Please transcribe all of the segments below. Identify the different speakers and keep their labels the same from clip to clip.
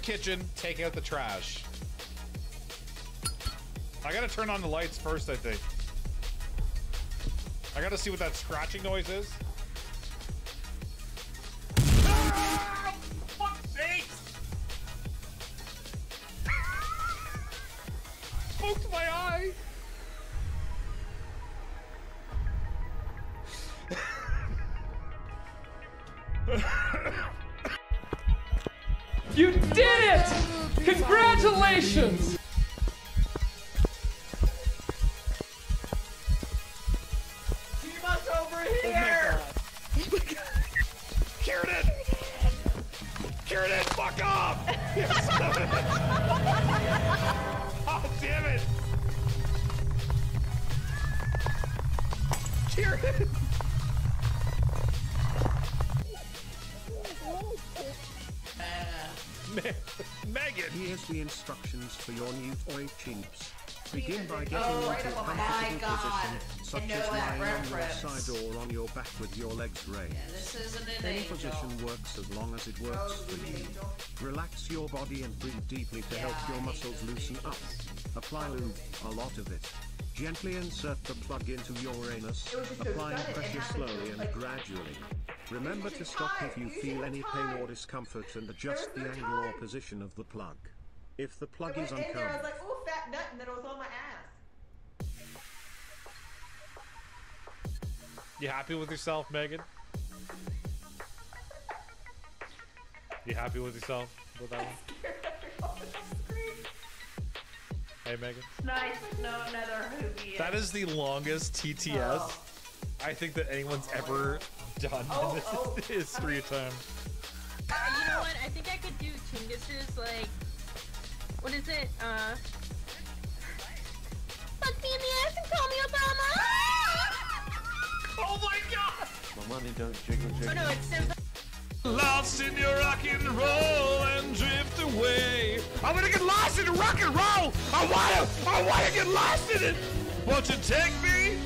Speaker 1: kitchen, take out the trash. I gotta turn on the lights first, I think. I gotta see what that scratching noise is. Ah! Fuck's sake! Poked my eye!
Speaker 2: You did it! Congratulations!
Speaker 3: Team us over here!
Speaker 1: Oh my god! Kieran! Kieran, fuck off! Yes. Oh, damn it! Kieran! Megan!
Speaker 4: Here's the instructions for your new toy cheeps. Begin by getting
Speaker 3: right
Speaker 4: into a
Speaker 3: up on my
Speaker 4: comfortable
Speaker 3: God.
Speaker 4: position, such
Speaker 3: I know
Speaker 4: as
Speaker 3: that
Speaker 4: lying on your
Speaker 3: reference.
Speaker 4: side or on your back with your legs raised.
Speaker 3: Yeah, this isn't an
Speaker 4: Any
Speaker 3: angel.
Speaker 4: position works as long as it works for you. Relax your body and breathe deeply to help your muscles loosen up. Apply lube, a lot of it. Gently insert the plug into your anus, applying pressure slowly and gradually. Remember to stop if you feel any pain or discomfort and adjust the angle or position of the plug. If the plug is
Speaker 3: in there, I was
Speaker 4: uncomfortable,
Speaker 3: like, oh, fat nut, and then it was on my ass.
Speaker 1: You happy with yourself, Megan? You happy with yourself with that one? Hey, Megan.
Speaker 3: Nice, no another hoopie.
Speaker 1: That is the longest TTS I think that anyone's ever done in this history of time.
Speaker 5: You know what? I think I could do Chingus's, like, what is it? Fuck me in the ass and call me Obama!
Speaker 1: Oh my god!
Speaker 6: My money don't jiggle jiggle.
Speaker 5: Oh no, it's simple.
Speaker 1: Lost in your rock and roll and drift away. I'm gonna get lost in rock and roll! I wanna get lost in it! Won't you take me?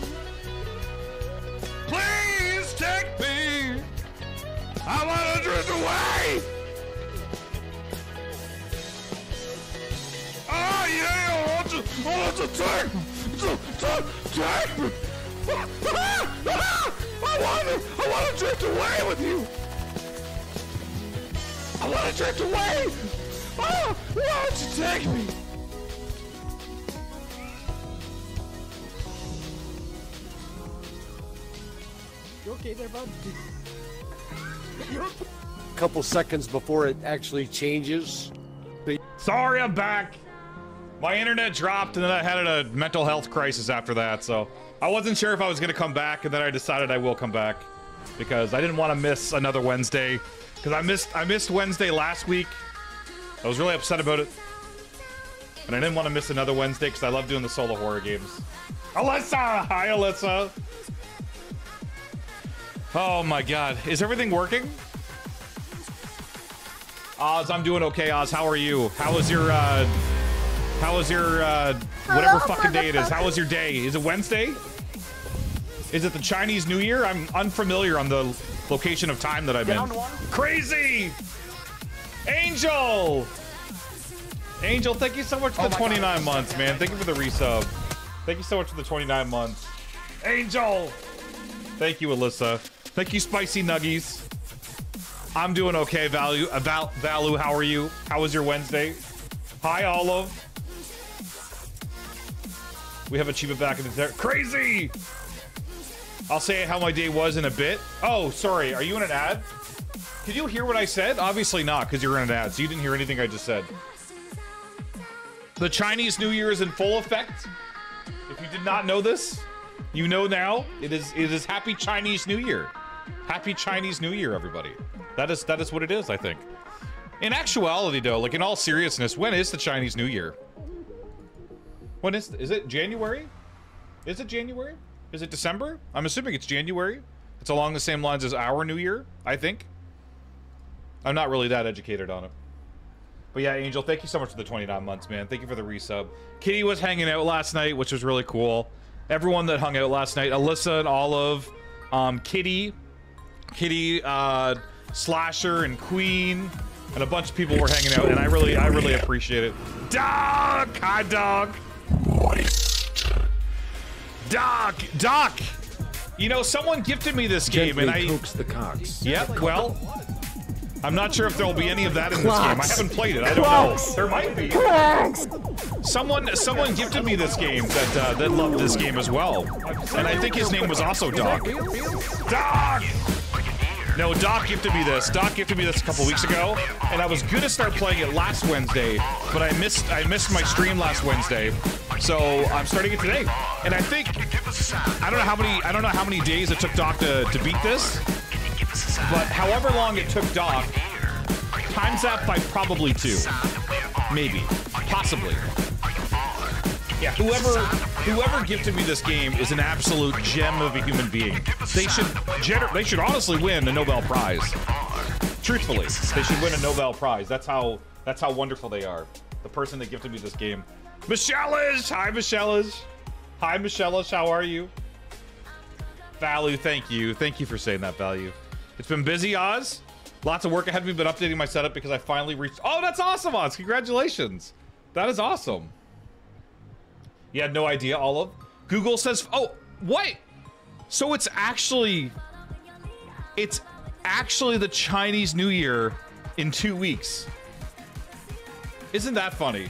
Speaker 1: Please take me! I wanna drift away! Oh yeah, I want to take me! I wanna drift away with you! I wanna drift away! Oh, why don't you take me?
Speaker 7: You okay there, bud?
Speaker 6: Couple seconds before it actually changes.
Speaker 1: Sorry, I'm back. My internet dropped and then I had a mental health crisis after that, so I wasn't sure if I was gonna come back, and then I decided I will come back because I didn't want to miss another Wednesday. Because I missed Wednesday last week. I was really upset about it. And I didn't want to miss another Wednesday because I love doing the solo horror games. Alyssa! Hi, Alyssa! Oh my god. Is everything working? Oz, I'm doing okay, Oz. How are you? How was your whatever fucking day it is? How was your day? Is it Wednesday? Is it the Chinese New Year? I'm unfamiliar on the location of time that I'm in. Crazy! Angel! Angel, thank you so much for the 29 months, man. Thank you for the resub. Thank you so much for the 29 months. Angel! Thank you, Alyssa. Thank you, Spicy Nuggies. I'm doing okay, Valu, how are you? How was your Wednesday? Hi, Olive. We have Achieva back in the there. Crazy! I'll say how my day was in a bit. Oh, sorry. Are you in an ad? Did you hear what I said? Obviously not, because you're in an ad, so you didn't hear anything I just said. The Chinese New Year is in full effect. If you did not know this, you know now. It is Happy Chinese New Year. Happy Chinese New Year, everybody. That is what it is, I think. In actuality, though, like in all seriousness, when is the Chinese New Year? When is it January? Is it January? Is it December? I'm assuming it's January. It's along the same lines as our New Year, I think. I'm not really that educated on it. But yeah, Angel, thank you so much for the 29 months, man. Thank you for the resub. Kitty was hanging out last night, which was really cool. Everyone that hung out last night, Alyssa and Olive, Kitty, Slasher and Queen, and a bunch of people were hanging out, and I really appreciate it. Doc! Hi, Doc! Doc! You know, someone gifted me this game, and I...
Speaker 6: coax the cocks.
Speaker 1: Yep, well... I'm not sure if there will be any of that in this game. I haven't played it. I don't know. There might be. Someone gifted me this game that loved this game as well, and I think his name was also Doc. Doc! No, Doc gifted me this. Doc gifted me this a couple weeks ago, and I was gonna start playing it last Wednesday, but I missed my stream last Wednesday, so I'm starting it today. And I think I don't know how many days it took Doc to beat this. But however long it took Doc, times that by probably 2. Maybe. Possibly. Yeah, whoever gifted me this game is an absolute gem of a human being. They should honestly win a Nobel Prize. Truthfully, they should win a Nobel Prize. That's how wonderful they are. The person that gifted me this game. Michelle-ish! Hi, Michelle-ish! Hi, Michelle-ish, how are you? Value, thank you. Thank you for saying that, Value. It's been busy, Oz. Lots of work ahead of me, but updating my setup because I finally reached... Oh, that's awesome, Oz. Congratulations. That is awesome. You had no idea, Olive? Google says... Oh, what? So it's actually the Chinese New Year in 2 weeks. Isn't that funny?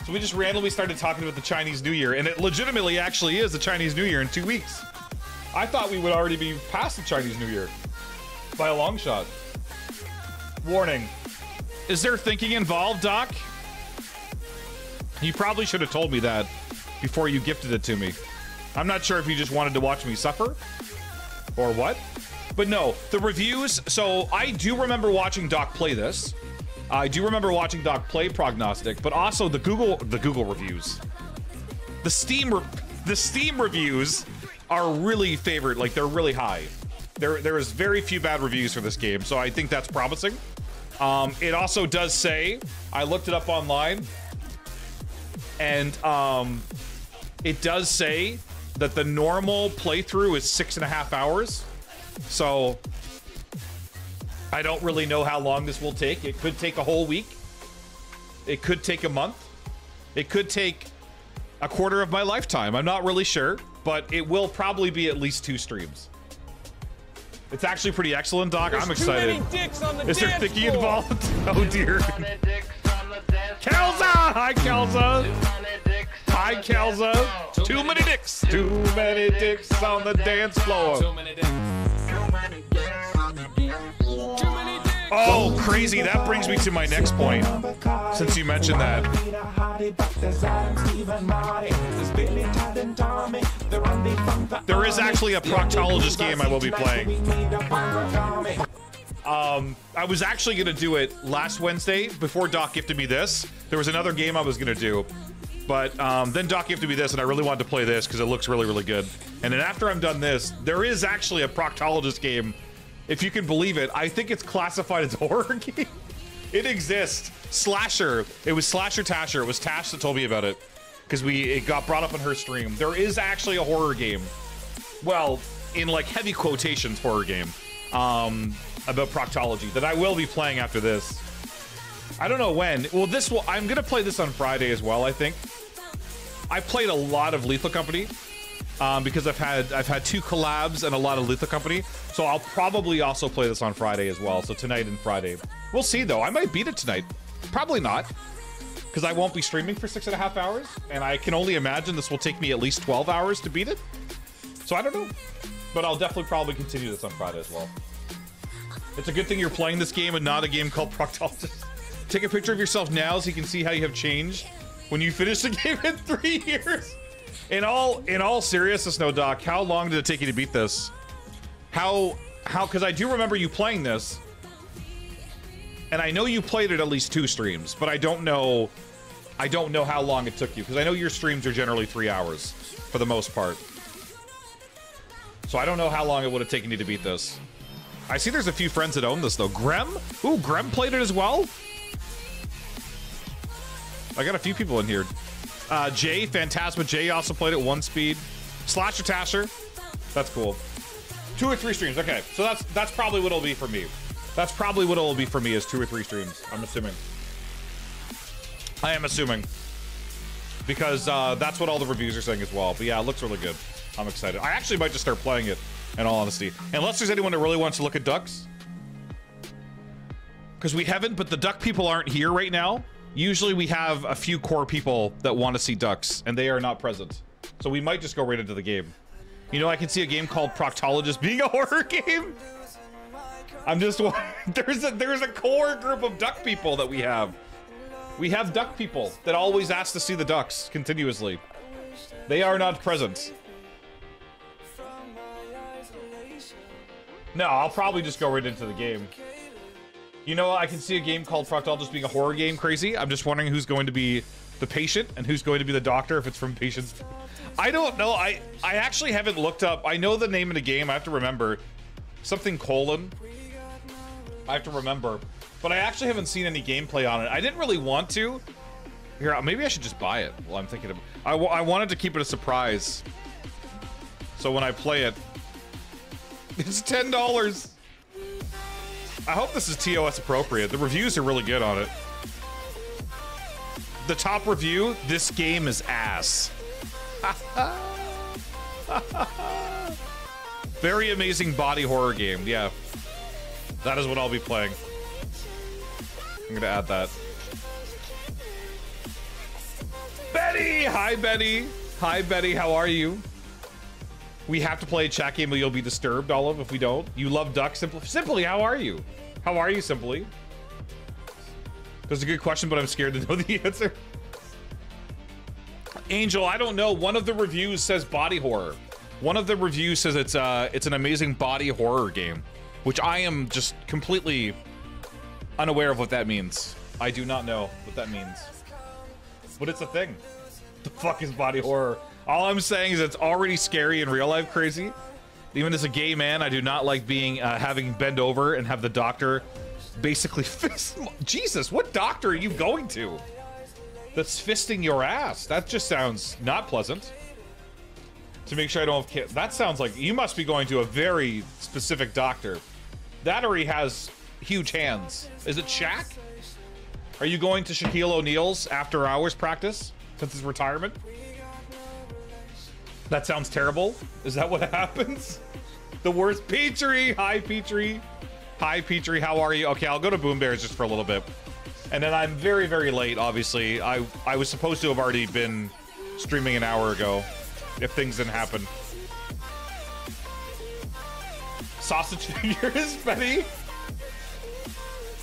Speaker 1: So we just randomly started talking about the Chinese New Year, and it legitimately actually is the Chinese New Year in 2 weeks. I thought we would already be past the Chinese New Year. By a long shot. Warning. Is there thinking involved, Doc? You probably should have told me that before you gifted it to me. I'm not sure if you just wanted to watch me suffer or what. But no, the reviews. So I do remember watching Doc play this. I do remember watching Doc play Prognostic, but also the Google reviews. The Steam reviews are really favored. Like, they're really high. There is very few bad reviews for this game, so I think that's promising. It also does say, I looked it up online, and it does say that the normal playthrough is 6.5 hours. So I don't really know how long this will take. It could take a whole week. It could take a month. It could take a quarter of my lifetime. I'm not really sure, but it will probably be at least 2 streams. It's actually pretty excellent, Doc. I'm excited. Is there thinking involved? Oh dear. Kelza! Hi, Kelza! Hi, Kelza! Too many dicks! Too many dicks on the dance floor. Oh, crazy. That brings me to my next point, since you mentioned that. There is actually a proctologist game I will be playing. I was actually going to do it last Wednesday before Doc gifted me this. There was another game I was going to do, but then Doc gifted me this, and I really wanted to play this because it looks really, really good. And then after I'm done this, there is actually a proctologist game. If you can believe it, I think it's classified as a horror game. It exists. Slasher. It was Slasher Tasher. It was Tash that told me about it. Because it got brought up on her stream. There is actually a horror game. Well, in like heavy quotations, horror game. About proctology that I will be playing after this. I don't know when. Well, I'm gonna play this on Friday as well, I think. I played a lot of Lethal Company. Because I've had 2 collabs and a lot of Lethal Company, so I'll probably also play this on Friday as well. So tonight and Friday, we'll see though. I might beat it tonight, probably not, because I won't be streaming for 6.5 hours, and I can only imagine this will take me at least 12 hours to beat it. So I don't know, but I'll definitely probably continue this on Friday as well. It's a good thing you're playing this game and not a game called Proctologist. Take a picture of yourself now so you can see how you have changed when you finish the game in 3 years. In all seriousness, no, Doc, how long did it take you to beat this? Because I do remember you playing this, and I know you played it at least 2 streams, but I don't know how long it took you, because I know your streams are generally 3 hours for the most part. So I don't know how long it would have taken you to beat this. I see there's a few friends that own this though. Grem? Ooh, Grem played it as well? I got a few people in here. Jay, Phantasma Jay also played it 1 speed. Slasher Tasher. That's cool. 2 or 3 streams. Okay, so that's probably what it'll be for me. That's probably what it will be for me, is 2 or 3 streams. I'm assuming. I am assuming. Because that's what all the reviews are saying as well. But yeah, it looks really good. I'm excited. I actually might just start playing it, in all honesty. Unless there's anyone that really wants to look at ducks. Because we haven't, but the duck people aren't here right now. Usually we have a few core people that want to see ducks, and they are not present. So we might just go right into the game. You know, I can see a game called Proctologist being a horror game. I'm just there's a core group of duck people that we have. We have duck people that always ask to see the ducks continuously. They are not present. No, I'll probably just go right into the game. You know, I can see a game called Proctologist being a horror game. Crazy. I'm just wondering who's going to be the patient and who's going to be the doctor if it's from patients. I don't know. I actually haven't looked up. I know the name of the game. I have to remember. Something colon. I have to remember. But I actually haven't seen any gameplay on it. I didn't really want to. Here, maybe I should just buy it. Well, I'm thinking of. I wanted to keep it a surprise. So when I play it, it's $10. I hope this is TOS appropriate. The reviews are really good on it. The top review, this game is ass. Very amazing body horror game. Yeah. That is what I'll be playing. I'm gonna add that. Betty! Hi, Betty. Hi, Betty. How are you? We have to play a chat game, but you'll be disturbed, Olive, if we don't. You love ducks. Simply, how are you? How are you, Simply? That's a good question, but I'm scared to know the answer. Angel, I don't know. One of the reviews says body horror. One of the reviews says it's an amazing body horror game, which I am just completely unaware of what that means. I do not know what that means. But it's a thing. The fuck is body horror? All I'm saying is it's already scary in real life, Crazy. Even as a gay man, I do not like being having bend over and have the doctor basically fist. Jesus, what doctor are you going to? That's fisting your ass. That just sounds not pleasant. To make sure I don't have kids. That sounds like you must be going to a very specific doctor. That or he has huge hands. Is it Shaq? Are you going to Shaquille O'Neal's after hours practice since his retirement? That sounds terrible. Is that what happens? The worst. Petrie! Hi, Petrie. Hi, Petrie. How are you? Okay, I'll go to Boom Bears just for a little bit. And then I'm very, very late, obviously. I was supposed to have already been streaming an hour ago, if things didn't happen. Sausage fingers, Betty?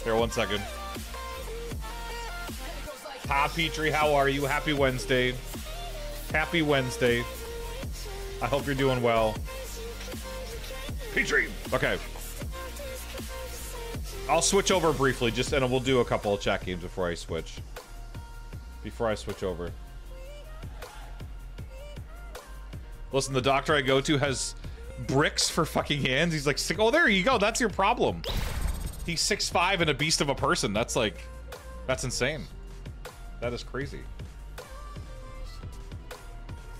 Speaker 1: Here, 1 second. Hi, Petrie. How are you? Happy Wednesday. Happy Wednesday. I hope you're doing well. Petrie! Okay. I'll switch over briefly, and we'll do a couple of chat games before I switch. Before I switch over. Listen, the doctor I go to has bricks for fucking hands. He's like, oh, there you go. That's your problem. He's 6'5" and a beast of a person. That's like, that's insane. That is crazy.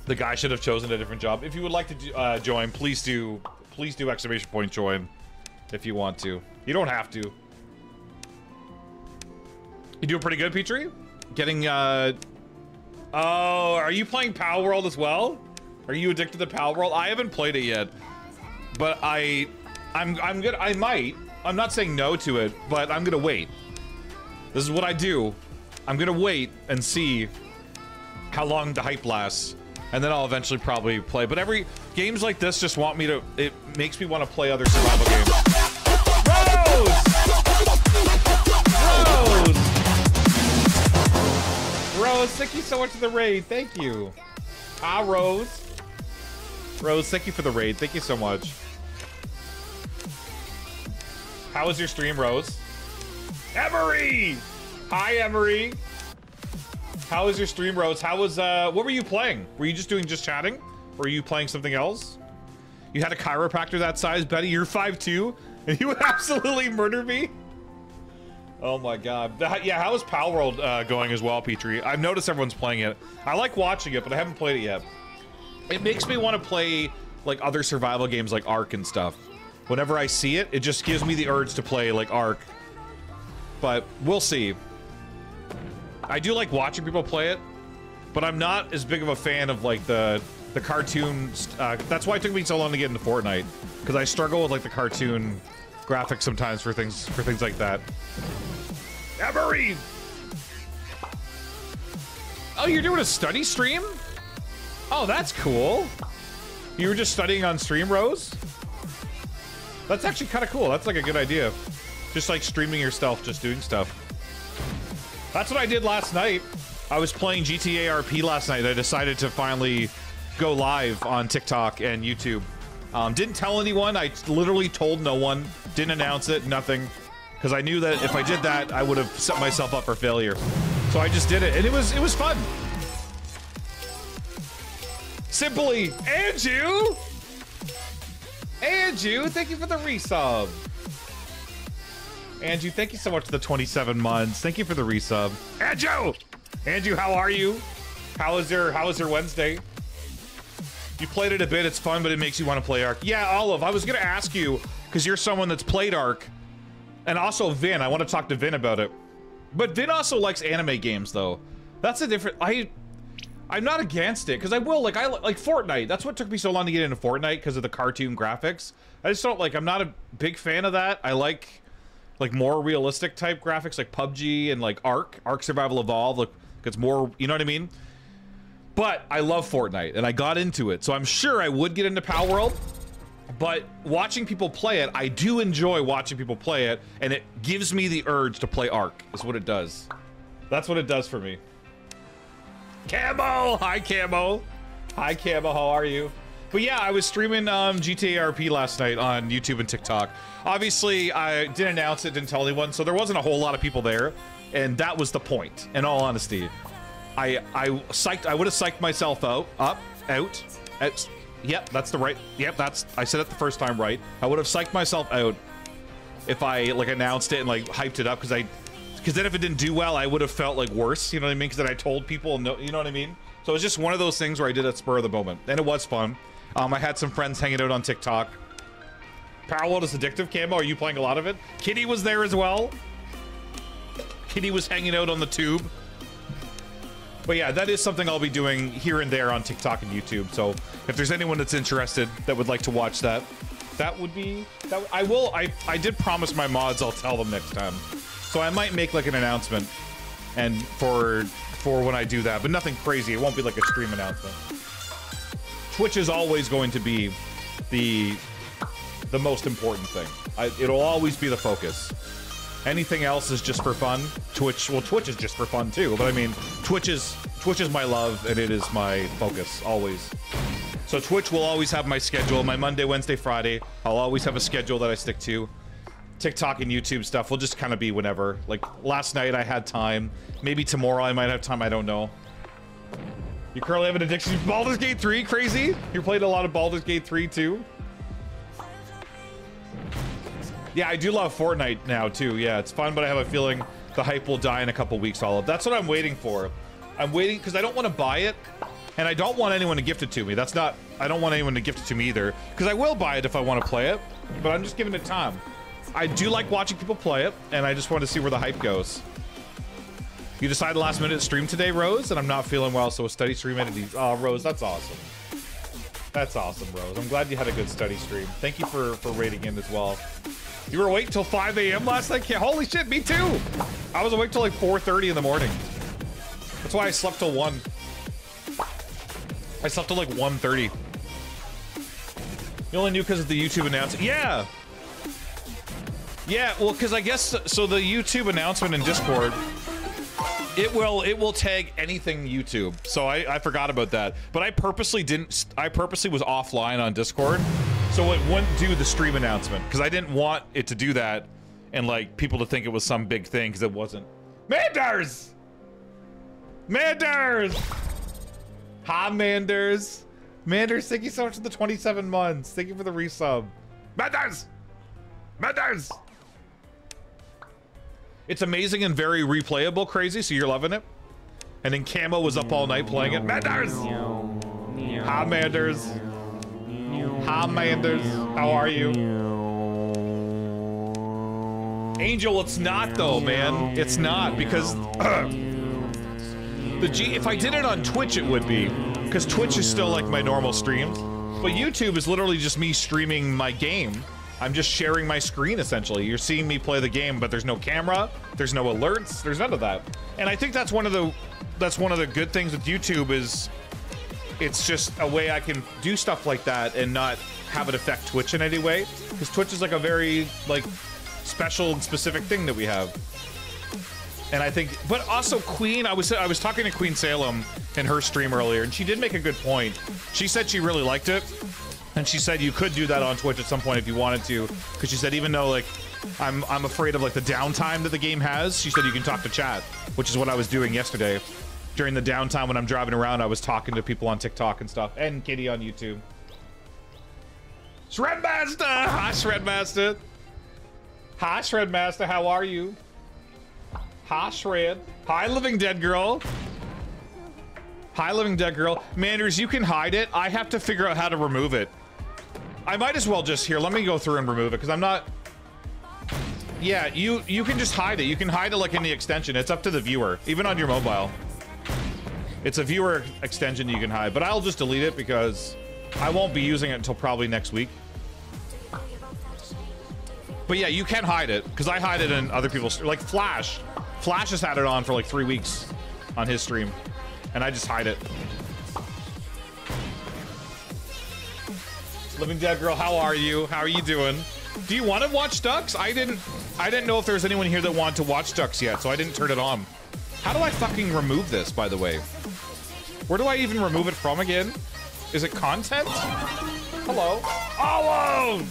Speaker 1: The guy should have chosen a different job. If you would like to join, please do exclamation point join if you want to. You don't have to. You doing pretty good, Petrie? Getting oh, are you playing Pal World as well? Are you addicted to Pal World? I haven't played it yet, but I'm good. I might. I'm not saying no to it, but I'm gonna wait. This is what I do. I'm gonna wait and see how long the hype lasts, and then I'll eventually probably play. But every games like this just want me to. It makes me want to play other survival games. Rose, thank you so much for the raid. Thank you. Ah, Rose. Rose, thank you for the raid. Thank you so much. How was your stream, Rose? Emery! Hi, Emery. How was your stream, Rose? How was, what were you playing? Were you just doing chatting? Or were you playing something else? You had a chiropractor that size, Betty? You're 5'2", and you would absolutely murder me? Oh my god. Yeah, how is Pal World going as well, Petrie? I've noticed everyone's playing it. I like watching it, but I haven't played it yet. It makes me want to play, like, other survival games like Ark and stuff. Whenever I see it, it just gives me the urge to play like Ark. But we'll see. I do like watching people play it, but I'm not as big of a fan of like the cartoons. That's why it took me so long to get into Fortnite, because I struggle with like the cartoon graphics sometimes for things like that. Emery! Oh, you're doing a study stream? Oh, that's cool. You were just studying on stream, Rose? That's actually kind of cool. That's like a good idea. Just like streaming yourself, just doing stuff. That's what I did last night. I was playing GTA RP last night. I decided to finally go live on TikTok and YouTube. Didn't tell anyone. I literally told no one. Didn't announce it, nothing. Because I knew that if I did that, I would have set myself up for failure. So I just did it, and it was fun. Simply, Andrew! Andrew, thank you for the resub. Andrew, thank you so much for the 27 months. Thank you for the resub. Andrew! Andrew, how are you? How was your Wednesday? You played it a bit, it's fun, but it makes you want to play Ark. Yeah, Olive, I was gonna ask you, because you're someone that's played Ark, and also Vin, I want to talk to Vin about it. But Vin also likes anime games, though. That's a different... I'm not against it, because I like Fortnite. That's what took me so long to get into Fortnite, because of the cartoon graphics. I just don't like... I'm not a big fan of that. I like more realistic type graphics, like PUBG and like Ark Survival Evolved. Like, it's more... You know what I mean? But I love Fortnite, and I got into it. So I'm sure I would get into Power World. But watching people play it, I do enjoy watching people play it, and it gives me the urge to play Ark, is what it does. That's what it does for me. Camo! Hi, Camo. Hi, Camo. How are you? But yeah, I was streaming GTA RP last night on YouTube and TikTok. Obviously, I didn't announce it, didn't tell anyone, so there wasn't a whole lot of people there, and that was the point, in all honesty. I would have psyched myself out. Yep, that's the right. Yep, I said it the first time right. I would have psyched myself out if I like announced it and like hyped it up, because then if it didn't do well, I would have felt like worse. You know what I mean? Because then I told people, no, you know what I mean? So it was just one of those things where I did it spur of the moment, and it was fun. I had some friends hanging out on TikTok. Power World is addictive. Camo, are you playing a lot of it? Kitty was there as well. Kitty was hanging out on the tube. But yeah, that is something I'll be doing here and there on TikTok and YouTube. So if there's anyone that's interested that would like to watch that, that would be... I did promise my mods I'll tell them next time. So I might make like an announcement and for when I do that, but nothing crazy. It won't be like a stream announcement. Twitch is always going to be the most important thing. It'll always be the focus. Anything else is just for fun. Twitch is just for fun too, but I mean, Twitch is my love, and it is my focus, always. So Twitch will always have my schedule, my Monday, Wednesday, Friday. I'll always have a schedule that I stick to. TikTok and YouTube stuff will just kind of be whenever. Like, last night I had time. Maybe tomorrow I might have time, I don't know. You currently have an addiction to Baldur's Gate 3? Crazy? You're playing a lot of Baldur's Gate 3 too? Yeah, I do love Fortnite now too. Yeah, it's fun, but I have a feeling the hype will die in a couple weeks, Olive. That's what I'm waiting for. I'm waiting because I don't want to buy it, and I don't want anyone to gift it to me. I don't want anyone to gift it to me either, because I will buy it if I want to play it, but I'm just giving it time. I do like watching people play it, and I just want to see where the hype goes. You decided last minute to stream today, Rose, and I'm not feeling well, so a study stream editing. Oh, Rose, that's awesome. That's awesome, Rose. I'm glad you had a good study stream. Thank you for rating in as well. You were awake till 5 a.m. last night? Holy shit, me too! I was awake till like 4:30 in the morning. That's why I slept till 1. I slept till like 1:30. You only knew because of the YouTube announcement? Yeah! Yeah, well, because I guess, so the YouTube announcement in Discord, it will tag anything YouTube. So I forgot about that. But I purposely was offline on Discord, so it wouldn't do the stream announcement, because I didn't want it to do that and like people to think it was some big thing, because it wasn't. Manders! Manders! Hi, Manders. Manders, thank you so much for the 27 months. Thank you for the resub. Manders! Manders! It's amazing and very replayable, Crazy, so you're loving it. And then Camo was up all night playing it. Manders! Hi, Manders. Hi, Manders. How are you? Angel, it's not though, man. It's not because if I did it on Twitch, it would be because Twitch is still like my normal streams, but YouTube is literally just me streaming my game. I'm just sharing my screen essentially. You're seeing me play the game, but there's no camera, there's no alerts, there's none of that. And I think that's one of the good things with YouTube is it's just a way I can do stuff like that and not have it affect Twitch in any way, because Twitch is like a very like special and specific thing that we have. And I think, but also Queen, I was talking to Queen Salem in her stream earlier, and she did make a good point. She said she really liked it, and she said you could do that on Twitch at some point if you wanted to, because she said even though like I'm afraid of like the downtime that the game has, she said you can talk to chat, which is what I was doing yesterday. During the downtime when I'm driving around, I was talking to people on TikTok and stuff, and Kitty on YouTube. Shredmaster! Hi, Shredmaster! Hi, Shredmaster, how are you? Hi, Shred. Hi, Living Dead Girl. Hi, Living Dead Girl. Manders, you can hide it. I have to figure out how to remove it. I might as well just, here, let me go through and remove it, because I'm not... Yeah, you can just hide it. You can hide it like in the extension. It's up to the viewer, even on your mobile. It's a viewer extension you can hide, but I'll just delete it because I won't be using it until probably next week. But yeah, you can hide it, because I hide it in other people's... Like Flash. Flash has had it on for like 3 weeks on his stream, and I just hide it. Living Dead Girl, how are you? How are you doing? Do you want to watch Ducks? I didn't know if there was anyone here that wanted to watch Ducks yet, so I didn't turn it on. How do I fucking remove this, by the way? Where do I even remove it from again? Is it content? Hello? Oh!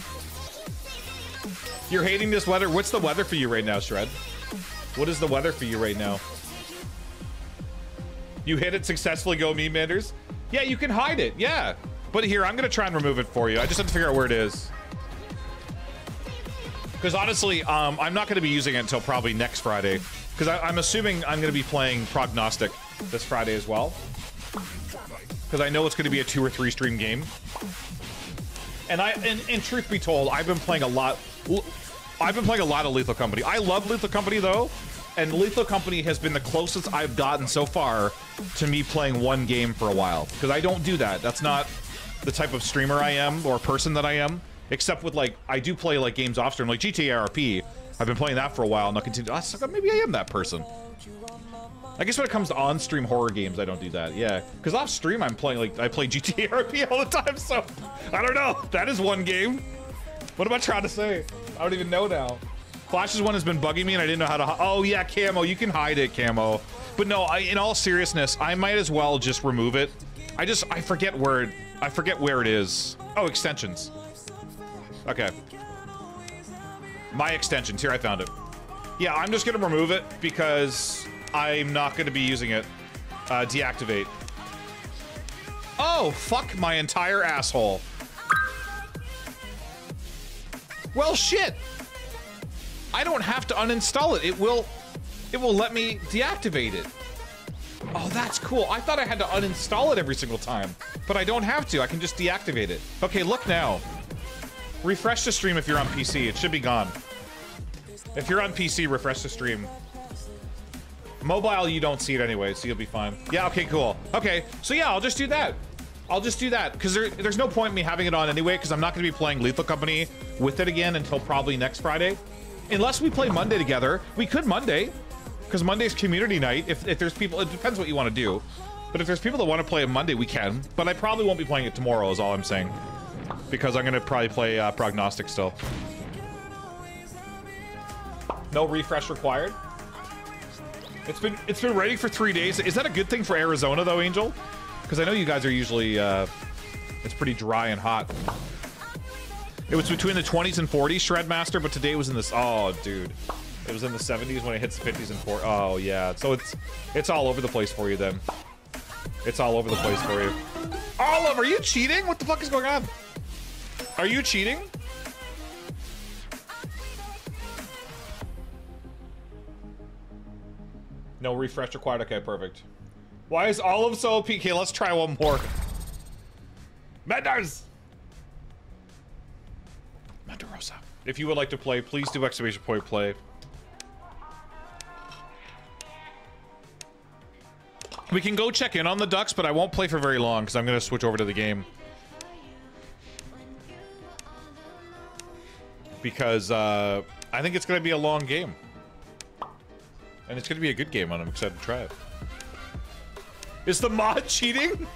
Speaker 1: You're hating this weather? What's the weather for you right now, Shred? What is the weather for you right now? You hit it successfully, go me, Manders? Yeah, you can hide it, yeah. But here, I'm gonna try and remove it for you. I just have to figure out where it is. Because honestly, I'm not gonna be using it until probably next Friday. Because I'm assuming I'm gonna be playing Prognostic this Friday as well. Because I know it's gonna be a 2 or 3 stream game. And truth be told, I've been playing a lot of Lethal Company. I love Lethal Company though, and Lethal Company has been the closest I've gotten so far to me playing one game for a while. Because I don't do that. That's not the type of streamer I am or person that I am. Except with like, I do play like games off stream, like GTA RP. I've been playing that for a while, and I'll continue. Maybe I am that person. I guess when it comes to on-stream horror games, I don't do that. Yeah, because off stream I'm playing like I play GTA RP all the time. So I don't know. That is one game. What am I trying to say? I don't even know now. Flash's one has been bugging me, and I didn't know how to. Oh yeah, Camo, you can hide it, Camo. But no, in all seriousness, I might as well just remove it. I forget where it is. Oh, extensions. Okay. My extensions. Here, I found it. Yeah, I'm just gonna remove it because I'm not gonna be using it. Deactivate. Oh, fuck my entire asshole. Well, shit. I don't have to uninstall it. It will let me deactivate it. Oh, that's cool. I thought I had to uninstall it every single time, but I don't have to. I can just deactivate it. Okay, look now. Refresh the stream if you're on PC. It should be gone. If you're on PC, refresh the stream. Mobile, you don't see it anyway, so you'll be fine. Yeah, okay, cool. Okay, so yeah, I'll just do that. I'll just do that, because there's no point in me having it on anyway, because I'm not going to be playing Lethal Company with it again until probably next Friday. Unless we play Monday together. We could Monday, because Monday's community night. If there's people, it depends what you want to do. But if there's people that want to play it Monday, we can. But I probably won't be playing it tomorrow, is all I'm saying. Because I'm going to probably play Prognostic still. No refresh required. It's been ready for 3 days. Is that a good thing for Arizona though, Angel? Because I know you guys are usually it's pretty dry and hot. It was between the 20s and 40s, Shredmaster, but today it was in this. Oh, dude, it was in the 70s when it hits the 50s and 40s. Oh yeah, so it's all over the place for you then. It's all over the place for you. Olive, are you cheating? What the fuck is going on? Are you cheating? No refresh required. Okay, perfect. Why is Olive so OP? Okay, let's try one more. Menders! Menderosa. If you would like to play, please do exclamation point play. We can go check in on the ducks, but I won't play for very long because I'm going to switch over to the game. Because I think it's going to be a long game. And it's going to be a good game, and I'm excited to try it. Is the mod cheating?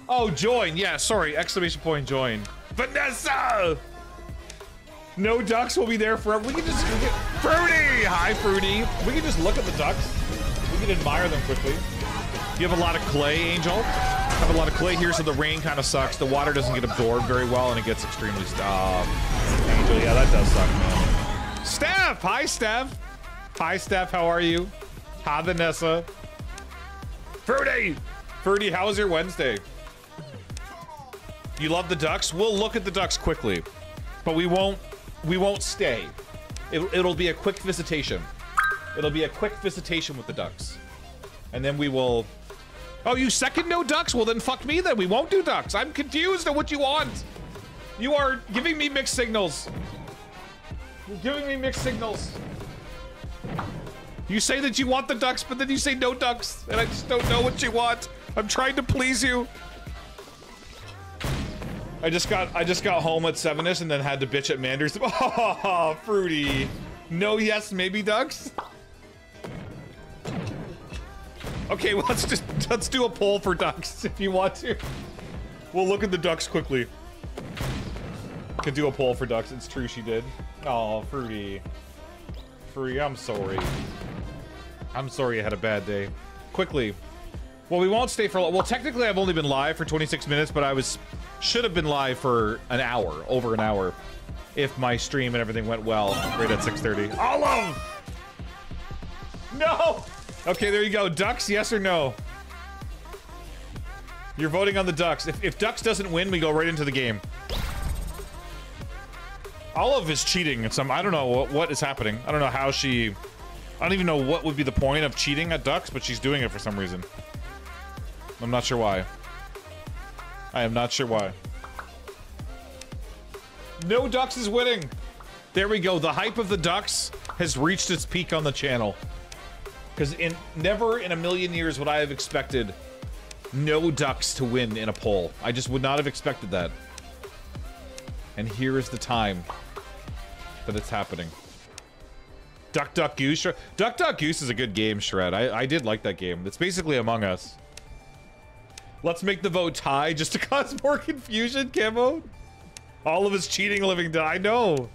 Speaker 1: Oh, join. Yeah, sorry. Exclamation point join. Vanessa! No ducks will be there forever. We can just... Fruity! Hi, Fruity. We can just look at the ducks. We can admire them quickly. You have a lot of clay, Angel. I have a lot of clay here, so the rain kind of sucks. The water doesn't get absorbed very well, and it gets extremely stuck. Angel, yeah, that does suck, man. Steph! Hi, Steph. Hi, Steph. How are you? Hi, Vanessa. Fruity! Fruity, how was your Wednesday? You love the ducks? We'll look at the ducks quickly, but we won't stay. It'll be a quick visitation. It'll be a quick visitation with the ducks. And then we will... Oh, you second no ducks? Well, then fuck me then. We won't do ducks. I'm confused on what you want. You are giving me mixed signals. You're giving me mixed signals. You say that you want the ducks, but then you say no ducks. And I just don't know what you want. I'm trying to please you. I just got home at 7ish and then had to bitch at Manders. Oh, Fruity. No, yes, maybe ducks. Okay, well, let's do a poll for ducks if you want to. We'll look at the ducks quickly. Could do a poll for ducks. It's true she did. Oh, Fruity. Fruity, I'm sorry. I'm sorry you had a bad day. Quickly. Well, we won't stay for... Well, technically, I've only been live for 26 minutes, but I should have been live for an hour, over an hour, if my stream and everything went well, right at 6:30. Olive! No! Okay, there you go. Ducks, yes or no? You're voting on the ducks. If ducks doesn't win, we go right into the game. Olive is cheating at some... I don't know what is happening. I don't know how she... I don't even know what would be the point of cheating at ducks, but she's doing it for some reason. I'm not sure why. I am not sure why. No ducks is winning. There we go. The hype of the ducks has reached its peak on the channel. Because never in a million years would I have expected no ducks to win in a poll. I just would not have expected that. And here is the time that it's happening. Duck Duck Goose. Duck Duck Goose is a good game, Shred. I did like that game. It's basically Among Us. Let's make the vote tie just to cause more confusion, Camo. All of us cheating living die. I know.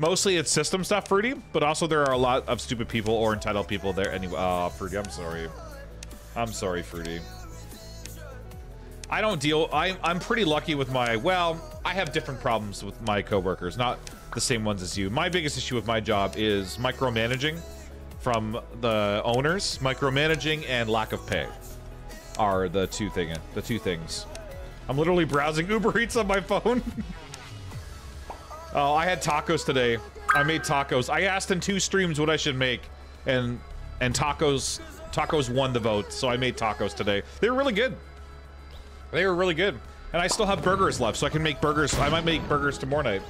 Speaker 1: Mostly it's system stuff, Fruity, but also there are a lot of stupid people or entitled people there. Anyway, Fruity, I'm sorry. I'm sorry, Fruity. I don't deal... I'm pretty lucky with my... Well, I have different problems with my coworkers, not the same ones as you. My biggest issue with my job is micromanaging from the owners. Micromanaging and lack of pay are the two things. I'm literally browsing Uber Eats on my phone. Oh, I had tacos today. I made tacos. I asked in 2 streams what I should make, and tacos won the vote, so I made tacos today. They were really good. They were really good. And I still have burgers left, so I can make burgers. I might make burgers tomorrow night.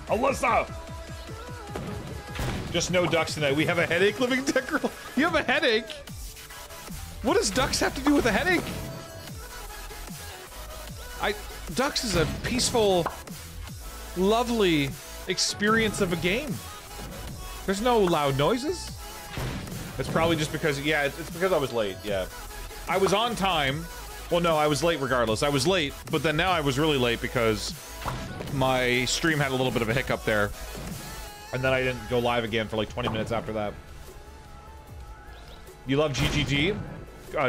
Speaker 1: Alyssa! Just no ducks tonight. We have a headache, Living Tech Girl. You have a headache? What does ducks have to do with a headache? Ducks is a peaceful, lovely experience of a game. There's no loud noises. It's probably just because, yeah, it's because I was late, yeah. I was on time. Well, no, I was late regardless. I was late, but then now I was really late because my stream had a little bit of a hiccup there. And then I didn't go live again for like 20 minutes after that. You love GGG?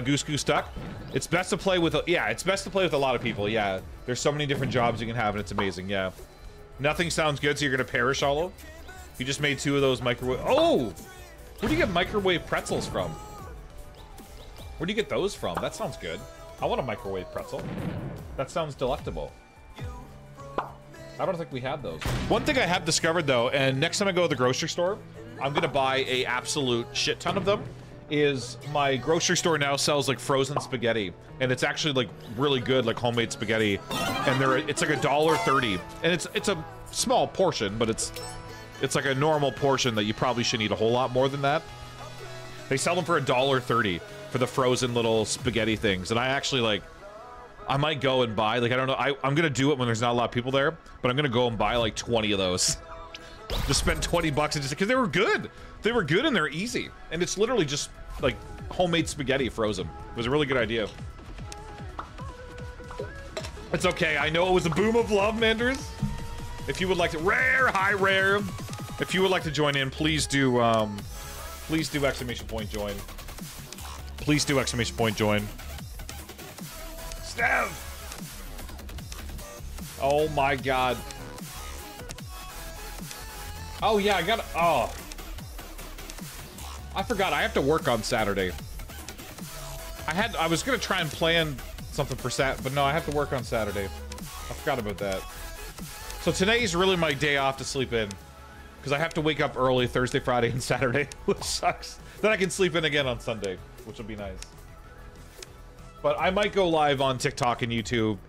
Speaker 1: Goose Goose Duck? It's best to play with, yeah, it's best to play with a lot of people, yeah. There's so many different jobs you can have and it's amazing, yeah. Nothing sounds good, so you're gonna perish, Hollow? You just made 2 of those microwave, oh! Where do you get microwave pretzels from? Where do you get those from? That sounds good. I want a microwave pretzel. That sounds delectable. I don't think we have those. One thing I have discovered though, and next time I go to the grocery store, I'm gonna buy a absolute shit ton of them, is my grocery store now sells like frozen spaghetti. And it's actually like really good, like homemade spaghetti. And it's like $1.30. And it's a small portion, but it's It's like a normal portion that you probably shouldn't eat a whole lot more than that. They sell them for $1.30 for the frozen little spaghetti things. And I actually, like, I might go and buy, like, I don't know. I'm going to do it when there's not a lot of people there. But I'm going to go and buy, like, 20 of those. Just spend 20 bucks and just, because they were good. They were good and they're easy. And it's literally just, like, homemade spaghetti frozen. It was a really good idea. It's okay. I know it was a boom of love, Manders. If you would like to, hi, Rare. If you would like to join in, please do exclamation point join. Please do exclamation point join. Steph! Oh my god. Oh yeah, I forgot, I have to work on Saturday. I was gonna try and plan something for but no, I have to work on Saturday. I forgot about that. So today's really my day off to sleep in. Because I have to wake up early Thursday, Friday, and Saturday, which sucks. Then I can sleep in again on Sunday, which will be nice. But I might go live on TikTok and YouTube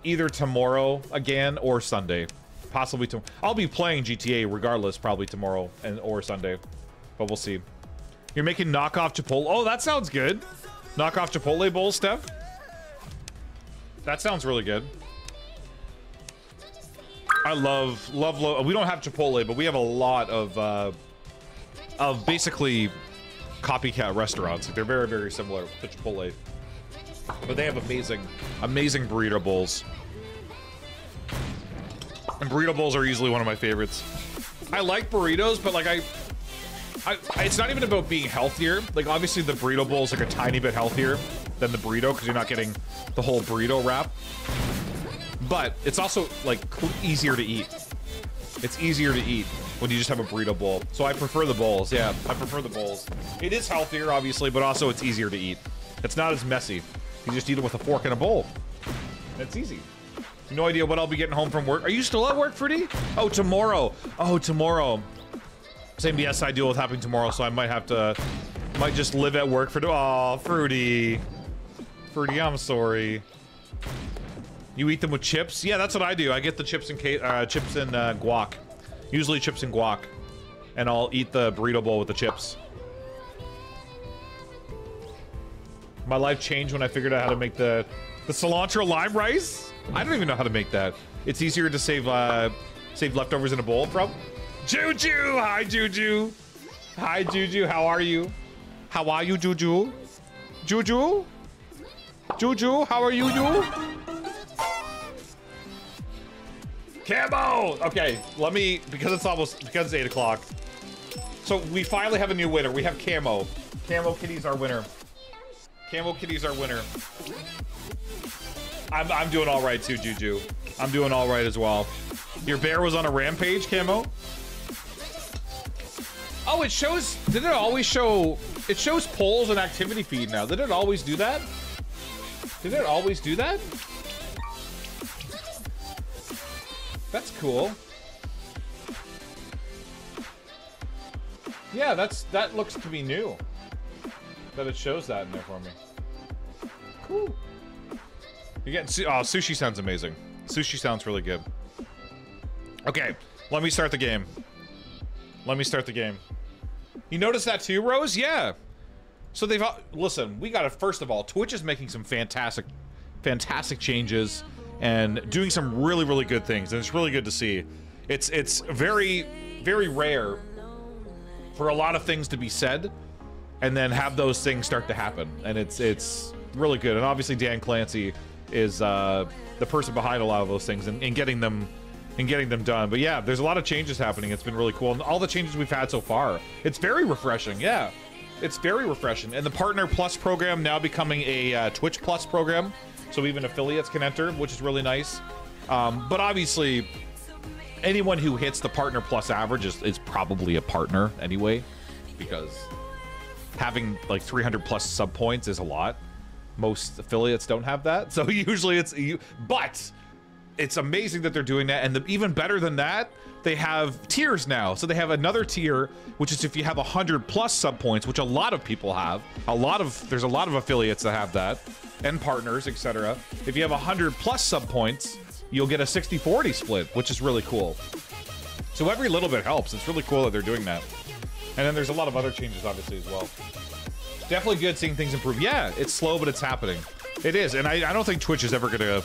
Speaker 1: either tomorrow again or Sunday. Possibly tomorrow. I'll be playing GTA regardless, probably tomorrow or Sunday. But we'll see. You're making knockoff Chipotle. Oh, that sounds good. Knockoff Chipotle bowls, Steph. That sounds really good. I love. We don't have Chipotle, but we have a lot of basically copycat restaurants. They're very, very similar to Chipotle, but they have amazing burrito bowls. And burrito bowls are easily one of my favorites. I like burritos, but like it's not even about being healthier. Like obviously the burrito bowl is like a tiny bit healthier than the burrito because you're not getting the whole burrito wrap. But it's also like easier to eat. It's easier to eat when you just have a burrito bowl. So I prefer the bowls. Yeah, I prefer the bowls. It is healthier, obviously, but also it's easier to eat. It's not as messy. You just eat it with a fork and a bowl. It's easy. No idea what I'll be getting home from work. Are you still at work, Fruity? Oh, tomorrow. Oh, tomorrow. Same BS I deal with happening tomorrow, so I might just live at work for. Oh, Fruity. Fruity, I'm sorry. You eat them with chips? Yeah, that's what I do. I get the chips and guac. Usually chips and guac. And I'll eat the burrito bowl with the chips. My life changed when I figured out how to make the cilantro lime rice. I don't even know how to make that. It's easier to save leftovers in a bowl from. Juju! Hi, Juju! Hi, Juju. How are you? How are you, Juju? Juju? Juju, how are you, Camo! Okay, because it's 8 o'clock. So we finally have a new winner. We have Camo. Camo Kitty's our winner. Camo Kitty's our winner. I'm doing all right too, Juju. I'm doing all right as well. Your bear was on a rampage, Camo? Oh, it shows, did it always show, it shows polls and activity feed now. Did it always do that? Did it always do that? That's cool. Yeah, that looks to be new. That it shows that in there for me. Cool. You're getting sushi sounds amazing. Sushi sounds really good. Okay, let me start the game. Let me start the game. You notice that too, Rose? Yeah. So they've listen. We got to first of all, Twitch is making some fantastic changes and doing some really, really good things, and it's really good to see. It's very, very rare for a lot of things to be said and then have those things start to happen, and it's really good. And obviously Dan Clancy is the person behind a lot of those things and getting them done. But yeah, there's a lot of changes happening. It's been really cool, and all the changes we've had so far, it's very refreshing. Yeah, it's very refreshing. And the Partner Plus program now becoming a Twitch Plus program, so even affiliates can enter, which is really nice. But obviously anyone who hits the Partner Plus average is probably a partner anyway, because having like 300 plus sub points is a lot. Most affiliates don't have that, so usually it's you. But it's amazing that they're doing that, and even better than that, they have tiers now. So they have another tier, which is if you have 100 plus sub points, which a lot of people have. There's a lot of affiliates that have that, and partners, etc. If you have 100 plus sub points, you'll get a 60-40 split, which is really cool. So every little bit helps. It's really cool that they're doing that. And then there's a lot of other changes, obviously, as well. Definitely good seeing things improve. Yeah, it's slow, but it's happening. It is, and I don't think Twitch is ever gonna...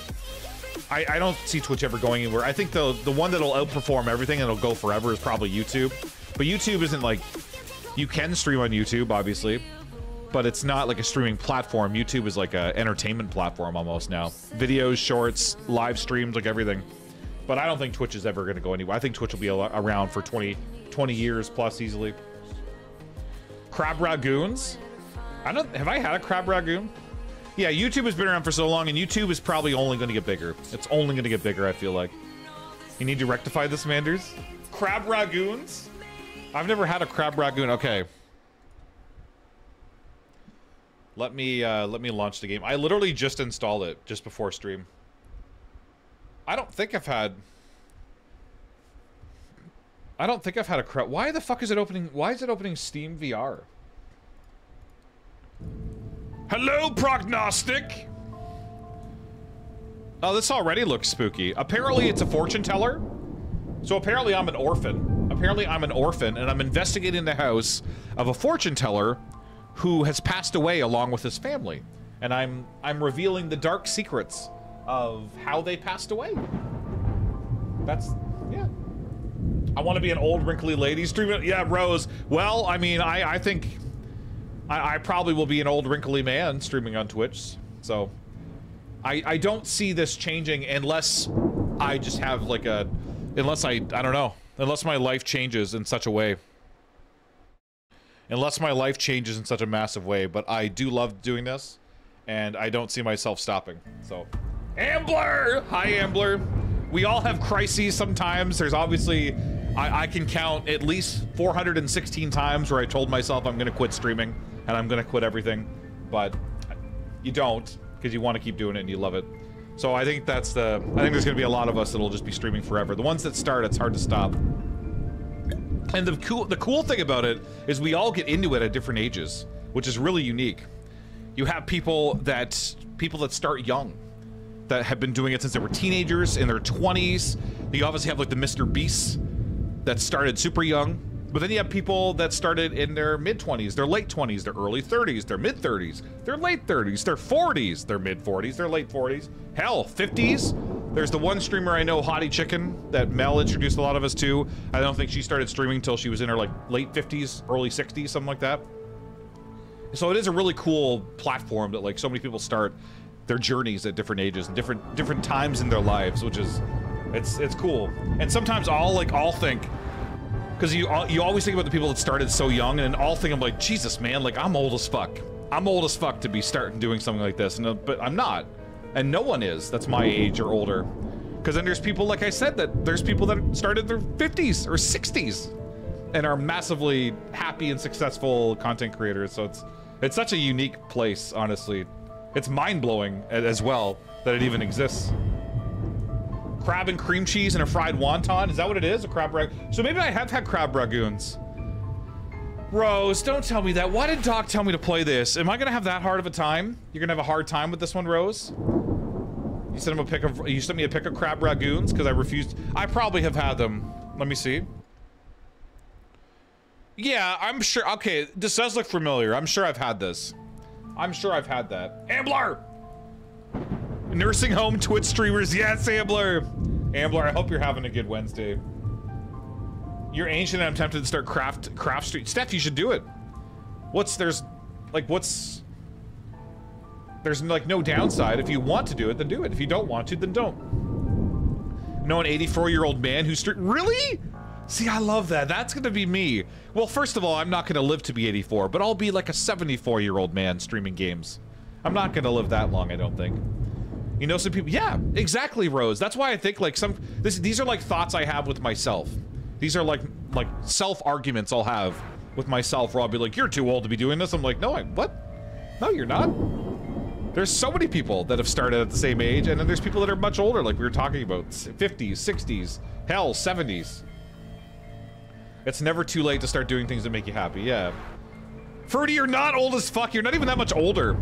Speaker 1: I don't see Twitch ever going anywhere. I think the one that'll outperform everything and it'll go forever is probably YouTube. But YouTube isn't like... You can stream on YouTube, obviously. But it's not like a streaming platform. YouTube is like a entertainment platform almost now. Videos, shorts, live streams, like everything. But I don't think Twitch is ever going to go anywhere. I think Twitch will be around for 20 years plus easily. Crab Ragoons? Have I had a Crab Ragoon? Yeah, YouTube has been around for so long, and YouTube is probably only going to get bigger. It's only going to get bigger, I feel like. You need to rectify this, Manders. Crab Ragoons? I've never had a Crab Ragoon. Okay. Let me launch the game. I literally just installed it just before stream. I don't think I've had a crap. Why the fuck is it opening? Why is it opening Steam VR? Hello, Prognostic. Oh, this already looks spooky. Apparently, it's a fortune teller. So apparently, I'm an orphan. Apparently, I'm an orphan, and I'm investigating the house of a fortune teller who has passed away along with his family, and I'm revealing the dark secrets of how they passed away. That's, yeah. I want to be an old wrinkly lady streaming. Yeah, Rose. Well, I mean, I think I probably will be an old wrinkly man streaming on Twitch. So I don't see this changing unless I just have like a, unless I don't know, unless my life changes in such a way. Unless my life changes in such a massive way, but I do love doing this, and I don't see myself stopping. So, Ambler! Hi, Ambler. We all have crises sometimes. There's obviously, I can count at least 416 times where I told myself I'm going to quit streaming, and I'm going to quit everything, but you don't, because you want to keep doing it and you love it. So I think that's the, I think there's going to be a lot of us that'll just be streaming forever. The ones that start, it's hard to stop. And the cool thing about it is we all get into it at different ages, which is really unique. You have people that start young, that have been doing it since they were teenagers, in their 20s. You obviously have like the Mr. Beasts that started super young, but then you have people that started in their mid-20s, their late 20s, their early 30s, their mid-30s, their late 30s, their 40s, their mid-40s, their late 40s, hell, 50s. There's the one streamer I know, Hottie Chicken, that Mel introduced a lot of us to. I don't think she started streaming until she was in her like late 50s, early 60s, something like that. So it is a really cool platform that like so many people start their journeys at different ages and different times in their lives, which is, it's cool. And sometimes I'll think, because you always think about the people that started so young, and I'll think, I'm like, Jesus, man, like I'm old as fuck. I'm old as fuck to be starting doing something like this, but I'm not. And no one is that's my age or older. Because then there's people, like I said, that there's people that started their 50s or 60s and are massively happy and successful content creators. So it's such a unique place, honestly. It's mind-blowing as well that it even exists. Crab and cream cheese and a fried wonton? Is that what it is? A crab rag? So maybe I have had crab ragoons. Rose, don't tell me that. Why did Doc tell me to play this? Am I gonna have that hard of a time? You're gonna have a hard time with this one, Rose? You sent me a pic of crab ragoons because I refused. I probably have had them. Let me see. Yeah, I'm sure. Okay, this does look familiar. I'm sure I've had this. I'm sure I've had that. Ambler! Nursing home Twitch streamers. Yes, Ambler! Ambler, I hope you're having a good Wednesday. You're ancient and I'm tempted to start craft street. Steph, you should do it. There's like no downside. If you want to do it, then do it. If you don't want to, then don't. Know an 84-year-old man who's really? See, I love that. That's gonna be me. Well, first of all, I'm not gonna live to be 84, but I'll be like a 74-year-old man streaming games. I'm not gonna live that long, I don't think. You know, some people, yeah, exactly, Rose. That's why I think like these are like thoughts I have with myself. These are like self-arguments I'll have with myself where I'll be like, you're too old to be doing this. I'm like, no, what? No, you're not. There's so many people that have started at the same age, and then there's people that are much older, like we were talking about, 50s, 60s, hell, 70s. It's never too late to start doing things that make you happy, yeah. Ferdy, you're not old as fuck. You're not even that much older.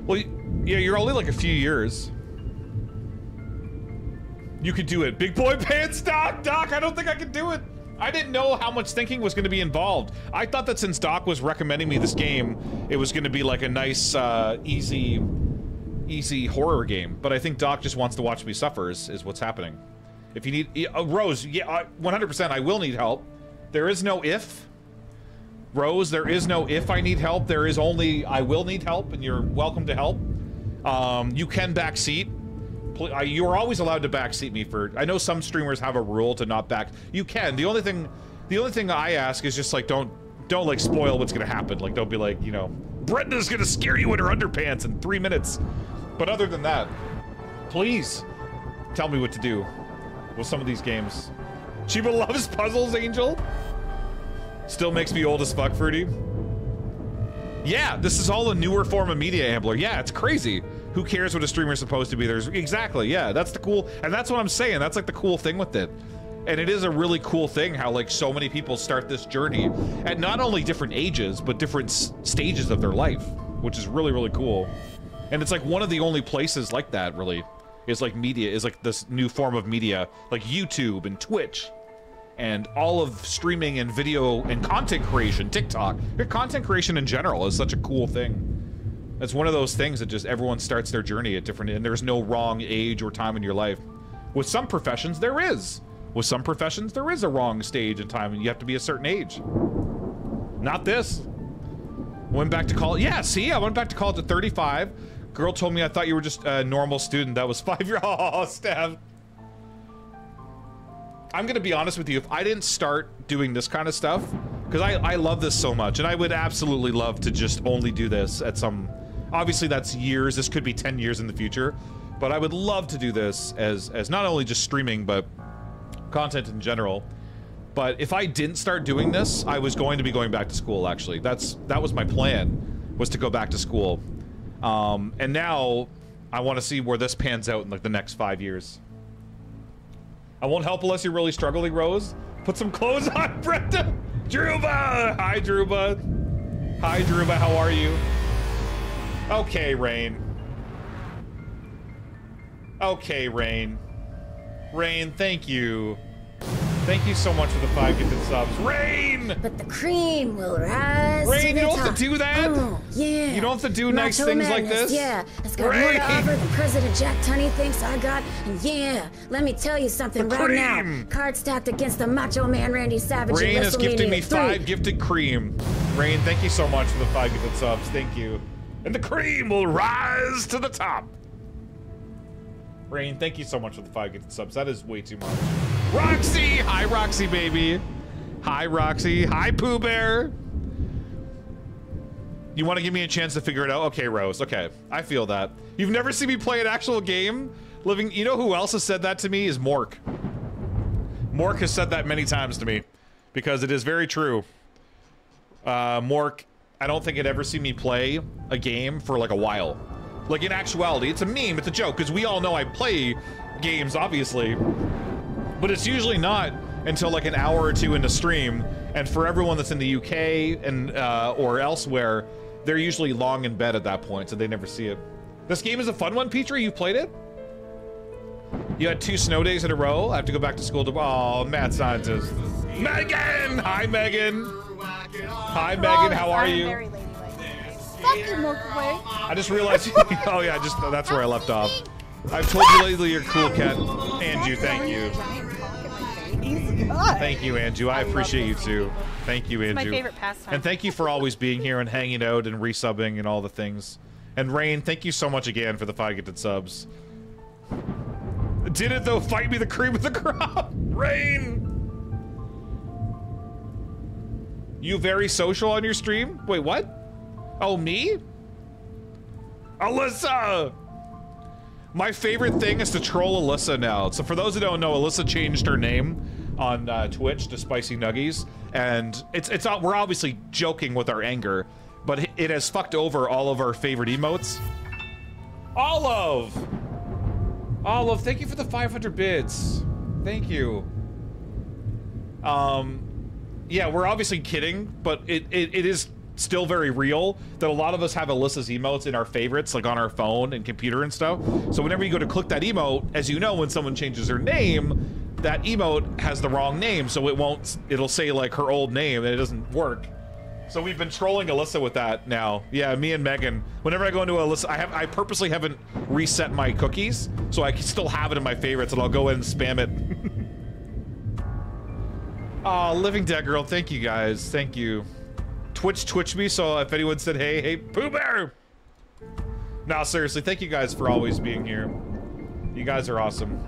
Speaker 1: Well, yeah, you're only like a few years. You could do it. Big boy pants, Doc! Doc, I don't think I could do it! I didn't know how much thinking was going to be involved. I thought that since Doc was recommending me this game, it was going to be like a nice, easy horror game. But I think Doc just wants to watch me suffer is what's happening. If you need... Rose, yeah, 100% I will need help. There is no if. Rose, there is no if I need help. There is only I will need help, and you're welcome to help. You can backseat. You are always allowed to backseat me for... I know some streamers have a rule to not back... You can. The only thing I ask is just like don't like spoil what's gonna happen. Like don't be like, you know, Brenda's gonna scare you in her underpants in 3 minutes. But other than that, please tell me what to do with some of these games. Chiba loves puzzles, Angel. Still makes me old as fuck, Fruity. Yeah, this is all a newer form of media, Ambler. Yeah, it's crazy. Who cares what a streamer's supposed to be? There's exactly, yeah, that's the cool, and that's what I'm saying. That's like the cool thing with it. And it is a really cool thing how like so many people start this journey at not only different ages, but different stages of their life, which is really, really cool. And it's like one of the only places like that, really, is like media, is like this new form of media, like YouTube and Twitch. And all of streaming and video and content creation, TikTok, content creation in general is such a cool thing. It's one of those things that just everyone starts their journey at different, and there's no wrong age or time in your life. With some professions, there is. With some professions, there is a wrong stage and time, and you have to be a certain age. Not this. Went back to college. Yeah, see, I went back to college at 35. Girl told me I thought you were just a normal student that was 5 years. Oh, Steph. I'm gonna be honest with you, if I didn't start doing this kind of stuff, because I love this so much, and I would absolutely love to just only do this at some, obviously that's years, this could be 10 years in the future, but I would love to do this as not only just streaming, but content in general. But if I didn't start doing this, I was going to be going back to school, actually. That was my plan, was to go back to school. And now, I want to see where this pans out in like the next 5 years. I won't help unless you're really struggling, Rose. Put some clothes on, Brenda! Druba! Hi, Druba. Hi, Druba, how are you? Okay, Rain. Okay, Rain. Rain, thank you. Thank you so much for the 5 gifted subs. Rain!
Speaker 8: But the cream will rise
Speaker 1: Rain,
Speaker 8: to
Speaker 1: you
Speaker 8: the
Speaker 1: don't
Speaker 8: top.
Speaker 1: have to do that!
Speaker 8: Oh, yeah.
Speaker 1: You don't have to do nice
Speaker 8: Macho
Speaker 1: things like
Speaker 8: madness,
Speaker 1: this.
Speaker 8: Yeah, it's got
Speaker 1: Rain!
Speaker 8: more to offer than President Jack Tunney thinks I got. And yeah, let me tell you something
Speaker 1: The
Speaker 8: right now.
Speaker 1: cream!
Speaker 8: Card stacked against the Macho Man Randy Savage.
Speaker 1: Rain
Speaker 8: at
Speaker 1: is gifting me
Speaker 8: WrestleMania
Speaker 1: 5
Speaker 8: 3.
Speaker 1: gifted cream. Rain, thank you so much for the 5 gifted subs. Thank you. And the cream will rise to the top. Rain, thank you so much for the 5 gifted subs. That is way too much. Roxy! Hi, Roxy, baby. Hi, Roxy. Hi, Pooh Bear. You want to give me a chance to figure it out? Okay, Rose. Okay, I feel that. You've never seen me play an actual game? Living. You know who else has said that to me? Is Mork. Mork has said that many times to me. Because it is very true. Mork, I don't think he'd ever see me play a game for like a while. Like in actuality, it's a meme, it's a joke, because we all know I play games, obviously. But it's usually not until like an hour or two into stream, and for everyone that's in the UK and or elsewhere, they're usually long in bed at that point, so they never see it. This game is a fun one, Petrie. You've played it? You had 2 snow days in a row. I have to go back to school to. Oh, mad scientist. Megan! Hi, Megan. Hi, Megan. How are you?
Speaker 9: Fuck you, microwave.
Speaker 1: I just realized. Oh yeah, that's where I left off. I've told you lately you're cool, Cat. Anju, thank you. Thank you, Anju. I appreciate you too. Thank you, Anju.
Speaker 5: It's my favorite pastime.
Speaker 1: And thank you for always being here and hanging out and resubbing and all the things. And Rain, thank you so much again for the 5 gifted subs. Did it though? Fight me the cream of the crop. Rain. You very social on your stream? Wait, what? Oh, me? Alyssa! My favorite thing is to troll Alyssa now. So for those who don't know, Alyssa changed her name on Twitch to Spicy Nuggies, and we're obviously joking with our anger, but it has fucked over all of our favorite emotes. Olive, thank you for the 500 bits. Thank you. Yeah, we're obviously kidding, but it is still very real that a lot of us have Alyssa's emotes in our favorites, like on our phone and computer and stuff. So whenever you go to click that emote, as you know, when someone changes their name, that emote has the wrong name, so it'll say like her old name and it doesn't work. So we've been trolling Alyssa with that now. Yeah, me and Megan. Whenever I go into Alyssa, I purposely haven't reset my cookies, so I can still have it in my favorites, and I'll go in and spam it. Aw, Living Dead Girl, thank you guys. Thank you. Twitch me, so if anyone said, hey, Pooh Bear! No, seriously, thank you guys for always being here. You guys are awesome.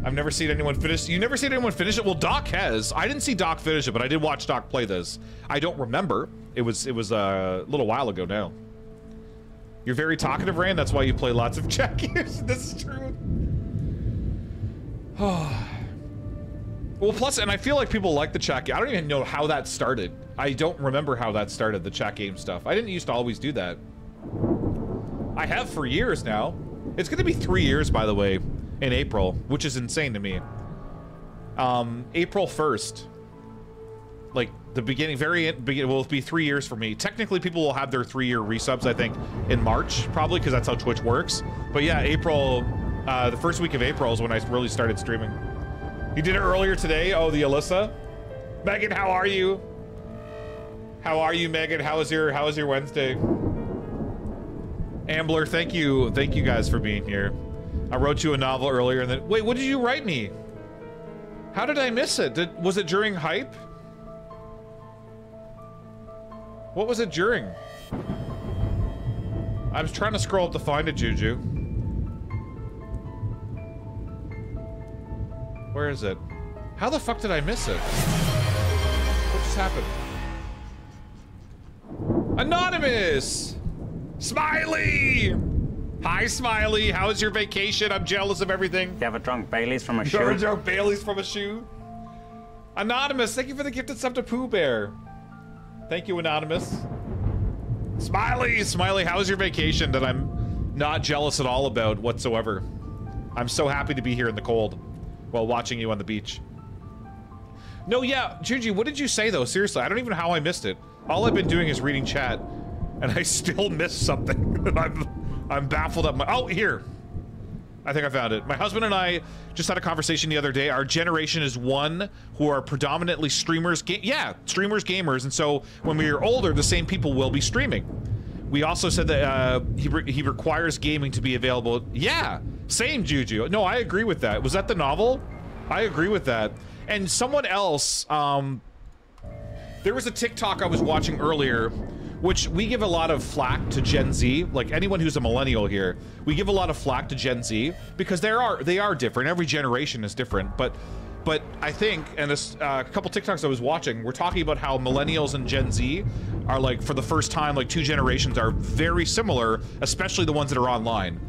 Speaker 1: I've never seen anyone finish. You never seen anyone finish it? Well, Doc has. I didn't see Doc finish it, but I did watch Doc play this. I don't remember. It was a little while ago now. You're very talkative, Rand. That's why you play lots of chat games. This is true. Well, plus, and I feel like people like the chat game. I don't even know how that started. I don't remember how that started, the chat game stuff. I didn't used to always do that. I have for years now. It's going to be 3 years, by the way. In April, which is insane to me. April 1st, like the beginning, will be 3 years for me. Technically, people will have their 3-year resubs, I think, in March, probably, because that's how Twitch works. But yeah, April, the first week of April is when I really started streaming. You did it earlier today? Oh, the Alyssa? Megan, how are you? How are you, Megan? How was your Wednesday? Ambler, thank you guys for being here. I wrote you a novel earlier and then, wait, what did you write me? How did I miss it? Was it during hype? What was it during? I was trying to scroll up to find it, Juju. Where is it? How the fuck did I miss it? What just happened? Anonymous! Smiley! Hi, Smiley. How was your vacation? I'm jealous of everything.
Speaker 10: You ever drunk Bailey's from a shoe?
Speaker 1: You ever drunk Bailey's from a shoe? Anonymous, thank you for the gifted sub to Pooh Bear. Thank you, Anonymous. Smiley, how was your vacation that I'm not jealous at all about whatsoever? I'm so happy to be here in the cold while watching you on the beach. No, yeah, Juju, what did you say though? Seriously, I don't even know how I missed it. All I've been doing is reading chat, and I still missed something. I'm baffled at my... Oh, here. I think I found it. My husband and I just had a conversation the other day. Our generation is one who are predominantly streamers. Streamers, gamers. And so when we are older, the same people will be streaming. We also said that he requires gaming to be available. Yeah, same, Juju. No, I agree with that. Was that the novel? I agree with that. And someone else... there was a TikTok I was watching earlier, which we give a lot of flack to Gen Z. Like anyone who's a millennial here, we give a lot of flack to Gen Z because they are different. Every generation is different. But I think, and this a couple TikToks I was watching, we're talking about how millennials and Gen Z are like, for the first time, like 2 generations are very similar, especially the ones that are online.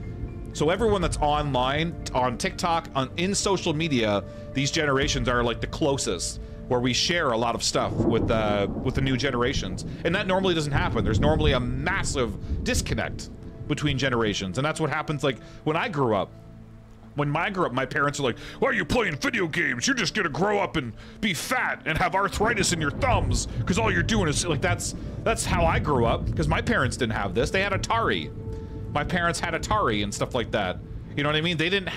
Speaker 1: So everyone that's online, on TikTok, in social media, these generations are like the closest, where we share a lot of stuff with the new generations. And that normally doesn't happen. There's normally a massive disconnect between generations. And that's what happens like when I grew up. When I grew up, my parents are like, why are you playing video games? You're just gonna grow up and be fat and have arthritis in your thumbs because all you're doing is like, that's how I grew up, because my parents didn't have this. They had Atari. My parents had Atari and stuff like that. You know what I mean? They didn't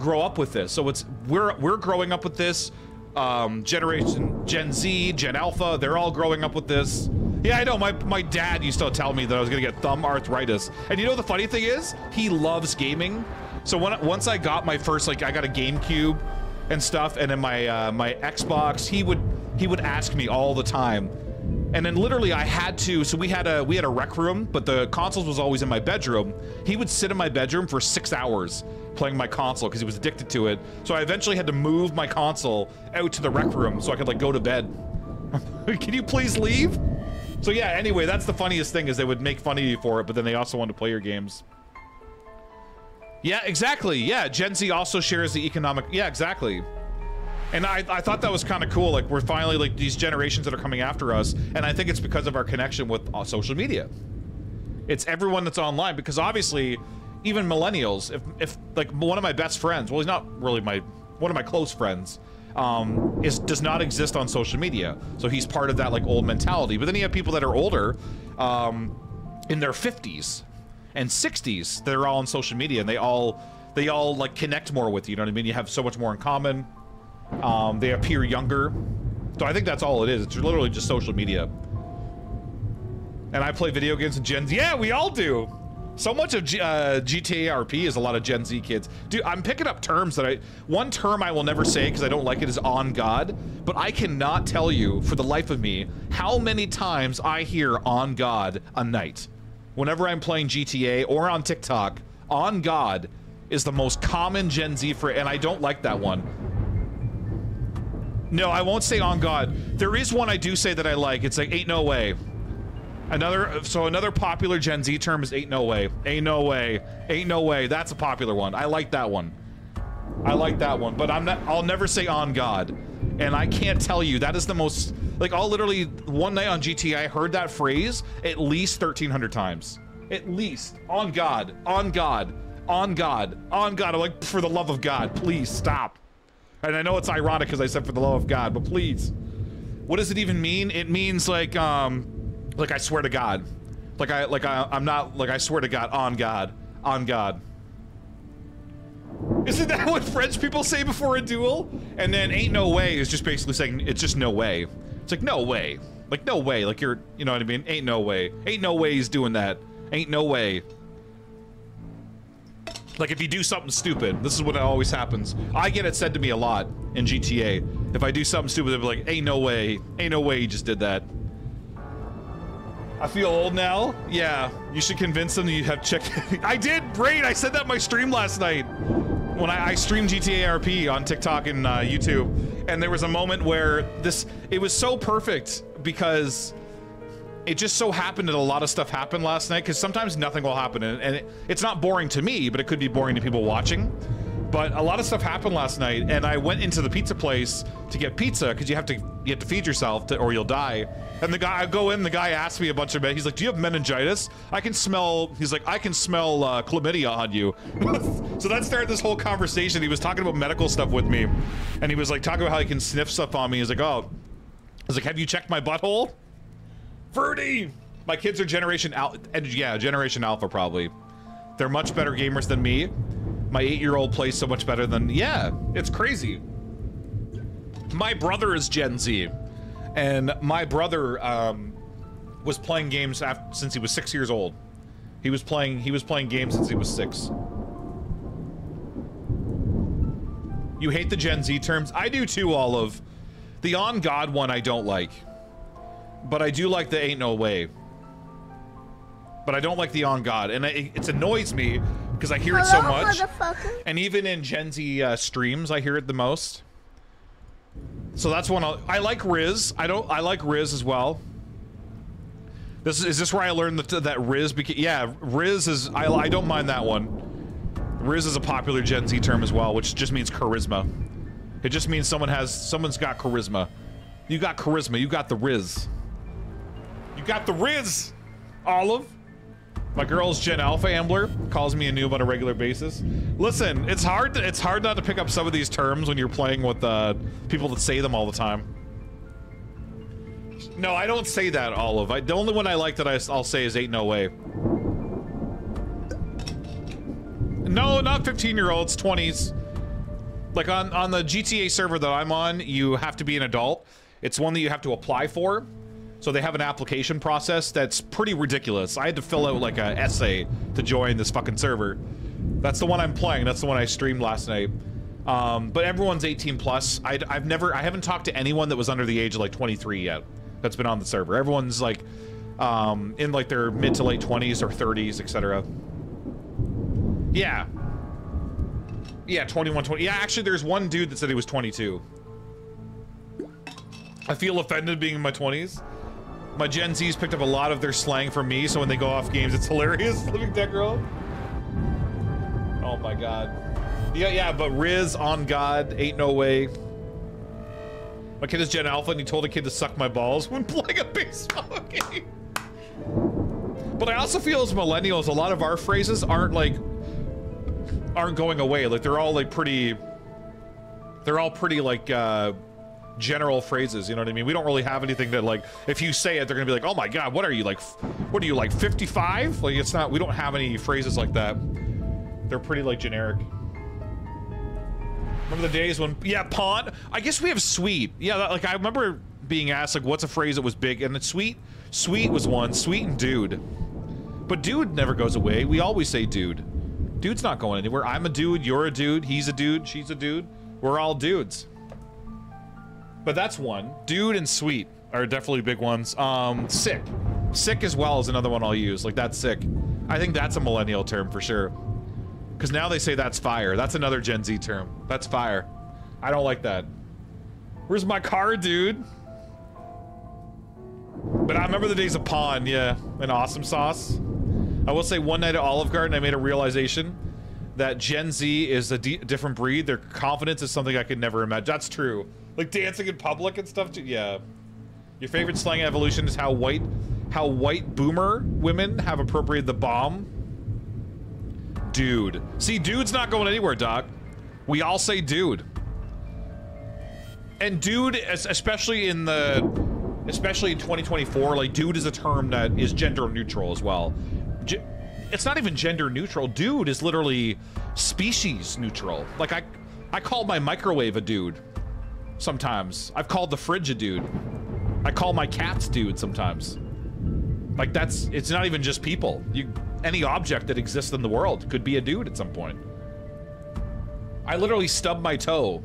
Speaker 1: grow up with this. So we're growing up with this. Generation Gen Z, Gen Alpha, they're all growing up with this. Yeah, I know, my dad used to tell me that I was gonna get thumb arthritis. And you know the funny thing is, he loves gaming. So once I got my first, like, I got a GameCube and stuff, and then my Xbox, he would ask me all the time. And then literally I had to, so we had a rec room, but the consoles was always in my bedroom. He would sit in my bedroom for 6 hours playing my console because he was addicted to it. So I eventually had to move my console out to the rec room so I could like go to bed. Can you please leave? So yeah, anyway, that's the funniest thing, is they would make fun of you for it, but then they also wanted to play your games. Yeah, exactly. Yeah, Gen Z also shares the economic, yeah, exactly. And I thought that was kind of cool. Like, we're finally, like, these generations that are coming after us, and I think it's because of our connection with social media. It's everyone that's online, because obviously, even millennials, if like one of my best friends, well, he's not really one of my close friends, does not exist on social media. So he's part of that like old mentality. But then you have people that are older, in their 50s and 60s, that are all on social media, and they all like connect more with you. You know what I mean? You have so much more in common. They appear younger. So I think that's all it is. It's literally just social media. And I play video games and Gen Z. Yeah, we all do. So much of GTA RP is a lot of Gen Z kids. Dude, I'm picking up terms that one term I will never say because I don't like it is on God, but I cannot tell you for the life of me how many times I hear on God a night. Whenever I'm playing GTA or on TikTok, on God is the most common Gen Z phrase, and I don't like that one. No, I won't say on God. There is one I do say that I like. It's like, ain't no way. Another popular Gen Z term is ain't no way. Ain't no way. Ain't no way. That's a popular one. I like that one. I like that one. But I'll never say on God. And I can't tell you, that is the most, like, I'll literally, one night on GTA, I heard that phrase at least 1,300 times. At least. On God. On God. On God. On God. I'm like, for the love of God, please stop. And I know it's ironic because I said for the love of God, but please. What does it even mean? It means like I swear to God. I'm not, like, I swear to God, on God. On God. Isn't that what French people say before a duel? And then ain't no way is just basically saying it's just no way. It's like, no way. Like, no way. Like, you're, you know what I mean? Ain't no way. Ain't no way he's doing that. Ain't no way. Like, if you do something stupid, this is what always happens. I get it said to me a lot in GTA. If I do something stupid, they'll be like, ain't no way you just did that. I feel old now? Yeah, you should convince them that you have checked. I did, Brain, I said that in my stream last night. When I streamed GTA RP on TikTok and YouTube. And there was a moment where it was so perfect because it just so happened that a lot of stuff happened last night, because sometimes nothing will happen, and it's not boring to me, but it could be boring to people watching. But a lot of stuff happened last night, and I went into the pizza place to get pizza, because you have to feed yourself or you'll die. And I go in, the guy asked me a bunch of, he's like, do you have meningitis? He's like, I can smell chlamydia on you. So that started this whole conversation. He was talking about medical stuff with me, and he was like talking about how he can sniff stuff on me. He's like, oh, I was like, have you checked my butthole? Fruity! My kids are Generation Alpha, yeah, Generation Alpha probably. They're much better gamers than me. My 8-year-old plays so much better than, yeah, it's crazy. My brother is Gen Z, and my brother was playing games since he was 6 years old. He was playing games since he was 6. You hate the Gen Z terms? I do too, Olive. The on God one I don't like. But I do like the ain't no way. But I don't like the on God, and it annoys me because I hear it so much. And even in Gen Z streams, I hear it the most. So that's one I like Riz. I like Riz as well. Is this where I learned that Riz yeah, Riz is I don't mind that one. Riz is a popular Gen Z term as well, which just means charisma. It just means someone's got charisma. You got charisma, you got the Riz. You got the Riz, Olive. My girl's Gen Alpha Ambler calls me a noob on a regular basis. Listen, it's hard not to pick up some of these terms when you're playing with people that say them all the time. No, I don't say that, Olive. The only one I like that I'll say is ain't no way. No, not 15-year-olds, 20s. Like on the GTA server that I'm on, you have to be an adult. It's one that you have to apply for. So they have an application process that's pretty ridiculous. I had to fill out like an essay to join this fucking server. That's the one I'm playing. That's the one I streamed last night. But everyone's 18 plus. I haven't talked to anyone that was under the age of like 23 yet that's been on the server. Everyone's like in like their mid to late 20s or 30s, etc. Yeah. Yeah, 21, 20. Yeah, actually there's one dude that said he was 22. I feel offended being in my 20s. My Gen Z's picked up a lot of their slang from me, so when they go off games, it's hilarious. Living Dead Girl. Oh my god. Yeah, but Riz, on God, ain't no way. My kid is Gen Alpha, and he told a kid to suck my balls when playing a baseball game. But I also feel as millennials, a lot of our phrases aren't going away. Like, they're all like pretty They're all pretty like general phrases, you know what I mean? We don't really have anything that like if you say it, they're gonna be like, oh my god, what are you like? What are you like 55? Like it's not. We don't have any phrases like that. They're pretty like generic. Remember the days when pawn? I guess we have sweet. Yeah, like I remember being asked like what's a phrase that was big, and it's sweet. Sweet was one. Sweet and dude. But dude never goes away. We always say dude. Dude's not going anywhere. I'm a dude. You're a dude. He's a dude. She's a dude. We're all dudes. But that's one. Dude and sweet are definitely big ones. Sick. Sick as well is another one I'll use. Like, that's sick. I think that's a millennial term for sure. Because now they say that's fire. That's another Gen Z term. That's fire. I don't like that. Where's my car, dude? But I remember the days of Pawn, yeah. And Awesome Sauce. I will say one night at Olive Garden, I made a realization that Gen Z is a different breed. Their confidence is something I could never imagine. That's true. Like dancing in public and stuff too. Yeah. Your favorite slang evolution is how white boomer women have appropriated the bomb. Dude. See, dude's not going anywhere, Doc. We all say dude. And dude, especially in 2024, like dude is a term that is gender neutral as well. It's not even gender neutral. Dude is literally species neutral. Like I call my microwave a dude sometimes. I've called the fridge a dude. I call my cats dude sometimes. Like it's not even just people. Any object that exists in the world could be a dude at some point. I literally stubbed my toe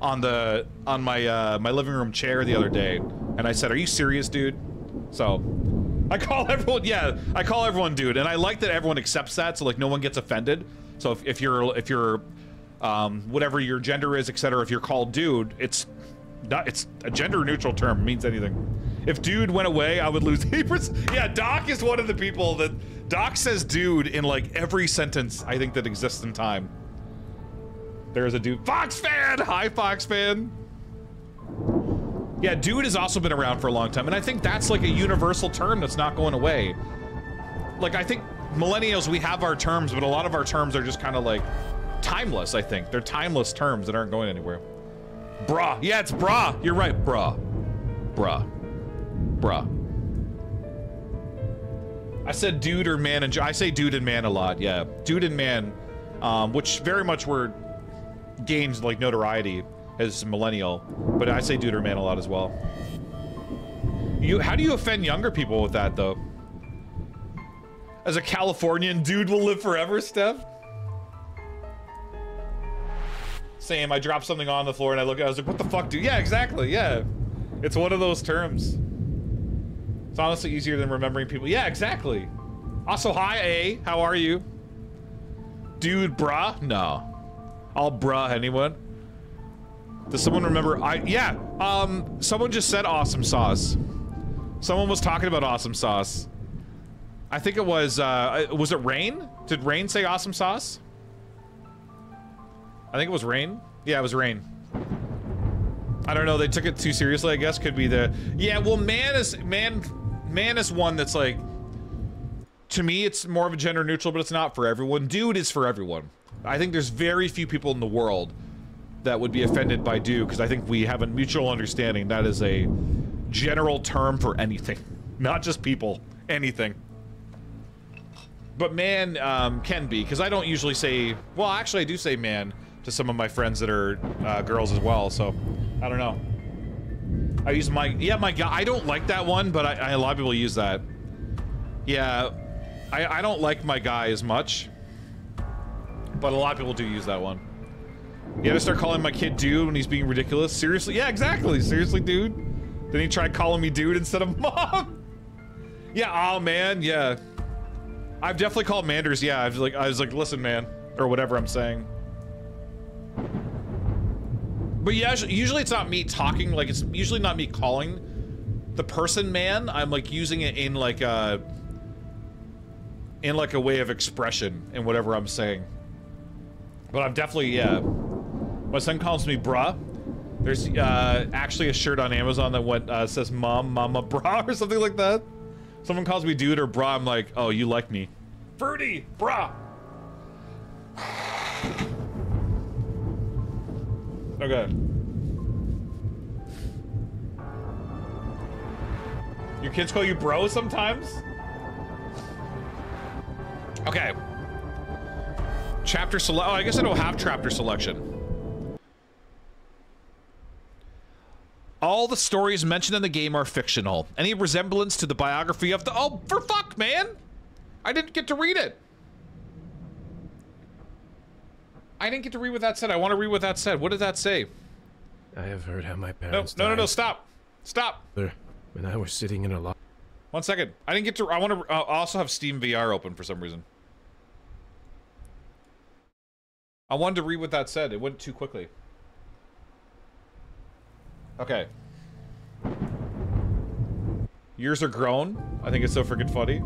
Speaker 1: on my living room chair the other day, and I said, "Are you serious, dude?" So I call everyone, yeah, I call everyone dude, and I like that everyone accepts that, so like no one gets offended. So if you're whatever your gender is, etc., if you're called dude, it's a gender neutral term, means anything. If dude went away, I would lose 8%. Yeah, Doc is one of the people that Doc says dude in like every sentence I think that exists in time. There's a dude. Fox fan! Hi, Fox fan. Yeah, dude has also been around for a long time, and I think that's like a universal term that's not going away. Like, I think millennials, we have our terms, but a lot of our terms are just kind of like timeless, I think. They're timeless terms that aren't going anywhere. Brah. Yeah, it's brah. You're right, brah. Brah. Brah. I said dude or man, and I say dude and man a lot, yeah. Dude and man, which very much were gained like notoriety as millennial, but I say dude or man a lot as well. How do you offend younger people with that though? As a Californian, dude will live forever, Steph? Same, I dropped something on the floor and I was like, what the fuck, dude? Yeah, exactly, yeah. It's one of those terms. It's honestly easier than remembering people. Yeah, exactly. Also, hi, A. How are you? Dude, bruh? No. I'll bruh anyone. Does someone remember? Yeah. Someone just said awesome sauce. Someone was talking about awesome sauce. I think it was it Rain? Did Rain say awesome sauce? I think it was Rain. Yeah, it was Rain. I don't know. They took it too seriously, I guess. Could be the... Yeah, well, man is one that's like... To me, it's more of a gender neutral, but it's not for everyone. Dude is for everyone. I think there's very few people in the world that would be offended by dude, because I think we have a mutual understanding that is a general term for anything. Not just people. Anything. But man can be, because I don't usually say... Well, actually, I do say man to some of my friends that are girls as well, so... I don't know. I use my... Yeah, my guy... I don't like that one, but a lot of people use that. Yeah. I don't like my guy as much. But a lot of people do use that one. You gotta start calling my kid dude when he's being ridiculous. Seriously? Yeah, exactly. Seriously, dude? Then he tried calling me dude instead of mom. Yeah, oh man, yeah. I've definitely called Manders, yeah. I was like, listen, man. Or whatever I'm saying. But yeah, usually it's not me talking, like it's usually not me calling the person man. I'm like using it in like a way of expression in whatever I'm saying. But I'm definitely, yeah. My son calls me bruh. There's actually a shirt on Amazon that says mom, mama, brah, or something like that. Someone calls me dude or brah, I'm like, oh, you like me. Fruity, brah. Okay. Your kids call you bro sometimes? Okay. Chapter select. Oh, I guess I don't have chapter selection. All the stories mentioned in the game are fictional. Any resemblance to the biography of the... Oh, for fuck, man! I didn't get to read it. I didn't get to read what that said. I want to read what that said. What did that say?
Speaker 10: I have heard how my parents
Speaker 1: No, stop. Stop.
Speaker 10: When I was sitting in a lot.
Speaker 1: 1 second. I didn't get to... I want to... I also have Steam VR open for some reason. I wanted to read what that said. It went too quickly. Okay. Years are grown. I think it's so freaking funny.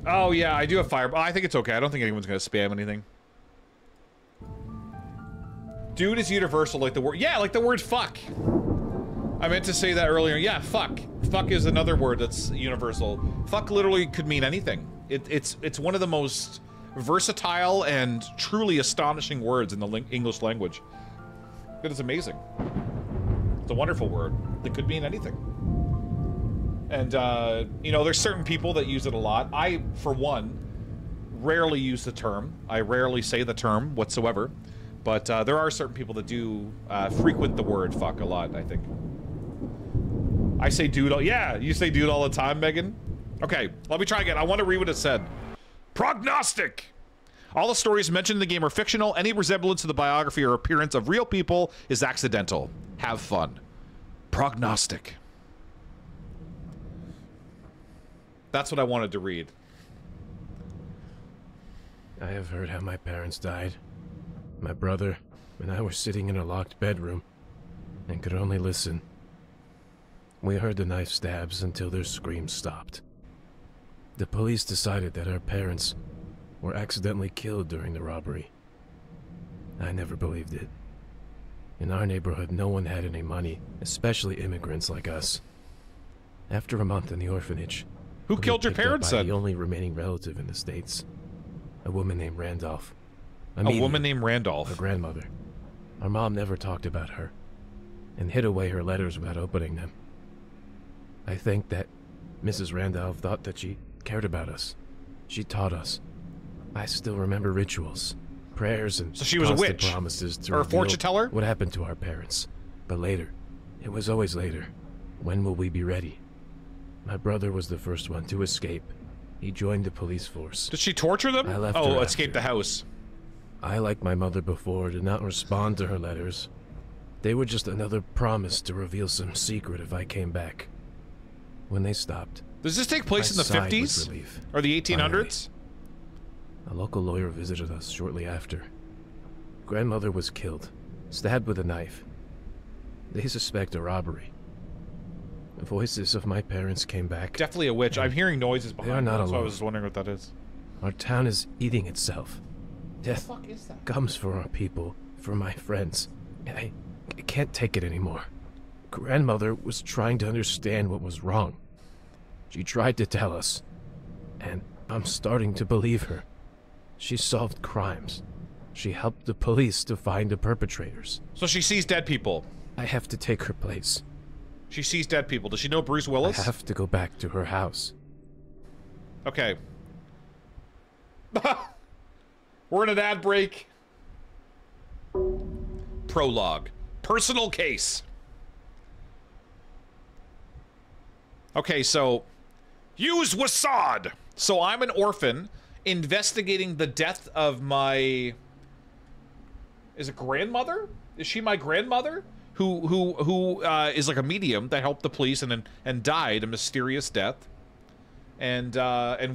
Speaker 1: Oh, yeah, I do have Fireball. I think it's okay. I don't think anyone's going to spam anything. Dude is universal, like the word... Yeah, like the word fuck. I meant to say that earlier. Yeah, fuck. Fuck is another word that's universal. Fuck literally could mean anything. It's one of the most versatile and truly astonishing words in the English language. It is amazing. It's a wonderful word that could mean anything. And, you know, there's certain people that use it a lot. I, for one, rarely use the term. I rarely say the term whatsoever. But there are certain people that do frequent the word fuck a lot, I think. I say dude all... Yeah, you say dude all the time, Megan? Okay, let me try again. I want to read what it said. Prognostic! All the stories mentioned in the game are fictional. Any resemblance to the biography or appearance of real people is accidental. Have fun. Prognostic. That's what I wanted to read.
Speaker 10: I have heard how my parents died. My brother and I were sitting in a locked bedroom and could only listen. We heard the knife stabs until their screams stopped. The police decided that our parents were accidentally killed during the robbery. I never believed it. In our neighborhood, no one had any money, especially immigrants like us. After a month in the orphanage,
Speaker 1: who killed your parents then?
Speaker 10: The only remaining relative in the States, a woman named Randolph.
Speaker 1: A woman named Randolph.
Speaker 10: Her grandmother. Our mom never talked about her, and hid away her letters without opening them. I think that Mrs. Randolph thought that she cared about us. She taught us. I still remember rituals, prayers, and
Speaker 1: so she was a witch,
Speaker 10: promises to
Speaker 1: or a fortune teller.
Speaker 10: What happened to our parents? But later, it was always later. When will we be ready? My brother was the first one to escape. He joined the police force.
Speaker 1: Did she torture them?
Speaker 10: I left
Speaker 1: oh,
Speaker 10: her
Speaker 1: escape the house.
Speaker 10: I, like my mother before, did not respond to her letters. They were just another promise to reveal some secret if I came back. When they stopped...
Speaker 1: Does this take place in the 50s? Or the 1800s?
Speaker 10: Finally, a local lawyer visited us shortly after. Grandmother was killed, stabbed with a knife. They suspect a robbery. The voices of my parents came back.
Speaker 1: Definitely a witch. I'm hearing noises behind me.
Speaker 10: They are not alone.
Speaker 1: So I was just wondering what that is.
Speaker 10: Our town is eating itself. Death comes for our people, for my friends. And I can't take it anymore. Grandmother was trying to understand what was wrong. She tried to tell us. And I'm starting to believe her. She solved crimes. She helped the police to find the perpetrators.
Speaker 1: So she sees dead people.
Speaker 10: I have to take her place.
Speaker 1: She sees dead people. Does she know Bruce Willis?
Speaker 10: I have to go back to her house.
Speaker 1: Okay. We're in an ad break. Prologue. Personal case. Okay, so... Use Wasad! So I'm an orphan investigating the death of my... Is it grandmother? Is she my grandmother? Who is like a medium that helped the police and died a mysterious death. And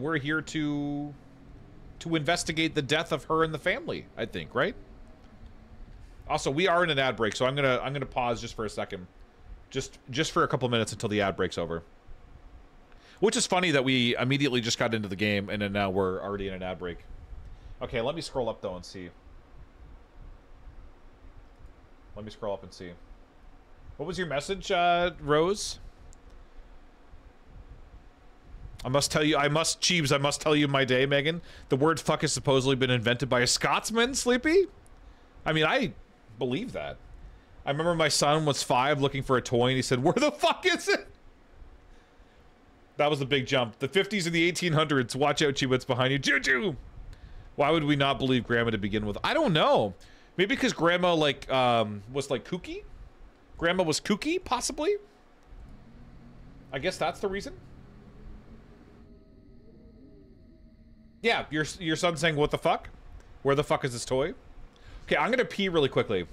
Speaker 1: we're here to investigate the death of her and the family, I think, right? Also, we are in an ad break, so I'm gonna pause just for a second. Just for a couple minutes until the ad break's over. Which is funny that we immediately just got into the game and then now we're already in an ad break. Okay, let me scroll up though and see. Let me scroll up and see. What was your message, Rose? Cheebs, I must tell you my day, Megan. The word fuck has supposedly been invented by a Scotsman, Sleepy? I mean, I believe that. I remember my son was 5 looking for a toy and he said, "Where the fuck is it?" That was a big jump. The 50s and the 1800s. Watch out, Chibut's behind you. Juju! Why would we not believe Grandma to begin with? I don't know. Maybe because Grandma, like, was, like, kooky? Grandma was kooky, possibly? I guess that's the reason. Yeah, your son's saying, what the fuck? Where the fuck is this toy? Okay, I'm gonna pee really quickly.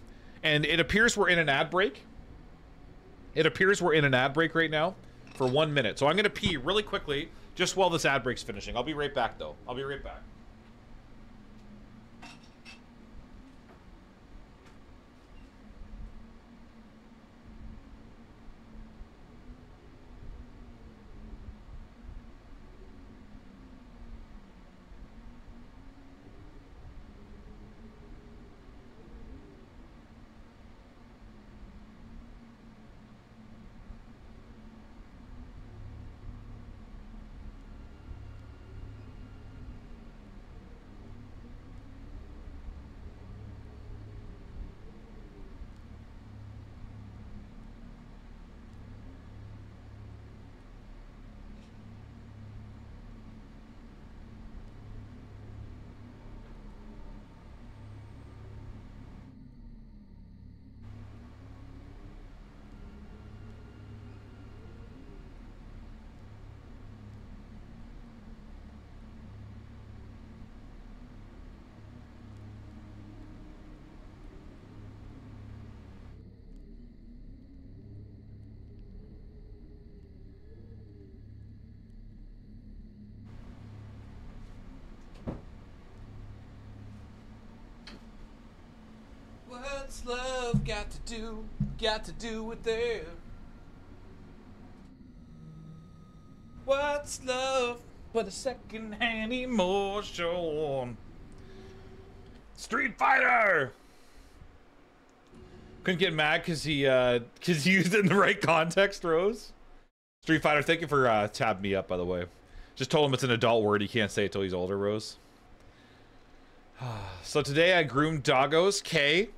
Speaker 1: And it appears we're in an ad break. It appears we're in an ad break right now. For 1 minute. So I'm gonna pee really quickly just while this ad break's finishing. I'll be right back though. I'll be right back. What's love got to do with it? What's love but a second-hand emotion? Street Fighter! Couldn't get mad because he used it in the right context, Rose. Street Fighter, thank you for tabbing me up, by the way. Just told him it's an adult word, he can't say it till he's older, Rose. So today I groomed doggos, K.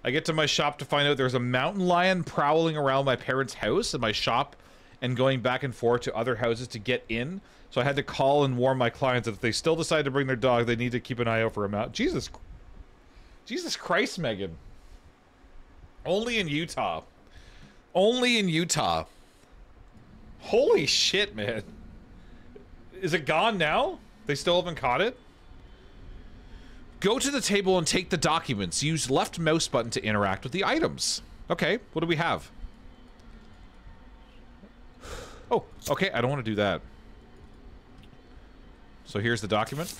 Speaker 1: I get to my shop to find out there's a mountain lion prowling around my parents' house and my shop and going back and forth to other houses to get in. So I had to call and warn my clients that if they still decide to bring their dog, they need to keep an eye out for a mountain. Jesus Christ, Megan. Only in Utah. Only in Utah. Holy shit, man. Is it gone now? They still haven't caught it? Go to the table and take the documents. Use left mouse button to interact with the items. Okay, what do we have? Oh, okay, I don't want to do that. So here's the document.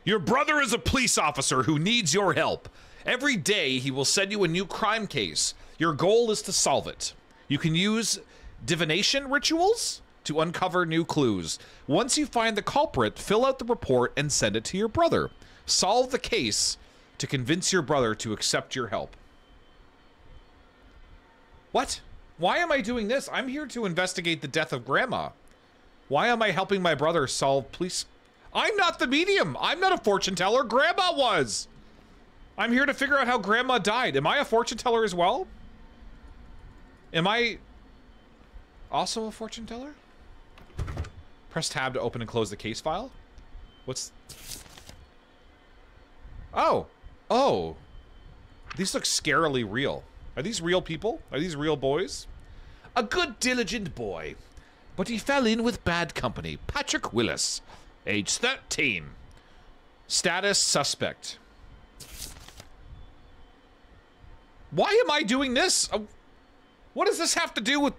Speaker 1: Your brother is a police officer who needs your help. Every day he will send you a new crime case. Your goal is to solve it. You can use divination rituals to uncover new clues. Once you find the culprit, fill out the report and send it to your brother. Solve the case to convince your brother to accept your help. What? Why am I doing this? I'm here to investigate the death of Grandma. Why am I helping my brother solve police? I'm not the medium. I'm not a fortune teller. Grandma was. I'm here to figure out how Grandma died. Am I a fortune teller as well? Am I also a fortune teller? Press tab to open and close the case file. What's... Oh. Oh. These look scarily real. Are these real people? Are these real boys? A good, diligent boy. But he fell in with bad company. Patrick Willis. Age 13. Status suspect. Why am I doing this? What does this have to do with...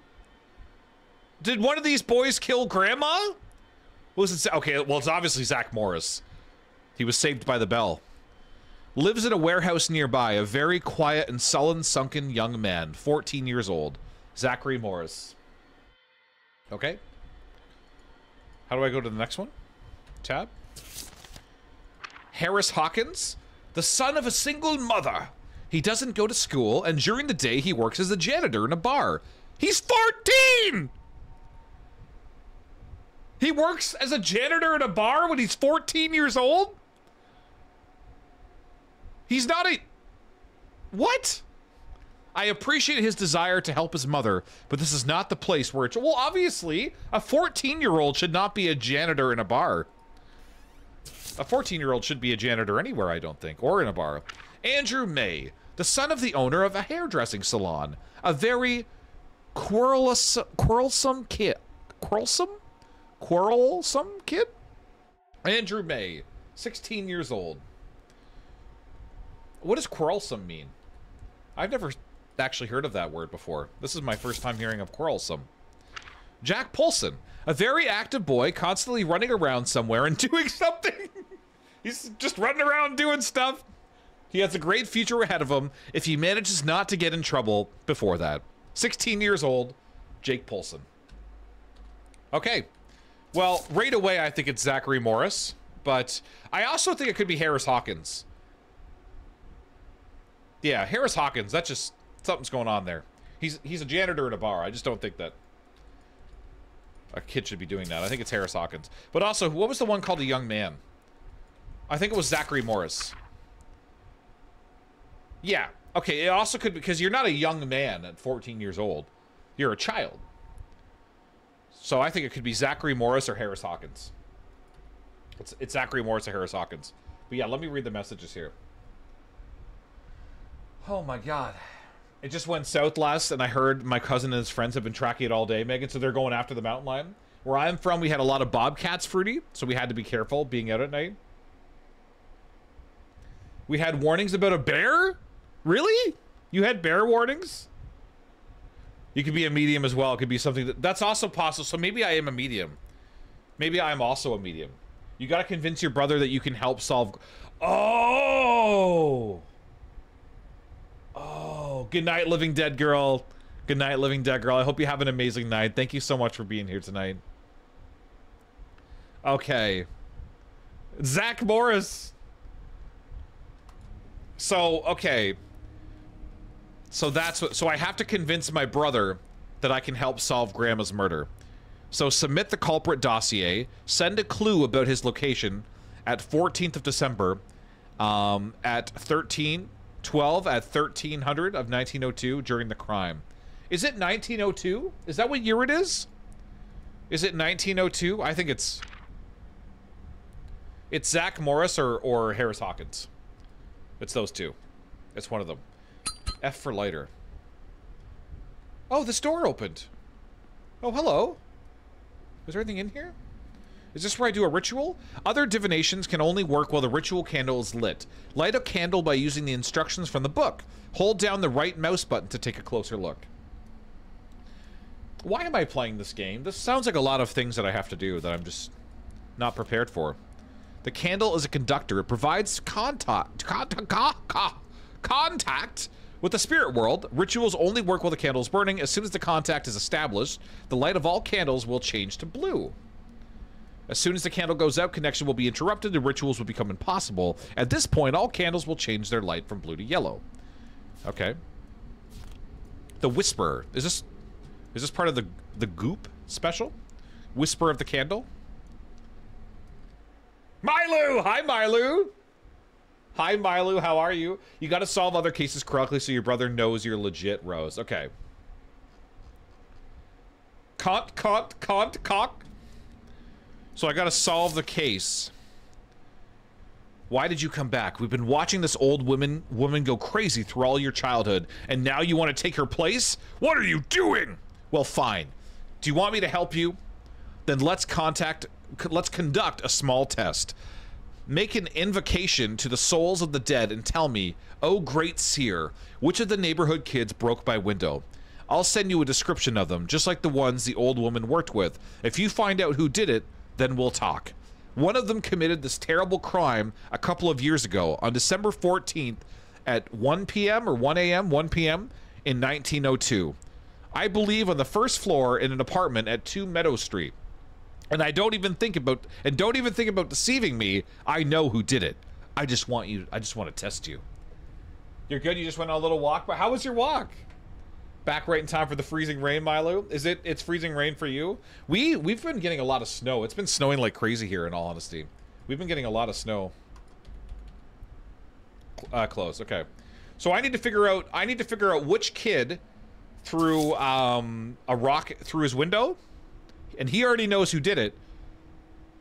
Speaker 1: Did one of these boys kill Grandma? Was it... Okay, well, it's obviously Zach Morris. He was saved by the bell. Lives in a warehouse nearby. A very quiet and sullen, sunken young man. 14 years old. Zachary Morris. Okay. How do I go to the next one? Tab. Harris Hawkins. The son of a single mother. He doesn't go to school, and during the day he works as a janitor in a bar. He's 14! He works as a janitor in a bar when he's 14 years old? He's not a... What? I appreciate his desire to help his mother, but this is not the place where it's... Well, obviously, a 14-year-old should not be a janitor in a bar. A 14-year-old should be a janitor anywhere, I don't think, or in a bar. Andrew May, the son of the owner of a hairdressing salon. A very quarrelsome kid. Quarrelsome kid? Andrew May, 16 years old. What does quarrelsome mean? I've never actually heard of that word before. This is my first time hearing of quarrelsome. Jack Polson, a very active boy constantly running around somewhere and doing something. He's just running around doing stuff. He has a great future ahead of him if he manages not to get in trouble before that. 16 years old, Jake Polson. Okay. Well, right away I think it's Zachary Morris, but I also think it could be Harris Hawkins. Yeah, Harris Hawkins, that's just... Something's going on there. He's a janitor in a bar. I just don't think that a kid should be doing that. I think it's Harris Hawkins. But also, what was the one called A Young Man? I think it was Zachary Morris. Yeah. Okay, it also could be, because you're not a young man at 14 years old. You're a child. So I think it could be Zachary Morris or Harris Hawkins. It's Zachary Morris or Harris Hawkins. But yeah, let me read the messages here. Oh my god. It just went south last, and I heard my cousin and his friends have been tracking it all day, Megan, so they're going after the mountain lion. Where I'm from, we had a lot of bobcats, Fruity, so we had to be careful being out at night. We had warnings about a bear? Really? You had bear warnings? You could be a medium as well. It could be something that's also possible. So maybe I am a medium. Maybe I'm also a medium. You got to convince your brother that you can help solve... Oh! Oh, good night, Living Dead Girl. Good night, Living Dead Girl. I hope you have an amazing night. Thank you so much for being here tonight. Okay. Zach Morris. So, okay. So that's what... So I have to convince my brother that I can help solve Grandma's murder. So submit the culprit dossier. Send a clue about his location at 14th of December at 12 at 1300 of 1902 during the crime. Is it 1902? Is that what year it is? Is it 1902? I think it's Zach Morris or Harris Hawkins. It's those two. It's one of them. F for lighter. Oh, this door opened. Oh, hello. Is there anything in here? Is this where I do a ritual? Other divinations can only work while the ritual candle is lit. Light a candle by using the instructions from the book. Hold down the right mouse button to take a closer look. Why am I playing this game? This sounds like a lot of things that I have to do that I'm just not prepared for. The candle is a conductor. It provides contact with the spirit world. Rituals only work while the candle is burning. As soon as the contact is established, the light of all candles will change to blue. As soon as the candle goes out, connection will be interrupted and rituals will become impossible. At this point, all candles will change their light from blue to yellow. Okay. The Whisperer. Is this part of the Goop special? Whisper of the Candle? Milu! Hi, Milu! Hi, Milu. How are you? You got to solve other cases correctly so your brother knows you're legit, Rose. Okay. Cock. So I gotta solve the case. Why did you come back? We've been watching this old woman go crazy through all your childhood, and now you want to take her place? What are you doing? Well, fine. Do you want me to help you? Then let's conduct a small test. Make an invocation to the souls of the dead and tell me, oh great seer, which of the neighborhood kids broke my window? I'll send you a description of them, just like the ones the old woman worked with. If you find out who did it, then we'll talk. One of them committed this terrible crime a couple of years ago on December 14th at 1 p.m. or 1 a.m., 1 p.m. in 1902. I believe on the first floor in an apartment at 2 Meadow Street. And I don't even think about deceiving me. I know who did it. I just want to test you. You're good? You just went on a little walk? But how was your walk? Back right in time for the freezing rain, Milo. It's freezing rain for you? We've been getting a lot of snow. It's been snowing like crazy here, in all honesty. We've been getting a lot of snow. Close. Okay. So I need to figure out which kid threw a rock through his window, and he already knows who did it.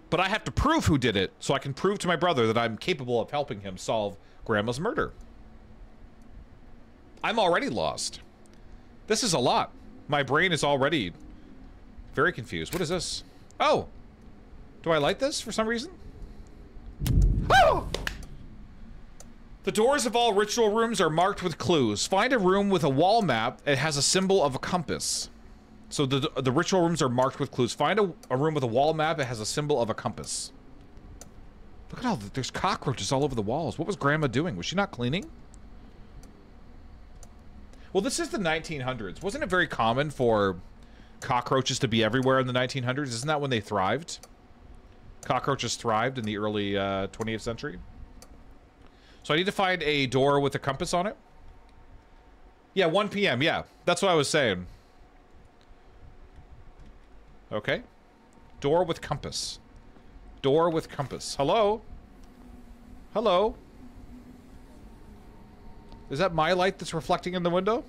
Speaker 1: But I have to prove who did it, so I can prove to my brother that I'm capable of helping him solve Grandma's murder. I'm already lost. This is a lot. My brain is already very confused. What is this? Oh! Do I light this for some reason? Oh! The doors of all ritual rooms are marked with clues. Find a room with a wall map. It has a symbol of a compass. So the ritual rooms are marked with clues. Find a room with a wall map. It has a symbol of a compass. Look at all there's cockroaches all over the walls. What was Grandma doing? Was she not cleaning? Well, this is the 1900s. Wasn't it very common for cockroaches to be everywhere in the 1900s? Isn't that when they thrived? Cockroaches thrived in the early 20th century. So I need to find a door with a compass on it. Yeah, 1 p.m. Yeah, that's what I was saying. Okay. Door with compass. Door with compass. Hello? Hello? Is that my light that's reflecting in the window?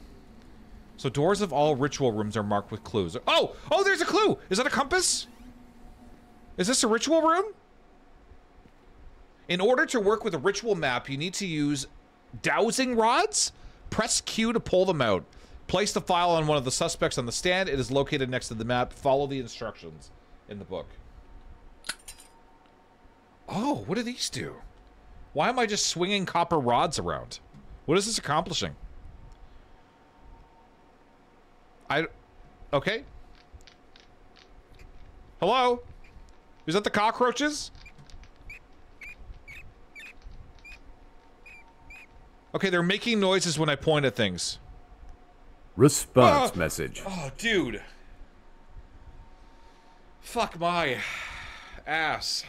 Speaker 1: So doors of all ritual rooms are marked with clues. Oh! Oh, there's a clue! Is that a compass? Is this a ritual room? In order to work with a ritual map, you need to use dowsing rods. Press Q to pull them out. Place the file on one of the suspects on the stand. It is located next to the map. Follow the instructions in the book. Oh, what do these do? Why am I just swinging copper rods around? What is this accomplishing? Okay. Hello? Is that the cockroaches? Okay, they're making noises when I point at things.
Speaker 11: Response message.
Speaker 1: Oh, dude. Fuck my ass.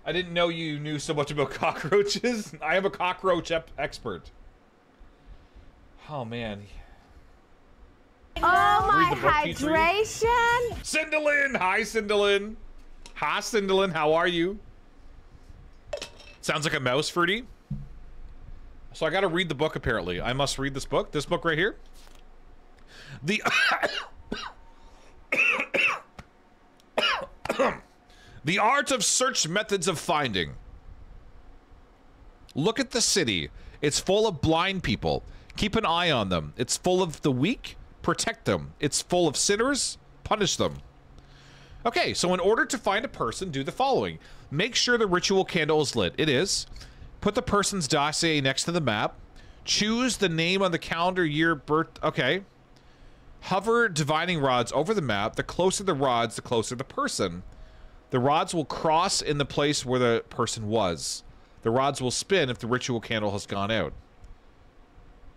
Speaker 1: I didn't know you knew so much about cockroaches. I am a cockroach expert. Oh, man.
Speaker 9: Oh, my
Speaker 1: book,
Speaker 9: hydration.
Speaker 1: Cinderlin! Hi, Cinderlin. Hi, Cinderlin. How are you? Sounds like a mouse, Fruity. So I gotta read the book, apparently. I must read this book. This book right here. The Art of Search Methods of Finding. Look at the city. It's full of blind people. Keep an eye on them. It's full of the weak. Protect them. It's full of sinners. Punish them. Okay, so in order to find a person, do the following. Make sure the ritual candle is lit. It is. Put the person's dossier next to the map. Choose the name on the calendar, year, birth. Okay. Hover divining rods over the map. The closer the rods, the closer the person. The rods will cross in the place where the person was. The rods will spin if the ritual candle has gone out.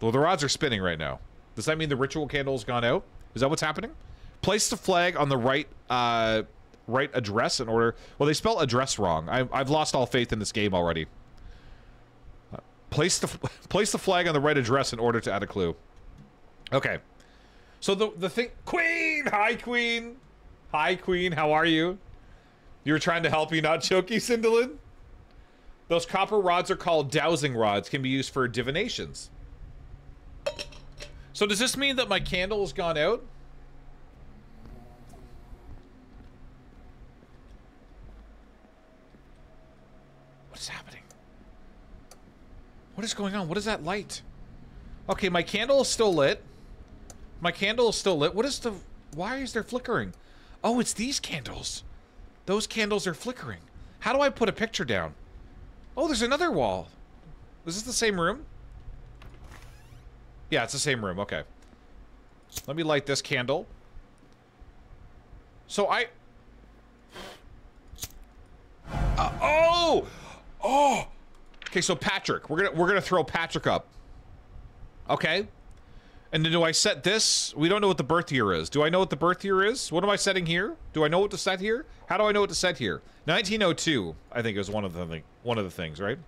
Speaker 1: Well, the rods are spinning right now. Does that mean the ritual candle has gone out? Is that what's happening? Place the flag on the right address in order... Well, they spelled address wrong. I've lost all faith in this game already. Place the flag on the right address in order to add a clue. Okay. So the thing... Queen! Hi, Queen! Hi, Queen. How are you? You were trying to help me, not choke you, Cinderlin? Those copper rods are called dowsing rods. Can be used for divinations. So does this mean that my candle has gone out? What is happening? What is going on? What is that light? Okay, my candle is still lit. My candle is still lit. What is the... Why is there flickering? Oh, it's these candles. Those candles are flickering. How do I put a picture down? Oh, there's another wall. Is this the same room? Yeah, it's the same room. Okay. Let me light this candle. So I... oh! Oh! Okay, so Patrick. We're gonna throw Patrick up. Okay. And then do I set this? We don't know what the birth year is. Do I know what the birth year is? What am I setting here? Do I know what to set here? How do I know what to set here? 1902, I think, is one of the things, right?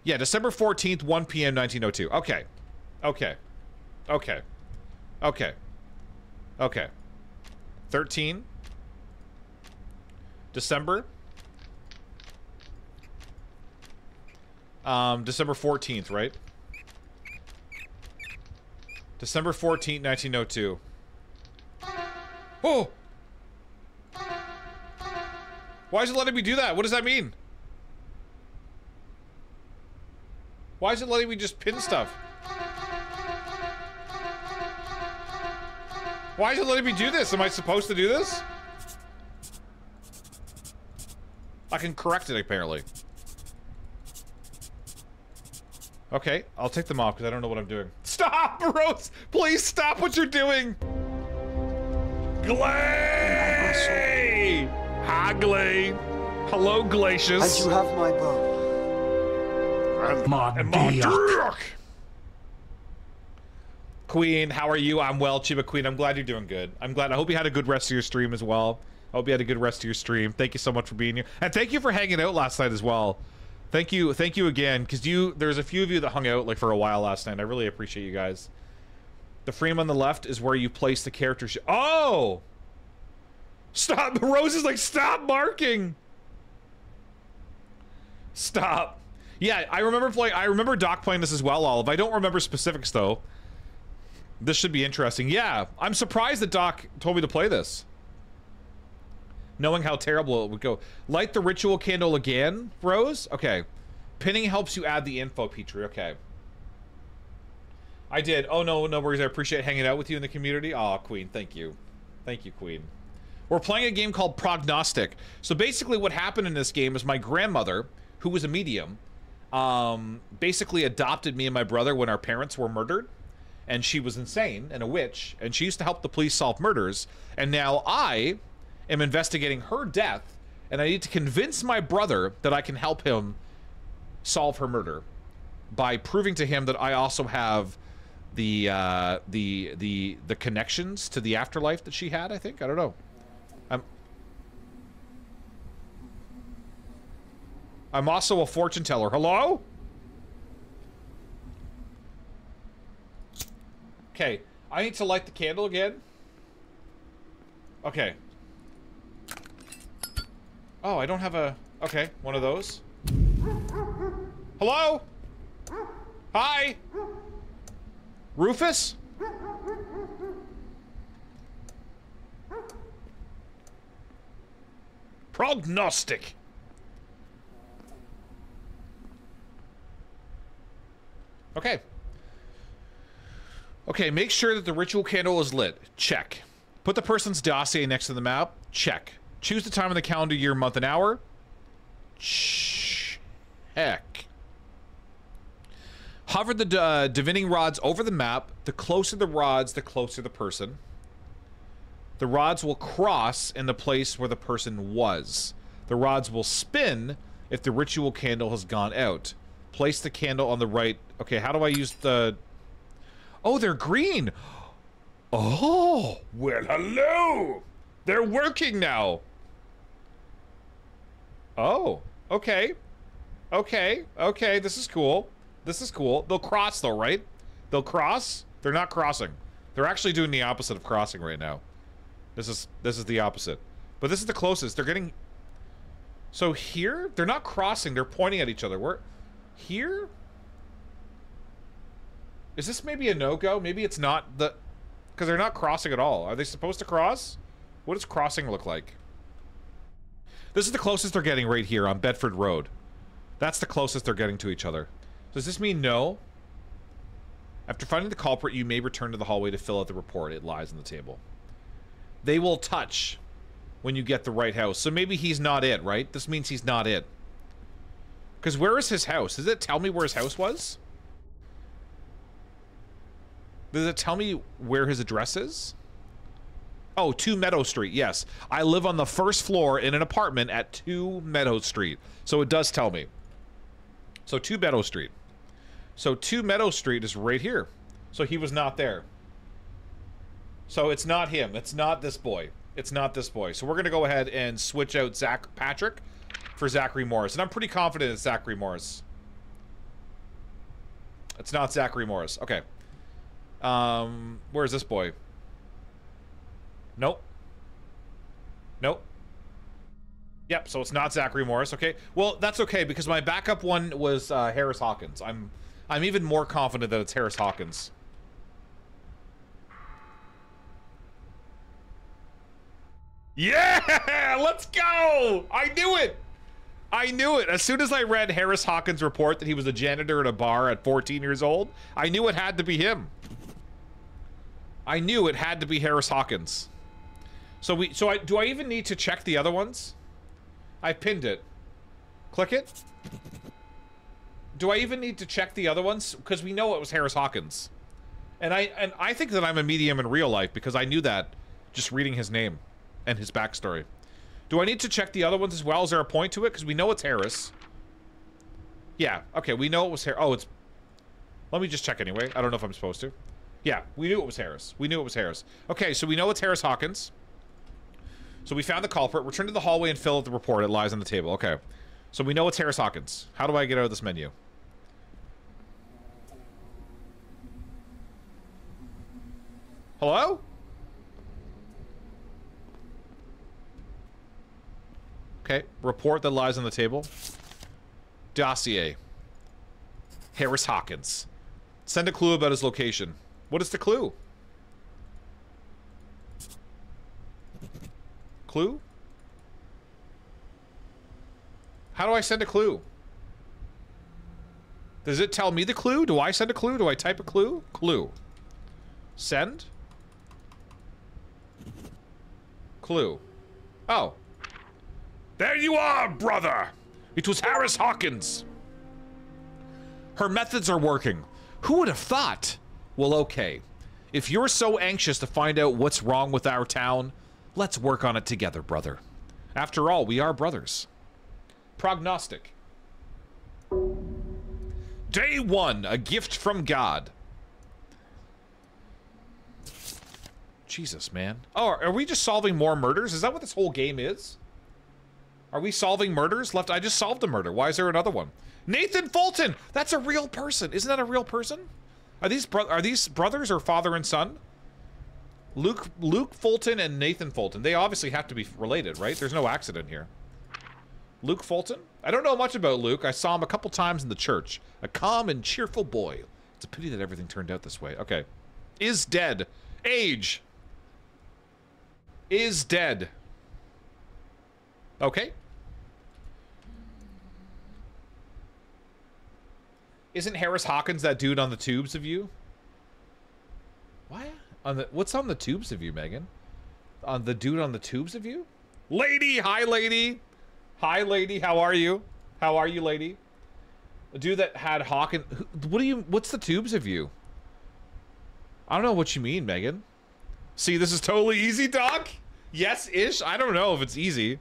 Speaker 1: Yeah, December 14th, 1 p.m., 1902. Okay. Okay. Okay. Okay. Okay. 13. December. December 14th, right? December 14th, 1902. Oh! Why is it letting me do that? What does that mean? Why is it letting me just pin stuff? Why is it letting me do this? Am I supposed to do this? I can correct it, apparently. Okay, I'll take them off because I don't know what I'm doing. Stop, Rose! Please stop what you're doing! Glay! Hi, Glay. Hello, Glacius.
Speaker 12: And you have my bow.
Speaker 1: And my dick. Queen, how are you? I'm well, Chiba Queen. I'm glad you're doing good. I'm glad. I hope you had a good rest of your stream as well. I hope you had a good rest of your stream. Thank you so much for being here. And thank you for hanging out last night as well. Thank you again, because there's a few of you that hung out like for a while last night. I really appreciate you guys. The frame on the left is where you place the character. Oh! Stop! Rose is like, stop marking! Stop. Yeah, I remember Doc playing this as well, Olive. I don't remember specifics though. This should be interesting. Yeah, I'm surprised that Doc told me to play this. Knowing how terrible it would go. Light the ritual candle again, Rose? Okay. Pinning helps you add the info, Petrie. Okay. I did. Oh, no worries. I appreciate hanging out with you in the community. Aw, Queen. Thank you. Thank you, Queen. We're playing a game called Prognostic. So basically what happened in this game is my grandmother, who was a medium, basically adopted me and my brother when our parents were murdered. And she was insane and a witch. And she used to help the police solve murders. And now I am investigating her death, and I need to convince my brother that I can help him solve her murder by proving to him that I also have the connections to the afterlife that she had. I think, I don't know. I'm also a fortune teller. Hello? Okay, I need to light the candle again. Okay. Oh, I don't have a... Okay, one of those. Hello? Hi? Rufus? Prognostic. Okay. Okay, make sure that the ritual candle is lit. Check. Put the person's dossier next to the map. Check. Choose the time in the calendar, year, month, and hour. Check. Hover the divining rods over the map. The closer the rods, the closer the person. The rods will cross in the place where the person was. The rods will spin if the ritual candle has gone out. Place the candle on the right. Okay, how do I use the... Oh, they're green. Oh, well, hello. They're working now. Oh, okay. Okay, okay, this is cool. This is cool. They'll cross though, right? They'll cross? They're not crossing. They're actually doing the opposite of crossing right now. This is the opposite. But this is the closest. They're getting... So here? They're not crossing. They're pointing at each other. We're... Here? Is this maybe a no-go? Maybe it's not the... Because they're not crossing at all. Are they supposed to cross? What does crossing look like? This is the closest they're getting right here on Bedford Road. That's the closest they're getting to each other. Does this mean no? After finding the culprit, you may return to the hallway to fill out the report. It lies on the table. They will touch when you get the right house. So maybe he's not it, right? This means he's not it. Because where is his house? Does it tell me where his house was? Does it tell me where his address is? Oh, 2 Meadow Street, yes. I live on the first floor in an apartment at 2 Meadow Street. So it does tell me. So 2 Meadow Street. So 2 Meadow Street is right here. So he was not there. So it's not him. It's not this boy. It's not this boy. So we're going to go ahead and switch out Zach Patrick for Zachary Morris. And I'm pretty confident it's Zachary Morris. It's not Zachary Morris. Okay. Where's this boy? Nope. Nope. Yep, so it's not Zachary Morris, okay? Well, that's okay, because my backup one was Harris Hawkins. I'm even more confident that it's Harris Hawkins. Yeah! Let's go! I knew it! I knew it! As soon as I read Harris Hawkins' report that he was a janitor at a bar at 14 years old, I knew it had to be him. I knew it had to be Harris Hawkins. So do I even need to check the other ones? I pinned it. Click it. Do I even need to check the other ones? Because we know it was Harris Hawkins. And I think that I'm a medium in real life because I knew that just reading his name and his backstory. Do I need to check the other ones as well? Is there a point to it? Because we know it's Harris. Yeah, okay, we know it was Harris. Oh, it's... Let me just check anyway. I don't know if I'm supposed to. Yeah, we knew it was Harris. We knew it was Harris. Okay, so we know it's Harris Hawkins. So we found the culprit. Return to the hallway and fill out the report. It lies on the table. Okay. So we know it's Harris Hawkins. How do I get out of this menu? Hello? Okay. Report that lies on the table. Dossier. Harris Hawkins. Send a clue about his location. What is the clue? Clue? How do I send a clue? Does it tell me the clue? Do I send a clue? Do I type a clue? Clue. Send? Clue. Oh. There you are, brother! It was Harris Hawkins! Her methods are working. Who would have thought? Well, okay. If you're so anxious to find out what's wrong with our town, let's work on it together, brother. After all, we are brothers. Prognostic. Day 1, a gift from God. Jesus, man. Oh, are we just solving more murders? Is that what this whole game is? Are we solving murders? I just solved a murder. Why is there another one? Nathan Fulton! That's a real person. Isn't that a real person? Are these brothers or father and son? Luke Fulton and Nathan Fulton. They obviously have to be related, right? There's no accident here. Luke Fulton? I don't know much about Luke. I saw him a couple times in the church. A calm and cheerful boy. It's a pity that everything turned out this way. Okay. Is dead. Age. Is dead. Okay. Isn't Harris Hawkins that dude on the tubes of you? What? What's on the tubes of you, Megan? On the dude on the tubes of you? Lady! Hi, lady! Hi, lady. How are you? How are you, lady? The dude that had Hawkins... What's the tubes of you? I don't know what you mean, Megan. See, this is totally easy, Doc? Yes-ish? I don't know if it's easy.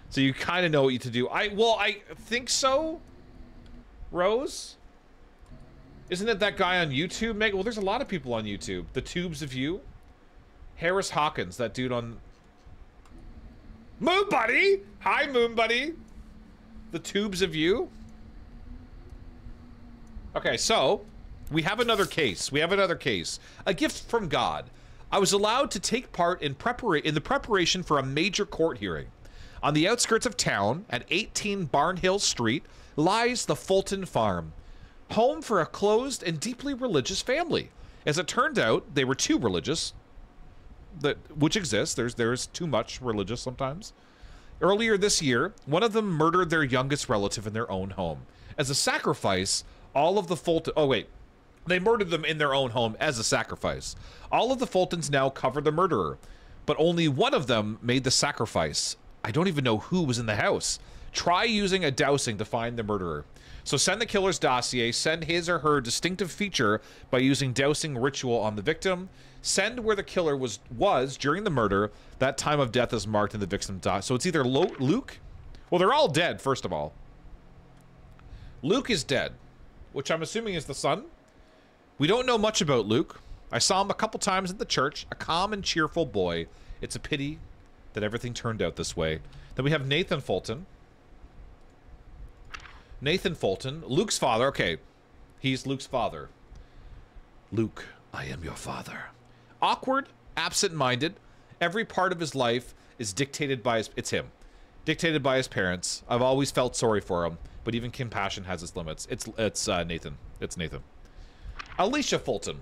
Speaker 1: So you kind of know what to do. Well, I think so. Rose? Isn't it that guy on YouTube, Megan? Well, there's a lot of people on YouTube. The tubes of you. Harris Hawkins, that dude on... Moon Buddy! Hi, Moon Buddy! The tubes of you. Okay, so... We have another case. We have another case. A gift from God. I was allowed to take part in the preparation for a major court hearing. On the outskirts of town, at 18 Barnhill Street, lies the Fulton Farm. Home for a closed and deeply religious family. As it turned out, they were too religious. Which exists. There's too much religious sometimes. Earlier this year, one of them murdered their youngest relative in their own home. As a sacrifice, all of the Fulton... Oh, wait. They murdered them in their own home as a sacrifice. All of the Fultons now cover the murderer, but only one of them made the sacrifice. I don't even know who was in the house. Try using a dowsing to find the murderer. So send the killer's dossier, send his or her distinctive feature by using dowsing ritual on the victim, send where the killer was during the murder. That time of death is marked in the victim's dossier. So it's either Luke... Well, they're all dead, first of all. Luke is dead, which I'm assuming is the son. We don't know much about Luke. I saw him a couple times at the church, a calm and cheerful boy. It's a pity that everything turned out this way. Then we have Nathan Fulton. Nathan Fulton, Luke's father. Okay, he's Luke's father. Luke, I am your father. Awkward, absent-minded. Every part of his life is dictated by it's him. Dictated by his parents. I've always felt sorry for him, but even compassion has its limits. It's Nathan. It's Nathan. Alicia Fulton.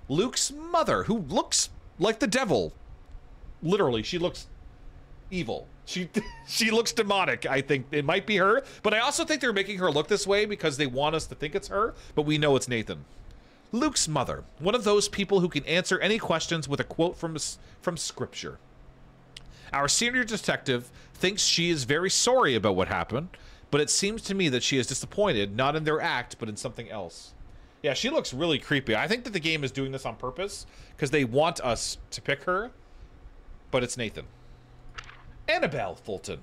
Speaker 1: Luke's mother, who looks like the devil. Literally, she looks evil. She looks demonic. I think it might be her, but I also think they're making her look this way because they want us to think it's her, but we know it's Nathan. Luke's mother, one of those people who can answer any questions with a quote from scripture. Our senior detective thinks she is very sorry about what happened, but it seems to me that she is disappointed, not in their act, but in something else. Yeah, she looks really creepy. I think that the game is doing this on purpose because they want us to pick her, but it's Nathan. Annabelle Fulton.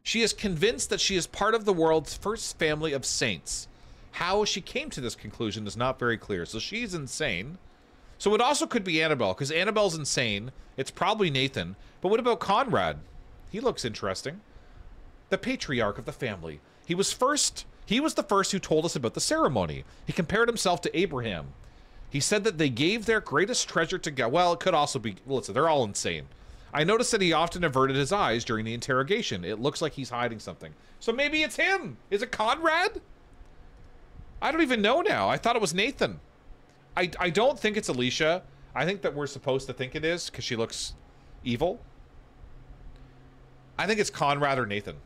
Speaker 1: She is convinced that she is part of the world's first family of saints. How she came to this conclusion is not very clear. So she's insane. So it also could be Annabelle, because Annabelle's insane. It's probably Nathan. But what about Conrad? He looks interesting. The patriarch of the family. He was the first who told us about the ceremony. He compared himself to Abraham. He said that they gave their greatest treasure to God. Well, it could also be, listen, they're all insane. I noticed that he often averted his eyes during the interrogation. It looks like he's hiding something. So maybe it's him. Is it Conrad? I don't even know now. I thought it was Nathan. I don't think it's Alicia. I think that we're supposed to think it is because she looks evil. I think it's Conrad or Nathan.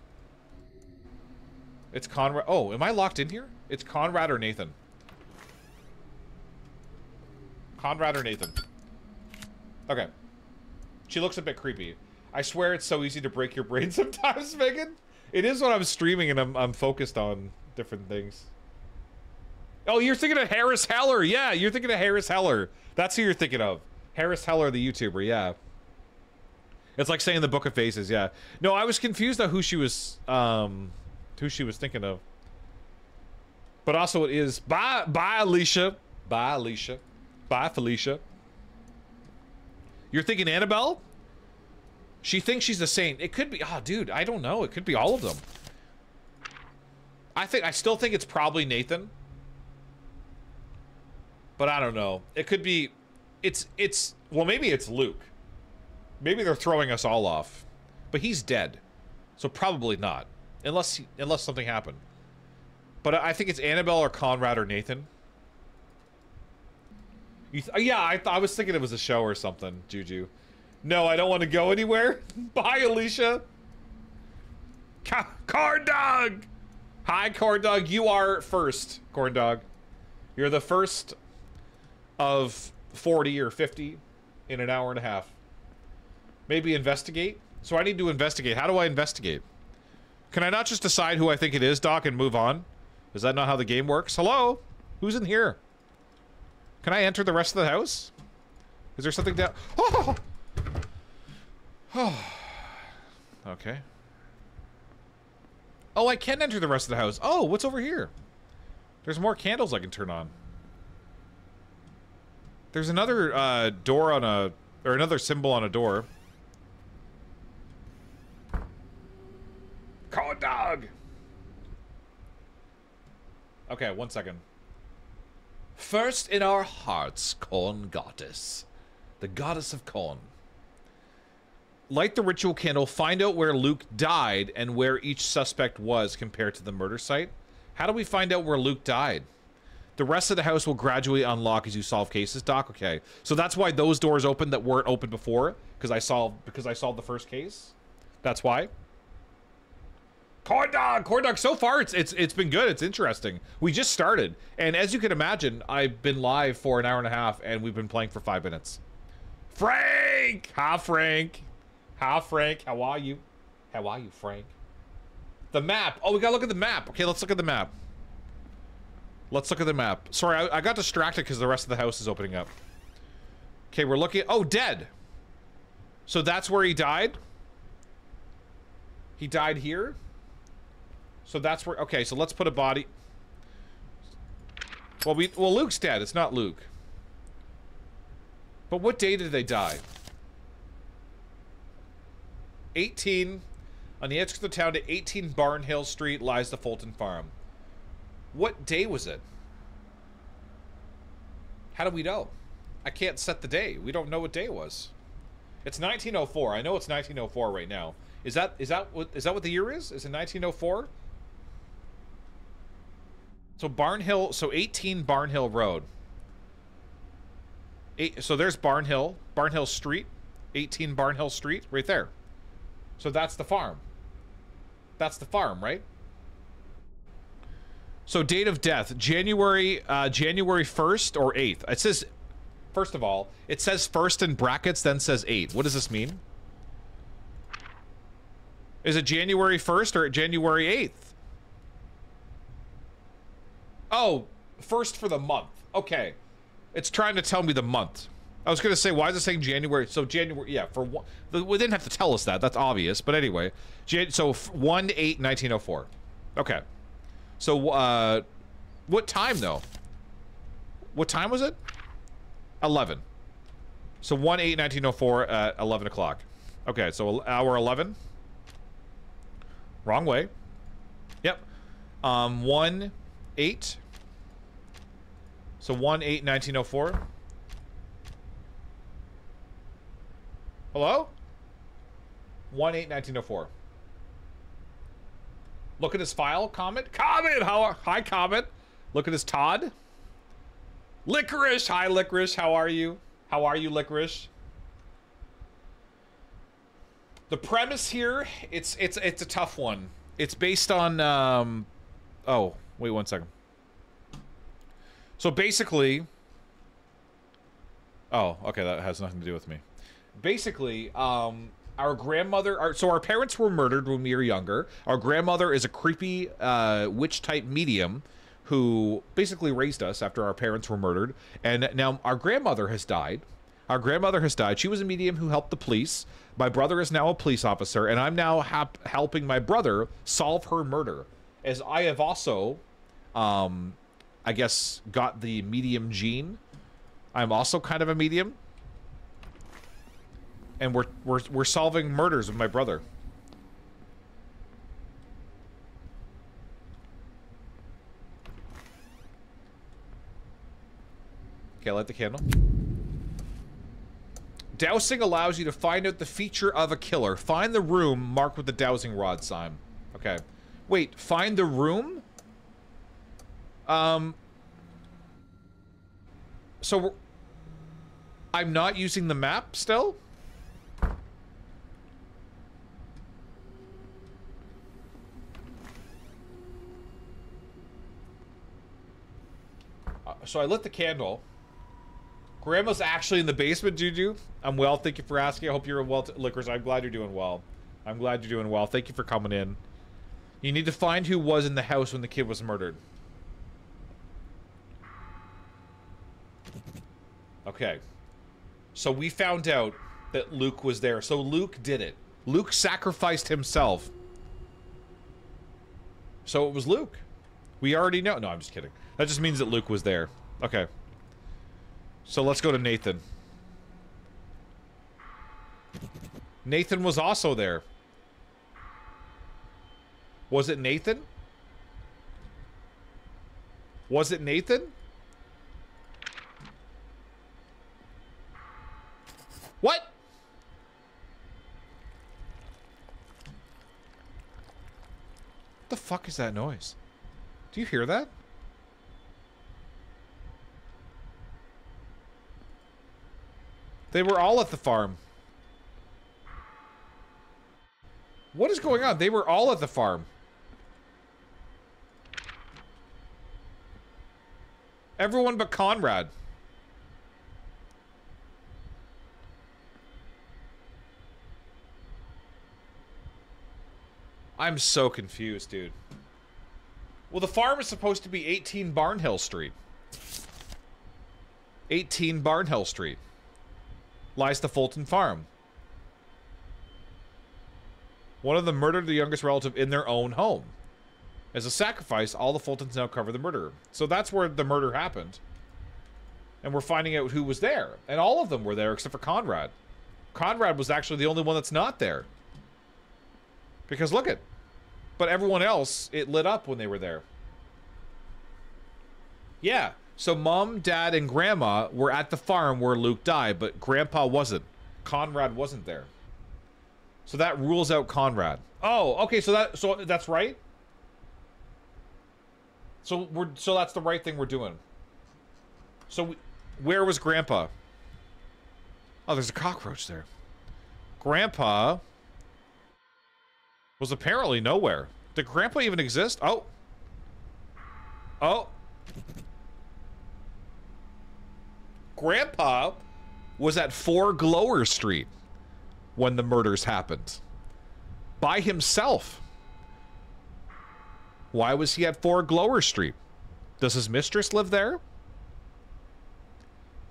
Speaker 1: It's Conrad. Oh, am I locked in here? It's Conrad or Nathan. Conrad or Nathan. Okay. She looks a bit creepy. I swear it's so easy to break your brain sometimes, Megan. It is when I'm streaming and I'm focused on different things. Oh, you're thinking of Harris Heller. Yeah, you're thinking of Harris Heller. That's who you're thinking of. Harris Heller, the YouTuber, yeah. It's like saying the Book of Faces, yeah. No, I was confused on who she was thinking of. But also it is bye Alicia. Bye Alicia. Bye Felicia. You're thinking Annabelle? She thinks she's the saint. It could be, oh dude, I don't know. It could be all of them. I still think it's probably Nathan. But I don't know. It could be, well, maybe it's Luke. Maybe they're throwing us all off. But he's dead. So probably not. Unless something happened. But I think it's Annabelle or Conrad or Nathan. Yeah, I was thinking it was a show or something, Juju. No, I don't want to go anywhere. Bye, Alicia. Corn Dog! Hi, Corn Dog. You are first, Corn Dog. You're the first of 40 or 50 in an hour and a half. Maybe investigate? So I need to investigate. How do I investigate? Can I not just decide who I think it is, Doc, and move on? Is that not how the game works? Hello? Who's in here? Can I enter the rest of the house? Is there something down? Oh! Oh. Okay. Oh, I can enter the rest of the house. Oh, what's over here? There's more candles I can turn on. There's another door on a... or another symbol on a door. Corn Dog! Okay, 1 second. First in our hearts, Corn Goddess. The goddess of corn. Light the ritual candle, find out where Luke died and where each suspect was compared to the murder site. How do we find out where Luke died? The rest of the house will gradually unlock as you solve cases, Doc. Okay. So that's why those doors open that weren't open before, because I solved the first case. That's why. Corn Dog, so far it's been good. It's interesting. We just started, and as you can imagine, I've been live for an hour and a half, and we've been playing for 5 minutes. Frank! Hi, Frank. Hi, Frank. How are you? How are you, Frank? The map. Oh, we gotta look at the map. Okay, let's look at the map. Let's look at the map. Sorry, I got distracted because the rest of the house is opening up. Okay, we're looking. Oh, dead. So that's where he died? He died here? So that's where... Okay, so let's put a body... Well, Luke's dead. It's not Luke. But what day did they die? 18... On the edge of the town to 18 Barnhill Street lies the Fulton Farm. What day was it? How do we know? I can't set the day. We don't know what day it was. It's 1904. I know it's 1904 right now. Is that what the year is? Is it 1904? So Barnhill, so 18 Barnhill Road. So there's Barnhill Street, 18 Barnhill Street, right there. So that's the farm. That's the farm, right? So date of death, January 1st or 8th. It says, first of all, it says 1st in brackets, then says 8. What does this mean? Is it January 1st or January 8th? Oh, 1st for the month. Okay. It's trying to tell me the month. I was going to say, why is it saying January? So January, yeah, for one. We didn't have to tell us that. That's obvious. But anyway, so 1/8/1904. Okay. So, what time, though? What time was it? 11. So 1/8/1904 at 11 o'clock. Okay, so hour 11. Wrong way. Yep. 1/8. So 1/8/1904. Hello? 1/8/1904. Look at his file. Comment. Hi, Comment. Look at his Todd. Licorice. Hi, Licorice. How are you? How are you, Licorice? The premise here, it's a tough one. It's based on oh, wait 1 second. So basically, oh, okay, that has nothing to do with me. Basically, our grandmother, so our parents were murdered when we were younger. Our grandmother is a creepy witch-type medium who basically raised us after our parents were murdered. And now our grandmother has died. Our grandmother has died. She was a medium who helped the police. My brother is now a police officer, and I'm now helping my brother solve her murder. As I have also, I guess, got the medium gene. I'm also kind of a medium. And we're solving murders with my brother. Okay, light the candle. Dowsing allows you to find out the feature of a killer. Find the room marked with the dowsing rod sign. Okay. Wait, find the room? So I'm not using the map still? So I lit the candle. Grandma's actually in the basement, Juju. I'm well, thank you for asking. I hope you're well, Liquors. I'm glad you're doing well. I'm glad you're doing well. Thank you for coming in. You need to find who was in the house when the kid was murdered. Okay. So we found out that Luke was there. So Luke did it. Luke sacrificed himself. So it was Luke. We already know. No, I'm just kidding. That just means that Luke was there. Okay. So let's go to Nathan. Nathan was also there. Was it Nathan? Was it Nathan? What? What the fuck is that noise? Do you hear that? They were all at the farm. What is going on? They were all at the farm. Everyone but Conrad. I'm so confused, dude. Well, the farm is supposed to be 18 Barnhill Street. 18 Barnhill Street lies the Fulton farm. One of them murdered the youngest relative in their own home. As a sacrifice, all the Fultons now cover the murderer. So that's where the murder happened. And we're finding out who was there. And all of them were there except for Conrad. Conrad was actually the only one that's not there. Because look at. But everyone else, it lit up when they were there. Yeah. So Mom, Dad, and Grandma were at the farm where Luke died, but Grandpa wasn't. Conrad wasn't there. So that rules out Conrad. Oh, okay, so that's right? So that's the right thing we're doing. So where was Grandpa? Oh, there's a cockroach there. Grandpa was apparently nowhere. Did Grandpa even exist? Oh. Oh. Grandpa was at 4 Glower Street when the murders happened. By himself. Why was he at 4 Glower Street? Does his mistress live there?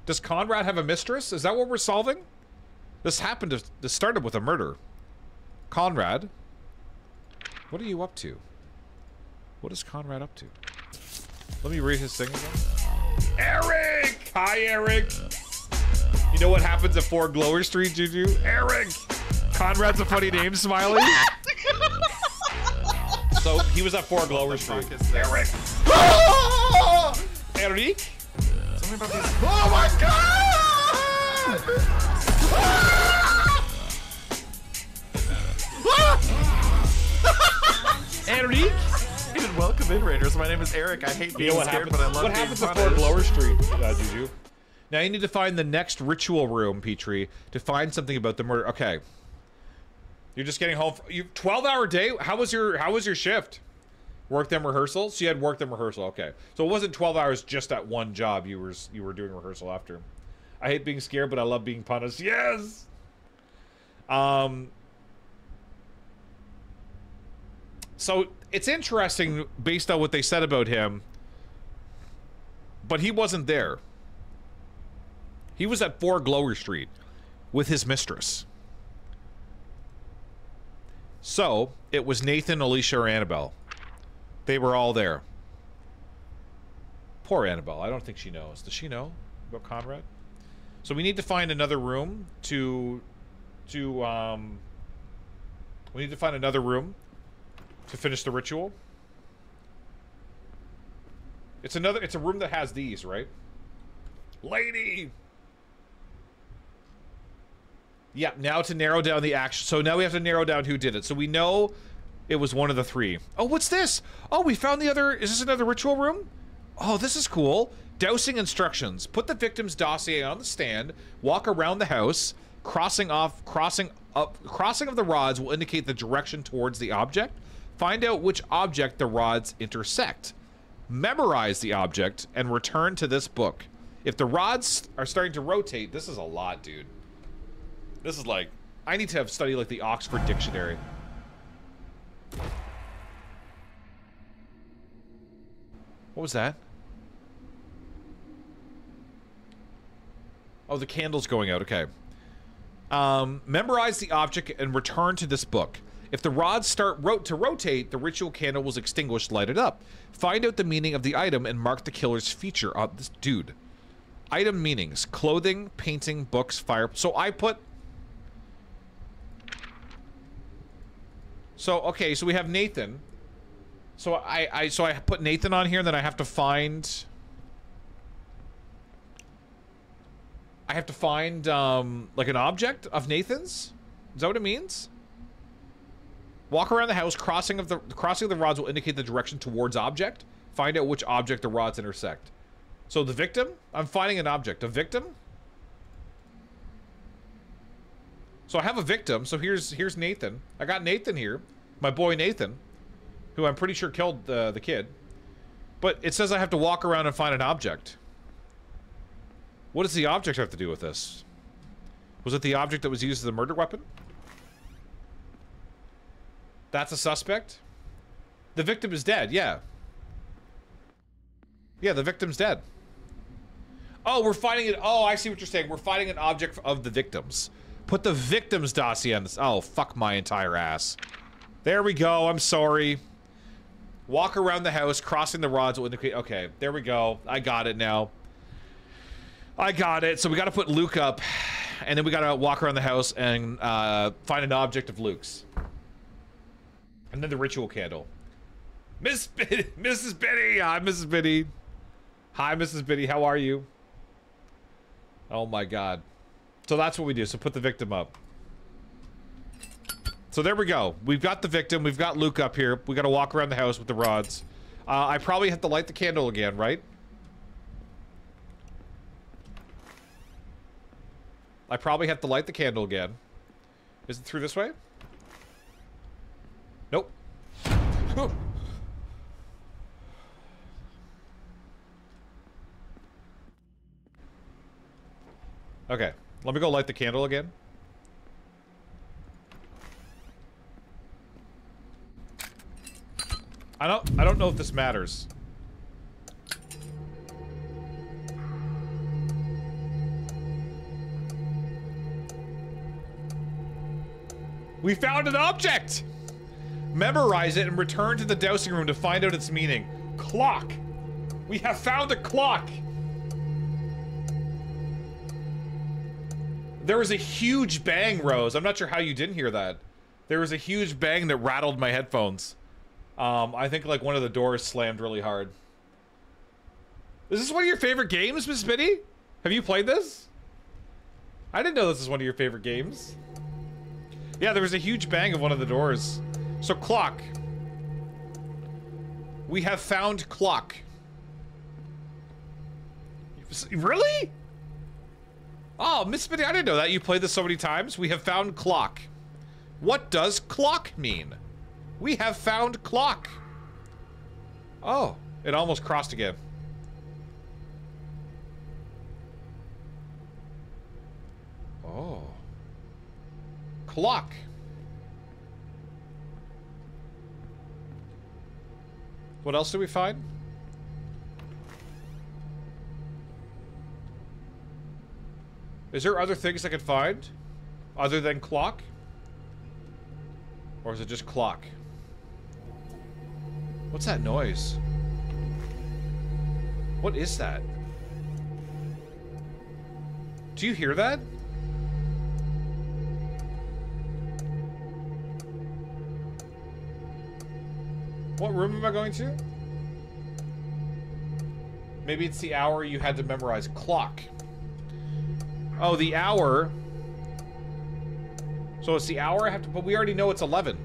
Speaker 1: Does Conrad have a mistress? Is that what we're solving? This started with a murder. Conrad, what are you up to? What is Conrad up to? Let me read his thing again. Eric! Hi, Eric! You know what happens at 4 Glower Street, Juju? Eric! Conrad's a funny name, Smiley. So, he was at 4 Glower Street. Eric! Eric? Tell me about this. Oh my god! Eric?
Speaker 12: Welcome in, Raiders. My name is Eric. I hate being scared, but I love being punished.
Speaker 1: What happens at 4 Glower Street, Juju? Now you need to find the next ritual room, Petrie, to find something about the murder. Okay. You're just getting home. 12-hour day? How was your shift? Work them rehearsals? So you had work them rehearsal. Okay. So it wasn't 12 hours just at one job you were doing rehearsal after. I hate being scared, but I love being punished. Yes! So it's interesting based on what they said about him, but he wasn't there. He was at 4 Glower Street with his mistress. So it was Nathan, Alicia, or Annabelle. They were all there. Poor Annabelle. I don't think she knows. Does she know about Conrad? So we need to find another room we need to find another room to finish the ritual. It's a room that has these, right? Lady! Yeah, now to narrow down the action. So now we have to narrow down who did it. So we know it was one of the 3. Oh, what's this? Oh, we found the other... Is this another ritual room? Oh, this is cool. Dousing instructions. Put the victim's dossier on the stand. Walk around the house. Crossing of the rods will indicate the direction towards the object. Find out which object the rods intersect. Memorize the object and return to this book. If the rods are starting to rotate, this is a lot, dude. This is like, I need to have studied like the Oxford Dictionary. What was that? Oh, the candle's going out, okay. Memorize the object and return to this book. If the rods start to rotate, the ritual candle was extinguished, lighted up. Find out the meaning of the item and mark the killer's feature on this dude. Item meanings: clothing, painting, books, fire. So I put... So, okay, so we have Nathan. So I put Nathan on here, and then I have to find... like an object of Nathan's? Is that what it means? Walk around the house. Crossing of the rods will indicate the direction towards object. Find out which object the rods intersect. So the victim? I'm finding an object. A victim? So I have a victim. So here's Nathan. I got Nathan here. My boy Nathan. Who I'm pretty sure killed the kid. But it says I have to walk around and find an object. What does the object have to do with this? Was it the object that was used as a murder weapon? That's a suspect? The victim is dead, yeah. Yeah, the victim's dead. Oh, we're finding it. Oh, I see what you're saying. We're finding an object of the victims. Put the victim's dossier on this. Oh, fuck my entire ass. There we go. I'm sorry. Walk around the house. Crossing the rods will indicate. Okay, there we go. I got it now. I got it. So we got to put Luke up. And then we got to walk around the house and find an object of Luke's. And then the ritual candle. Mrs. Biddy! Hi, Mrs. Biddy. Hi, Mrs. Biddy. How are you? Oh my god. So that's what we do. So put the victim up. So there we go. We've got the victim. We've got Luke up here. We got to walk around the house with the rods. I probably have to light the candle again, right? I probably have to light the candle again. Is it through this way? Nope. Okay, let me go light the candle again. I don't know if this matters. We found an object! Memorize it and return to the dowsing room to find out its meaning. Clock! We have found a clock! There was a huge bang, Rose. I'm not sure how you didn't hear that. There was a huge bang that rattled my headphones. I think like one of the doors slammed really hard. Is this one of your favorite games, Miss Biddy? Have you played this? I didn't know this was one of your favorite games. Yeah, there was a huge bang of one of the doors. So, clock. We have found clock. Really? Oh, Miss Biddy, I didn't know that. You played this so many times. We have found clock. What does clock mean? We have found clock. Oh, it almost crossed again. Oh. Clock. What else do we find? Is there other things I could find other than clock? Or is it just clock? What's that noise? What is that? Do you hear that? What room am I going to? Maybe it's the hour you had to memorize. Clock. Oh, the hour. So it's the hour I have to... But we already know it's 11.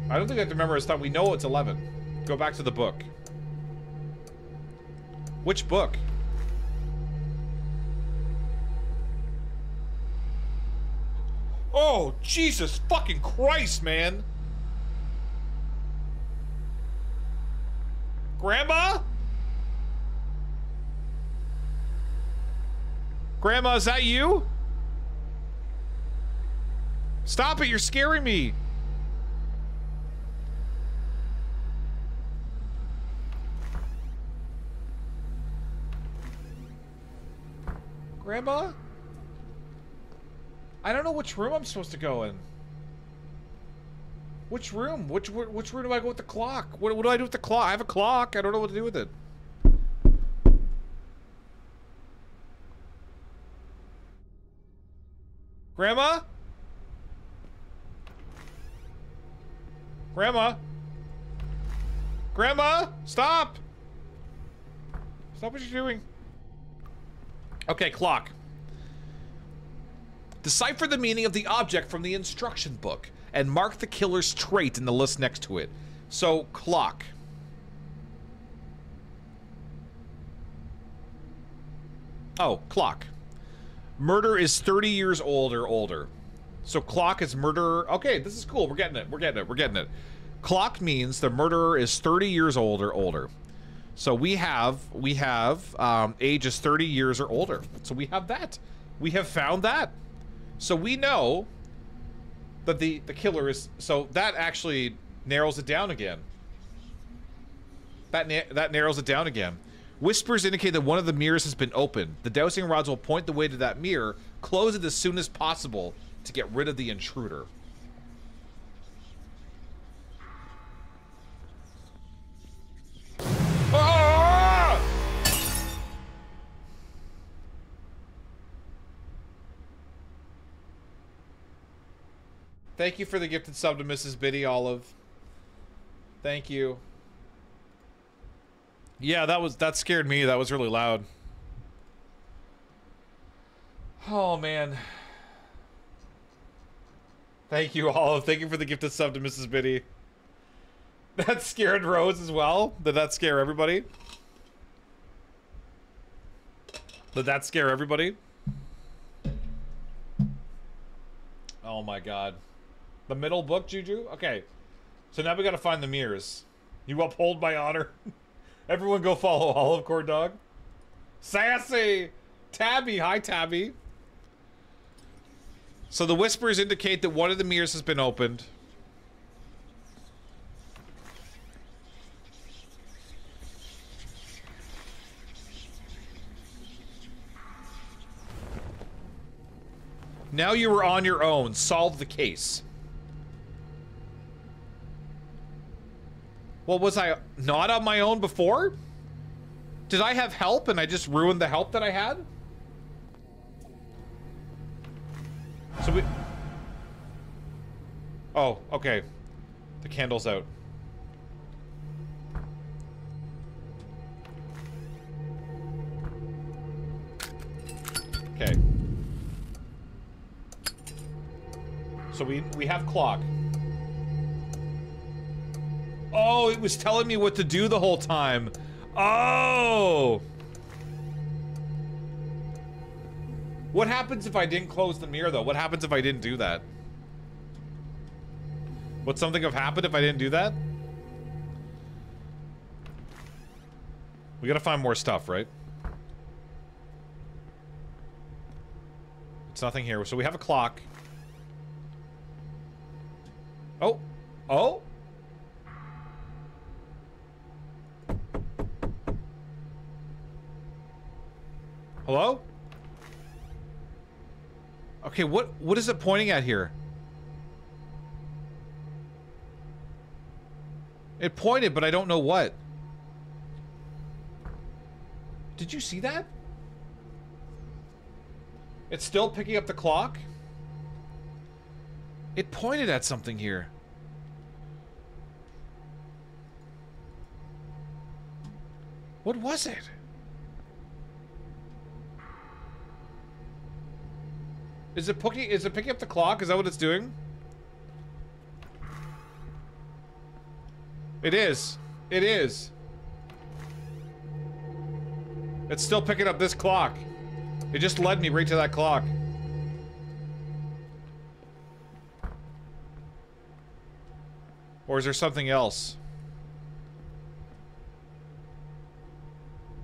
Speaker 1: I don't think I have to memorize time. We know it's 11. Go back to the book. Which book? Oh, Jesus fucking Christ, man. Grandma? Grandma, is that you? Stop it, you're scaring me. Grandma? I don't know which room I'm supposed to go in. Which room? Which room do I go with the clock? What do I do with the clock? I have a clock. I don't know what to do with it. Grandma? Grandma? Grandma? Stop! Stop what you're doing. Okay, clock. Decipher the meaning of the object from the instruction book and mark the killer's trait in the list next to it. So, clock. Oh, clock. Murder is 30 years old or older. So clock is murderer. Okay, this is cool. We're getting it. We're getting it. We're getting it. Clock means the murderer is 30 years old or older. So we have age is 30 years or older. So we have that. We have found that. So we know that the killer is, so that actually narrows it down again. That narrows it down again. Whispers indicate that one of the mirrors has been opened. The dowsing rods will point the way to that mirror. Close it as soon as possible to get rid of the intruder. Ah! Thank you for the gifted sub to Mrs. Biddy Olive. Thank you. Yeah, that scared me. That was really loud. Oh, man. Thank you, Olive. Thank you for the gifted sub to Mrs. Biddy. That scared Rose as well. Did that scare everybody? Did that scare everybody? Oh my god. The middle book, Juju? Okay. So now we gotta find the mirrors. You uphold my honor. Everyone go follow Olive Core Dog. Sassy! Tabby! Hi, Tabby. So the whispers indicate that one of the mirrors has been opened. Now you are on your own. Solve the case. Well, was I not on my own before? Did I have help and I just ruined the help that I had? So we... Oh, okay. The candle's out. Okay. So we have clock. Oh, it was telling me what to do the whole time. Oh! What happens if I didn't close the mirror, though? What happens if I didn't do that? Would something have happened if I didn't do that? We gotta find more stuff, right? It's nothing here. So we have a clock. Oh. Oh? Hello? Okay, what is it pointing at here? It pointed, but I don't know what. Did you see that? It's still picking up the clock? It pointed at something here. What was it? Is it picking up the clock? Is that what it's doing? It is. It is. It's still picking up this clock. It just led me right to that clock. Or is there something else?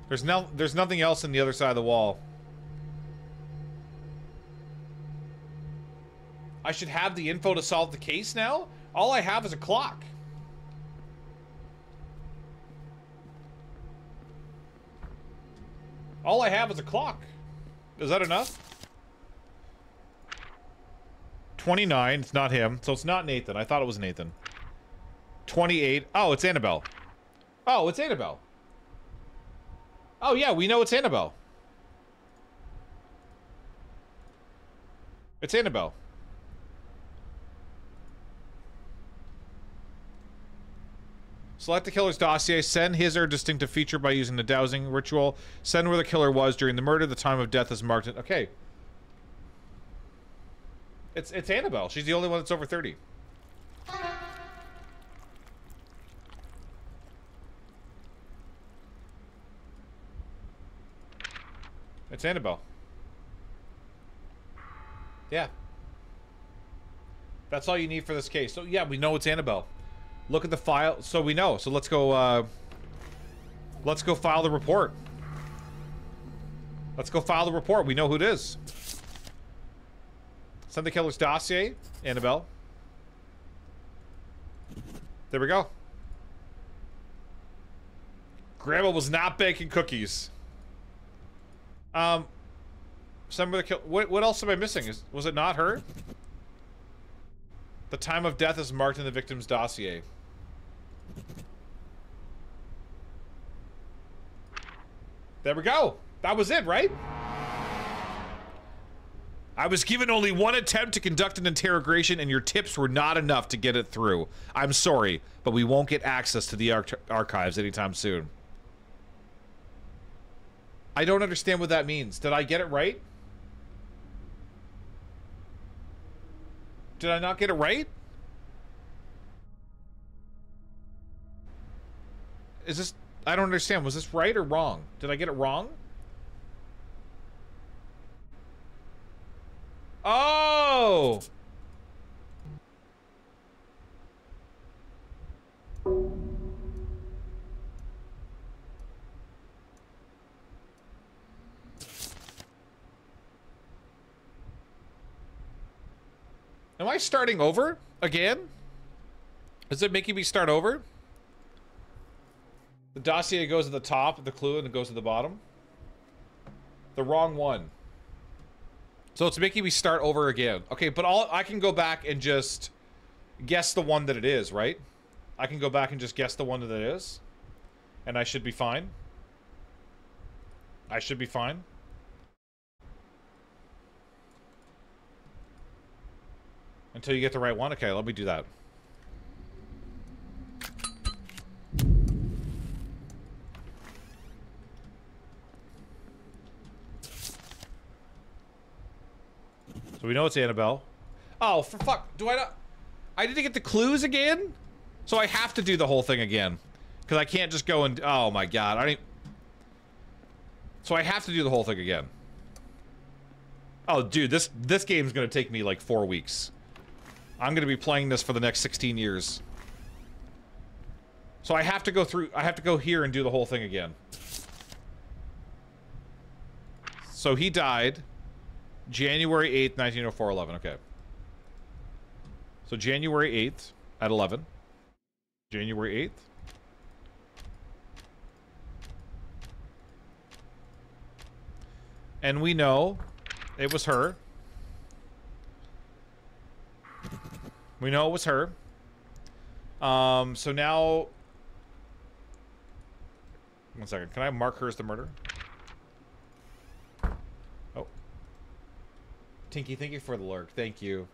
Speaker 1: There's nothing else on the other side of the wall. I should have the info to solve the case now? All I have is a clock. All I have is a clock. Is that enough? 29, it's not him, so it's not Nathan. I thought it was Nathan. 28, oh, it's Annabelle. Oh, it's Annabelle. Oh yeah, we know it's Annabelle. It's Annabelle. Select the killer's dossier. Send his or her distinctive feature by using the dowsing ritual. Send where the killer was during the murder. The time of death is marked. Okay. It's Annabelle. She's the only one that's over 30. It's Annabelle. Yeah. That's all you need for this case. So yeah, we know it's Annabelle. Look at the file, so we know. So let's go file the report. Let's go file the report. We know who it is. Send the killer's dossier, Annabelle. There we go. Grandma was not baking cookies. Send the kill. What else am I missing? Was it not her? The time of death is marked in the victim's dossier. There we go. That was it, right? I was given only one attempt to conduct an interrogation and your tips were not enough to get it through. I'm sorry, but we won't get access to the archives anytime soon. I don't understand what that means. Did I get it right? Did I not get it right? Is this... I don't understand. Was this right or wrong? Did I get it wrong? Oh! Am I starting over again? Is it making me start over? The dossier goes at the top, the clue, and it goes to the bottom. The wrong one. So it's making me start over again. Okay, but I can go back and just guess the one that it is, right? I can go back and just guess the one that it is. And I should be fine. I should be fine. Until you get the right one? Okay, let me do that. So we know it's Annabelle. Oh, for fuck. Do I not... I didn't get the clues again? So I have to do the whole thing again. Because I can't just go and... Oh my god. I didn't... So I have to do the whole thing again. Oh, dude. This game's gonna take me like 4 weeks. I'm gonna be playing this for the next 16 years. So I have to go through... I have to go here and do the whole thing again. So he died... January 8th, 1904, 11. Okay. So January 8th at 11. January 8th. And we know it was her. We know it was her. So now... One second. Can I mark her as the murderer? Tinky, thank you for the lurk. Thank you.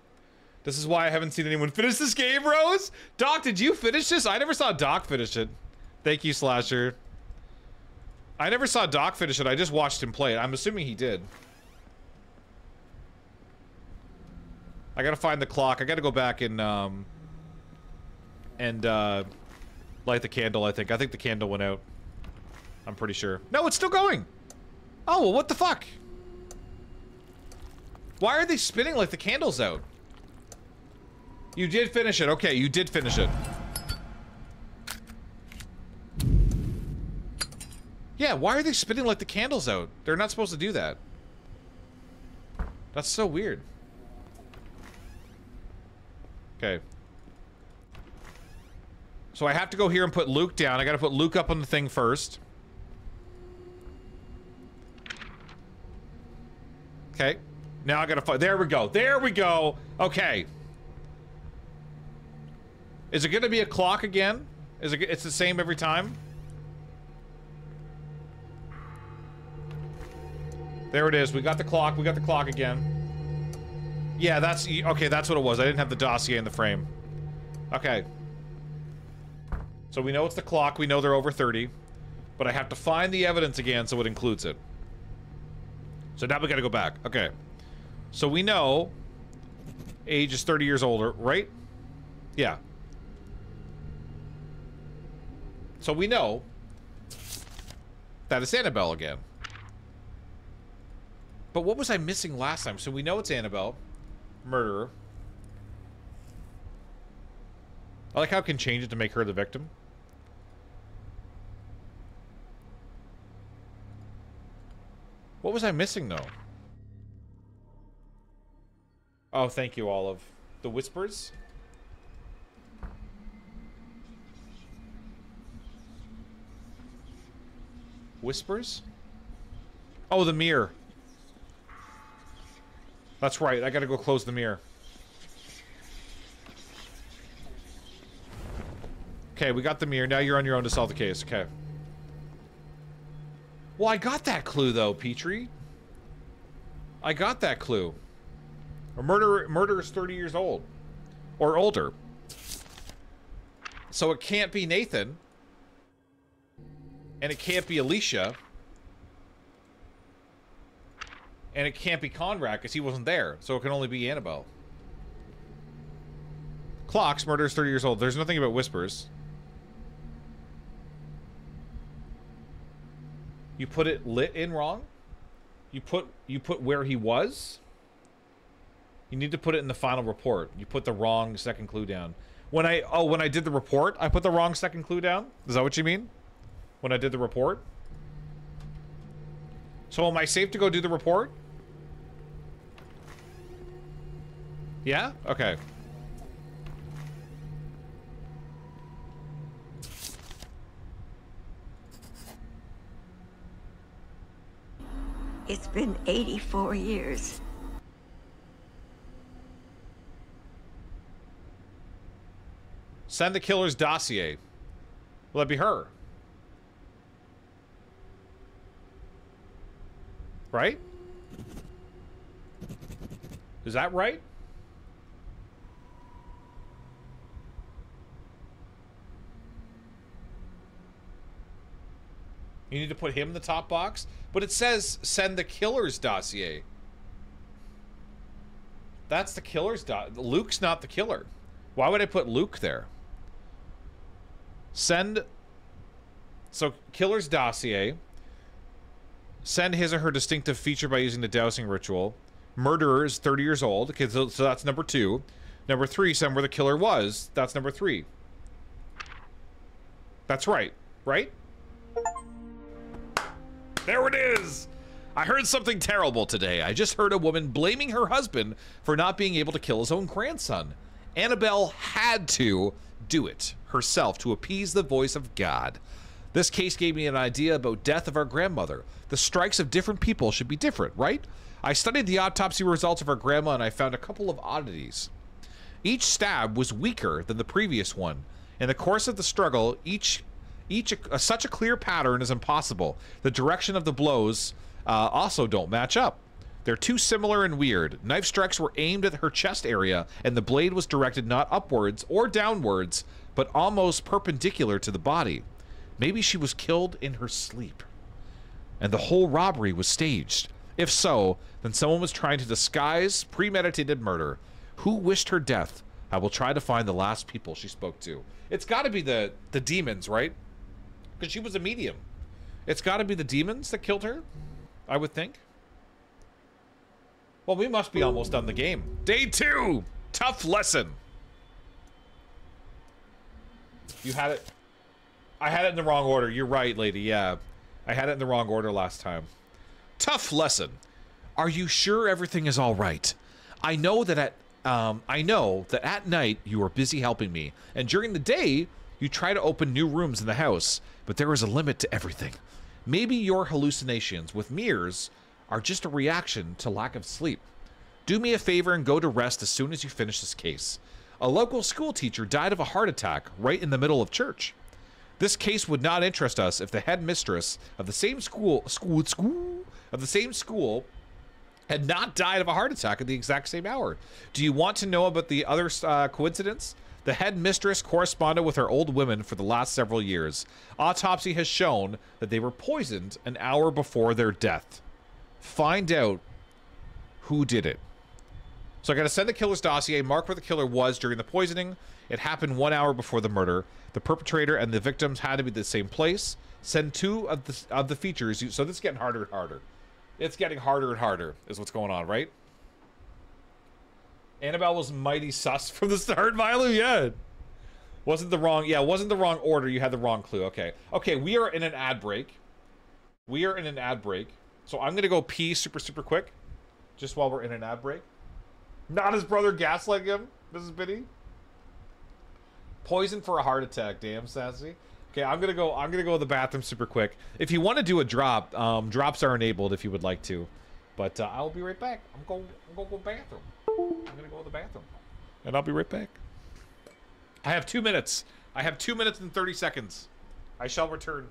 Speaker 1: This is why I haven't seen anyone finish this game, Rose. Doc, did you finish this? I never saw Doc finish it. Thank you, Slasher. I never saw Doc finish it. I just watched him play it. I'm assuming he did. I gotta find the clock. I gotta go back and light the candle, I think. I think the candle went out. I'm pretty sure. No, it's still going. Oh, well, what the fuck? Why are they spinning like the candle's out? You did finish it. Okay, you did finish it. Yeah, why are they spinning like the candle's out? They're not supposed to do that. That's so weird. Okay. So I have to go here and put Luke down. I gotta put Luke up on the thing first. Okay. Now I gotta find. There we go. There we go. Okay. Is it gonna be a clock again? Is it? It's the same every time. There it is. We got the clock. We got the clock again. Yeah, that's okay. That's what it was. I didn't have the dossier in the frame. Okay. So we know it's the clock. We know they're over 30, but I have to find the evidence again so it includes it. So now we gotta go back. Okay. So we know age is 30 years older, right? Yeah. So we know that it's Annabelle again. But what was I missing last time? So we know it's Annabelle. Murderer. I like how it can change it to make her the victim. What was I missing, though? Oh, thank you, Olive. The whispers? Whispers? Oh, the mirror. That's right. I gotta go close the mirror. Okay, we got the mirror. Now you're on your own to solve the case. Okay. Well, I got that clue, though, Petrie. I got that clue. A murderer is 30 years old. Or older. So it can't be Nathan. And it can't be Alicia. And it can't be Conrad, because he wasn't there. So it can only be Annabelle. Clocks, murder is 30 years old. There's nothing about whispers. You put it lit in wrong? You put where he was? You need to put it in the final report. You put the wrong second clue down. When I did the report, I put the wrong second clue down? Is that what you mean? When I did the report? So am I safe to go do the report? Yeah? Okay.
Speaker 13: It's been 84 years.
Speaker 1: Send the killer's dossier. Will that be her? Right? Is that right? You need to put him in the top box? But it says send the killer's dossier. That's the killer's Luke's not the killer. Why would I put Luke there? Send... So, killer's dossier. Send his or her distinctive feature by using the dowsing ritual. Murderer is 30 years old. Okay, so that's number 2. Number 3, send where the killer was. That's number 3. That's right. Right? There it is! I heard something terrible today. I just heard a woman blaming her husband for not being able to kill his own grandson. Annabelle had to do it herself to appease the voice of God. This case gave me an idea about death of our grandmother. The strikes of different people should be different, right? I studied the autopsy results of our grandma and I found a couple of oddities. Each stab was weaker than the previous one. In the course of the struggle, such a clear pattern is impossible. The direction of the blows also don't match up. They're too similar and weird. Knife strikes were aimed at her chest area, and the blade was directed not upwards or downwards, but almost perpendicular to the body. Maybe she was killed in her sleep, and the whole robbery was staged. If so, then someone was trying to disguise premeditated murder. Who wished her death? I will try to find the last people she spoke to. It's got to be the demons, right? Because she was a medium. It's got to be the demons that killed her, I would think. Well, we must be almost done the game. Day 2! Tough lesson. You had it... I had it in the wrong order. You're right, lady, yeah. I had it in the wrong order last time. Tough lesson. Are you sure everything is all right? I know that at night you are busy helping me, and during the day you try to open new rooms in the house, but there is a limit to everything. Maybe your hallucinations with mirrors are just a reaction to lack of sleep. Do me a favor and go to rest as soon as you finish this case. A local school teacher died of a heart attack right in the middle of church. This case would not interest us if the headmistress of the same school had not died of a heart attack at the exact same hour. Do you want to know about the other coincidence? The headmistress corresponded with her old women for the last several years. Autopsy has shown that they were poisoned an hour before their death. Find out who did it. So I gotta send the killer's dossier, mark where the killer was during the poisoning. It happened 1 hour before the murder. The perpetrator and the victims had to be the same place. Send 2 of the features. So this is getting harder and harder. It's getting harder and harder is what's going on, right? Annabelle was mighty sus from the start, Milo. Yeah. Wasn't the wrong order. You had the wrong clue. Okay. Okay, we are in an ad break. So I'm going to go pee super quick. Just while we're in an ad break. Not his brother gaslighting him, Mrs. Biddy. Poison for a heart attack. Damn, sassy. Okay, I'm gonna go to the bathroom super quick. If you want to do a drop, drops are enabled if you would like to. But I'll be right back. I'm gonna go to the bathroom. I'm gonna go to the bathroom. And I'll be right back. I have 2 minutes. I have 2 minutes and 30 seconds. I shall return.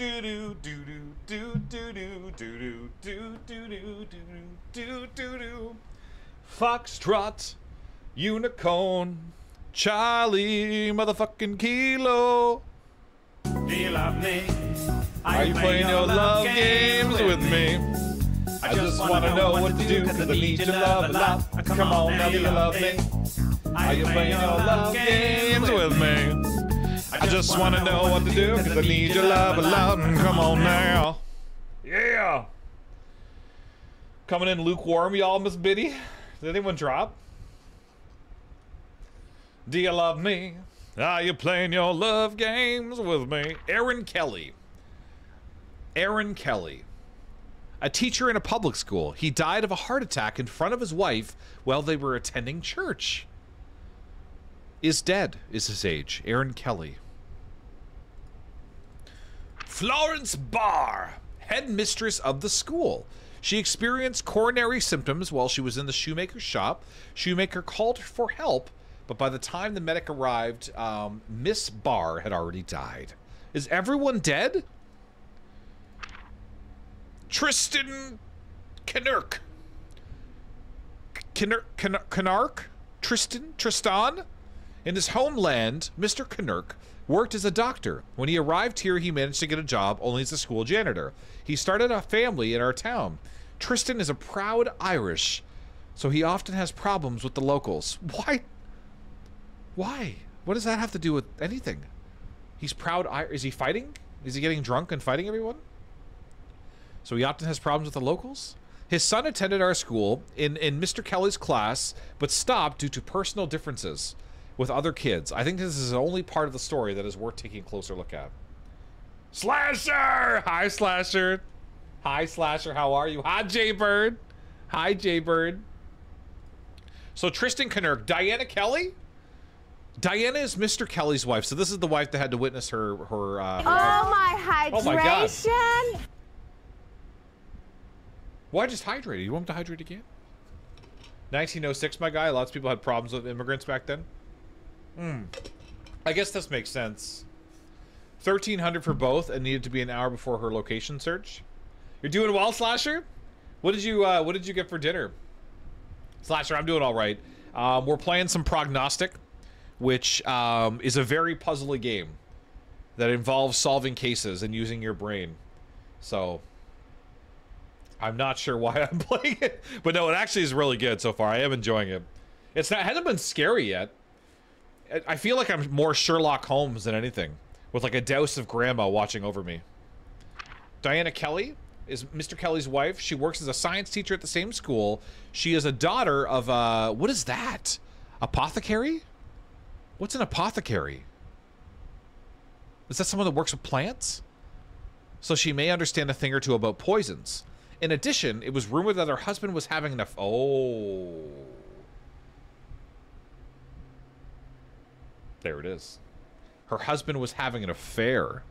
Speaker 1: do do do do do do do do do do do do do. Foxtrot, unicorn, Charlie, motherfucking Kilo.
Speaker 2: Do you love me?
Speaker 1: Are you playing your love games with me? I just wanna know what to do, cause I need your love a lot. Come on, now do you love me? Are you playing your love games with me? I just wanna know what to do, cause I need your love a lot. Come on now. Yeah! Coming in lukewarm, y'all, Miss Biddy. Did anyone drop? Do you love me? Are you playing your love games with me? Aaron Kelly. Aaron Kelly. A teacher in a public school. He died of a heart attack in front of his wife while they were attending church. Is dead, is his age. Aaron Kelly. Florence Barr, headmistress of the school. She experienced coronary symptoms while she was in the shoemaker's shop. Shoemaker called for help, but by the time the medic arrived, Miss Barr had already died. Is everyone dead? Tristan Knurk. Knark? Tristan? In his homeland, Mr. Knurk worked as a doctor. When he arrived here, he managed to get a job only as a school janitor. He started a family in our town. Tristan is a proud Irish, so he often has problems with the locals. Why? Why? What does that have to do with anything? He's proud. Is he fighting? Is he getting drunk and fighting everyone? So he often has problems with the locals? His son attended our school in Mr. Kelly's class, but stopped due to personal differences with other kids. I think this is the only part of the story that is worth taking a closer look at. Slasher! Hi, Slasher. Hi, Slasher. How are you? Hi, Jaybird. Hi, Jaybird. So Tristan Knurk. Diana Kelly? Diana is Mr. Kelly's wife. So this is the wife that had to witness her
Speaker 9: oh, my hydration.
Speaker 1: Oh, my God. Why just hydrate? You want him to hydrate again? 1906, my guy. Lots of people had problems with immigrants back then. I guess this makes sense. 1,300 for both, and needed to be an hour before her location search. You're doing well, Slasher? What did you get for dinner? Slasher, I'm doing all right. We're playing some Prognostic, which is a very puzzly game that involves solving cases and using your brain. So I'm not sure why I'm playing it, but no, it actually is really good so far. I am enjoying it. It hasn't been scary yet. I feel like I'm more Sherlock Holmes than anything, with like a douse of grandma watching over me. Diana Kelly is Mr. Kelly's wife. She works as a science teacher at the same school. She is a daughter of what is that? Apothecary? What's an apothecary? Is that someone that works with plants? So she may understand a thing or two about poisons. In addition, it was rumored that her husband was having an oh. There it is. Her husband was having an affair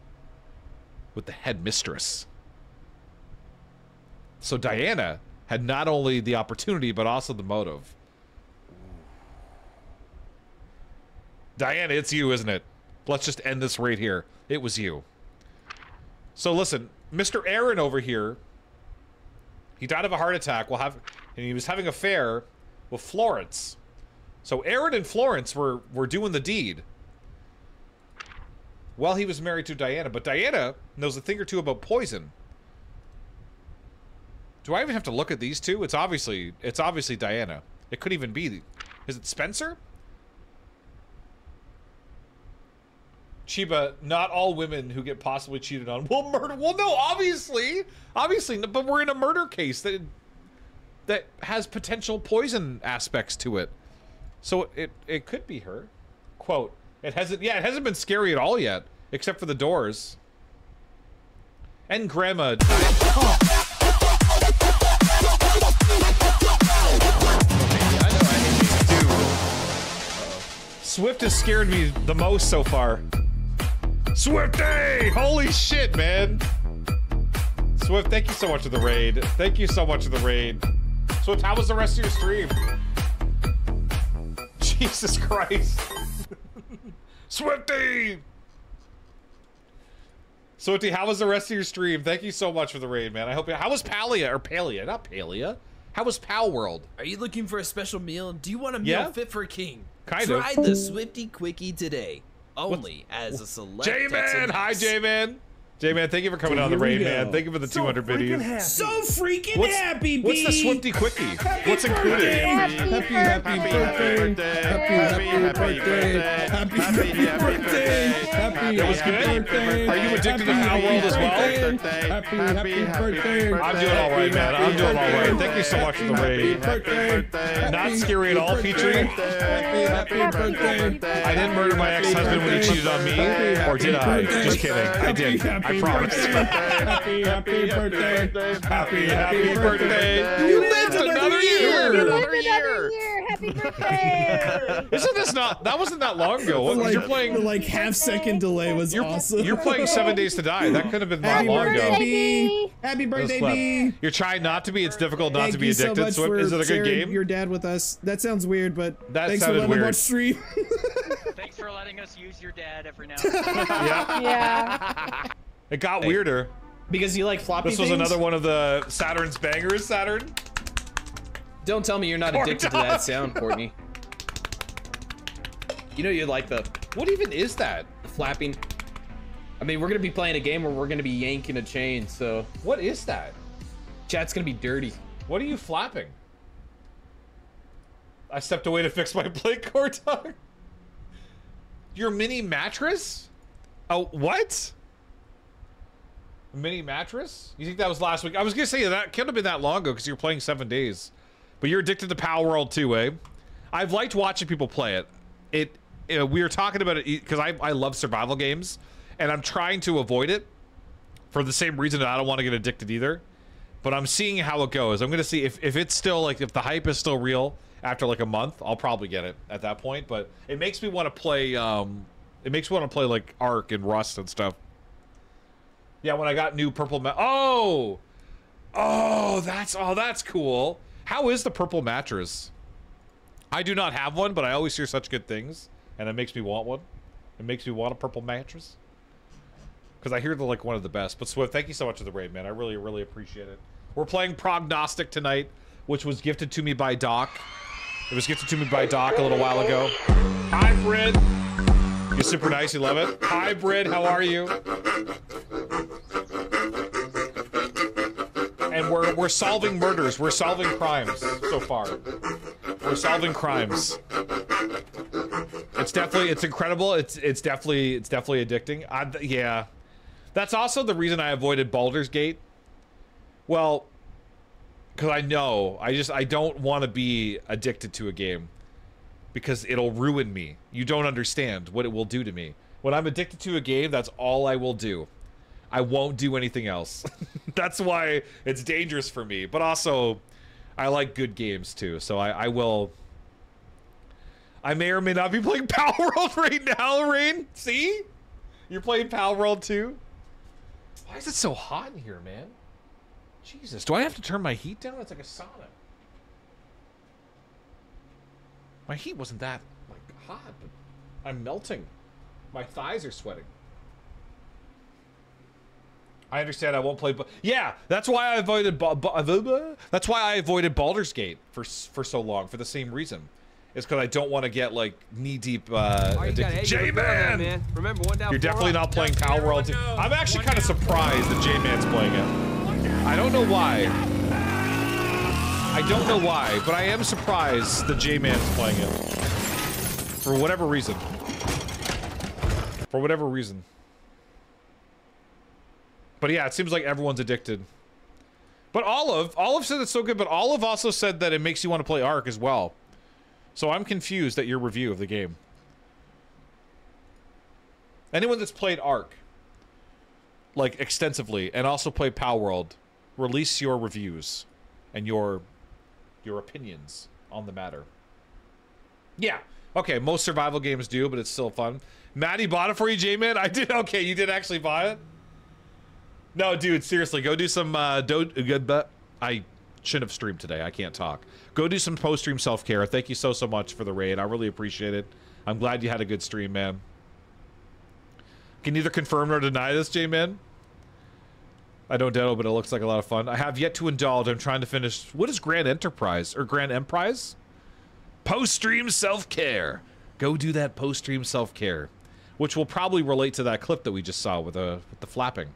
Speaker 1: with the headmistress. So Diana had not only the opportunity, but also the motive. Diana, it's you, isn't it? Let's just end this right here. It was you. So listen, Mr. Aaron over here, he died of a heart attack and he was having an affair with Florence. So Aaron and Florence were doing the deed while he was married to Diana. But Diana knows a thing or two about poison. Do I even have to look at these two? It's obviously Diana. It could even be. Is it Spencer? Chiba, not all women who get possibly cheated on will murder. Well, no, obviously, but we're in a murder case that has potential poison aspects to it. So it could be her. Quote, it hasn't been scary at all yet, except for the doors. And grandma died. Oh. I know, I hate these too. Swift has scared me the most so far. Swifty! Holy shit, man! Swift, thank you so much for the raid. Thank you so much for the raid. Swift, how was the rest of your stream? Jesus Christ. Swifty! Swifty, how was the rest of your stream? Thank you so much for the raid, man. I hope. How was Palia or Palia? Not Palia. How was Pal World?
Speaker 14: Are you looking for a special meal? Do you want a meal fit for a king?
Speaker 1: Kind
Speaker 14: Try
Speaker 1: of.
Speaker 14: the Swifty Quickie today. Only as a select.
Speaker 1: J-Man! Hi, J-Man! J-Man, thank you for coming on the raid, man. Thank you for the 200 biddies.
Speaker 15: So freaking happy, B.
Speaker 1: What's the Swifty Quickie? What's included?
Speaker 15: Happy birthday. Happy birthday.
Speaker 1: That was good? Are you addicted to Pal World as well?
Speaker 15: Happy birthday.
Speaker 1: I'm doing all right, man. I'm doing all right. Thank you so much for the raid. Not scary at all, Petrie.
Speaker 15: Happy birthday.
Speaker 1: I didn't murder my ex-husband when he cheated on me, or did I? Just kidding. I did. I promise.
Speaker 15: Happy birthday.
Speaker 1: Happy birthday. You lived another year.
Speaker 9: Another year. Happy birthday.
Speaker 1: Isn't this not? That wasn't that long ago. What, you're playing.
Speaker 15: The like half-second delay was awesome.
Speaker 1: You're playing 7 Days to Die. That could have been that long ago.
Speaker 15: Happy birthday, B.
Speaker 1: You're trying not to be. It's difficult not to be
Speaker 15: Thank
Speaker 1: addicted.
Speaker 15: you so
Speaker 1: So
Speaker 15: much
Speaker 1: is it a good
Speaker 15: sharing
Speaker 1: game?
Speaker 15: your dad with us. That sounds weird, but
Speaker 1: That
Speaker 15: thanks for
Speaker 1: sounded
Speaker 15: letting me
Speaker 1: weird.
Speaker 15: watch stream.
Speaker 16: Thanks for letting us use your dad every now and then.
Speaker 9: Yeah.
Speaker 1: It got weirder.
Speaker 17: Because you like floppy
Speaker 1: This was
Speaker 17: things?
Speaker 1: another one of the Saturn's bangers, Saturn.
Speaker 17: Don't tell me you're not addicted to that sound, Courtney. You know you like the...
Speaker 1: What even is that?
Speaker 17: The flapping. I mean, we're going to be playing a game where we're going to be yanking a chain, so...
Speaker 1: What is that?
Speaker 17: Chat's going to be dirty.
Speaker 1: What are you flapping? I stepped away to fix my plate cord. Your mini mattress? Oh, what? Mini mattress? You think that was last week? I was gonna say that couldn't have been that long ago because you're playing 7 days. But you're addicted to Power World too, eh? I've liked watching people play it. We were talking about it because I love survival games, and I'm trying to avoid it for the same reason that I don't want to get addicted either. But I'm seeing how it goes. I'm gonna see if it's still like if the hype is still real after like a month. I'll probably get it at that point. But it makes me want to play. It makes me want to play like Ark and Rust and stuff. Yeah, when I got new purple oh, that's cool. How is the purple mattress? I do not have one, but I always hear such good things, and it makes me want one. It makes me want a purple mattress because I hear they're like one of the best. But Swift, thank you so much for the raid, man. I really, really appreciate it. We're playing Prognostic tonight, which was gifted to me by Doc. It was gifted to me by Doc a little while ago. Hi, Brid. You're super nice. You love it. Hi, Brid. How are you? And we're solving murders. We're solving crimes so far. We're solving crimes. It's incredible. It's definitely addicting. Yeah, that's also the reason I avoided Baldur's Gate. Well, because I know I don't want to be addicted to a game because it'll ruin me. You don't understand what it will do to me. When I'm addicted to a game, that's all I will do. I won't do anything else. That's why it's dangerous for me. But also, I like good games too. So I may or may not be playing Power World right now, Rain. See? You're playing Power World too? Why is it so hot in here, man? Jesus, do I have to turn my heat down? It's like a sauna. My heat wasn't that like hot, but I'm melting. My thighs are sweating. I understand I won't play, but yeah, that's why I avoided. That's why I avoided Baldur's Gate for so long, for the same reason. It's because I don't want to get like knee deep addicted. J-Man,
Speaker 18: remember one down.
Speaker 1: You're definitely not playing Power World 2. I'm actually kind of surprised that J-Man's playing it. I don't know why. I don't know why, but I am surprised that J-Man's playing it for whatever reason. For whatever reason. But yeah, it seems like everyone's addicted. But Olive said it's so good, but Olive also said that it makes you want to play Ark as well. So I'm confused at your review of the game. Anyone that's played Ark, like extensively, and also played Power World, release your reviews and your opinions on the matter. Yeah. Okay, most survival games do, but it's still fun. Maddie bought it for you, J-Man? I did. Okay, you did actually buy it? No, dude, seriously, go do some, I shouldn't have streamed today. I can't talk. Go do some post-stream self-care. Thank you so much for the raid. I really appreciate it. I'm glad you had a good stream, man. Can neither confirm nor deny this, J-Man? I don't doubt it, but it looks like a lot of fun. I have yet to indulge. I'm trying to finish. What is Grand Enterprise or Grand Emprise? Post-stream self-care. Go do that post-stream self-care, which will probably relate to that clip that we just saw with the flapping.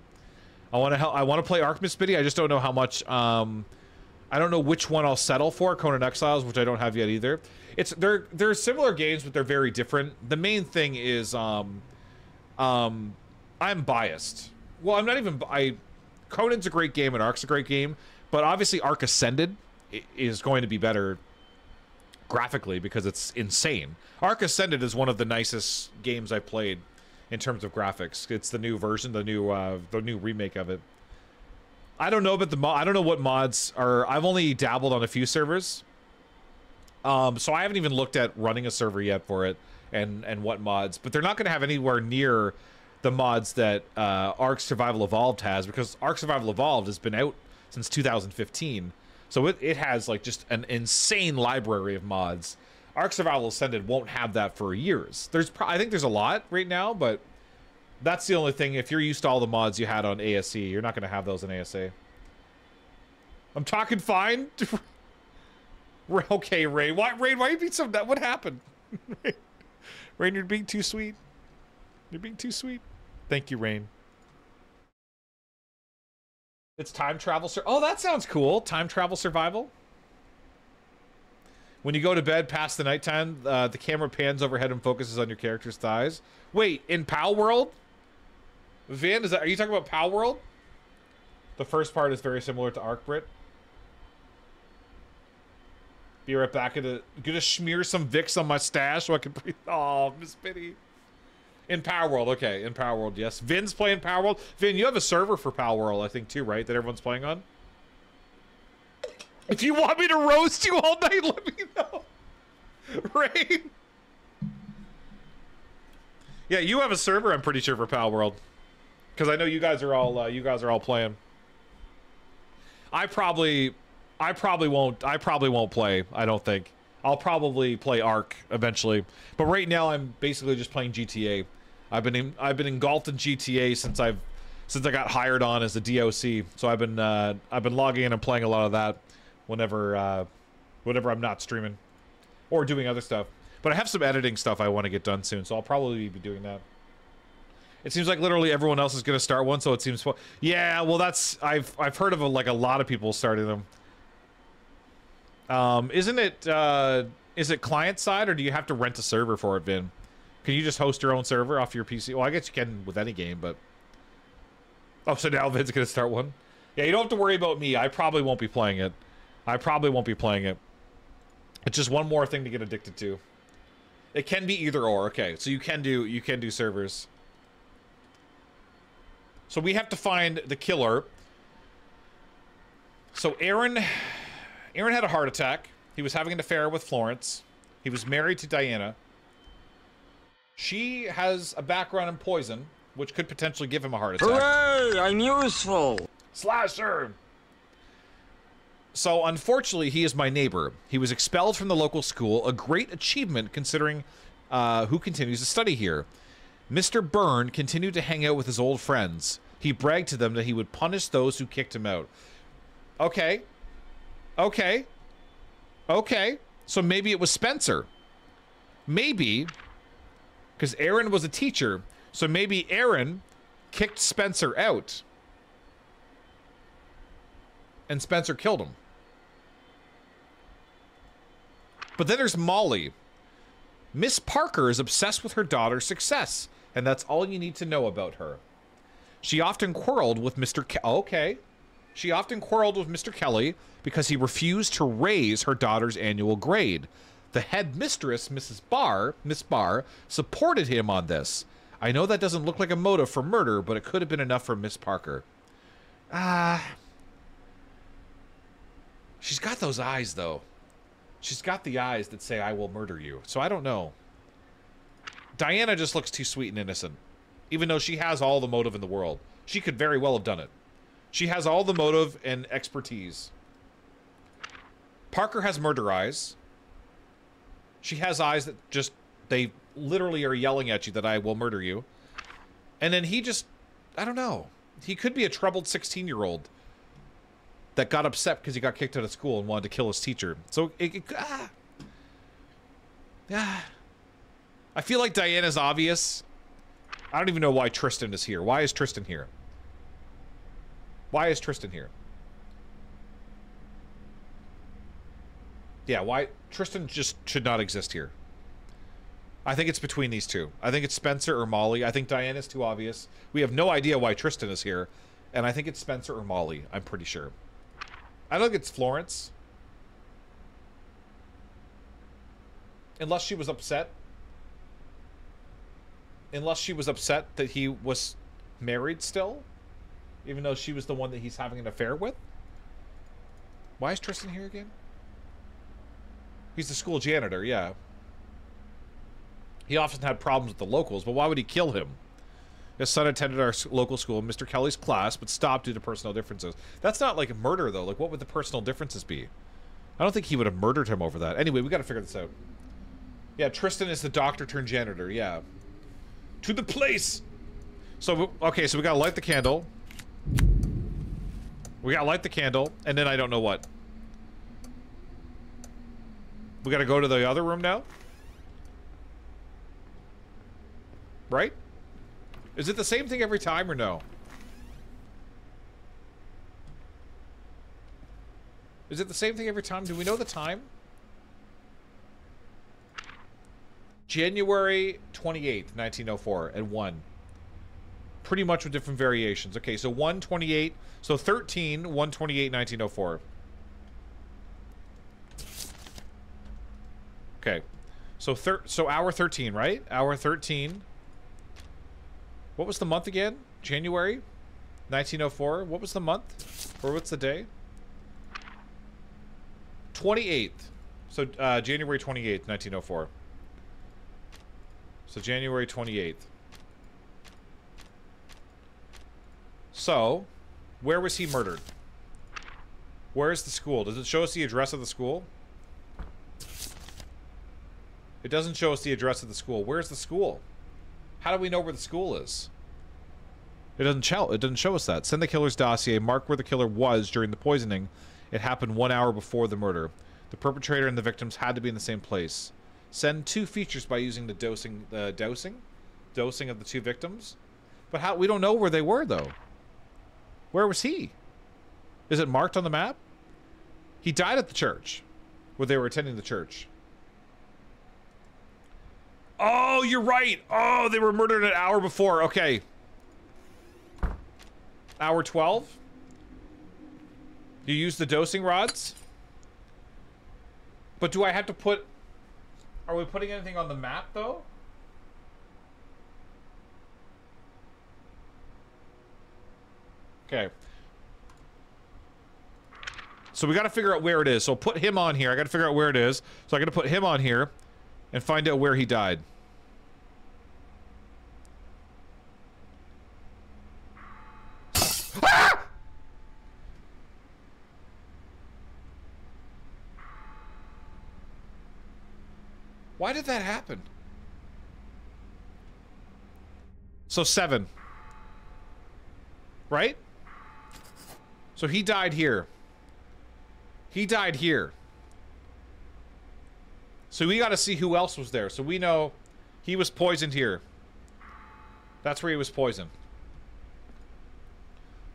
Speaker 1: I want to play Ark Miss Biddy. I just don't know how much. I don't know which one I'll settle for. Conan Exiles, which I don't have yet either. They're similar games, but they're very different. The main thing is I'm biased. Well, I'm not even. Conan's a great game and Ark's a great game, but obviously Ark Ascended is going to be better graphically because it's insane. Ark Ascended is one of the nicest games I've played in terms of graphics. It's the new version, the new remake of it. I don't know about the mod. I don't know what mods are. I've only dabbled on a few servers, so I haven't even looked at running a server yet for it and what mods. But they're not going to have anywhere near the mods that Ark Survival Evolved has, because Ark Survival Evolved has been out since 2015. So it has like just an insane library of mods. Ark Survival Ascended won't have that for years. I think there's a lot right now, but that's the only thing. If you're used to all the mods you had on ASE, you're not going to have those in ASA. I'm talking fine. Okay, Rain. Why are you being so... What happened? Rain, you're being too sweet. You're being too sweet. Thank you, Rain. It's time travel. Oh, that sounds cool. Time travel survival. When you go to bed past the nighttime, the camera pans overhead and focuses on your character's thighs. Wait, in PAL World? Van, are you talking about PAL World? The first part is very similar to Ark Brit. Be right back. Gonna smear some Vicks on my stash so I can breathe. Oh, Miss Pity. In Power World, okay. In Power World, yes. Vin's playing Power World. Vin, you have a server for Power World, I think, too, right? That everyone's playing on? If you want me to roast you all night, let me know. Rain. Yeah, you have a server, I'm pretty sure, for Power World. Because I know you guys are all playing. I probably won't play, I don't think. I'll probably play Ark eventually. But right now I'm basically just playing GTA. I've been engulfed in GTA since I got hired on as a DOC. So I've been logging in and playing a lot of that whenever I'm not streaming or doing other stuff. But I have some editing stuff I want to get done soon, so I'll probably be doing that. It seems like literally everyone else is going to start one, so it seems yeah, well that's I've heard of a lot of people starting them. Isn't it is it client side, or do you have to rent a server for it, Vin? Can you just host your own server off your PC? Well, I guess you can with any game, but oh, so now Vin's going to start one? Yeah, you don't have to worry about me. I probably won't be playing it. It's just one more thing to get addicted to. It can be either or. Okay, so you can do servers. So we have to find the killer. So Aaron had a heart attack. He was having an affair with Florence. He was married to Diana. She has a background in poison, which could potentially give him a heart attack.
Speaker 18: Hooray! I'm useful!
Speaker 1: Slasher! So, unfortunately, he is my neighbor. He was expelled from the local school, a great achievement considering who continues to study here. Mr. Byrne continued to hang out with his old friends. He bragged to them that he would punish those who kicked him out. Okay. Okay. Okay. So maybe it was Spencer. Maybe, because Aaron was a teacher, so maybe Aaron kicked Spencer out. And Spencer killed him. But then there's Molly. Miss Parker is obsessed with her daughter's success, and that's all you need to know about her. She often quarreled with She often quarreled with Mr. Kelly because he refused to raise her daughter's annual grade. The head mistress, Miss Barr, supported him on this. I know that doesn't look like a motive for murder, but it could have been enough for Miss Parker. She's got those eyes, though. She's got the eyes that say, I will murder you. So I don't know. Diana just looks too sweet and innocent. Even though she has all the motive in the world. She could very well have done it. She has all the motive and expertise. Parker has murder eyes. She has eyes that just, they literally are yelling at you that I will murder you. And then he just, I don't know. He could be a troubled 16-year-old that got upset because he got kicked out of school and wanted to kill his teacher. So, I feel like Diana's obvious. I don't even know why Tristan is here. Why is Tristan here? Why is Tristan here? Yeah, why? Tristan just should not exist here. I think it's between these two. I think it's Spencer or Molly. I think Diana's too obvious. We have no idea why Tristan is here. And I think it's Spencer or Molly. I'm pretty sure. I don't think it's Florence. Unless she was upset. Unless she was upset that he was married still. Even though she was the one that he's having an affair with. Why is Tristan here again? He's the school janitor, yeah. He often had problems with the locals, but why would he kill him? His son attended our local school, Mr. Kelly's class, but stopped due to personal differences. That's not like a murder, though. Like, what would the personal differences be? I don't think he would have murdered him over that. Anyway, we gotta figure this out. Yeah, Tristan is the doctor turned janitor, yeah. To the place! So, okay, so we gotta light the candle. We gotta light the candle, and then I don't know what. We gotta go to the other room now? Right? Is it the same thing every time or no? Is it the same thing every time? Do we know the time? January 28th, 1904 at 1. Pretty much with different variations. Okay, so 1/28, so 13, 1/28, 1904. Okay. So hour 13, right? Hour 13. What was the month again? January 1904. What was the month? Or what's the day? 28th. So January 28th, 1904. So January 28th. So, where was he murdered? Where is the school? Does it show us the address of the school? It doesn't show us the address of the school. Where's the school? How do we know where the school is? It doesn't show us that. Send the killer's dossier. Mark where the killer was during the poisoning. It happened 1 hour before the murder. The perpetrator and the victims had to be in the same place. Send 2 features by using the dosing of the 2 victims. But how? We don't know where they were though. Where was he? Is it marked on the map? He died at the church, where they were attending the church. Oh, you're right. Oh, they were murdered an hour before. Okay. Hour 12. You use the dosing rods. But do I have to put... Are we putting anything on the map, though? Okay. So we got to figure out where it is. So I'll put him on here. I got to figure out where it is. So I got to put him on here and find out where he died. Ah! Why did that happen? So 7. Right? So he died here. He died here. So we got to see who else was there. So we know he was poisoned here. That's where he was poisoned.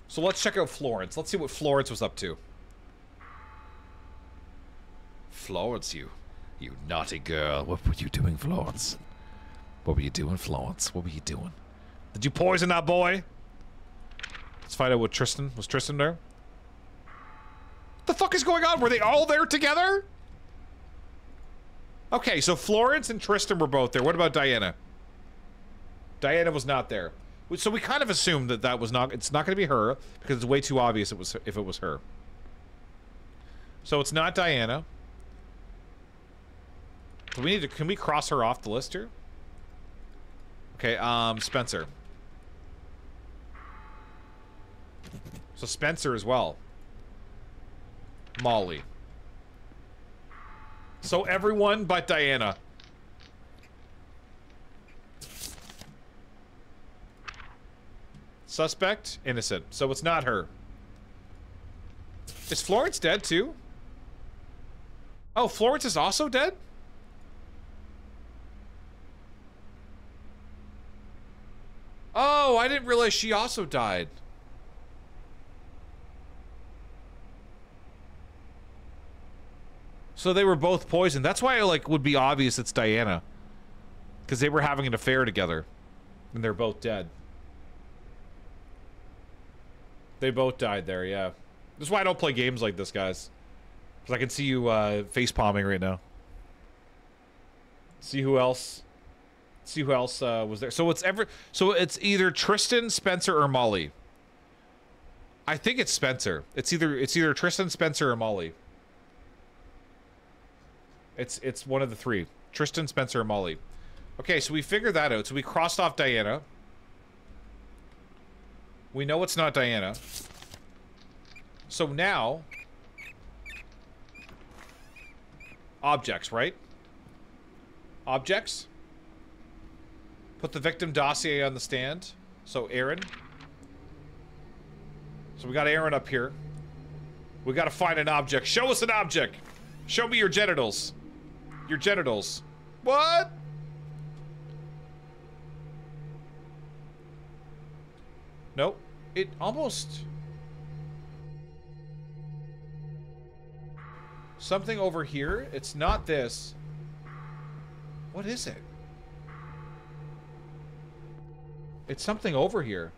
Speaker 1: So let's check out Florence. Let's see what Florence was up to. Florence, you naughty girl. What were you doing, Florence? What were you doing, Florence? What were you doing? Did you poison that boy? Let's find out what Tristan... Was Tristan there? What the fuck is going on? Were they all there together? Okay, so Florence and Tristan were both there. What about Diana? Diana was not there. So we kind of assumed that that was not... It's not going to be her, because it's way too obvious if it was her. So it's not Diana. So we need to... Can we cross her off the list here? Okay, Spencer. So Spencer as well. Molly. So everyone but Diana. Suspect, innocent. So it's not her. Is Florence dead too? Oh, Florence is also dead? Oh, I didn't realize she also died. So they were both poisoned. That's why it would be obvious it's Diana. Because they were having an affair together. And they're both dead. They both died there, yeah. This is why I don't play games like this, guys. Because I can see you face palming right now. See who else? See who else was there? So it's either Tristan, Spencer, or Molly. I think it's Spencer. It's either Tristan, Spencer, or Molly. It's one of the three. Tristan, Spencer, or Molly. Okay, so we figured that out. So we crossed off Diana. We know it's not Diana. So now... Objects, right? Objects? Put the victim dossier on the stand. So Aaron. So we got Aaron up here. We gotta find an object. Show us an object! Show me your genitals. Your genitals. What? Nope. It almost... Something over here? It's not this. What is it? It's something over here.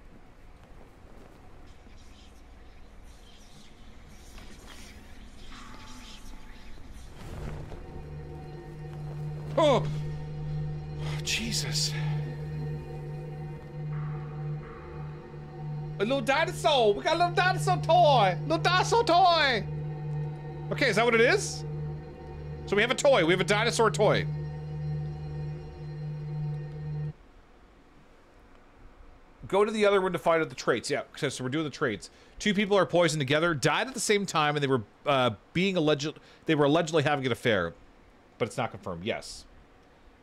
Speaker 1: Oh! Jesus. A little dinosaur! We got a little dinosaur toy! Little dinosaur toy! Okay, is that what it is? So we have a toy. We have a dinosaur toy. Go to the other one to find out the traits. Yeah, so we're doing the traits. Two people are poisoned together, died at the same time, and they were allegedly having an affair. But it's not confirmed. Yes.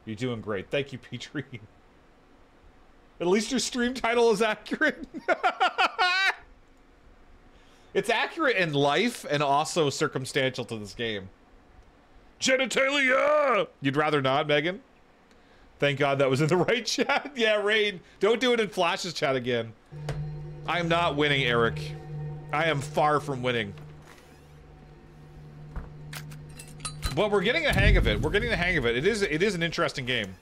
Speaker 1: You're doing great. Thank you, Petrie. At least your stream title is accurate. It's accurate in life and also circumstantial to this game. Genitalia! You'd rather not, Megan? Thank God that was in the right chat. Yeah, Rain. Don't do it in Flash's chat again. I am not winning, Eric. I am far from winning. But we're getting a hang of it. We're getting the hang of it. It is an interesting game.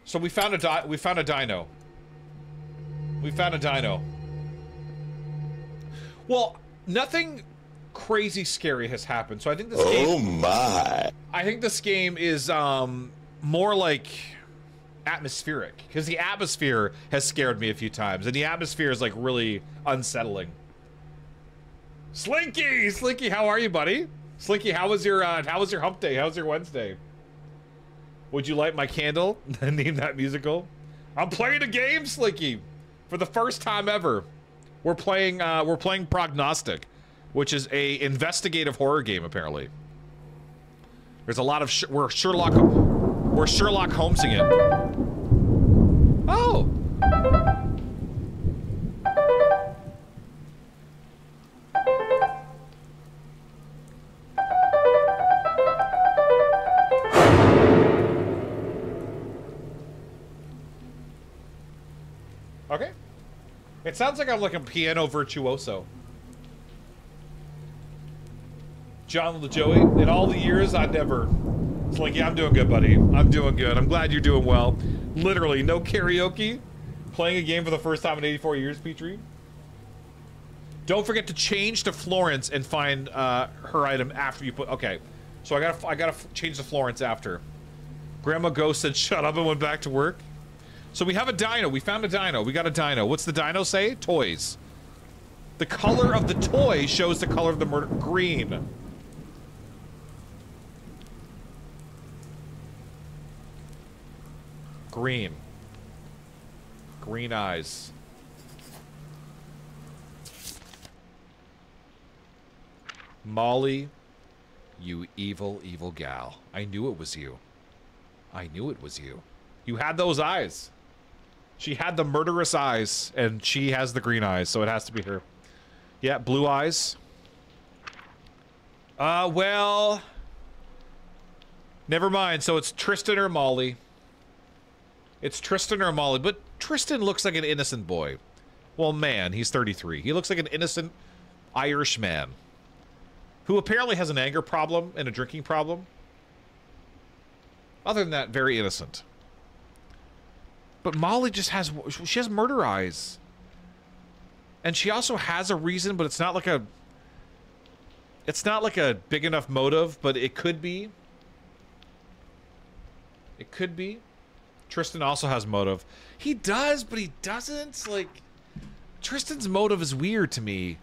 Speaker 1: So we found a dino. We found a dino. Well, nothing crazy scary has happened. So I think this game... Oh my. I think this game is more like atmospheric, because the atmosphere has scared me a few times, and the atmosphere is like really unsettling. Slinky, how are you, buddy? Slinky, how was your hump day? How was your Wednesday? Would you light my candle? Name that musical. I'm playing a game, Slinky, for the first time ever. We're playing Prognostic, which is a investigative horror game. Apparently, there's a lot of we're Sherlock Holmesing it. Oh. Okay. It sounds like I'm like a piano virtuoso. John the Joey, in all the years, I never... It's like, yeah, I'm doing good, buddy. I'm doing good. I'm glad you're doing well. Literally, no karaoke. Playing a game for the first time in 84 years, Petrie. Don't forget to change to Florence and find her item after you put... Okay, so I gotta change to Florence after. Grandma Ghost said, shut up, and went back to work. So we have a dino. We found a dino. We got a dino. What's the dino say? Toys. The color of the toy shows the color of the murder. Green. Green. Green eyes. Molly, you evil, evil gal. I knew it was you. I knew it was you. You had those eyes. She had the murderous eyes, and she has the green eyes, so it has to be her. Yeah, blue eyes. Well... Never mind, so it's Tristan or Molly. It's Tristan or Molly, but Tristan looks like an innocent boy. Well, man, he's 33. He looks like an innocent Irish man who apparently has an anger problem and a drinking problem. Other than that, very innocent. But Molly just has... She has murder eyes. And she also has a reason, but it's not like a... It's not like a big enough motive, but it could be. It could be. Tristan also has motive. He does, but he doesn't. Like, Tristan's motive is weird to me.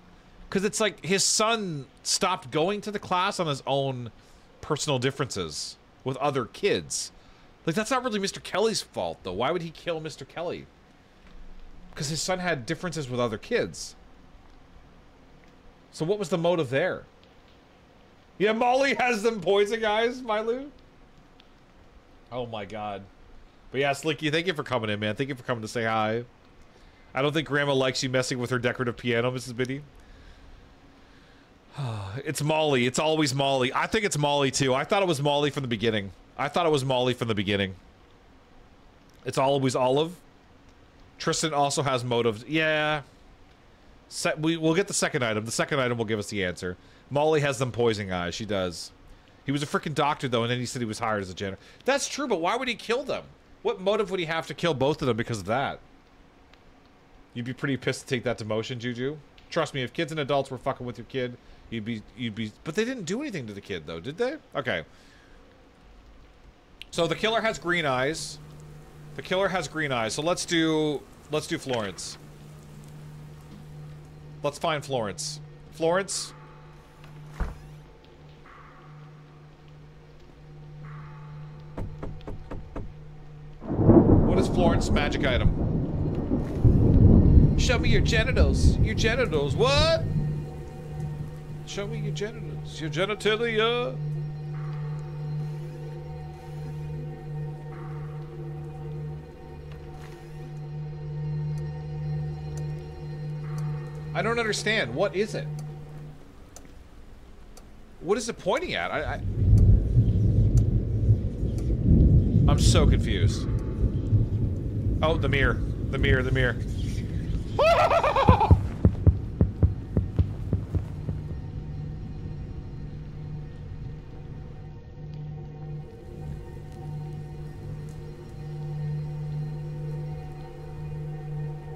Speaker 1: Because it's like his son stopped going to the class on his own personal differences with other kids. Like, that's not really Mr. Kelly's fault, though. Why would he kill Mr. Kelly? Because his son had differences with other kids. So what was the motive there? Yeah, Molly has them poison eyes, Mylu. Oh my god. But yeah, Slinky, thank you for coming in, man. Thank you for coming to say hi. I don't think Grandma likes you messing with her decorative piano, Mrs. Biddy. It's Molly. It's always Molly. I think it's Molly, too. I thought it was Molly from the beginning. It's always Olive. Tristan also has motives. Yeah. We'll get the second item. The second item will give us the answer. Molly has them poisoning eyes. She does. He was a freaking doctor, though, and then he said he was hired as a janitor. That's true, but why would he kill them? What motive would he have to kill both of them because of that? You'd be pretty pissed to take that to motion, Juju. Trust me, if kids and adults were fucking with your kid, you'd be... But they didn't do anything to the kid, though, did they? Okay. So the killer has green eyes. The killer has green eyes. So let's do Florence. Let's find Florence. Florence... What is Florence's magic item? Show me your genitals. Your genitals. What? Show me your genitals. Your genitalia. I don't understand. What is it? What is it pointing at? I'm so confused. Oh, the mirror. The mirror, the mirror.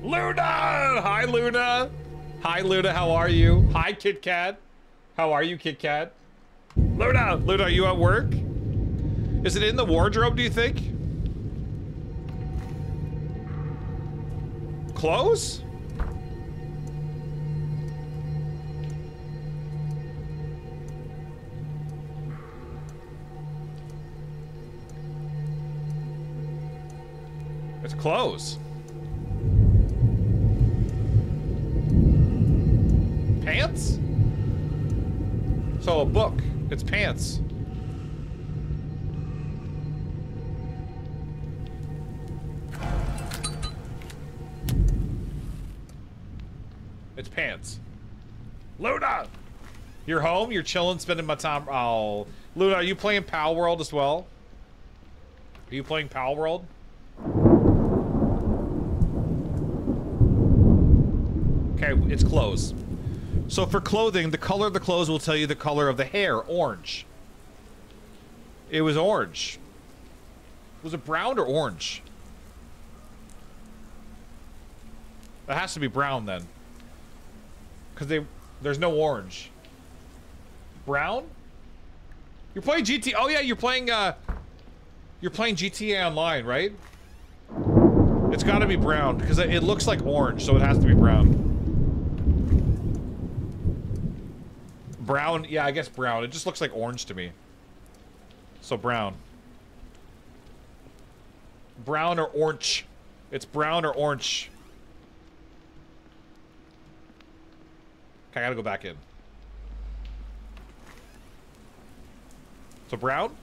Speaker 1: Luna! Hi, Luna! Hi, Luna, how are you? Hi, Kit Kat. How are you, Kit Kat? Luna! Luna, are you at work? Is it in the wardrobe, do you think? Clothes? It's clothes. Pants? So a book. It's pants. It's pants. Luna! You're home? You're chilling, spending my time. Oh. Luna, are you playing Pal World as well? Are you playing Pal World? Okay, it's clothes. So for clothing, the color of the clothes will tell you the color of the hair. Orange. It was orange. Was it brown or orange? It has to be brown then. Because there's no orange. Brown? You're playing GTA. Oh yeah, you're playing GTA Online, right? It's got to be brown because it looks like orange, so it has to be brown. Brown, yeah, I guess brown. It just looks like orange to me. So brown. Brown or orange. It's brown or orange. Okay, I gotta go back in. So brown?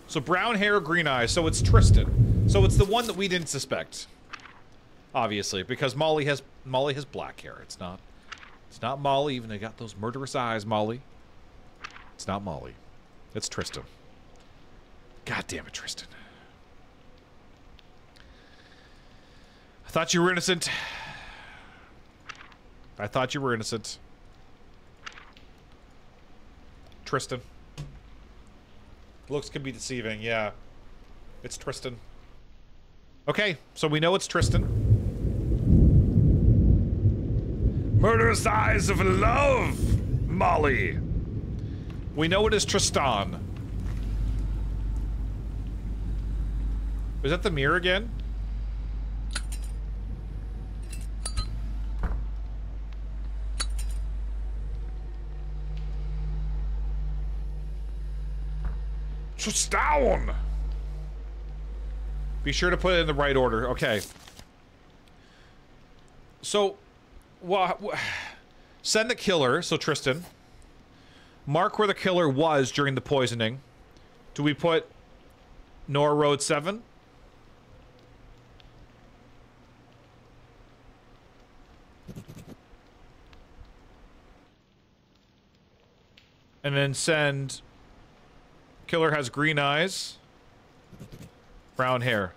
Speaker 1: So brown hair, green eyes. So it's Tristan. So it's the one that we didn't suspect. Obviously, because Molly has black hair. It's not Molly, even though they got those murderous eyes, Molly. It's not Molly. It's Tristan. God damn it, Tristan. I thought you were innocent. I thought you were innocent. Tristan. Looks can be deceiving, yeah. It's Tristan. Okay, so we know it's Tristan. Murderous eyes of love, Molly. We know it is Tristan. Is that the mirror again? Tristan! Be sure to put it in the right order. Okay. So, send the killer, so Tristan. Mark where the killer was during the poisoning. Do we put Nora Road 7? And then send... Killer has green eyes. Brown hair.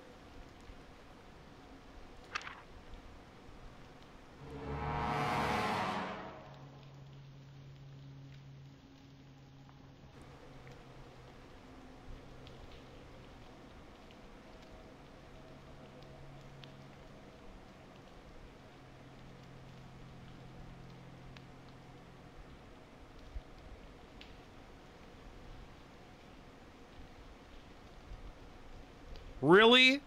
Speaker 1: Really?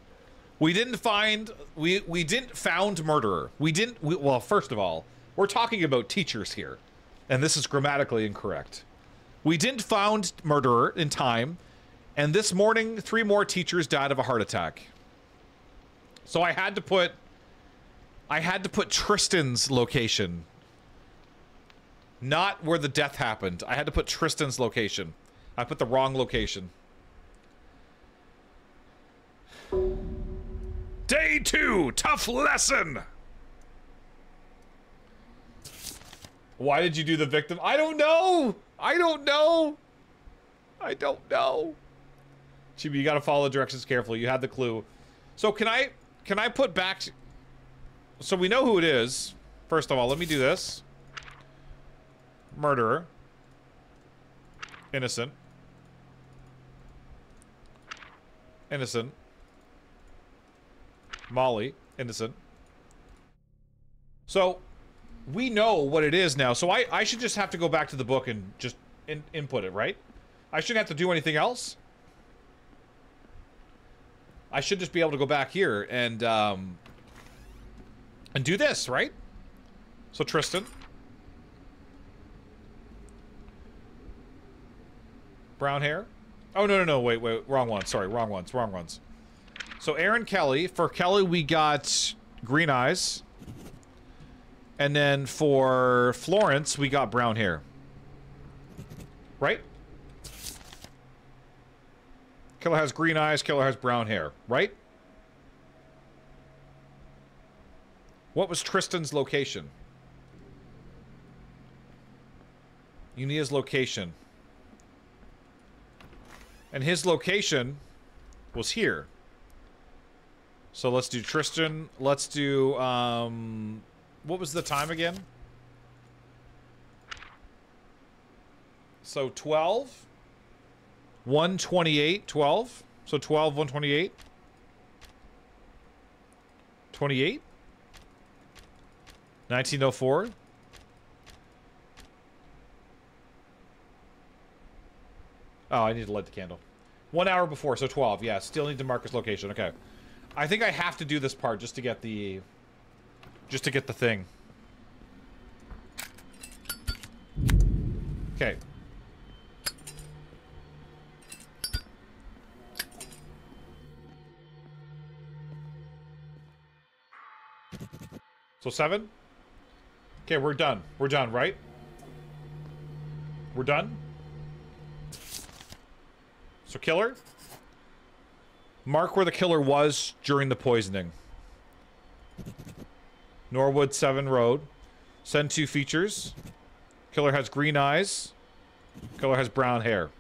Speaker 1: We didn't find... We didn't found murderer. Well, first of all, we're talking about teachers here. And this is grammatically incorrect. We didn't found murderer in time. And this morning, 3 more teachers died of a heart attack. So I had to put Tristan's location. Not where the death happened. I had to put Tristan's location. I put the wrong location. Day 2, tough lesson. Why did you do the victim? I don't know. I don't know. I don't know. Chibi, you gotta follow the directions carefully. You had the clue. So can I put back... So we know who it is. First of all, let me do this. Murderer. Innocent. Innocent. Molly, innocent. So, we know what it is now. So I should just have to go back to the book and just input it, right? I shouldn't have to do anything else. I should just be able to go back here and do this, right? So Tristan. Brown hair. Oh, no, wait, wrong one. Sorry, wrong ones. So Aaron Kelly. For Kelly, we got green eyes. And then for Florence, we got brown hair. Right? Killer has green eyes, killer has brown hair. Right? What was Tristan's location? You need his location. And his location was here. So let's do Tristan. Let's do, what was the time again? So 12. 128. 12. So 12, 128. 28. 1904. Oh, I need to light the candle. 1 hour before, so 12. Yeah, still need to mark his location. Okay. I think I have to do this part just to get the... Just to get the thing. Okay. So 7? Okay, we're done. We're done, right? We're done? So killer? Mark where the killer was during the poisoning. Norwood 7 Road. Send 2 features. Killer has green eyes. Killer has brown hair.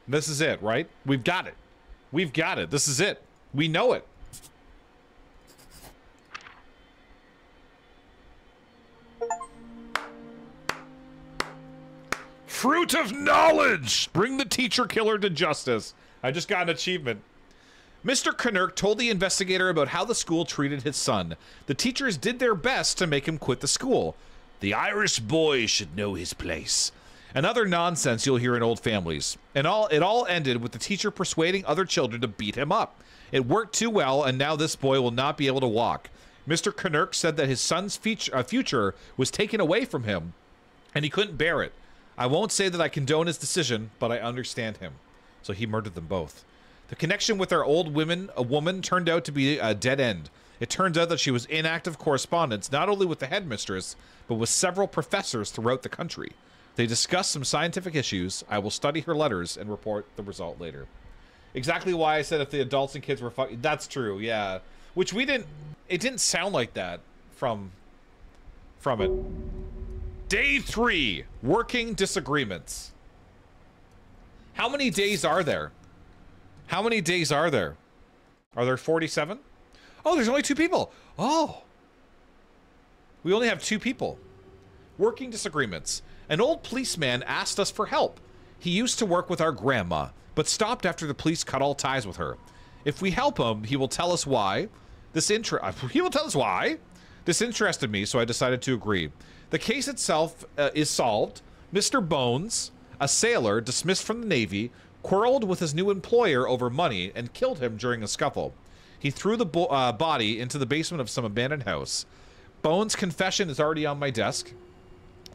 Speaker 1: This is it, right? We've got it. We've got it. This is it. We know it. Fruit of knowledge! Bring the teacher killer to justice. I just got an achievement. Mr. Knurk told the investigator about how the school treated his son. The teachers did their best to make him quit the school. The Irish boy should know his place. And other nonsense you'll hear in old families. And it all ended with the teacher persuading other children to beat him up. It worked too well, and now this boy will not be able to walk. Mr. Knurk said that his son's future was taken away from him, and he couldn't bear it. I won't say that I condone his decision, but I understand him. So he murdered them both. The connection with our old woman turned out to be a dead end. It turns out that she was in active correspondence not only with the headmistress, but with several professors throughout the country. They discussed some scientific issues. I will study her letters and report the result later. Exactly why I said if the adults and kids were fucking... That's true, yeah. Which we didn't... It didn't sound like that from it. Day 3. Working disagreements. How many days are there? How many days are there? Are there 47? Oh, there's only 2 people. Oh. We only have 2 people. Working disagreements. An old policeman asked us for help. He used to work with our grandma, but stopped after the police cut all ties with her. If we help him, he will tell us why. This interested me, so I decided to agree. The case itself is solved. Mr. Bones, a sailor dismissed from the Navy, quarreled with his new employer over money and killed him during a scuffle. He threw the body into the basement of some abandoned house. Bones' confession is already on my desk.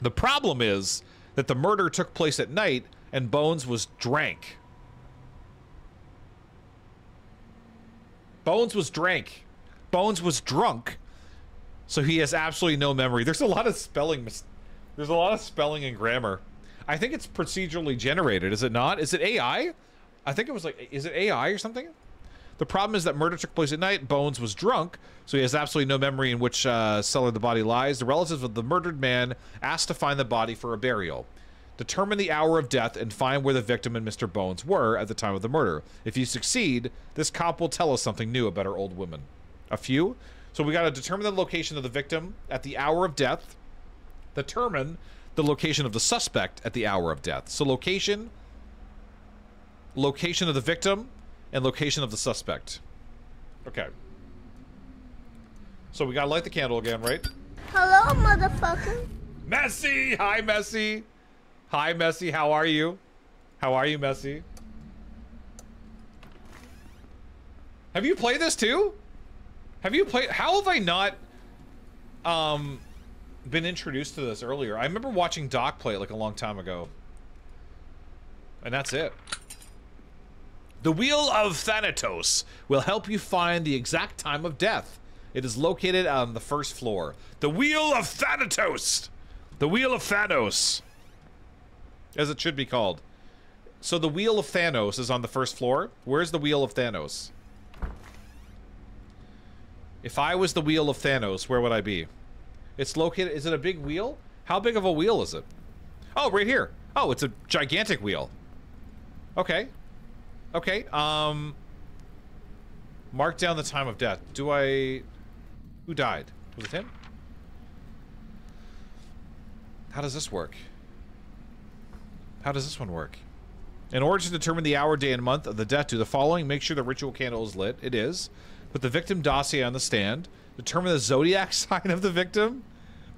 Speaker 1: The problem is that the murder took place at night and Bones was drank. Bones was drank. Bones was drunk. So he has absolutely no memory. There's a lot of spelling. There's a lot of spelling and grammar. I think it's procedurally generated, is it not? Is it AI? I think it was like, is it AI or something? The problem is that murder took place at night. Bones was drunk, so he has absolutely no memory in which cellar the body lies. The relatives of the murdered man asked to find the body for a burial. Determine the hour of death and find where the victim and Mr. Bones were at the time of the murder. If you succeed, this cop will tell us something new about our old woman. A few? So we got to determine the location of the victim at the hour of death. Determine the location of the suspect at the hour of death. So location of the victim, and location of the suspect. Okay. So we gotta light the candle again, right?
Speaker 9: Hello, motherfucker.
Speaker 1: Messi! Hi, Messi! Hi, Messi. How are you? How are you, Messi? Have you played this too? Have you played... How have I not been introduced to this earlier? I remember watching Doc play it like a long time ago. And that's it. The Wheel of Thanatos will help you find the exact time of death. It is located on the first floor. The Wheel of Thanatos! The Wheel of Thanos. As it should be called. So the Wheel of Thanos is on the first floor. Where's the Wheel of Thanos? If I was the Wheel of Thanos, where would I be? It's located... Is it a big wheel? How big of a wheel is it? Oh, right here. Oh, it's a gigantic wheel. Okay. Okay, mark down the time of death. Who died? Was it him? How does this work? How does this one work? In order to determine the hour, day, and month of the death, do the following. Make sure the ritual candle is lit. It is. Put the victim dossier on the stand. Determine the zodiac sign of the victim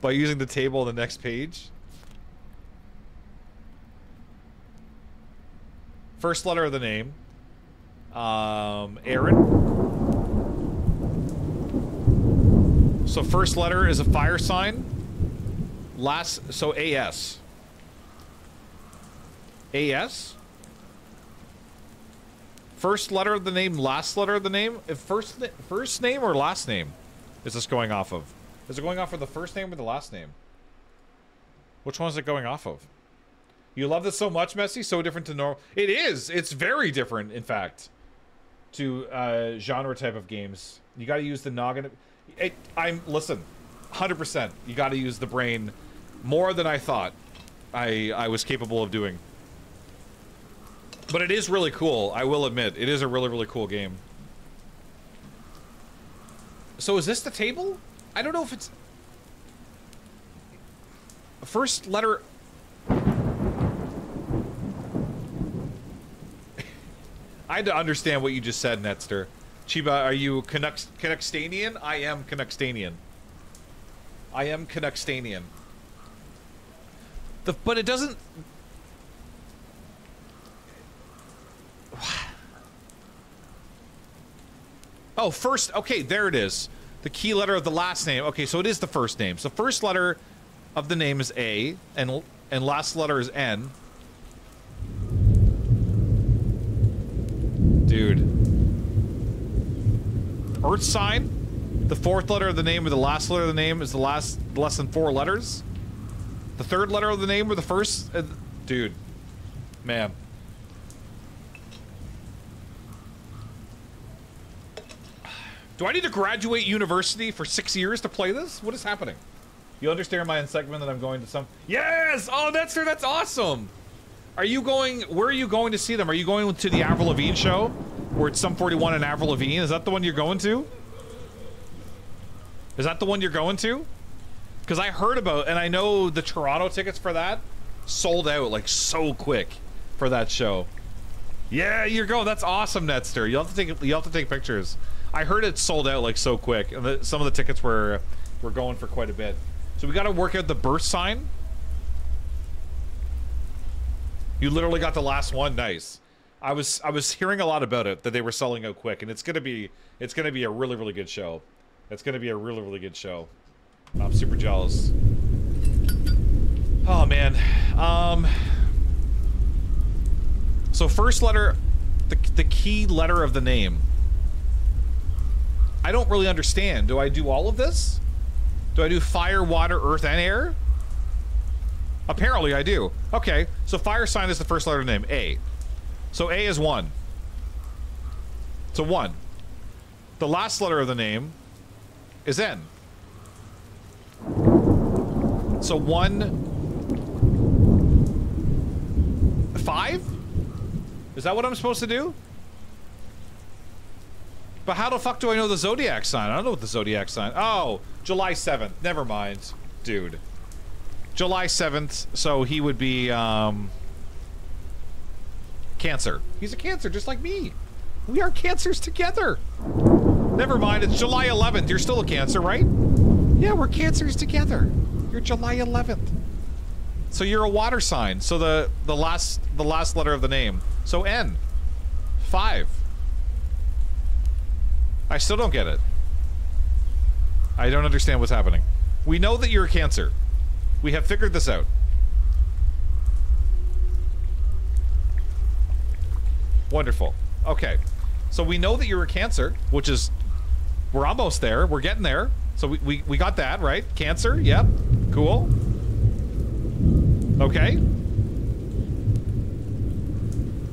Speaker 1: by using the table on the next page. First letter of the name. Aaron. So first letter is a fire sign. So AS. AS? First letter of the name, last letter of the name? If first name or last name is this going off of? Is it going off of the first name or the last name? Which one is it going off of? You love this so much, Messi? So different to normal. It is. It's very different, in fact, to genre type of games. You got to use the noggin. Listen, 100%. You got to use the brain more than I thought I was capable of doing. But it is really cool. I will admit, it is a really, really cool game. So is this the table? I don't know if it's... First letter... I had to understand what you just said, Netster. Chiba, are you Canuckstanian? I am Canuckstanian. I am Canuckstanian. But it doesn't... Oh, first... Okay, there it is. The key letter of the last name. Okay, so it is the first name. So first letter of the name is A, and last letter is N. Dude. Earth sign. The fourth letter of the name or the last letter of the name is the less than 4 letters. The third letter of the name or the first... dude. Man. Do I need to graduate university for 6 years to play this? What is happening? You understand my segment that I'm going to some... Yes! Oh, that's awesome! Are you going... Where are you going to see them? Are you going to the Avril Lavigne show? Where it's Sum 41 and Avril Lavigne? Is that the one you're going to? Is that the one you're going to? Because I heard about... And I know the Toronto tickets for that sold out, like, so quick for that show. Yeah, you're going. That's awesome, Netster. You'll have to take pictures. I heard it sold out, like, so quick. And some of the tickets were going for quite a bit. So we got to work out the birth sign. You literally got the last one. Nice. I was hearing a lot about it, that they were selling out quick, and it's gonna be a really, really good show. It's gonna be a really, really good show. I'm super jealous. Oh man. So first letter, the key letter of the name. I don't really understand. Do I do all of this? Do I do fire, water, earth, and air? Apparently I do. Okay, so fire sign is the first letter of the name, A. So A is 1. So 1. The last letter of the name is N. So 1... 5? Is that what I'm supposed to do? But how the fuck do I know the zodiac sign? I don't know what the zodiac sign... Oh, July 7th. Never mind. Dude. July 7th, so he would be, Cancer. He's a Cancer, just like me. We are Cancers together. Never mind, it's July 11th. You're still a Cancer, right? Yeah, we're Cancers together. You're July 11th. So you're a water sign. So the last letter of the name. So N. 5. I still don't get it. I don't understand what's happening. We know that you're a Cancer. We have figured this out. Wonderful. Okay. So we know that you're a Cancer, which is... We're almost there. We're getting there. So we got that, right? Cancer. Yep. Cool. Okay.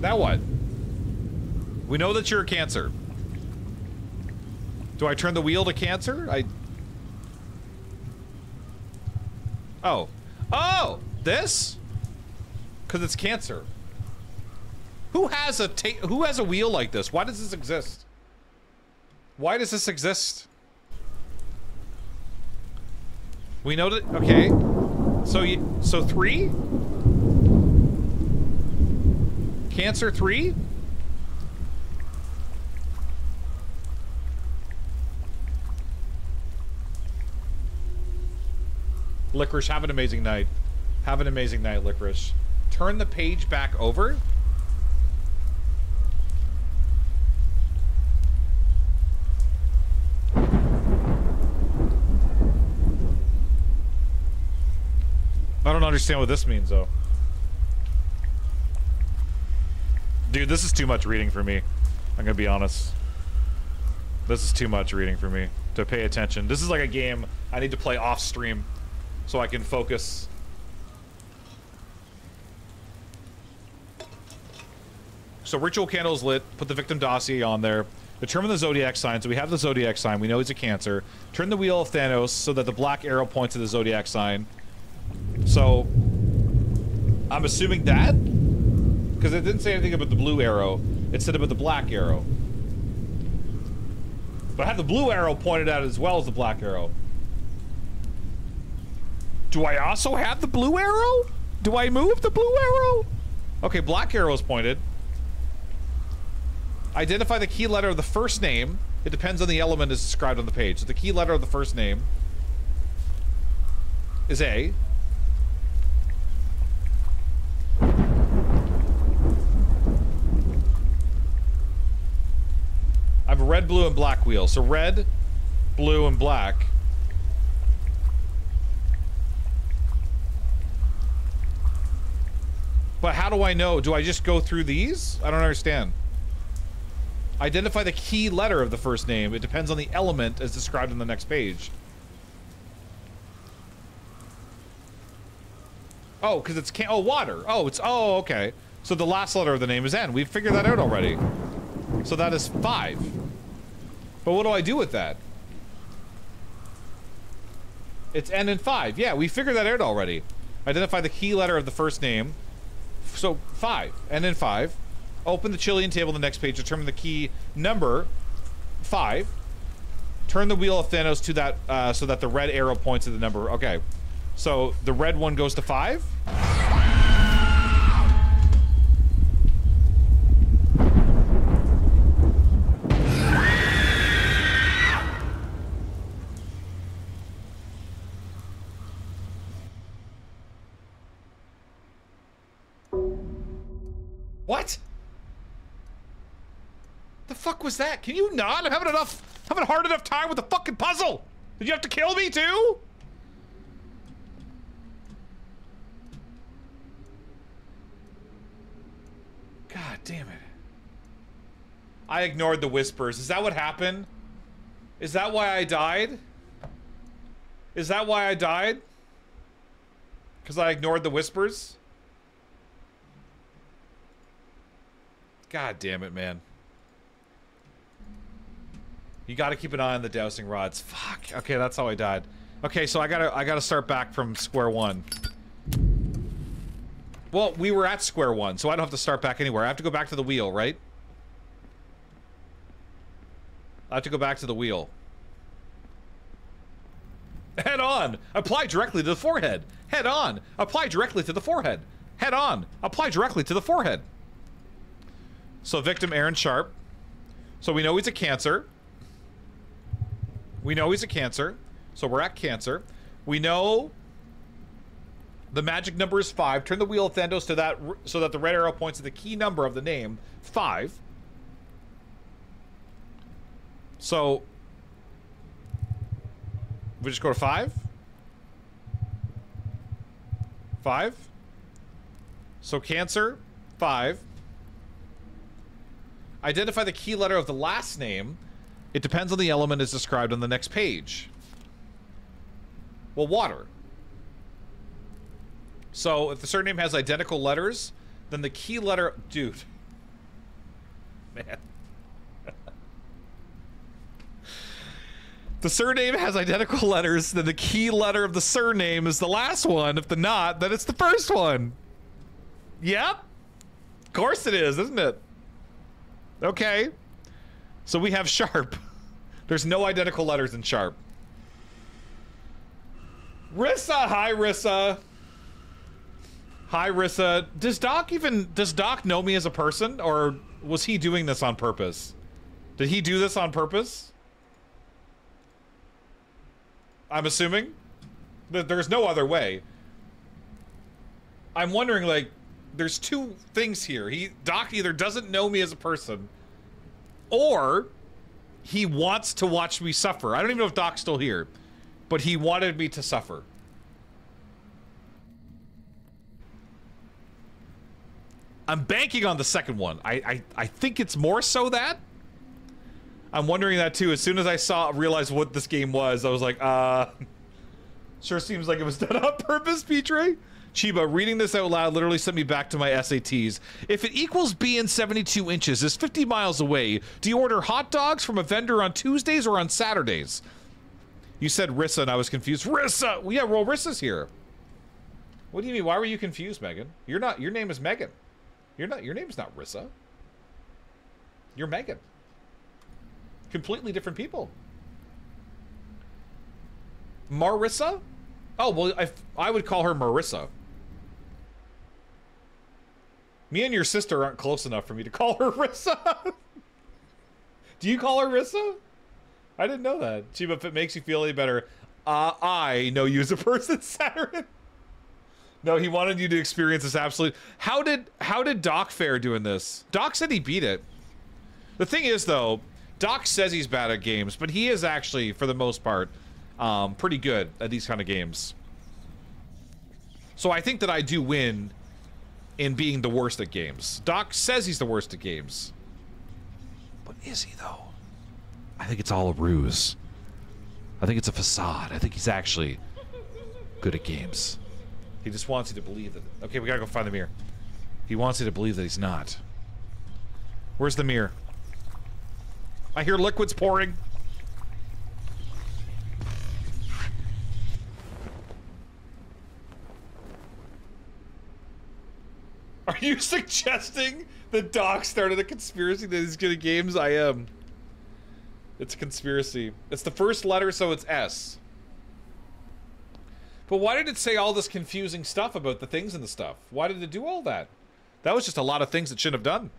Speaker 1: Now what? We know that you're a Cancer. Do I turn the wheel to Cancer? Oh. Oh! This? Because it's Cancer. Who has a wheel like this? Why does this exist? Why does this exist? We know that... Okay. So 3? Cancer 3? Licorice, have an amazing night. Have an amazing night, Licorice. Turn the page back over. I don't understand what this means, though. Dude, this is too much reading for me. I'm gonna be honest. This is too much reading for me to pay attention. This is like a game I need to play off stream so I can focus. So ritual candle is lit. Put the victim dossier on there. Determine the zodiac sign. So we have the zodiac sign. We know he's a Cancer. Turn the wheel of Thanos so that the black arrow points to the zodiac sign. So I'm assuming that, because it didn't say anything about the blue arrow. It said about the black arrow. But I have the blue arrow pointed out as well as the black arrow. Do I also have the blue arrow? Do I move the blue arrow? Okay, black arrow is pointed. Identify the key letter of the first name. It depends on the element as described on the page. So the key letter of the first name is A. I have a red, blue, and black wheel. So red, blue, and black. But how do I know? Do I just go through these? I don't understand. Identify the key letter of the first name. It depends on the element as described on the next page. Oh, because it's oh, water. Oh, it's oh, okay. So the last letter of the name is N. We've figured that out already. So that is 5. But what do I do with that? It's N and 5. Yeah, we figured that out already. Identify the key letter of the first name. So 5. N and 5. Open the Chilean table on the next page. Determine the key number 5. Turn the wheel of Thanos to that so that the red arrow points to the number. Okay. So the red one goes to 5. What? The fuck was that? Can you not? I'm having a hard enough time with the fucking puzzle. Did you have to kill me too? God damn it. I ignored the whispers. Is that what happened? Is that why I died? Is that why I died? Because I ignored the whispers? God damn it, man. You gotta keep an eye on the dowsing rods. Fuck. Okay, that's how I died. Okay, so I gotta start back from square one. Well, we were at square one, so I don't have to start back anywhere. I have to go back to the wheel, right? I have to go back to the wheel. Head on! Apply directly to the forehead. Head on! Apply directly to the forehead. Head on! Apply directly to the forehead. So victim Aaron Sharp. So we know he's a Cancer. We know he's a Cancer. So we're at Cancer. We know the magic number is 5. Turn the wheel of Thanos to that so that the red arrow points to the key number of the name, 5. So we just go to 5? 5? So Cancer, 5. Identify the key letter of the last name. It depends on the element as described on the next page. Well, water. So if the surname has identical letters, then the key letter... Dude. Man. The surname has identical letters, then the key letter of the surname is the last one. If the not, then it's the first one. Yep. Of course it is, isn't it? Okay. So we have Sharp. There's no identical letters in Sharp. Rissa, hi Rissa. Hi Rissa. Does Doc know me as a person, or was he doing this on purpose? Did he do this on purpose? I'm assuming that there's no other way. I'm wondering, like, there's two things here. Doc either doesn't know me as a person, or he wants to watch me suffer. I don't even know if Doc's still here, but he wanted me to suffer. I'm banking on the second one. I think it's more so that. I'm wondering that too. As soon as I realized what this game was, I was like, sure seems like it was done on purpose, Petrie. Chiba, reading this out loud literally sent me back to my SATs. If it equals B in 72 inches, is 50 miles away, do you order hot dogs from a vendor on Tuesdays or on Saturdays? You said Rissa and I was confused. Rissa! Well, yeah, well, Rissa's here. What do you mean? Why were you confused, Megan? You're not. Your name is Megan. You're not. Your name's not Rissa. You're Megan. Completely different people. Marissa? Oh, well, I would call her Marissa. Me and your sister aren't close enough for me to call her Rissa. Do you call her Rissa? I didn't know that. Chiba, if it makes you feel any better, I know you as a person, Saturn. No, he wanted you to experience this absolute. How did Doc fare doing this? Doc said he beat it. The thing is, though, Doc says he's bad at games, but he is actually, for the most part, pretty good at these kind of games. So I think that I do win in being the worst at games. Doc says he's the worst at games. But is he, though? I think it's all a ruse. I think it's a facade. I think he's actually good at games. He just wants you to believe that... Okay, we gotta go find the mirror. He wants you to believe that he's not. Where's the mirror? I hear liquids pouring. Are you suggesting that Doc started a conspiracy that he's good at games? I am. It's a conspiracy. It's the first letter, so it's S. But why did it say all this confusing stuff about the things and the stuff? Why did it do all that? That was just a lot of things it shouldn't have done.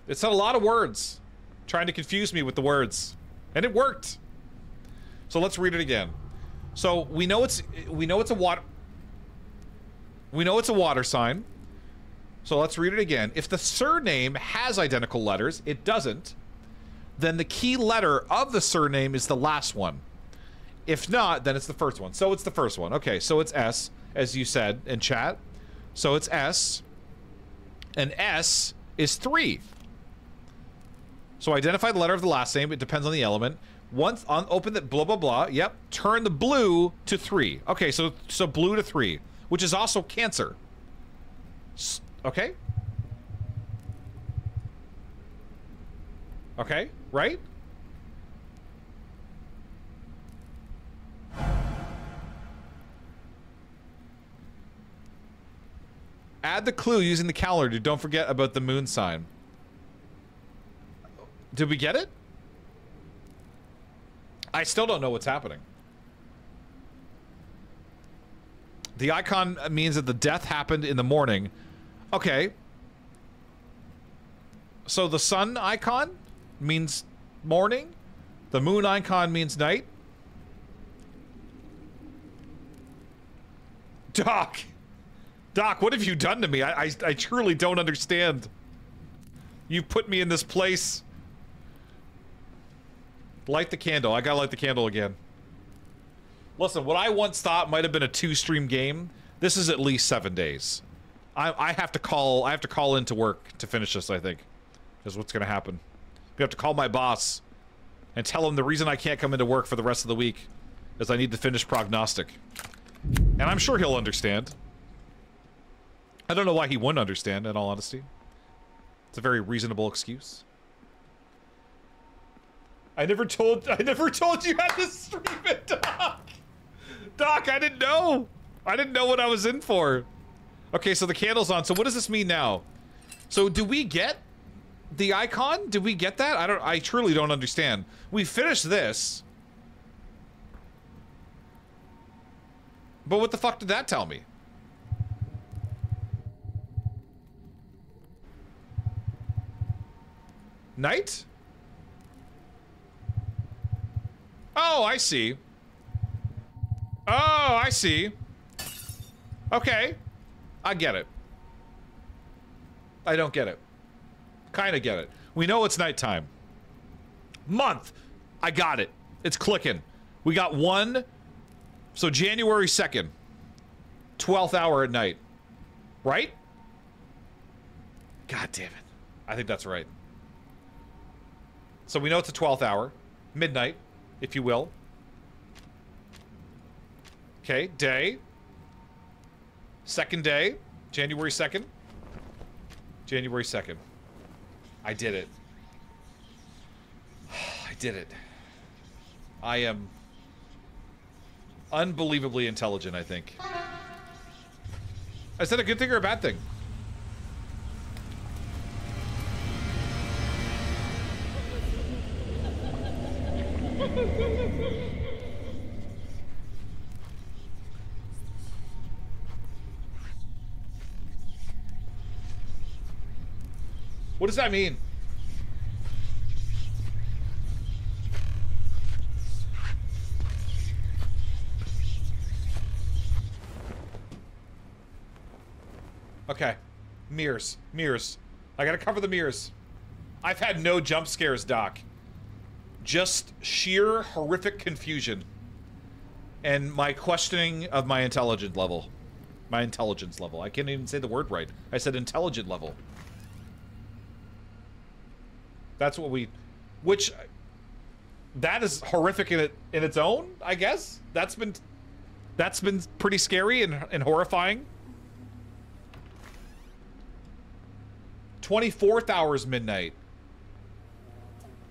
Speaker 1: It said a lot of words, trying to confuse me with the words, and it worked. So let's read it again. So we know it's a water sign. So let's read it again. If the surname has identical letters, it doesn't. Then the key letter of the surname is the last one. If not, then it's the first one. So it's the first one. Okay, so it's S, as you said in chat. So it's S. And S is 3. So identify the letter of the last name. It depends on the element. Once open the blah, blah, blah. Yep. Turn the blue to 3. Okay, so blue to 3, which is also Cancer. Okay. Okay, right? Add the clue using the calendar. Don't forget about the moon sign. Did we get it? I still don't know what's happening. The icon means that the death happened in the morning. Okay. So the sun icon means morning. The moon icon means night. Doc, what have you done to me? I truly don't understand. You've put me in this place. Light the candle. I gotta light the candle again. Listen, what I once thought might have been a 2-stream game, this is at least 7 days. I have to call into work to finish this, I think. Is what's gonna happen. We have to call my boss and tell him the reason I can't come into work for the rest of the week is I need to finish Prognostic. And I'm sure he'll understand. I don't know why he wouldn't understand, in all honesty. It's a very reasonable excuse. I never told you had to stream it, Doc! Doc, I didn't know! I didn't know what I was in for. Okay, so the candle's on. So what does this mean now? So do we get the icon? Did we get that? I truly don't understand. We finished this. But what the fuck did that tell me? Night? Oh, I see. Oh, I see. Okay. I get it. I don't get it. Kinda get it. We know it's nighttime. Month. I got it. It's clicking. We got one. So January 2nd. 12th hour at night. Right? God damn it. I think that's right. So we know it's the 12th hour. Midnight, if you will. Okay, day. Second day, January 2nd. January 2nd. I did it. I did it. I am unbelievably intelligent, I think. Is that a good thing or a bad thing? What does that mean? Okay. Mirrors. Mirrors. I gotta cover the mirrors. I've had no jump scares, Doc. Just sheer horrific confusion. And my questioning of my intelligence level. My intelligence level. I can't even say the word right. I said intelligent level. That's what we... Which... That is horrific in its own, I guess? That's been pretty scary and horrifying. 24th hour is midnight.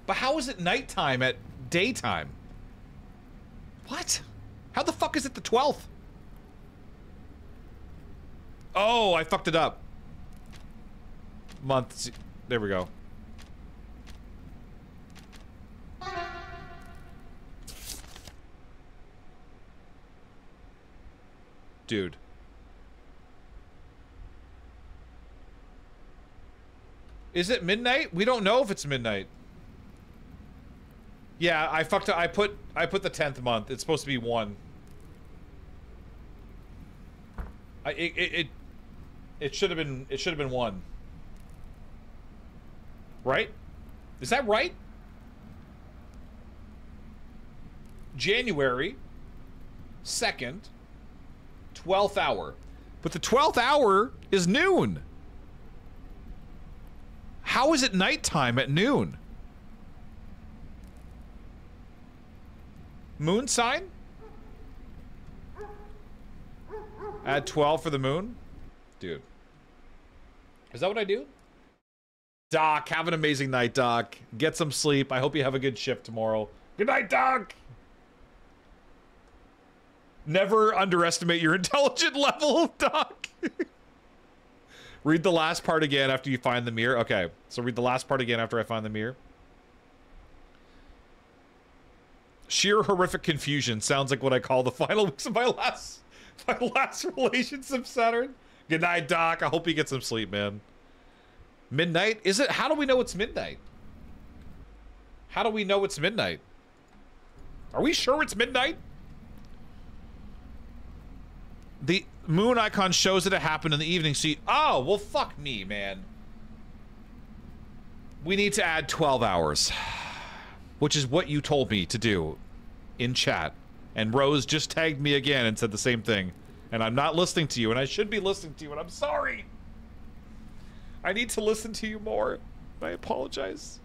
Speaker 1: But how is it nighttime at daytime? What? How the fuck is it the 12th? Oh, I fucked it up. Month. There we go. Dude. Is it midnight? We don't know if it's midnight. Yeah, I fucked up. I put the 10th month. It's supposed to be 1. It should have been 1. Right? Is that right? January 2nd, 12th hour. But the 12th hour is noon. How is it nighttime at noon? Moon sign? Add 12 for the moon? Dude. Is that what I do? Doc, have an amazing night, Doc. Get some sleep. I hope you have a good shift tomorrow. Good night, Doc! Never underestimate your intelligent level, Doc. Read the last part again after you find the mirror. Okay, so read the last part again after I find the mirror. Sheer horrific confusion sounds like what I call the final weeks of my last relationship Saturn. Good night, Doc. I hope you get some sleep, man. Midnight? Is it? How do we know it's midnight? How do we know it's midnight? Are we sure it's midnight? The moon icon shows that it happened in the evening. See, oh, well, fuck me, man. We need to add 12 hours, which is what you told me to do in chat. And Rose just tagged me again and said the same thing. And I'm not listening to you, and I should be listening to you, and I'm sorry. I need to listen to you more. I apologize.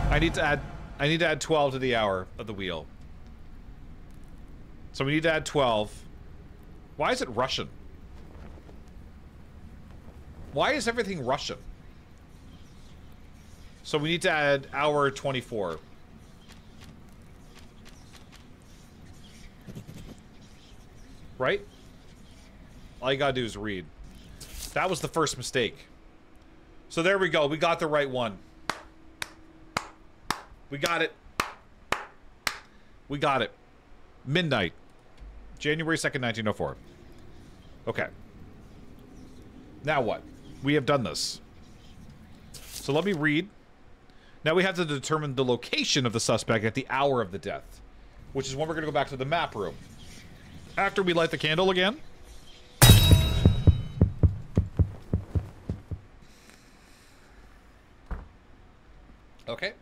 Speaker 1: I need to add 12 to the hour of the wheel. So we need to add 12. Why is it Russian? Why is everything Russian? So we need to add hour 24. Right? All you gotta do is read. That was the first mistake. So there we go. We got the right one. We got it. We got it. Midnight. January 2nd, 1904. Okay. Now what? We have done this. So let me read. Now we have to determine the location of the suspect at the hour of the death, which is when we're going to go back to the map room. After we light the candle again. Okay.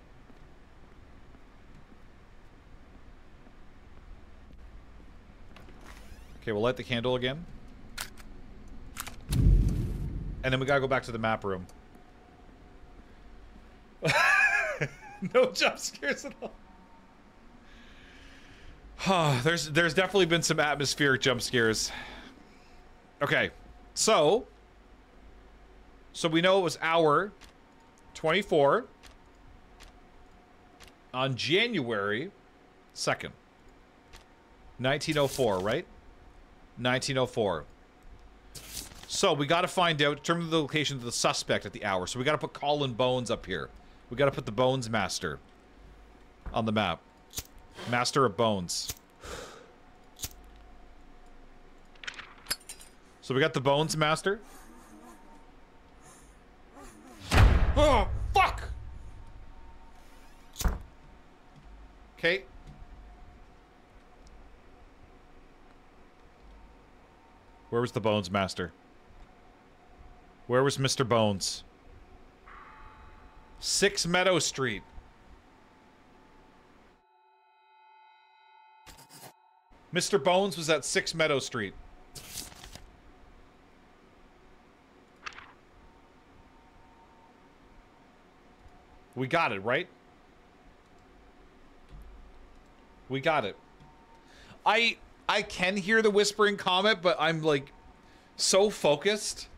Speaker 1: Okay, we'll light the candle again. And then we gotta go back to the map room. No jump scares at all. There's definitely been some atmospheric jump scares. Okay, so we know it was hour 24 on January 2nd, 1904, right? 1904. So we got to find out, determine the location of the suspect at the hour. So we got to put Colin Bones up here. We got to put the Bones Master on the map. Master of Bones. So we got the Bones Master. Oh, fuck! Okay. Where was the Bones Master? Where was Mr. Bones? 6 Meadow Street. Mr. Bones was at 6 Meadow Street. We got it, right? We got it. I can hear the whispering comment, but I'm like so focused.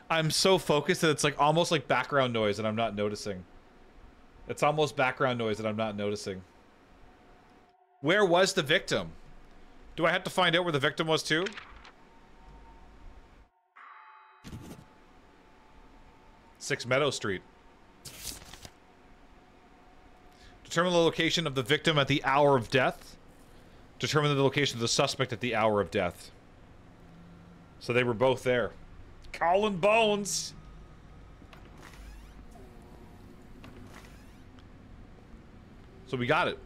Speaker 1: I'm so focused that it's like almost like background noise and I'm not noticing. It's almost background noise that I'm not noticing. Where was the victim? Do I have to find out where the victim was too? Six Meadow Street. Determine the location of the victim at the hour of death. Determine the location of the suspect at the hour of death. So they were both there. Colin Bones. So we got it.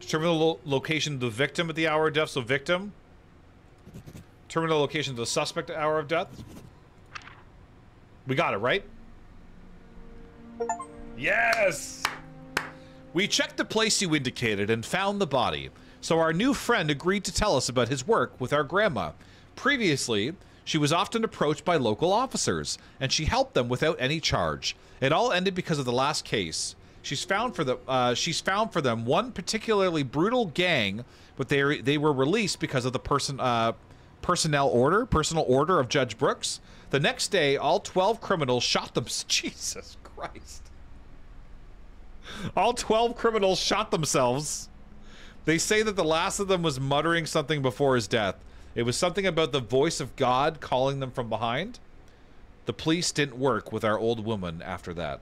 Speaker 1: Determine the location of the victim at the hour of death. So victim. Determine the location of the suspect at the hour of death. We got it, right? Yes! We checked the place you indicated and found the body. So our new friend agreed to tell us about his work with our grandma. Previously, she was often approached by local officers, and she helped them without any charge. It all ended because of the last case. She's found for them one particularly brutal gang, but they were released because of the personal order of Judge Brooks. The next day, all 12 criminals shot them. Jesus Christ. All 12 criminals shot themselves. They say that the last of them was muttering something before his death. It was something about the voice of God calling them from behind. The police didn't work with our old woman after that.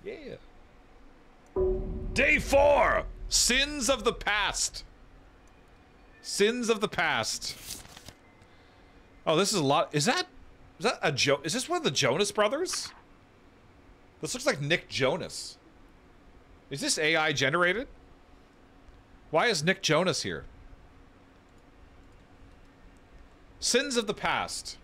Speaker 1: Yeah. Day 4! Sins of the past. Sins of the past. Oh, this is a lot. Is that a is this one of the Jonas brothers? This looks like Nick Jonas. Is this AI generated? Why is Nick Jonas here? Sins of the past.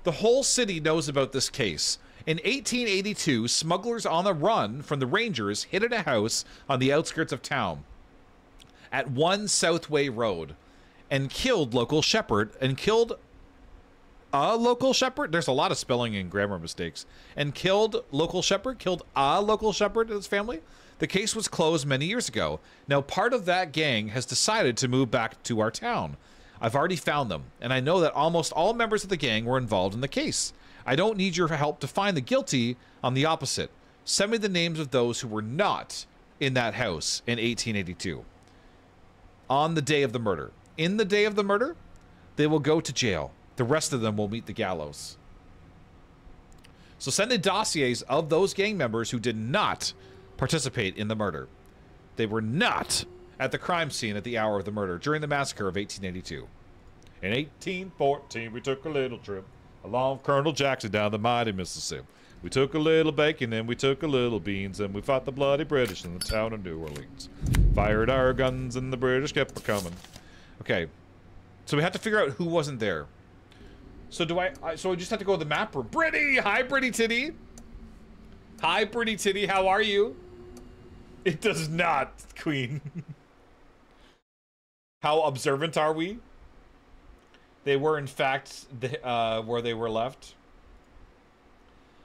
Speaker 1: The whole city knows about this case. In 1882, smugglers on the run from the Rangers hit at a house on the outskirts of town at 1 Southway Road and killed local shepherd and killed a local shepherd. There's a lot of spelling and grammar mistakes. And killed local shepherd, killed a local shepherd and his family. The case was closed many years ago. Now part of that gang has decided to move back to our town. I've already found them, and I know that almost all members of the gang were involved in the case. I don't need your help to find the guilty. On the opposite, send me the names of those who were not in that house in 1882. On the day of the murder. In the day of the murder, they will go to jail. The rest of them will meet the gallows. So send the dossiers of those gang members who did not participate in the murder. They were not at the crime scene at the hour of the murder during the massacre of 1882. In 1814, we took a little trip along Colonel Jackson down the mighty Mississippi. We took a little bacon and we took a little beans and we fought the bloody British in the town of New Orleans. Fired our guns and the British kept coming. Okay, so we have to figure out who wasn't there. So so I just have to go to the map room. Britty! Hi, Britty Titty! Hi, Britty Titty, how are you? It does not, Queen. How observant are we? They were, in fact, where they were left.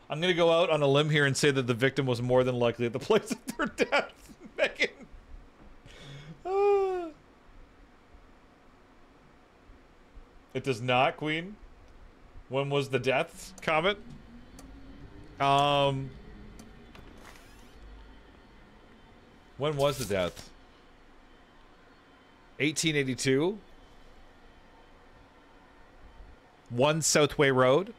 Speaker 1: I'm gonna go out on a limb here and say that the victim was more than likely at the place of their death. Megan. It does not, Queen. When was the death? Comment. When was the death? 1882. 1 Southway Road.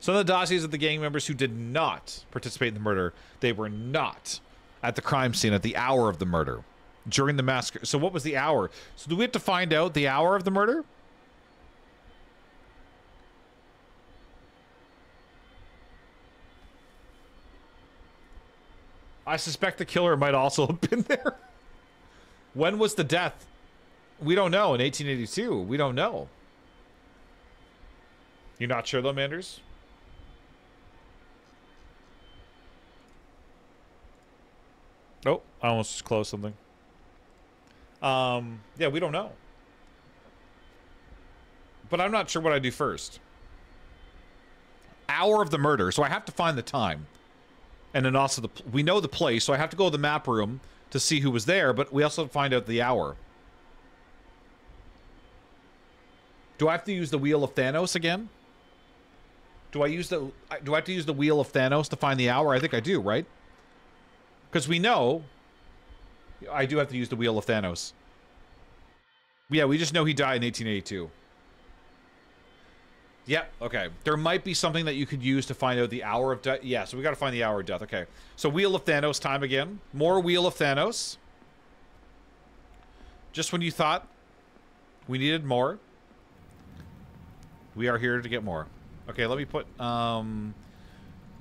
Speaker 1: Some of the dossiers of the gang members who did not participate in the murder, they were not at the crime scene at the hour of the murder. During the massacre. So what was the hour? So do we have to find out the hour of the murder? I suspect the killer might also have been there. When was the death? We don't know. In 1882. We don't know. You're not sure though, Manders? Oh, I almost just closed something. Yeah, we don't know. But I'm not sure what I do first. Hour of the murder. So I have to find the time. And then also, we know the place, so I have to go to the map room to see who was there, but we also have to find out the hour. Do I have to use the Wheel of Thanos again? Do I have to use the Wheel of Thanos to find the hour? I think I do, right? Because we know I do have to use the Wheel of Thanos. Yeah, we just know he died in 1882. Yep, okay. There might be something that you could use to find out the hour of death. Yeah, so we got to find the hour of death. Okay. So Wheel of Thanos time again. More Wheel of Thanos. Just when you thought we needed more, we are here to get more. Okay, let me put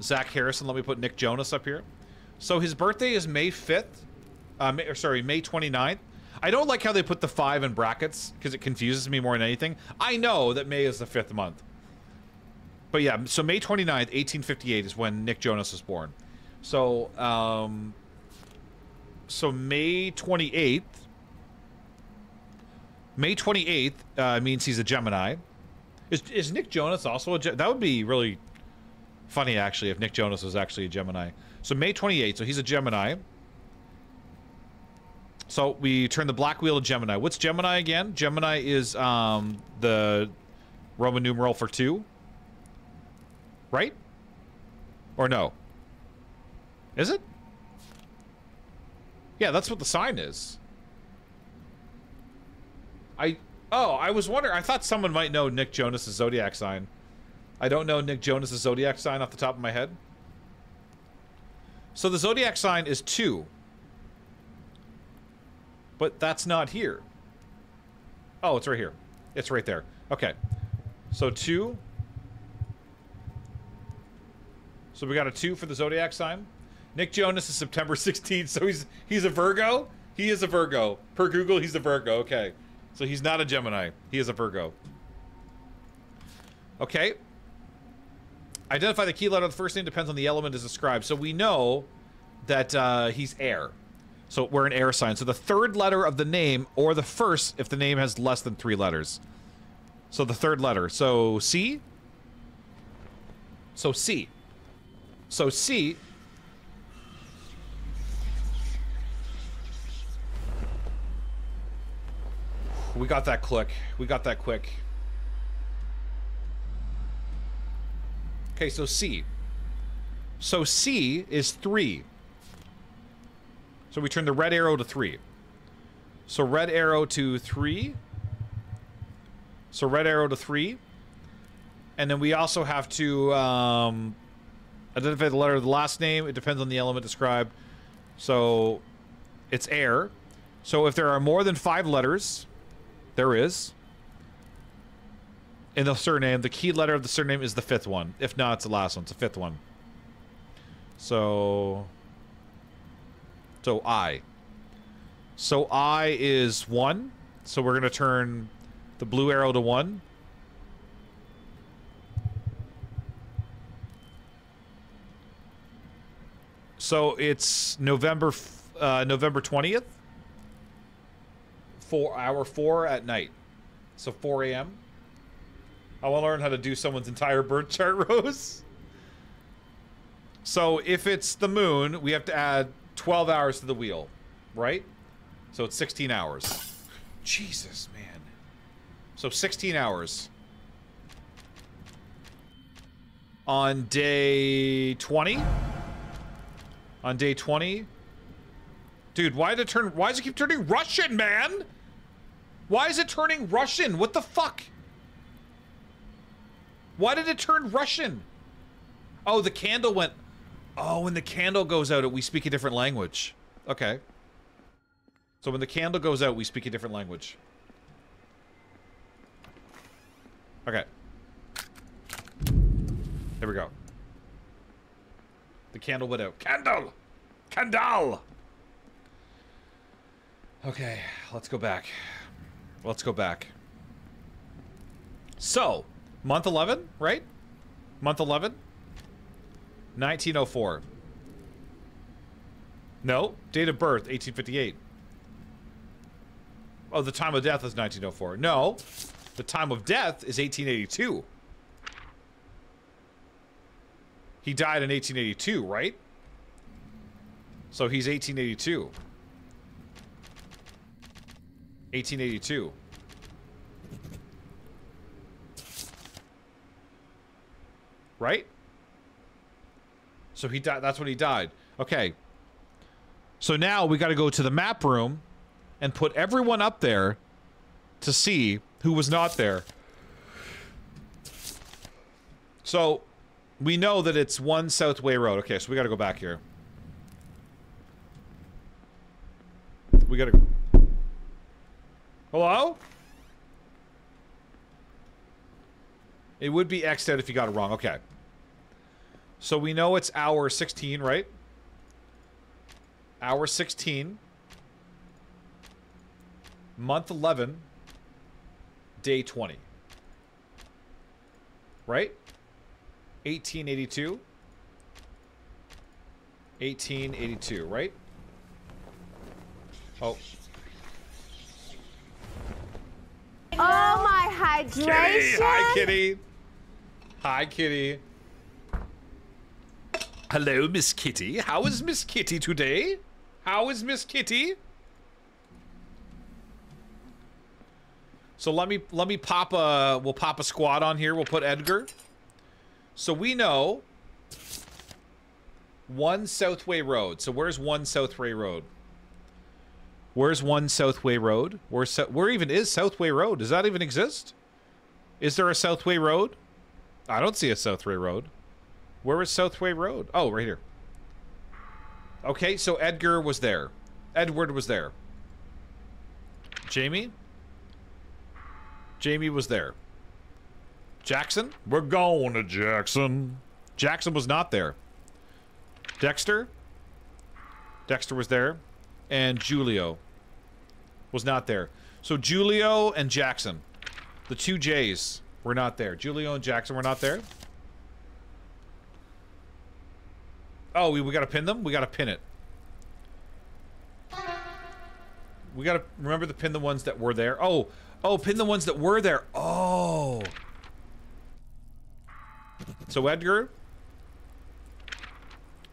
Speaker 1: Zach Harrison. Let me put Nick Jonas up here. So his birthday is May 5th. May 29th. I don't like how they put the 5 in brackets because it confuses me more than anything. I know that May is the 5th month. But yeah, so May 29th, 1858 is when Nick Jonas was born. So, so May 28th. May 28th means he's a Gemini. Is Nick Jonas also a Gemini? That would be really funny, actually, if Nick Jonas was actually a Gemini. So May 28th, so he's a Gemini. So we turn the black wheel to Gemini. What's Gemini again? Gemini is the Roman numeral for 2. Right? Or no? Is it? Yeah, that's what the sign is. I was wondering. I thought someone might know Nick Jonas' zodiac sign. I don't know Nick Jonas' zodiac sign off the top of my head. So the zodiac sign is 2. But that's not here. Oh, it's right here. It's right there. Okay. So 2. So we got a 2 for the zodiac sign. Nick Jonas is September 16th, so he's a Virgo? He is a Virgo. Per Google, he's a Virgo. Okay. So he's not a Gemini. He is a Virgo. Okay. Identify the key letter of the first name depends on the element as described. So we know that he's air. So we're an air sign. So the third letter of the name, or the first if the name has less than 3 letters. So the third letter. So C. So C. So C. We got that quick. We got that quick. Okay, so C. So C is 3. So we turn the red arrow to 3. So red arrow to 3. So red arrow to 3. And then we also have to identify the letter of the last name. It depends on the element described. So it's air. So if there are more than 5 letters, there is, in the surname, the key letter of the surname is the 5th one. If not, it's the last one. It's the 5th one. So I. So I is 1. So we're going to turn the blue arrow to 1. So it's November 20th. Hour 4 at night. So 4 a.m. I want to learn how to do someone's entire birth chart, Rose. So if it's the moon, we have to add 12 hours to the wheel, right? So it's 16 hours. Jesus, man. So 16 hours. On day 20? On day 20? Dude, why does it keep turning Russian, man? Why is it turning Russian? What the fuck? Why did it turn Russian? Oh, the candle went... Oh, when the candle goes out, we speak a different language. Okay. So when the candle goes out, we speak a different language. Okay. There we go. The candle went out. Candle! Candle! Okay, let's go back. Let's go back. So, month 11, right? Month 11? 1904. No, date of birth, 1858. Oh, the time of death is 1904. No, the time of death is 1882. He died in 1882, right? So he's 1882. 1882. Right? So he died. That's when he died. Okay. So now we got to go to the map room and put everyone up there to see who was not there. So we know that it's 1 Southway Road. Okay, so we got to go back here. We got to... Hello? It would be X'd out if you got it wrong. Okay. So we know it's hour 16, right? Hour 16. Month 11. Day 20. Right? 1882. 1882, right? Oh.
Speaker 9: Oh, my hydration.
Speaker 1: Kitty! Hi, Kitty. Hi, Kitty. Hello, Miss Kitty. How is Miss Kitty today? How is Miss Kitty? So let me pop a we'll pop a squad on here. We'll put Edgar. So we know 1 Southway Road. So where's 1 Southway Road? Where's 1 Southway Road? Where even is Southway Road? Does that even exist? Is there a Southway Road? I don't see a Southway Road. Where is Southway Road? Oh, right here. Okay, so Edgar was there. Edward was there. Jamie? Jamie was there. Jackson? We're going to Jackson. Jackson was not there. Dexter? Dexter was there. And Julio was not there. So Julio and Jackson, the two J's, were not there. Julio and Jackson were not there. Oh, we gotta pin them? We gotta pin it. We gotta remember to pin the ones that were there. Oh, pin the ones that were there. Oh. So Edgar,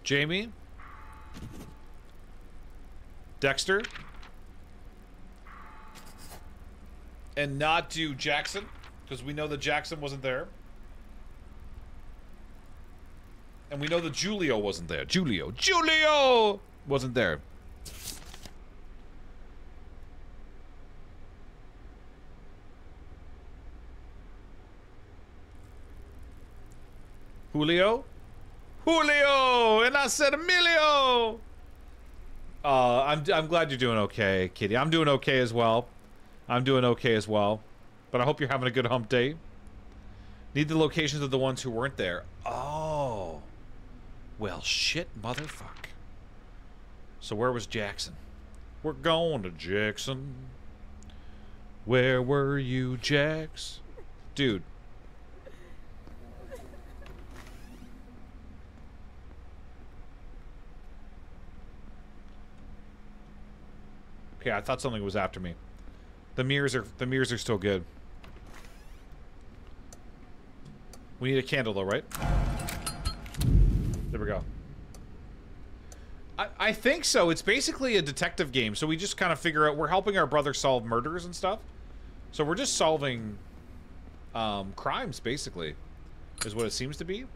Speaker 1: Jamie, Dexter, and not do Jackson, because we know that Jackson wasn't there. And we know that Julio wasn't there. Julio wasn't there. Julio, and I said Emilio. I'm glad you're doing okay, Kitty. I'm doing okay as well. But I hope you're having a good hump day. Need the locations of the ones who weren't there. Oh. Well, shit, motherfuck. So where was Jackson? We're going to Jackson. Where were you, Jax? Dude. Okay, I thought something was after me. The mirrors are still good. We need a candle though, right? There we go. I think so. It's basically a detective game, so we just kind of figure out we're helping our brother solve murders and stuff. So we're just solving crimes, basically, is what it seems to be.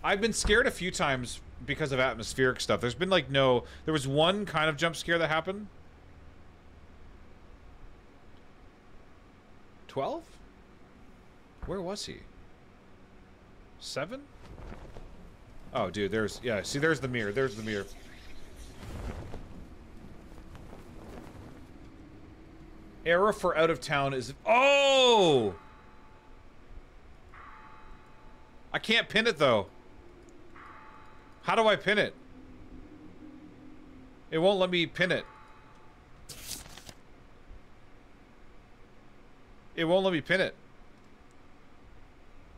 Speaker 1: I've been scared a few times because of atmospheric stuff. There's been like no... There was one kind of jump scare that happened. 12? Where was he? 7? Oh, dude, there's... Yeah, see, there's the mirror. There's the mirror. Error for out of town is... Oh! I can't pin it, though. How do I pin it? It won't let me pin it. It won't let me pin it.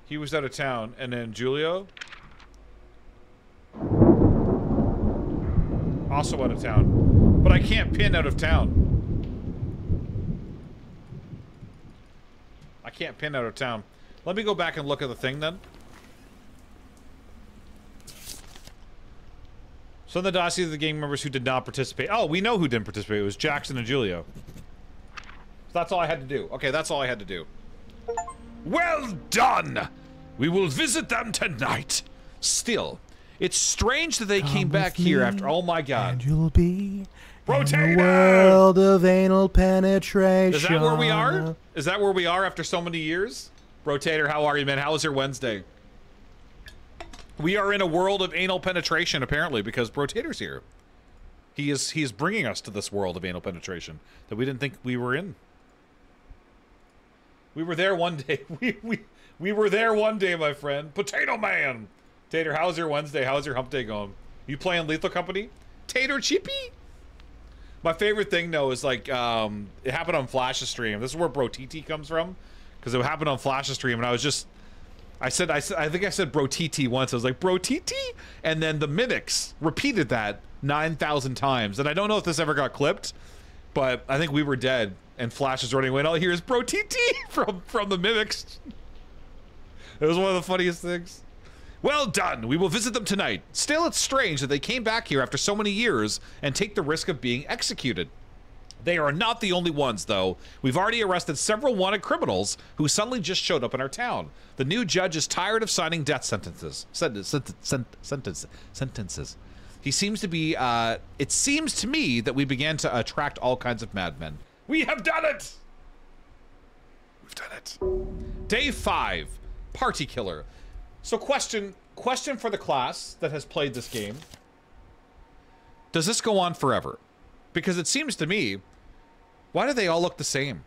Speaker 1: He was out of town. And then Julio. Also out of town. But I can't pin out of town. I can't pin out of town. Let me go back and look at the thing then. So in the dossier of the gang members who did not participate. Oh, we know who didn't participate. It was Jackson and Julio. So that's all I had to do. Okay, that's all I had to do. Well done! We will visit them tonight. Still, it's strange that they came back here after... Oh my god.
Speaker 19: And you'll be
Speaker 1: Rotator!
Speaker 19: in a world of anal penetration.
Speaker 1: Is that where we are? Is that where we are after so many years? Rotator, how are you, man? How was your Wednesday? We are in a world of anal penetration, apparently, because Rotator's here. He is bringing us to this world of anal penetration that we didn't think we were in. We were there one day. We were there one day, my friend. Potato Man! Tater, how's your Wednesday? How's your hump day going? You playing Lethal Company? Tater Chippy? My favorite thing, though, is like, it happened on Flash's stream. This is where Bro TT comes from. Because it happened on Flash's stream, and I was just... I think I said Bro TT once. I was like, Bro TT? And then the mimics repeated that 9,000 times. And I don't know if this ever got clipped, but I think we were dead. And Flash is running away, and all I hear is Bro TT from the mimics. It was one of the funniest things. Well done. We will visit them tonight. Still, it's strange that they came back here after so many years and take the risk of being executed. They are not the only ones, though. We've already arrested several wanted criminals who suddenly just showed up in our town. The new judge is tired of signing death sentences. Sentences. He seems to be, it seems to me that we began to attract all kinds of madmen. We have done it! We've done it. Day 5. Party Killer. So question for the class that has played this game. Does this go on forever? Because it seems to me, why do they all look the same?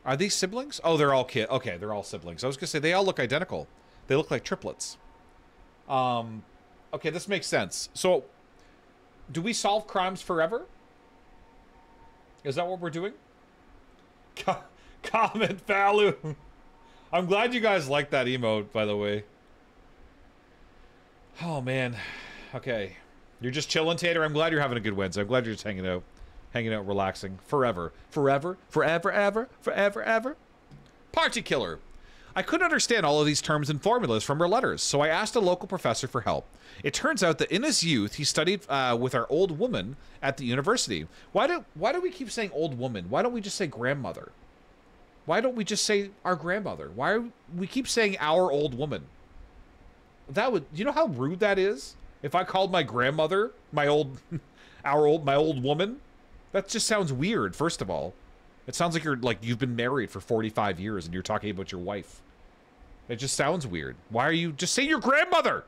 Speaker 1: Are these siblings? Oh, they're all kids. Okay, they're all siblings. I was gonna say, they all look identical. They look like triplets. Okay, this makes sense. So, do we solve crimes forever? Is that what we're doing? Comment, Falu. I'm glad you guys like that emote, by the way. Oh, man. Okay. You're just chilling, Tater? I'm glad you're having a good Wednesday. I'm glad you're just hanging out, relaxing. Forever. Forever. Forever, ever. Forever, ever. Party Killer. I couldn't understand all of these terms and formulas from her letters, so I asked a local professor for help. It turns out that in his youth, he studied with our old woman at the university. Why do we keep saying old woman? Why don't we just say grandmother? Why don't we just say our grandmother? We keep saying our old woman? That would, you know how rude that is? If I called my grandmother my old woman, that just sounds weird. First of all, it sounds like you've been married for 45 years and you're talking about your wife. It just sounds weird. Why are you just say your grandmother?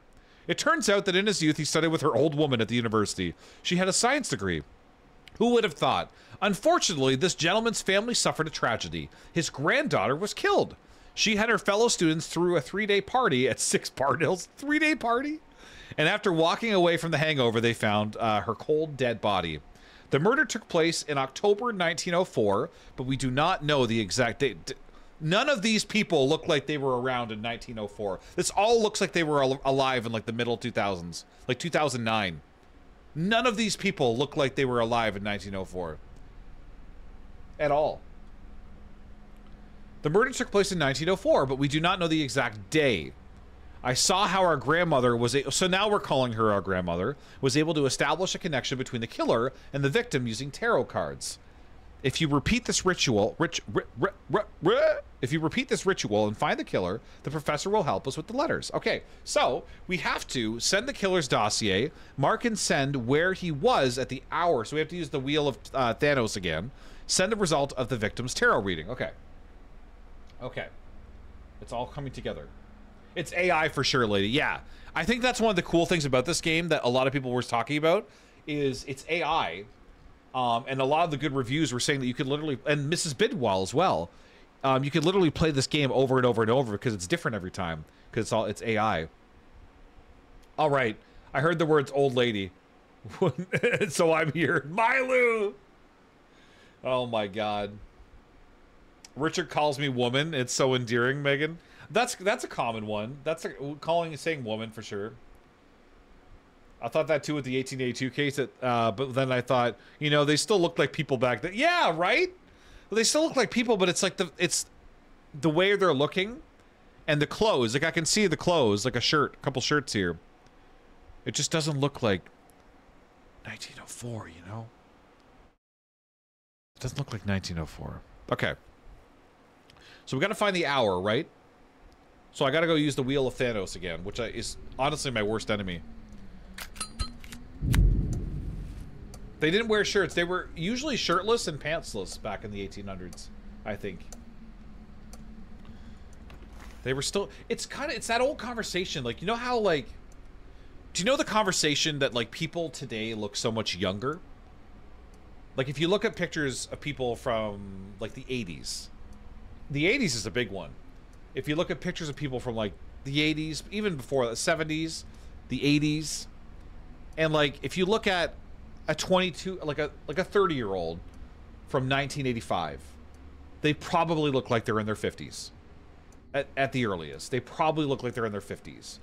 Speaker 1: It turns out that in his youth he studied with her old woman at the university. She had a science degree. Who would have thought? Unfortunately, this gentleman's family suffered a tragedy. His granddaughter was killed. She had her fellow students through a 3-day party at 6 Barn Hills. 3-day party? And after walking away from the hangover, they found her cold, dead body. The murder took place in October 1904, but we do not know the exact date. None of these people look like they were around in 1904. This all looks like they were alive in like the middle 2000s, like 2009. None of these people look like they were alive in 1904. At all. The murder took place in 1904, but we do not know the exact day. I saw how our grandmother was so now we're calling her our grandmother, was able to establish a connection between the killer and the victim using tarot cards. If you repeat this ritual, if you repeat this ritual and find the killer, the professor will help us with the letters. Okay, so we have to send the killer's dossier, mark and send where he was at the hour. So we have to use the wheel of Thanos again. Send the result of the victim's tarot reading. Okay. Okay. It's all coming together. It's AI for sure, lady. Yeah. I think that's one of the cool things about this game that a lot of people were talking about is it's AI. And a lot of the good reviews were saying that you could literally, and Mrs. Bidwell as well, you could literally play this game over and over and over because it's different every time because it's AI. All right, I heard the words "old lady," so I'm here. Milu. Oh my God. Richard calls me woman. It's so endearing, Megan. That's a common one. That's saying woman for sure. I thought that too with the 1882 case, but then I thought, you know, they still look like people back then. Yeah, right? Well, they still look like people, but it's like it's the way they're looking and the clothes. Like I can see the clothes, like a couple shirts here. It just doesn't look like 1904, you know? It doesn't look like 1904. Okay. So we got to find the hour, right? So I got to go use the Wheel of Thanos again, which is honestly my worst enemy. They didn't wear shirts. They were usually shirtless and pantsless back in the 1800s, I think. They were still... It's that old conversation. Like, you know how, like... Do you know the conversation that, like, people today look so much younger? Like, if you look at pictures of people from, like, the 80s. The 80s is a big one. If you look at pictures of people from, like, the 80s, even before the 70s, the 80s... And like, if you look at a 22, like a 30-year-old from 1985, they probably look like they're in their 50s. At the earliest, they probably look like they're in their 50s.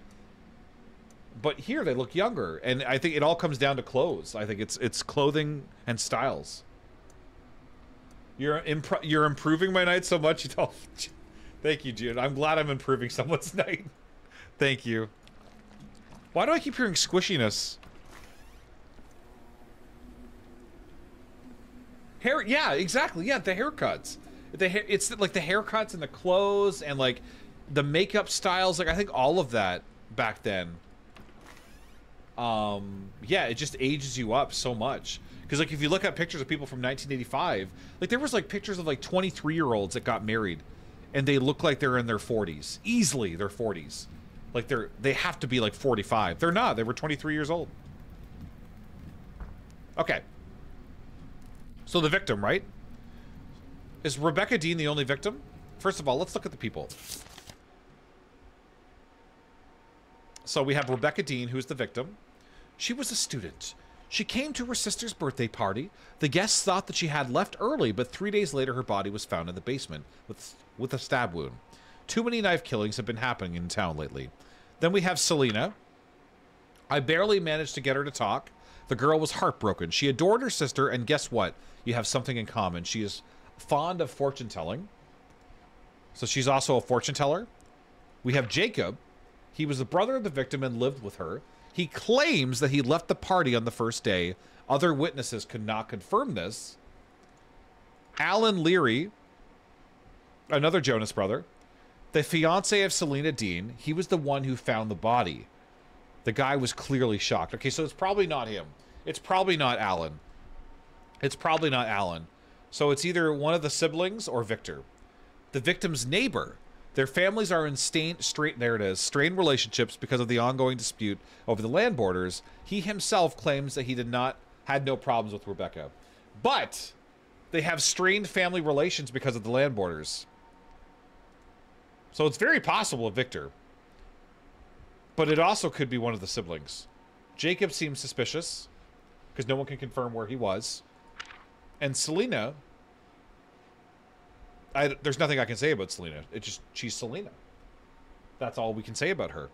Speaker 1: But here they look younger, and I think it all comes down to clothes. I think it's clothing and styles. You're improving my night so much. Thank you, June. I'm glad I'm improving someone's night. Thank you. Why do I keep hearing squishiness? Hair, yeah, exactly. Yeah, the haircuts. It's like the haircuts and the clothes and like the makeup styles. Like I think all of that back then. Yeah, it just ages you up so much. Because like if you look at pictures of people from 1985, like there was like pictures of like 23-year-olds that got married, and they look like they're in their 40s, easily their 40s. Like they have to be like 45. They're not. They were 23 years old. Okay. So the victim, right? Is Rebecca Dean the only victim? First of all, let's look at the people. So we have Rebecca Dean, who's the victim. She was a student. She came to her sister's birthday party. The guests thought that she had left early, but 3 days later her body was found in the basement with a stab wound. Too many knife killings have been happening in town lately. Then we have Selena. I barely managed to get her to talk. The girl was heartbroken. She adored her sister, and guess what? You have something in common. She is fond of fortune telling. So she's also a fortune teller. We have Jacob. He was the brother of the victim and lived with her. He claims that he left the party on the first day. Other witnesses could not confirm this. Alan Leary, another Jonas brother, the fiance of Selena Dean, he was the one who found the body. The guy was clearly shocked. Okay, so it's probably not him. It's probably not Alan. It's probably not Alan. So it's either one of the siblings or Victor. The victim's neighbor. Their families are in strained relationships because of the ongoing dispute over the land borders. He himself claims that he had no problems with Rebecca. But they have strained family relations because of the land borders. So it's very possible Victor. But it also could be one of the siblings. Jacob seems suspicious because no one can confirm where he was. And Selena, there's nothing I can say about Selena. She's Selena. That's all we can say about her.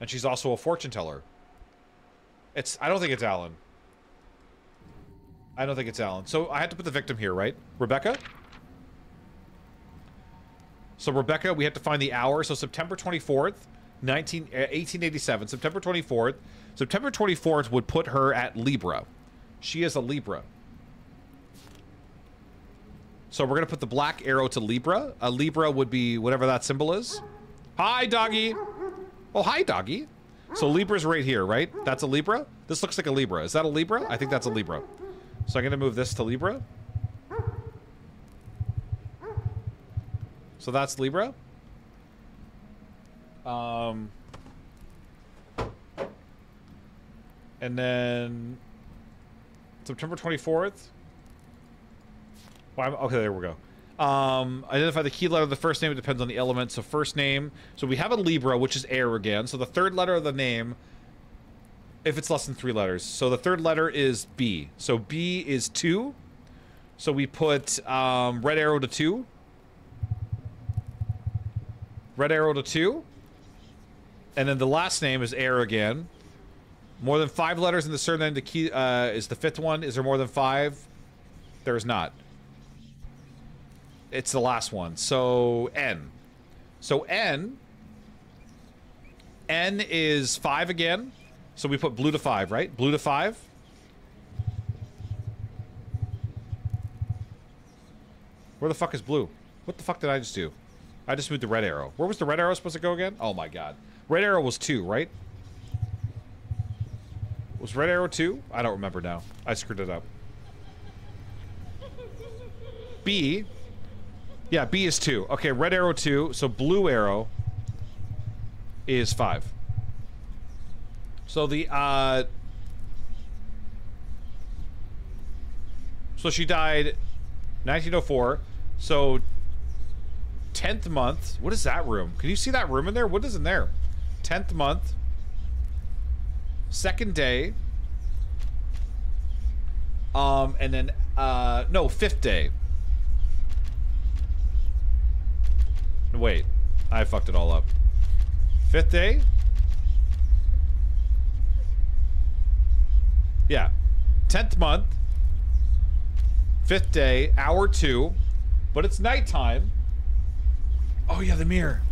Speaker 1: And she's also a fortune teller. I don't think it's Alan. I don't think it's Alan. So I had to put the victim here, right? Rebecca? So Rebecca, we have to find the hour. So September 24th, 1887. September 24th. September 24th would put her at Libra. She is a Libra. So we're gonna put the black arrow to Libra. A Libra would be whatever that symbol is. Hi, doggy. Oh, hi, doggy. So Libra's right here, right? That's a Libra? This looks like a Libra. Is that a Libra? I think that's a Libra. So I'm gonna move this to Libra. So that's Libra. And then September 24th. Well, okay, there we go. Identify the key letter of the first name. It depends on the element. So first name. So we have a Libra, which is air again. So the third letter of the name, if it's less than 3 letters. So the third letter is B. So B is 2. So we put red arrow to 2. Red arrow to 2. And then the last name is air again. More than 5 letters in the surname. The key is the 5th one. Is there more than 5? There is not. It's the last one. So N. So N is 5 again. So we put blue to 5, right? Blue to 5. Where the fuck is blue? What the fuck did I just do? I just moved the red arrow. Where was the red arrow supposed to go again? Oh my god. Red arrow was 2, right? Was red arrow 2? I don't remember now. I screwed it up. B. Yeah, B is 2. Okay, red arrow 2. So blue arrow is 5. So the, so she died 1904. So 10th month. What is that room? Can you see that room in there? What is in there? 10th month. 2nd day. And then, no, 5th day. Wait, I fucked it all up. 5th day? Yeah. 10th month. 5th day, hour 2. But it's nighttime. Oh yeah, the mirror.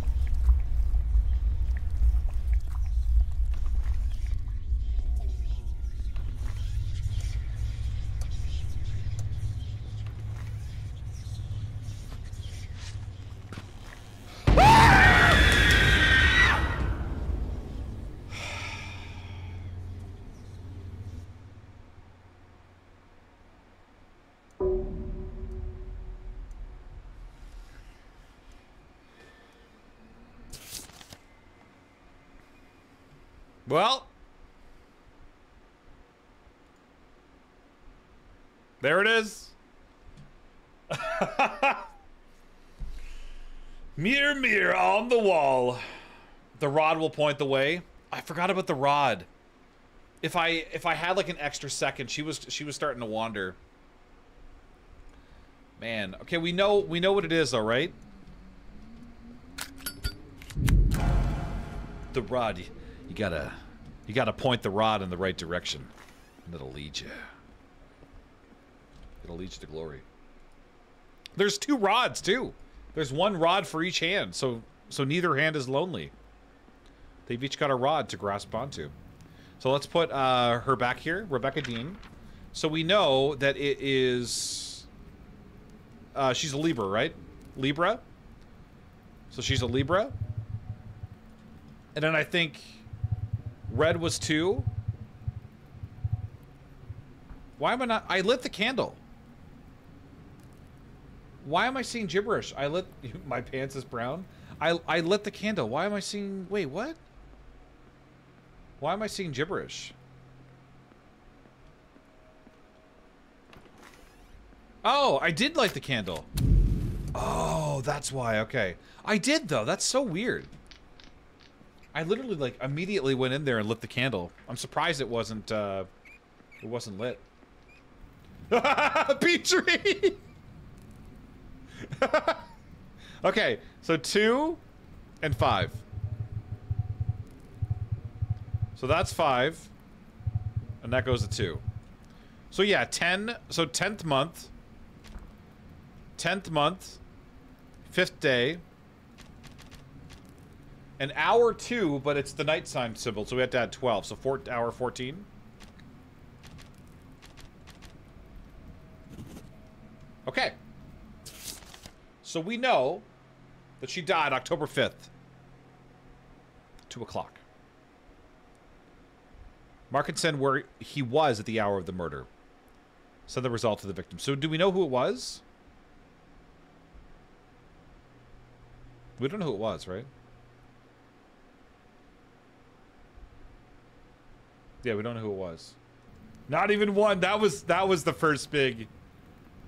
Speaker 1: Well, there it is. Mirror, mirror on the wall. The rod will point the way. I forgot about the rod. If I had like an extra second, she was starting to wander. Man, okay, we know what it is, though, right? The rod. You gotta point the rod in the right direction, and it'll lead you. It'll lead you to glory. There's 2 rods too. There's 1 rod for each hand, so neither hand is lonely. They've each got a rod to grasp onto. So let's put her back here, Rebecca Dean. So we know that it is. She's a Libra, right? Libra. So she's a Libra. And then I think red was 2. Why am I not? I lit the candle. Why am I seeing gibberish? I lit. My pants is brown. I lit the candle. Why am I seeing? Wait, what? Why am I seeing gibberish? Oh, I did light the candle. Oh, that's why. Okay, I did though. That's so weird. I literally like immediately went in there and lit the candle. I'm surprised it wasn't lit. Petrie. Okay, so 2 and 5. So that's 5, and that goes to 2. So yeah, 10. So 10th month. 10th month. 5th day. An hour 2, but it's the night sign symbol, so we have to add 12. So hour 14. Okay. So we know that she died October 5th. 2 o'clock. Mark and send where he was at the hour of the murder. Send the result to the victim. So do we know who it was? We don't know who it was, right? Yeah, we don't know who it was. Not even one. That was the first big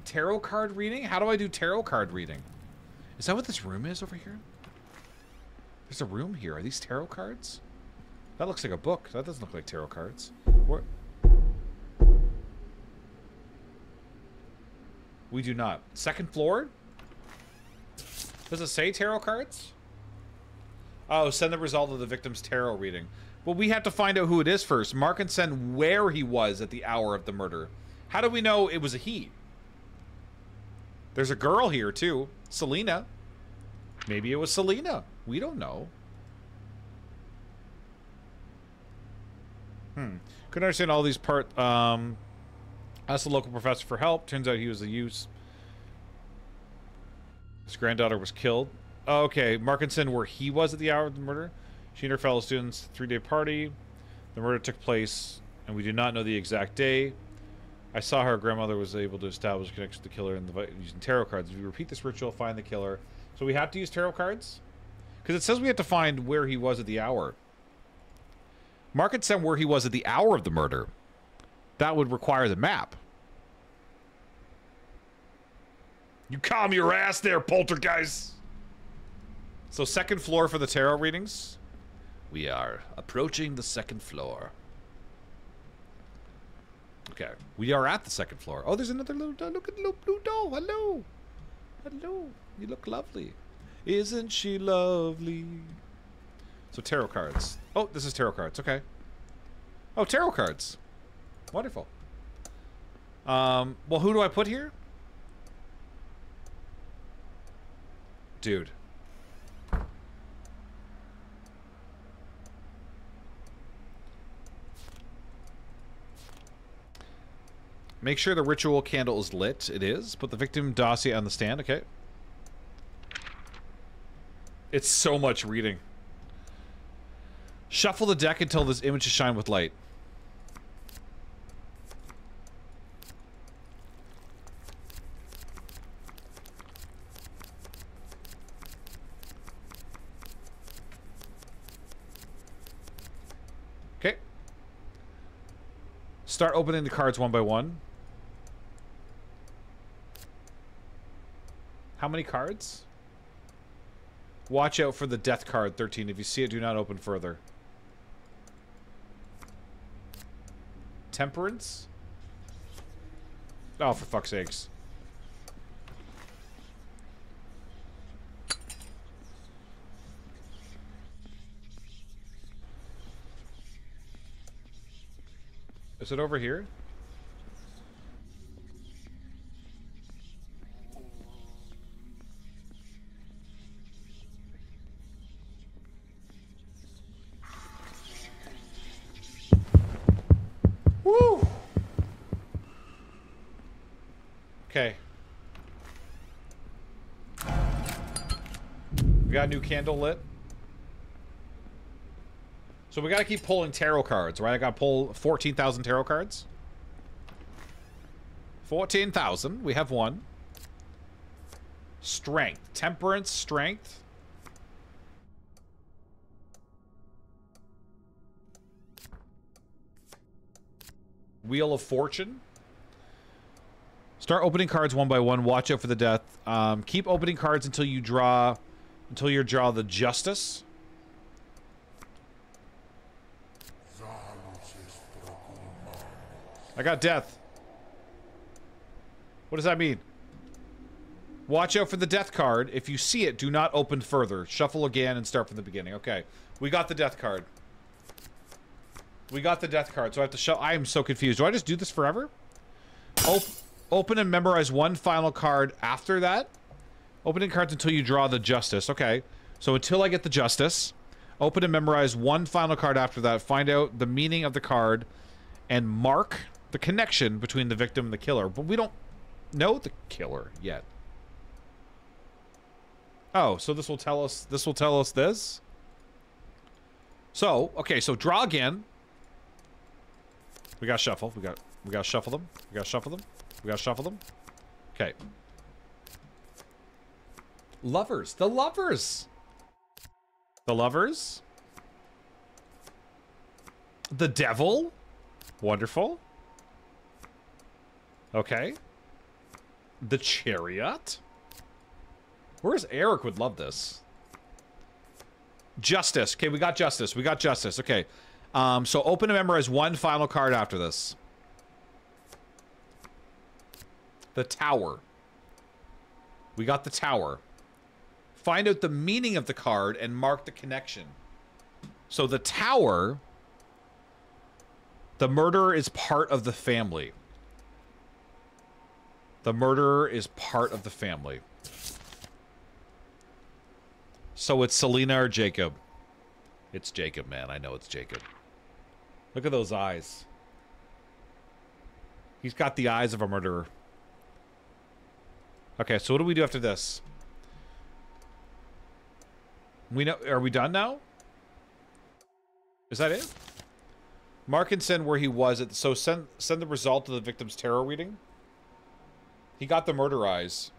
Speaker 1: tarot card reading. How do I do tarot card reading? Is that what this room is over here? There's a room here. Are these tarot cards? That looks like a book. That doesn't look like tarot cards. Where? We do not. Second floor? Does it say tarot cards? Oh, send the result of the victim's tarot reading. Well, we have to find out who it is first. Mark and send where he was at the hour of the murder. How do we know it was a he? There's a girl here, too. Selena. Maybe it was Selena. We don't know. Couldn't understand all these parts. Asked the local professor for help. Turns out he was a use. His granddaughter was killed. Oh, okay, Markinson, where he was at the hour of the murder. She and her fellow students, 3-day party. The murder took place, and we do not know the exact day. I saw her grandmother was able to establish a connection to the killer using tarot cards. If you repeat this ritual, find the killer. So we have to use tarot cards? Because it says we have to find where he was at the hour. Markinson, where he was at the hour of the murder. That would require the map. You calm your ass there, poltergeist. So second floor for the tarot readings. We are approaching the second floor. Okay, we are at the second floor. Oh, there's another little doll. Look at the little blue doll. Hello. Hello. You look lovely. Isn't she lovely? So tarot cards. Oh, this is tarot cards. Okay. Oh, tarot cards. Wonderful. Well, who do I put here? Dude. Make sure the ritual candle is lit. It is. Put the victim dossier on the stand. Okay. It's so much reading. Shuffle the deck until this image is shined with light. Okay. Start opening the cards one by one. How many cards? Watch out for the death card, 13. If you see it, do not open further. Temperance? Oh, for fuck's sakes. Is it over here? Woo! Okay. We got a new candle lit. So we gotta keep pulling tarot cards, right? I gotta pull 14,000 tarot cards. 14,000. We have one. Strength. Temperance, strength. Wheel of Fortune. Start opening cards one by one. Watch out for the death. Keep opening cards until you draw the Justice. I got death. What does that mean? Watch out for the death card. If you see it, do not open further. Shuffle again and start from the beginning. Okay. We got the death card. We got the death card, so I have to show. I am so confused. Do I just do this forever? Open and memorize one final card after that. Opening cards until you draw the Justice. Okay. So until I get the Justice, open and memorize one final card after that. Find out the meaning of the card and mark the connection between the victim and the killer. But we don't know the killer yet. Oh, so this will tell us this. So, okay, so draw again. We got to shuffle. We got to shuffle them. We got to shuffle them. We got to shuffle them. Okay. Lovers. The lovers. The lovers. The devil. Wonderful. Okay. The chariot. Where's Eric would love this? Justice. Okay, we got justice. We got justice. Okay. So open a memorize one final card after this. The Tower. We got the Tower. Find out the meaning of the card and mark the connection. So the Tower, the murderer is part of the family. The murderer is part of the family. So it's Selena or Jacob? It's Jacob, man. I know it's Jacob. Look at those eyes. He's got the eyes of a murderer. Okay, so what do we do after this? We know. Are we done now? Is that it? Mark and send where he was at. So send the result of the victim's tarot reading. He got the murder eyes.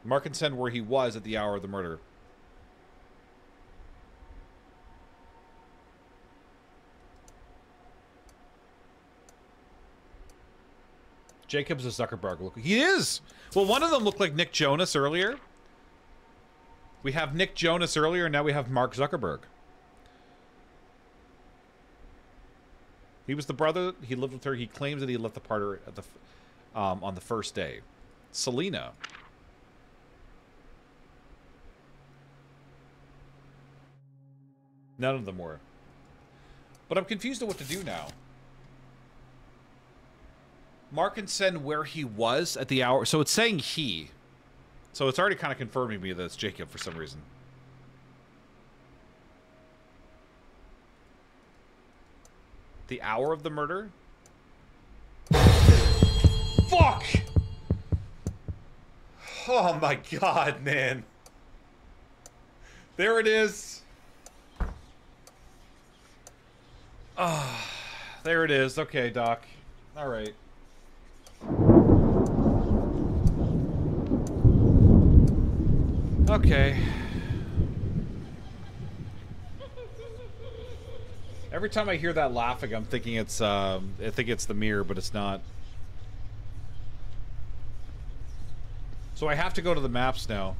Speaker 1: Mark and send where he was at the hour of the murder. Jacob's a Zuckerberg. Look, he is. Well, one of them looked like Nick Jonas earlier. We have Nick Jonas earlier, and now we have Mark Zuckerberg. He was the brother. He lived with her. He claims that he left the party at the on the first day. Selena. None of them were. But I'm confused on what to do now. Mark and send where he was at the hour. So it's saying he. So it's already kind of confirming me that it's Jacob for some reason. The hour of the murder? Fuck! Oh my god, man. There it is. Ah, there it is. Okay, Doc. All right. Okay. Every time I hear that laughing, I'm thinking it's I think it's the mirror, but it's not. So I have to go to the maps now.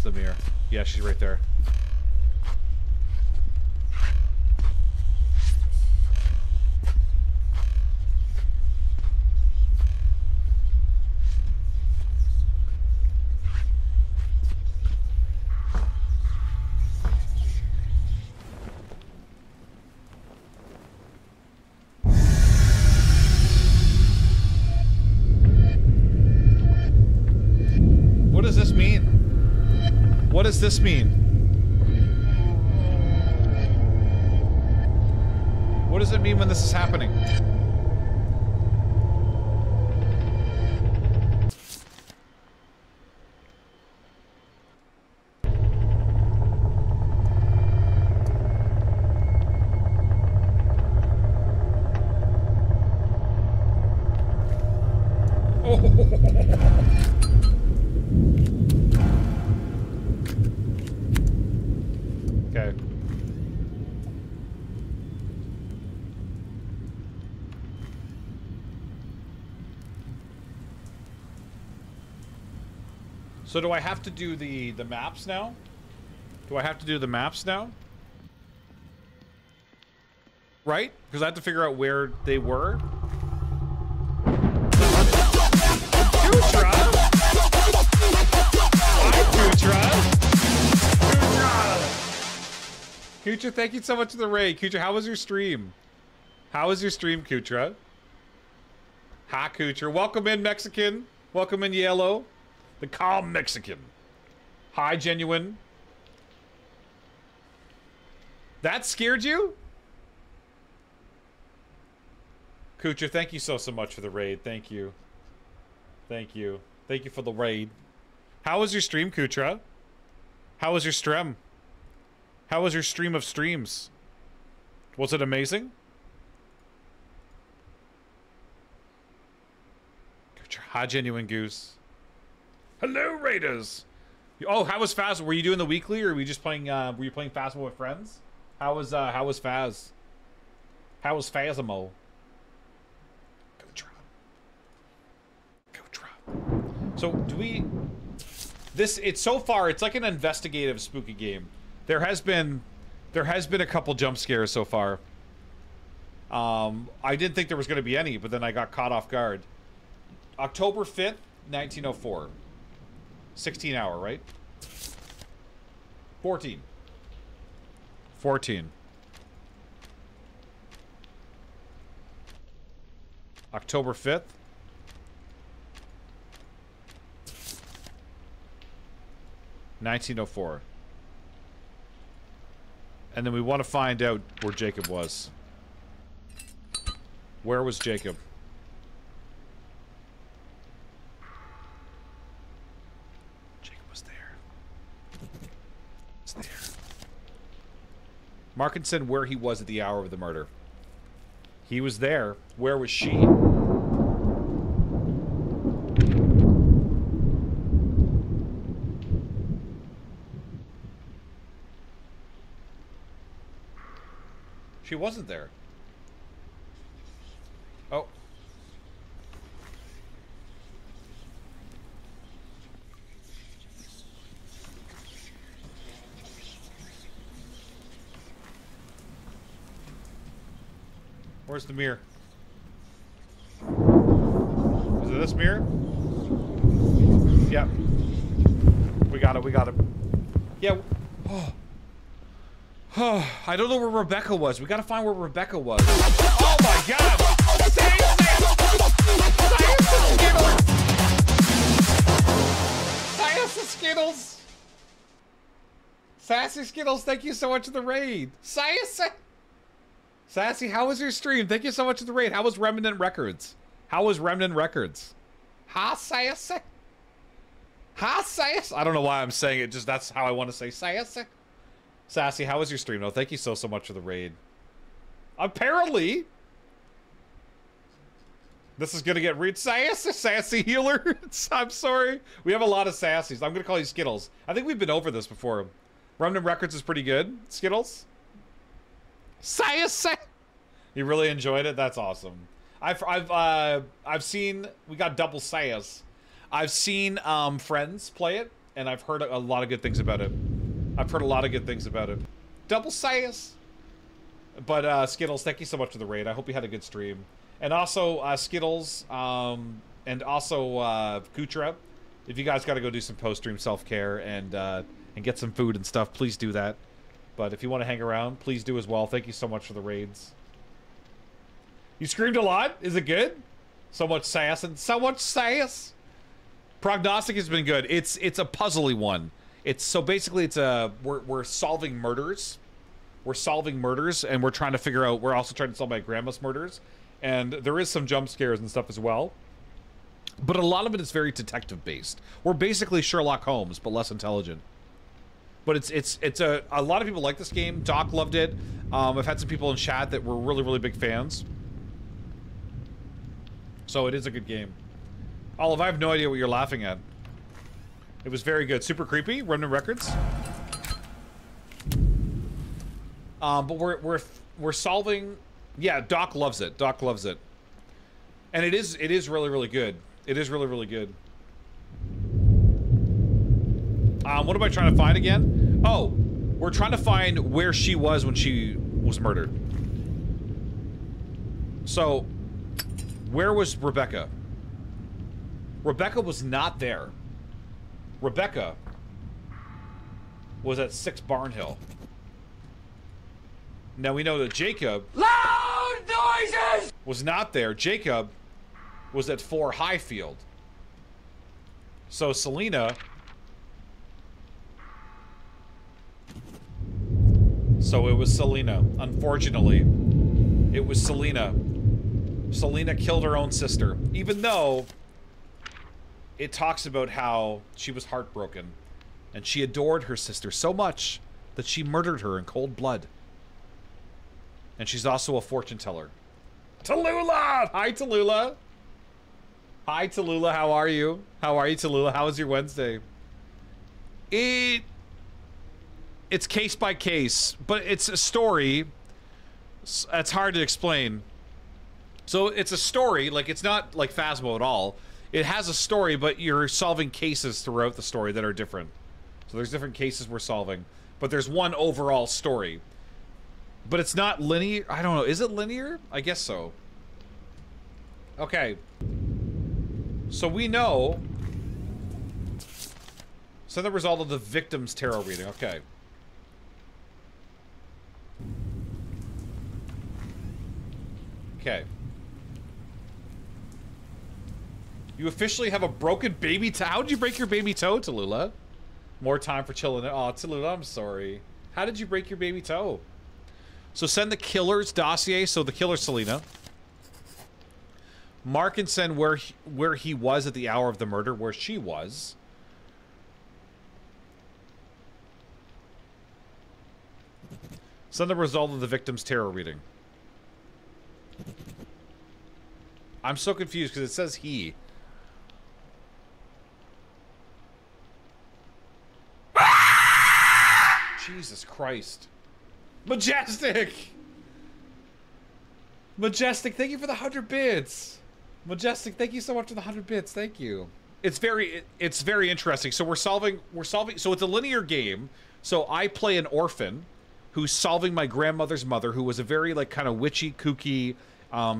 Speaker 1: The mirror. Yeah, she's right there. What does this mean? What does this mean? What does it mean when this is happening? Okay. So do I have to do the maps now? Do I have to do the maps now? Right? Because I have to figure out where they were. Kutra! Hi, Kutra! Kutra, thank you so much for the raid. Kutra, how was your stream? How was your stream, Kutra? Hi, Coocher. Welcome in, Mexican. Welcome in, Yellow. The calm Mexican. Hi, Genuine. That scared you? Coocher, thank you so much for the raid. Thank you. Thank you. Thank you for the raid. How was your stream, Kutra? How was your stream? How was your stream of streams? Was it amazing? Kutra, hi, Genuine Goose. Hello, Raiders. Oh, how was Phasmo? Were you doing the weekly, or were you just playing? Were you playing Phasmo with friends? How was Phaz? How was Phasmo? So do we? It's so far. It's like an investigative spooky game. There has been a couple jump scares so far. I didn't think there was going to be any, but then I got caught off guard. October 5th, 1904. 16 hour, right? 14. 14. October 5th. $1904. And then we want to find out where Jacob was. Where was Jacob? Jacob was there. Was there. Markinson, where he was at the hour of the murder. He was there. Where was she? She wasn't there. Oh. Where's the mirror? Is it this mirror? Yep. We got it, we got it. Yeah. Oh. I don't know where Rebecca was. We gotta find where Rebecca was. Oh my god! Sassy Skittles! Sassy Skittles, thank you so much for the raid. Sassy, how was your stream? Thank you so much for the raid. How was Remnant Records? How was Remnant Records? Ha, Sassy? Ha, Sassy? I don't know why I'm saying it, just that's how I want to say Sassy. Sassy, how was your stream? No, thank you so much for the raid. Apparently, this is gonna get read sassy healer. I'm sorry. We have a lot of sassies. I'm gonna call you Skittles. I think we've been over this before. Remnant Records is pretty good. Skittles. Sassy. You really enjoyed it? That's awesome. I've seen, we got double sass. I've seen friends play it, and I've heard a lot of good things about it. I've heard a lot of good things about it. Double sass. But Skittles, thank you so much for the raid. I hope you had a good stream. And also Skittles, and also Kutra. If you guys got to go do some post-stream self-care and get some food and stuff, please do that. But if you want to hang around, please do as well. Thank you so much for the raids. You screamed a lot. Is it good? So much sass and so much sass. Prognostic has been good. It's a puzzly one. It's so basically it's we're solving murders. We're solving murders, and we're trying to figure out. We're also trying to solve my grandma's murders, and there is some jump scares and stuff as well. But a lot of it is very detective based. We're basically Sherlock Holmes, but less intelligent. But it's a lot of people like this game. Doc loved it. I've had some people in chat that were really big fans. So it is a good game. Olive, I have no idea what you're laughing at. It was very good. Super creepy. Remnant Records. But we're solving. Yeah, Doc loves it. Doc loves it. And it is really good. It is really good. What am I trying to find again? Oh, we're trying to find where she was when she was murdered. So, where was Rebecca? Rebecca was not there. Rebecca was at 6 Barnhill. Now we know that Jacob
Speaker 2: Loud noises!
Speaker 1: was not there. Jacob was at 4 Highfield. So Selena... So it was Selena. Unfortunately, it was Selena. Selena killed her own sister. Even though it talks about how she was heartbroken. And she adored her sister so much that she murdered her in cold blood. And she's also a fortune teller. Tallulah! Hi, Tallulah. Hi, Tallulah. How are you? How are you, Tallulah? How was your Wednesday? It's case by case, but it's a story. It's hard to explain. So it's a story, like it's not like Phasmo at all. It has a story, but you're solving cases throughout the story that are different. So there's different cases we're solving, but there's one overall story. But it's not linear. I don't know. Is it linear? I guess so. Okay. So we know. So the result of the victim's tarot reading. Okay. Okay. You officially have a broken baby toe. How did you break your baby toe, Tallulah? More time for chilling. Oh, Tallulah, I'm sorry. How did you break your baby toe? So send the killer's dossier. So the killer, Selena. Mark and send where he was at the hour of the murder, where she was. Send the result of the victim's tarot reading. I'm so confused because it says he. Jesus Christ. Majestic! Majestic, thank you for the 100 bits. Majestic, thank you so much for the 100 bits. Thank you. It's very interesting. So we're solving, so it's a linear game. So I play an orphan who's solving my grandmother's mother, who was a very like kind of witchy, kooky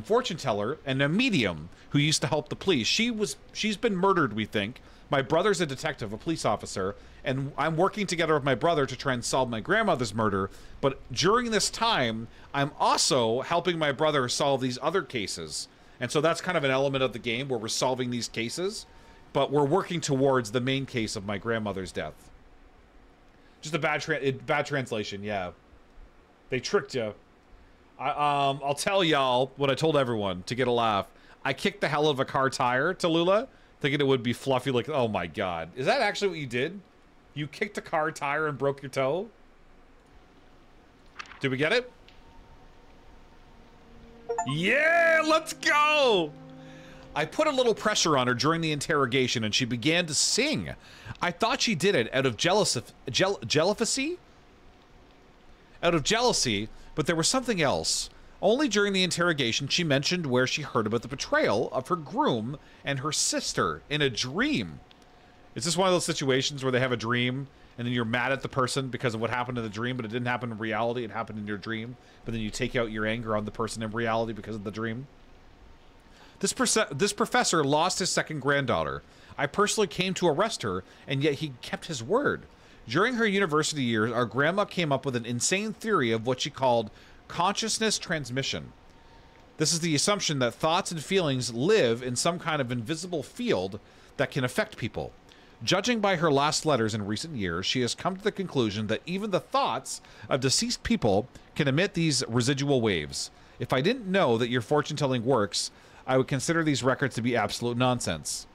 Speaker 1: fortune teller, and a medium who used to help the police. She's been murdered, we think. My brother's a detective, a police officer, and I'm working together with my brother to try and solve my grandmother's murder. But during this time, I'm also helping my brother solve these other cases. And so that's kind of an element of the game where we're solving these cases, but we're working towards the main case of my grandmother's death. Just a bad translation, yeah. They tricked you. I'll tell y'all what I told everyone to get a laugh. I kicked the hell out of a car tire, Tallulah, thinking it would be fluffy like, oh my god. Is that actually what you did? You kicked a car tire and broke your toe? Did we get it? Yeah, let's go! I put a little pressure on her during the interrogation and she began to sing. I thought she did it out of jealousy? Out of jealousy, but there was something else. Only during the interrogation she mentioned where she heard about the betrayal of her groom and her sister in a dream. Is this one of those situations where they have a dream and then you're mad at the person because of what happened in the dream, but it didn't happen in reality, it happened in your dream, but then you take out your anger on the person in reality because of the dream? This professor lost his second granddaughter. I personally came to arrest her, and yet he kept his word. During her university years, our grandma came up with an insane theory of what she called consciousness transmission. This is the assumption that thoughts and feelings live in some kind of invisible field that can affect people. Judging by her last letters in recent years, she has come to the conclusion that even the thoughts of deceased people can emit these residual waves. If I didn't know that your fortune-telling works, I would consider these records to be absolute nonsense.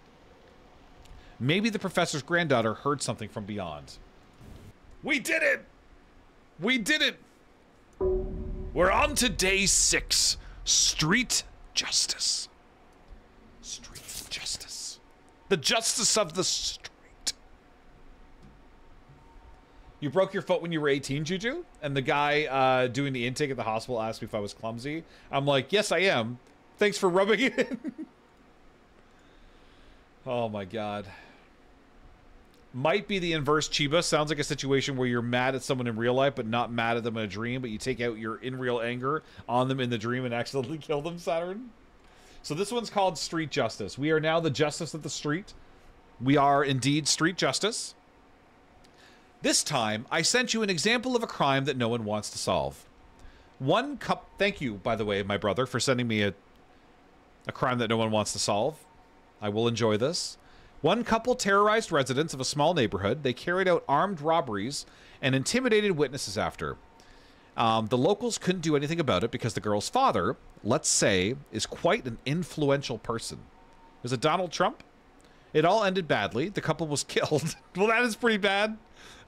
Speaker 1: Maybe the professor's granddaughter heard something from beyond. We did it! We did it! We're on to day 6. Street justice. Street justice. The justice of the street. You broke your foot when you were 18, Juju? And the guy doing the intake at the hospital asked me if I was clumsy. I'm like, yes, I am. Thanks for rubbing it in. Oh my god. Might be the inverse Chiba. Sounds like a situation where you're mad at someone in real life, but not mad at them in a dream, but you take out your in real anger on them in the dream and accidentally kill them, Saturn. So this one's called Street Justice. We are now the justice of the street. We are indeed Street Justice. This time, I sent you an example of a crime that no one wants to solve. Thank you, by the way, my brother, for sending me A crime that no one wants to solve. I will enjoy this. One couple terrorized residents of a small neighborhood. They carried out armed robberies and intimidated witnesses after. The locals couldn't do anything about it because the girl's father, let's say, is quite an influential person. Is it Donald Trump? It all ended badly. The couple was killed. Well, that is pretty bad.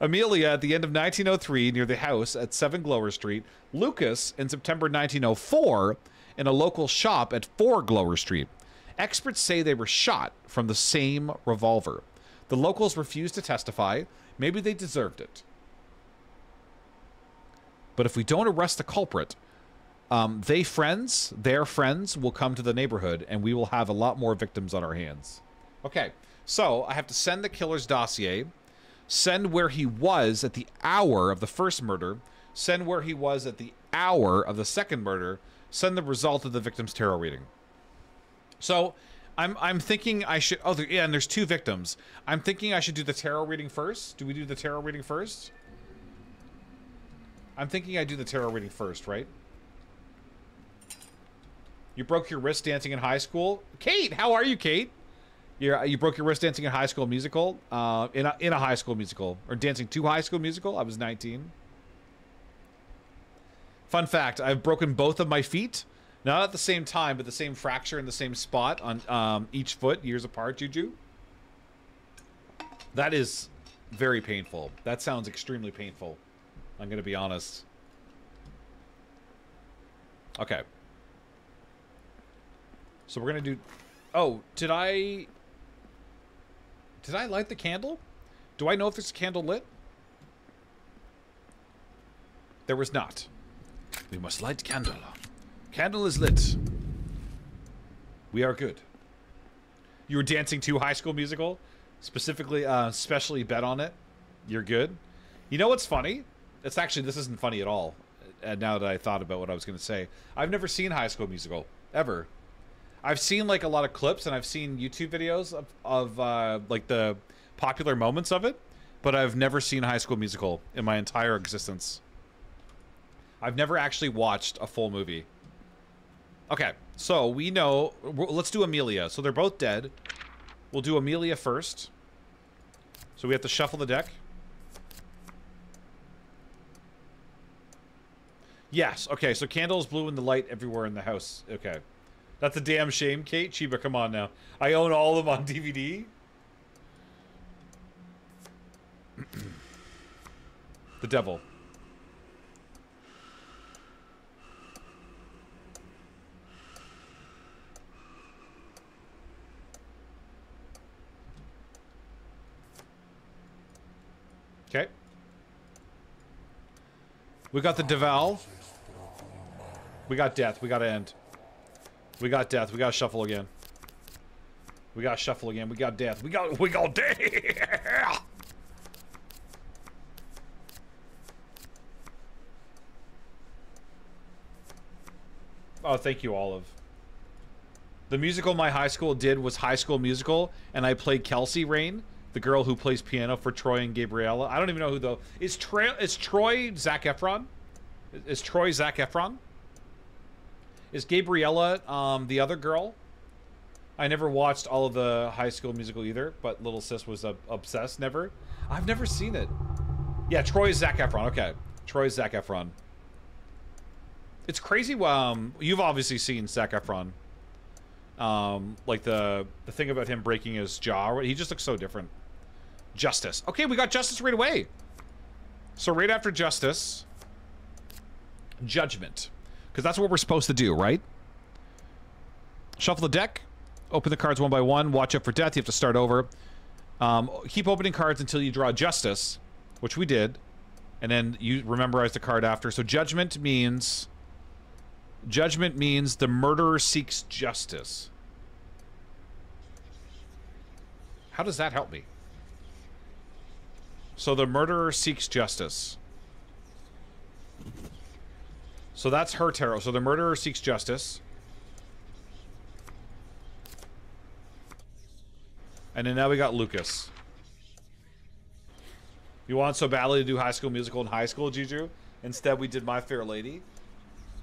Speaker 1: Amelia at the end of 1903 near the house at 7 Glover Street. Lucas in September 1904 in a local shop at 4 Glover Street. Experts say they were shot from the same revolver. The locals refused to testify. Maybe they deserved it. But if we don't arrest the culprit, their friends will come to the neighborhood and we will have a lot more victims on our hands. Okay, so I have to send the killer's dossier, send where he was at the hour of the first murder, send where he was at the hour of the second murder, send the result of the victim's tarot reading. So I'm thinking I should, oh yeah, and there's 2 victims. I'm thinking I should do the tarot reading first. Do we do the tarot reading first? I'm thinking I do the tarot reading first, right? You broke your wrist dancing in high school. Kate, how are you, Kate? You broke your wrist dancing in High School Musical, in a High School Musical, or dancing to High School Musical. I was 19. Fun fact: I've broken both of my feet, not at the same time, but the same fracture in the same spot on each foot, years apart. Juju. That is very painful. That sounds extremely painful. I'm gonna be honest. Okay. So we're gonna do. Oh, did I light the candle? Do I know if there's a candle lit? There was not. We must light candle. Candle is lit. We are good. You were dancing to High School Musical? Specifically, especially bet on it? You're good? You know what's funny? It's actually, this isn't funny at all. Now that I thought about what I was going to say. I've never seen High School Musical. Ever. I've seen like a lot of clips and I've seen YouTube videos of like the popular moments of it, but I've never seen High School Musical in my entire existence. I've never actually watched a full movie. Okay, so we know, let's do Amelia. So they're both dead. We'll do Amelia first. So we have to shuffle the deck. Yes, okay, so candles blue in the light everywhere in the house. Okay. That's a damn shame, Kate. Chiba, come on now. I own all of them on DVD. The devil. Okay. We got the Deval. We got death. We got to end. We got death. We got to shuffle again. We got to shuffle again. We got death. We got death. Oh, thank you, Olive. The musical my high school did was High School Musical, and I played Kelsey Rain, the girl who plays piano for Troy and Gabriella. I don't even know who though. Is Troy Zac Efron? Is Troy Zac Efron? Is Gabriella the other girl? I never watched all of the High School Musical either, but little sis was obsessed. Never. I've never seen it. Yeah, Troy Zac Efron. Okay, Troy Zac Efron. It's crazy. You've obviously seen Zac Efron. Like the thing about him breaking his jaw. He just looks so different. Justice. Okay, we got Justice right away. So right after Justice, Judgment. Because that's what we're supposed to do, right? Shuffle the deck. Open the cards one by one. Watch out for death. You have to start over. Keep opening cards until you draw Justice, which we did. And then you memorize the card after. So Judgment means the murderer seeks justice. How does that help me? So the murderer seeks justice. So that's her tarot. So the murderer seeks justice. And then now we got Lucas. You want so badly to do High School Musical in high school, Juju? Instead, we did My Fair Lady.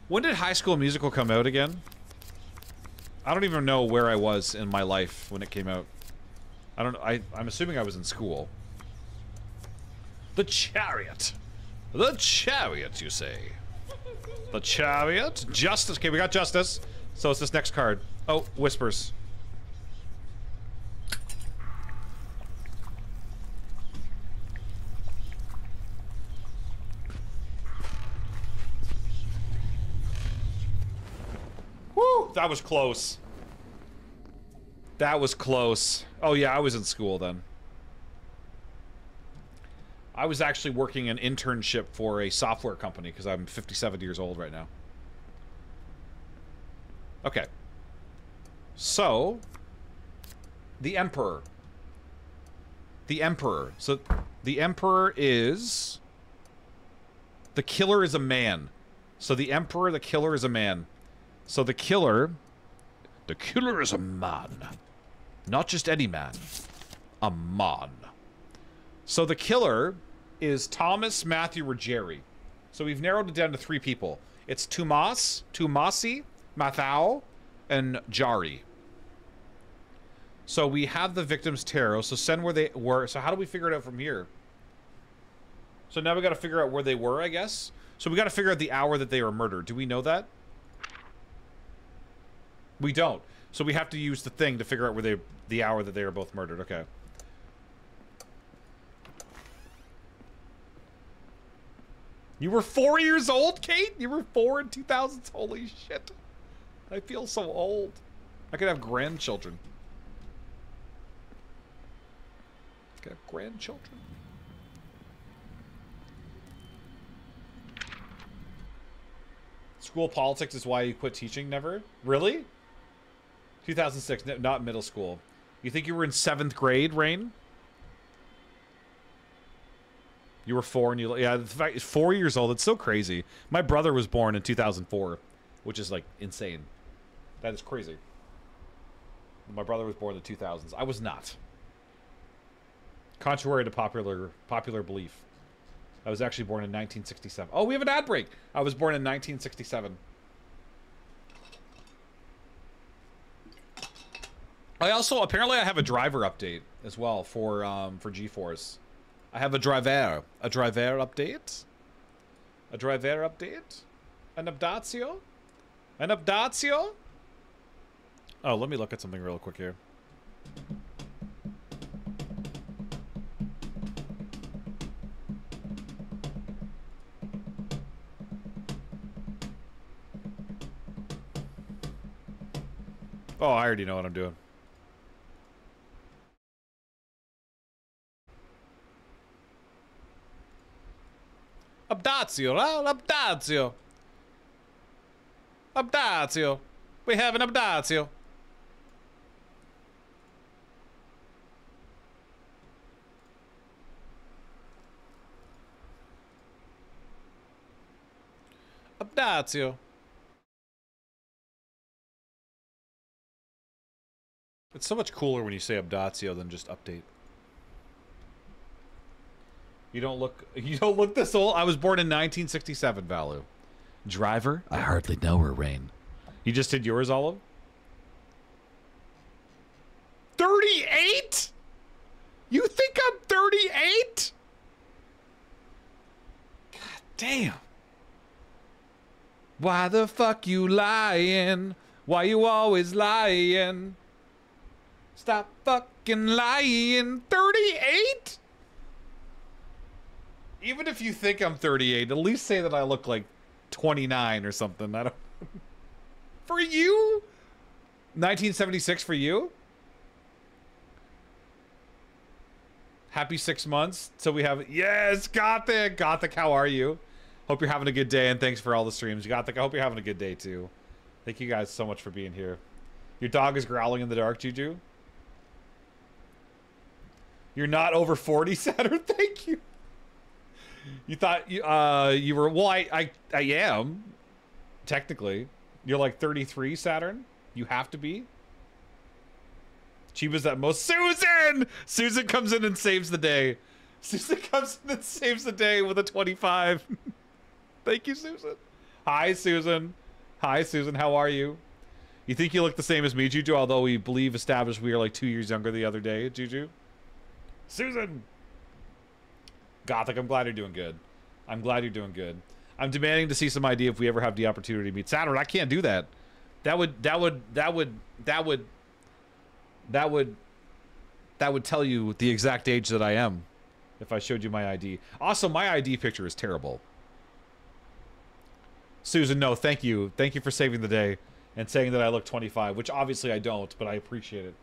Speaker 1: When did High School Musical come out again? I don't even know where I was in my life when it came out. I don't. I'm assuming I was in school. The Chariot. The Chariot, you say? The Chariot. Justice. Okay, we got Justice. So it's this next card. Oh, Whispers. Woo! That was close. That was close. Oh yeah, I was in school then. I was actually working an internship for a software company because I'm 57 years old right now. Okay. So, the Emperor. The Emperor. So, the Emperor is... The killer is a man. So, the Emperor, the killer is a man. So, the killer... The killer is a man. Not just any man. A man. So the killer is Thomas, Matthew, or Jerry. So we've narrowed it down to 3 people. It's Tumasi, Mathau, and Jari. So we have the victim's tarot. So send where they were. So how do we figure it out from here? So now we got to figure out where they were, I guess. So we got to figure out the hour that they were murdered. Do we know that? We don't. So we have to use the thing to figure out where the hour that they were both murdered. Okay. You were 4 years old, Kate? You were 4 in 2000s? Holy shit. I feel so old. I could have grandchildren. I could have grandchildren. School politics is why you quit teaching? Never? Really? 2006, not middle school. You think you were in 7th grade, Rain? You were 4 and you... Yeah, the fact 4 years old, it's so crazy. My brother was born in 2004, which is, like, insane. That is crazy. My brother was born in the 2000s. I was not. Contrary to popular belief. I was actually born in 1967. Oh, we have an ad break! I was born in 1967. I also, apparently I have a driver update as well for GeForce. I have a driver update. An updatio. Oh, let me look at something real quick here. Oh, I already know what I'm doing. Updatio, updatio. Updatio. We have an updatio. Updatio. It's so much cooler when you say updatio than just update. You don't look this old. I was born in 1967, Valu. Driver? I hardly know her, Rain. You just did yours, Olive? 38? You think I'm 38? God damn. Why the fuck you lying? Why you always lying? Stop fucking lying. 38? Even if you think I'm 38, at least say that I look like 29 or something. I don't... For you? 1976 for you? Happy 6 months. So we have... Yes, Gothic! Gothic, how are you? Hope you're having a good day, and thanks for all the streams. Gothic, I hope you're having a good day, too. Thank you guys so much for being here. Your dog is growling in the dark, Juju? You're not over 40, Saturn? Thank you. You thought you were... Well, I am. Technically. You're like 33, Saturn. You have to be. Chiba's at most. Susan! Susan comes in and saves the day. Susan comes in and saves the day with a 25. Thank you, Susan. Hi, Susan. Hi, Susan. How are you? You think you look the same as me, Juju, although we believe established we are like 2 years younger the other day, Juju? Susan! Gothic, I'm glad you're doing good. I'm glad you're doing good. I'm demanding to see some idea if we ever have the opportunity to meet Saturn. I can't do that. That would tell you the exact age that I am if I showed you my ID. Also, my ID picture is terrible. Susan, no, thank you. Thank you for saving the day and saying that I look 25, which obviously I don't, but I appreciate it.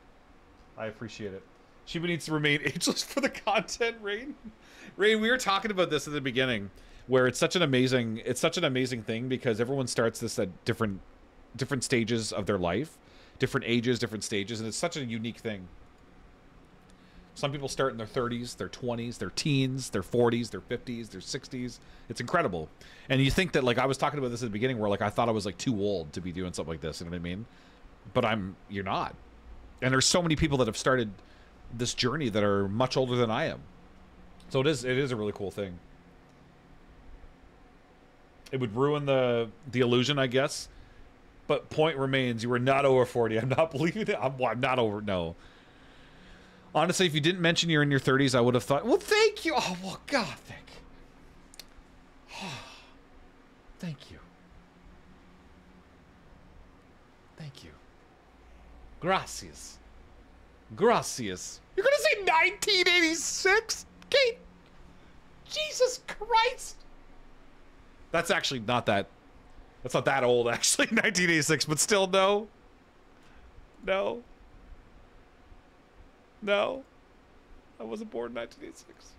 Speaker 1: I appreciate it. Shiba needs to remain ageless for the content, Rain. Rain, we were talking about this at the beginning, where it's such an amazing thing because everyone starts this at different stages of their life, different ages, different stages, and it's such a unique thing. Some people start in their 30s, their 20s, their teens, their 40s, their 50s, their 60s. It's incredible. And you think that, like, I was talking about this at the beginning where, like, I thought I was, like, too old to be doing something like this, you know what I mean? But you're not. And there's so many people that have started this journey that are much older than I am. So it is a really cool thing. It would ruin the illusion, I guess. But point remains, you were not over 40. I'm not believing it. I'm not over, no. Honestly, if you didn't mention you're in your 30s, I would have thought, well, thank you. Oh, well, God, thank you. Thank you. Thank you. Gracias. Gracias. You're going to say 1986? Kate? Jesus Christ. That's actually not that. That's not that old, actually, 1986, but still, no. No. No. I wasn't born in 1986.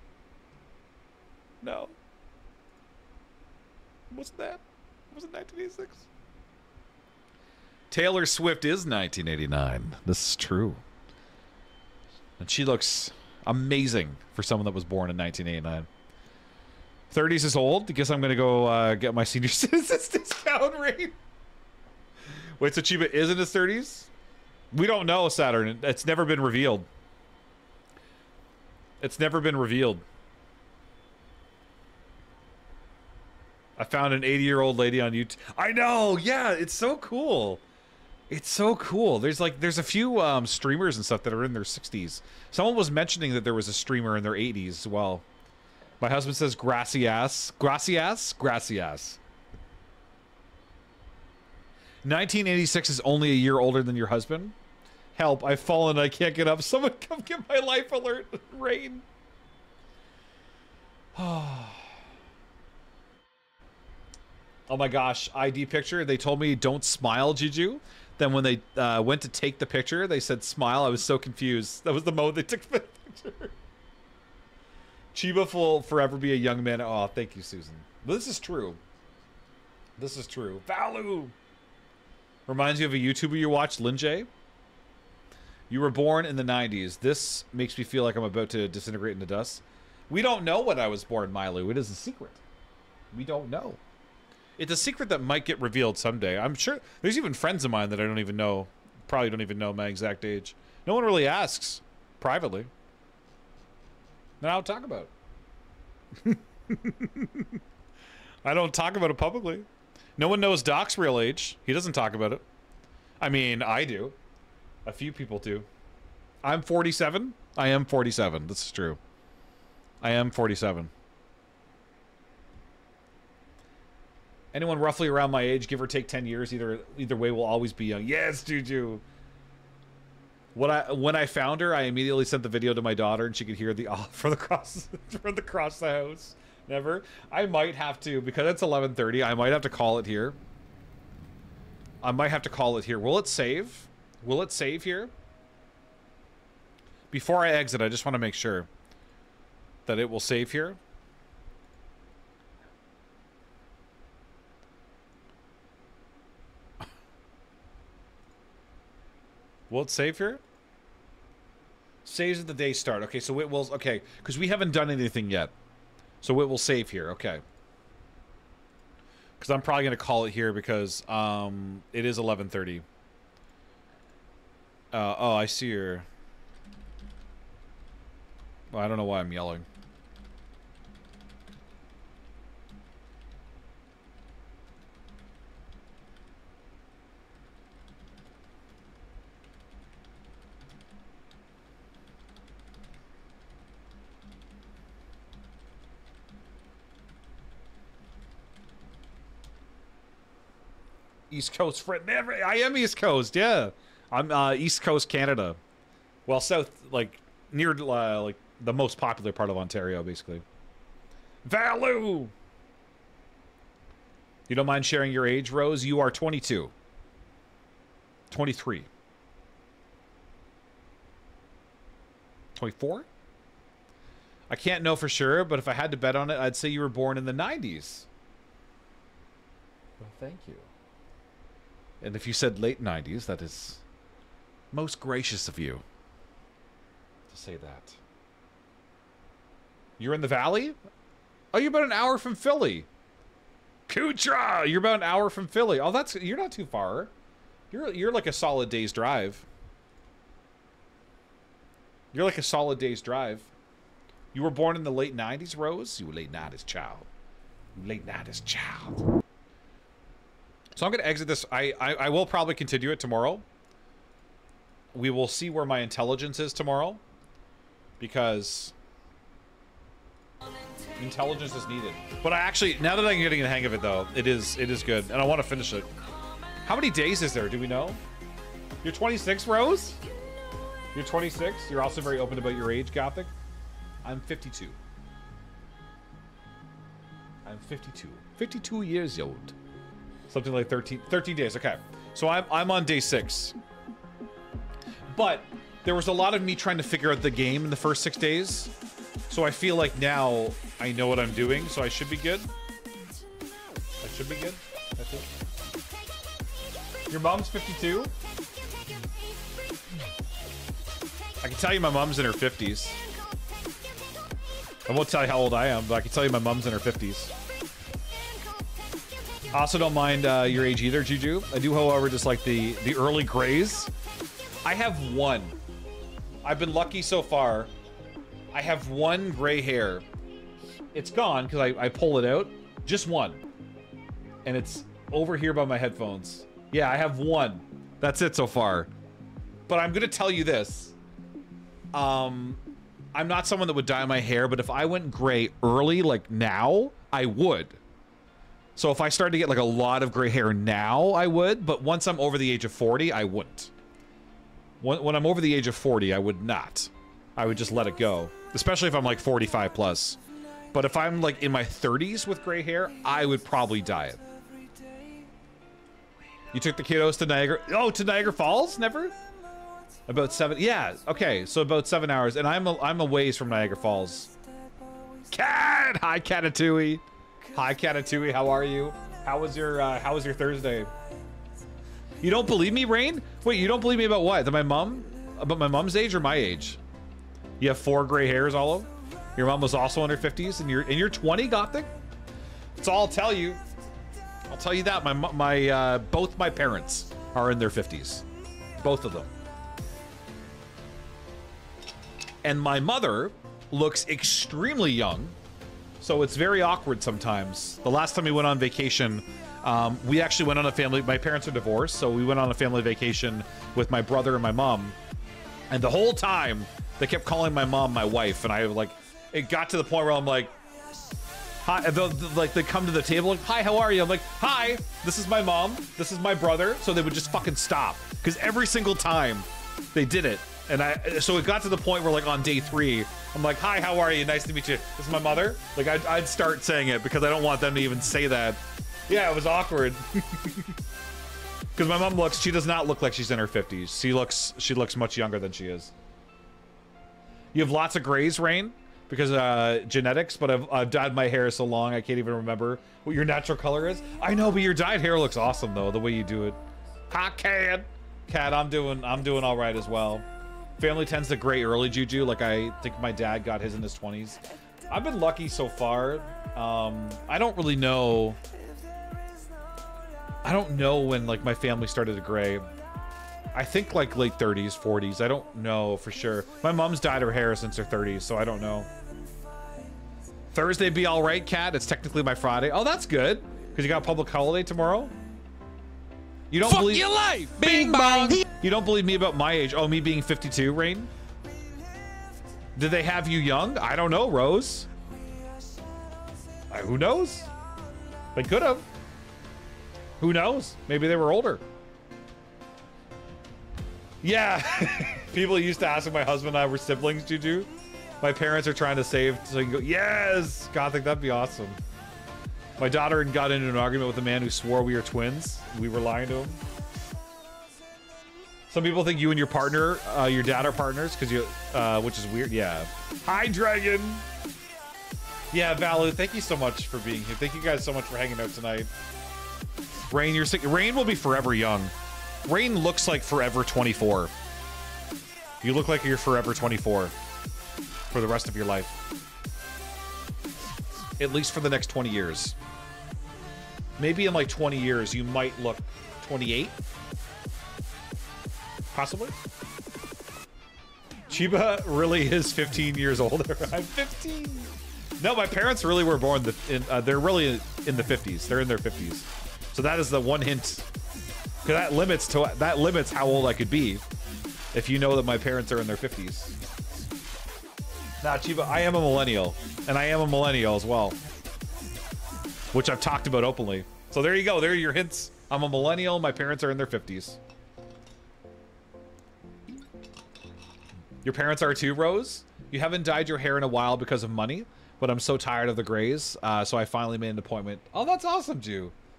Speaker 1: No. Wasn't that? Was it 1986? Taylor Swift is 1989. This is true. And she looks amazing for someone that was born in 1989. 30s is old. I guess I'm going to go get my senior citizens discount rate. Wait, so Chiba is in his 30s? We don't know, Saturn. It's never been revealed. It's never been revealed. I found an 80-year-old lady on YouTube. I know, yeah, it's so cool. It's so cool. There's a few streamers and stuff that are in their 60s. Someone was mentioning that there was a streamer in their 80s as well. My husband says grassy ass. Grassy ass? Grassy ass. 1986 is only a year older than your husband? Help, I've fallen, I can't get up. Someone come get my life alert. Rain. Oh my gosh, ID picture. They told me don't smile, Juju. Then when they went to take the picture, they said smile. I was so confused. That was the moment they took the picture. Chiba will forever be a young man. Oh, thank you, Susan. But this is true. This is true. Valu! Reminds you of a YouTuber you watched, Lin J. You were born in the 90s. This makes me feel like I'm about to disintegrate into dust. We don't know when I was born, Milu. It is a secret. We don't know. It's a secret that might get revealed someday. I'm sure there's even friends of mine that I don't even know, probably don't even know my exact age. No one really asks privately. And I don't talk about it. I don't talk about it publicly. No one knows Doc's real age. He doesn't talk about it. I mean, I do. A few people do. I'm 47. I am 47. This is true. I am 47. Anyone roughly around my age, give or take 10 years, either way, will always be young. Yes, Juju. When I found her, I immediately sent the video to my daughter, and she could hear the from across the house. Never. I might have to, because it's 11:30. I might have to call it here. I might have to call it here. Will it save? Will it save here? Before I exit, I just want to make sure that it will save here. Will it save here? Saves at the day start. Okay, so it will... Okay, because we haven't done anything yet. So it will save here. Okay. Because I'm probably going to call it here because it is 11:30. Oh, I see your... Well, I don't know why I'm yelling. East Coast friend. I am East Coast, yeah. I'm East Coast Canada. Well, south, like, near, like, the most popular part of Ontario, basically. Value! You don't mind sharing your age, Rose? You are 22. 23. 24? I can't know for sure, but if I had to bet on it, I'd say you were born in the 90s. Well, thank you. And if you said late 90s, that is most gracious of you to say that. You're in the valley? Oh, you're about an hour from Philly. Kutra! You're about an hour from Philly. Oh, that's, you're not too far. You're like a solid day's drive. You're like a solid day's drive. You were born in the late 90s, Rose? You were late 90s child. Late 90s child. So I'm going to exit this. I will probably continue it tomorrow. We will see where my intelligence is tomorrow. Because intelligence is needed. But I actually, now that I'm getting the hang of it, though, it is good. And I want to finish it. How many days is there? Do we know? You're 26, Rose? You're 26? You're also very open about your age, Gothic? I'm 52. I'm 52. 52 years old. Something like 13 days. Okay. So I'm on day 6. But there was a lot of me trying to figure out the game in the first 6 days. So I feel like now I know what I'm doing, so I should be good. I should be good, I think. Your mom's 52? I can tell you my mom's in her 50s. I won't tell you how old I am, but I can tell you my mom's in her 50s. I also don't mind your age either, Juju. I do, however, just like the early grays. I have one. I've been lucky so far. I have one gray hair. It's gone because I pull it out. Just one. And it's over here by my headphones. Yeah, I have one. That's it so far. But I'm going to tell you this. I'm not someone that would dye my hair, but if I went gray early, like now, I would. So if I started to get like a lot of gray hair now, I would. But once I'm over the age of 40, I wouldn't. When I'm over the age of 40, I would not. I would just let it go. Especially if I'm like 45 plus. But if I'm like in my 30s with gray hair, I would probably dye it. You took the kiddos to Niagara. Oh, to Niagara Falls? Never? About 7. Yeah. Okay. So about 7 hours, and I'm a ways from Niagara Falls. Cat. Hi, Catatouille. Hi, Catatouille. How are you? How was your Thursday? You don't believe me, Rain? Wait, you don't believe me about what? That my mom? About my mom's age or my age? You have 4 gray hairs, Olive. Your mom was also in her 50s, and you're 20, Gothic. That's all I'll tell you. I'll tell you that my both my parents are in their 50s, both of them. And my mother looks extremely young, so it's very awkward sometimes. The last time we went on vacation, we actually went on a family. My parents are divorced, so we went on a family vacation with my brother and my mom. And the whole time, they kept calling my mom my wife, and I like, it got to the point where I'm like, hi, like they come to the table, like, hi, how are you? I'm like, hi, this is my mom, this is my brother. So they would just fucking stop, because every single time they did it. And so it got to the point where like on day 3, I'm like, hi, how are you? Nice to meet you. This is my mother. Like I'd start saying it because I don't want them to even say that. Yeah, it was awkward. Because my mom she does not look like she's in her 50s. She looks much younger than she is. You have lots of grays, Rain, because genetics, but I've dyed my hair so long I can't even remember what your natural color is. I know, but your dyed hair looks awesome though, the way you do it. Hi, Cat, I'm doing all right as well. Family tends to gray early, Juju. Like I think my dad got his in his 20s. I've been lucky so far. I don't really know. I don't know when like my family started to gray. I think like late 30s, 40s. I don't know for sure. My mom's dyed her hair since her 30s, so I don't know. Thursday be all right, Cat. It's technically my Friday. Oh, that's good. Because you got a public holiday tomorrow. You don't believe your life. Bing bong. You don't believe me about my age. Oh, me being 52, Rain. Did they have you young? I don't know, Rose. Who knows? They could have. Who knows? Maybe they were older. Yeah. People used to ask if my husband and I were siblings, Juju. My parents are trying to save so you can go, yes! God, I think that'd be awesome. My daughter got into an argument with a man who swore we were twins. We were lying to him. Some people think you and your partner, your dad are partners, because you, which is weird. Yeah. Hi, Dragon! Yeah, Valu, thank you so much for being here. Thank you guys so much for hanging out tonight. Rain, you're sick. Rain will be forever young. Rain looks like forever 24. You look like you're forever 24 for the rest of your life. At least for the next 20 years. Maybe in like 20 years, you might look 28. Possibly. Chiba really is 15 years older. I'm 15. No, my parents really were born they're really in the 50s. They're in their 50s. So that is the one hint. Because that limits how old I could be if you know that my parents are in their 50s. Nah, Chiba, I am a millennial. And I am a millennial as well. Which I've talked about openly. So there you go. There are your hints. I'm a millennial. My parents are in their 50s. Your parents are too, Rose? You haven't dyed your hair in a while because of money, but I'm so tired of the grays, so I finally made an appointment. Oh, that's awesome,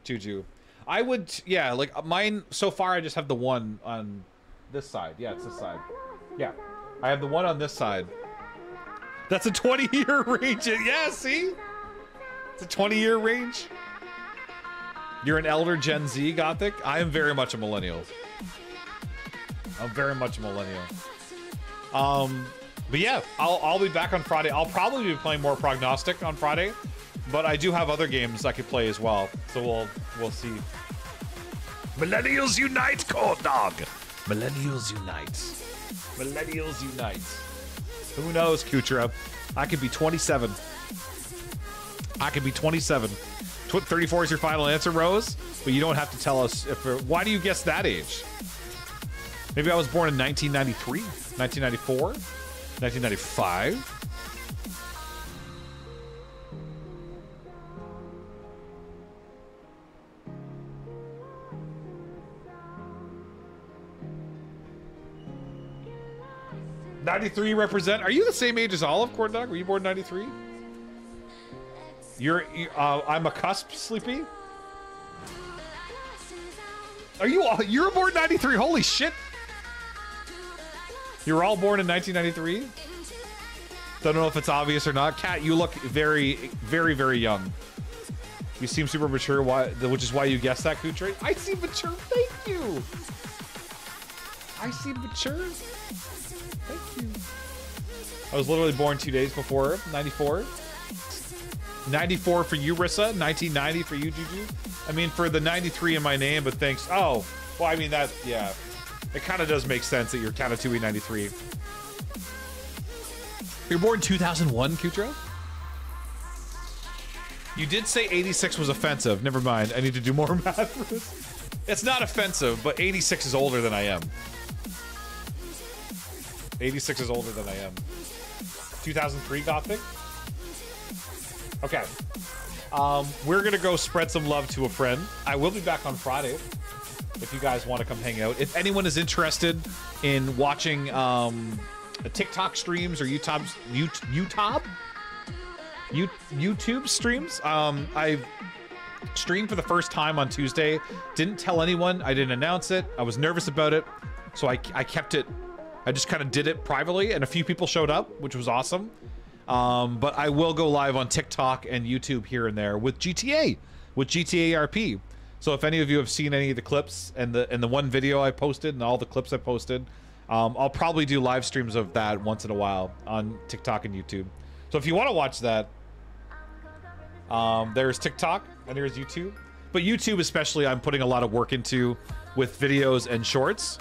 Speaker 1: Juju. I would, yeah, like mine, so far I just have the one on this side. Yeah, it's this side. Yeah, I have the one on this side. That's a 20-year range. Yeah, see? It's a 20-year range. You're an elder Gen Z, Gothic? I am very much a millennial. I'm very much a millennial. But yeah, I'll be back on Friday. I'll probably be playing more Prognostic on Friday, but I do have other games I could play as well. So we'll see. Millennials unite, cold dog. Millennials unite. Millennials unite. Who knows, Kutra? I could be 27. I could be 27. 34 is your final answer, Rose, but you don't have to tell us if. Why do you guess that age? Maybe I was born in 1993, 1994, 1995. '93 represent. Are you the same age as Olive, Corn Dog? Were you born in '93? I'm a cusp, Sleepy. Are you all? You're born in '93. Holy shit! You were all born in 1993? Don't know if it's obvious or not. Kat, you look very, very, very young. You seem super mature, which is why you guessed that, Kutre. I seem mature. Thank you. I seem mature. Thank you. I was literally born 2 days before 94. 94 for you, Rissa. 1990 for you, Juju. I mean, for the 93 in my name, but thanks. Oh, well, I mean, that, yeah. It kind of does make sense that you're kind of 93. You're born 2001, Kutra? You did say 86 was offensive. Never mind. I need to do more math for this. It's not offensive, but 86 is older than I am. 86 is older than I am. 2003 Gothic? Okay. We're going to go spread some love to a friend. I will be back on Friday if you guys want to come hang out. If anyone is interested in watching TikTok streams or YouTube streams, I streamed for the first time on Tuesday. Didn't tell anyone. I didn't announce it. I was nervous about it. So I kept it. I just kind of did it privately, and a few people showed up, which was awesome. But I will go live on TikTok and YouTube here and there with GTA RP. So if any of you have seen any of the clips and the one video I posted and all the clips I posted, I'll probably do live streams of that once in a while on TikTok and YouTube. So if you want to watch that, there's TikTok and there's YouTube. But YouTube especially, I'm putting a lot of work into with videos and shorts.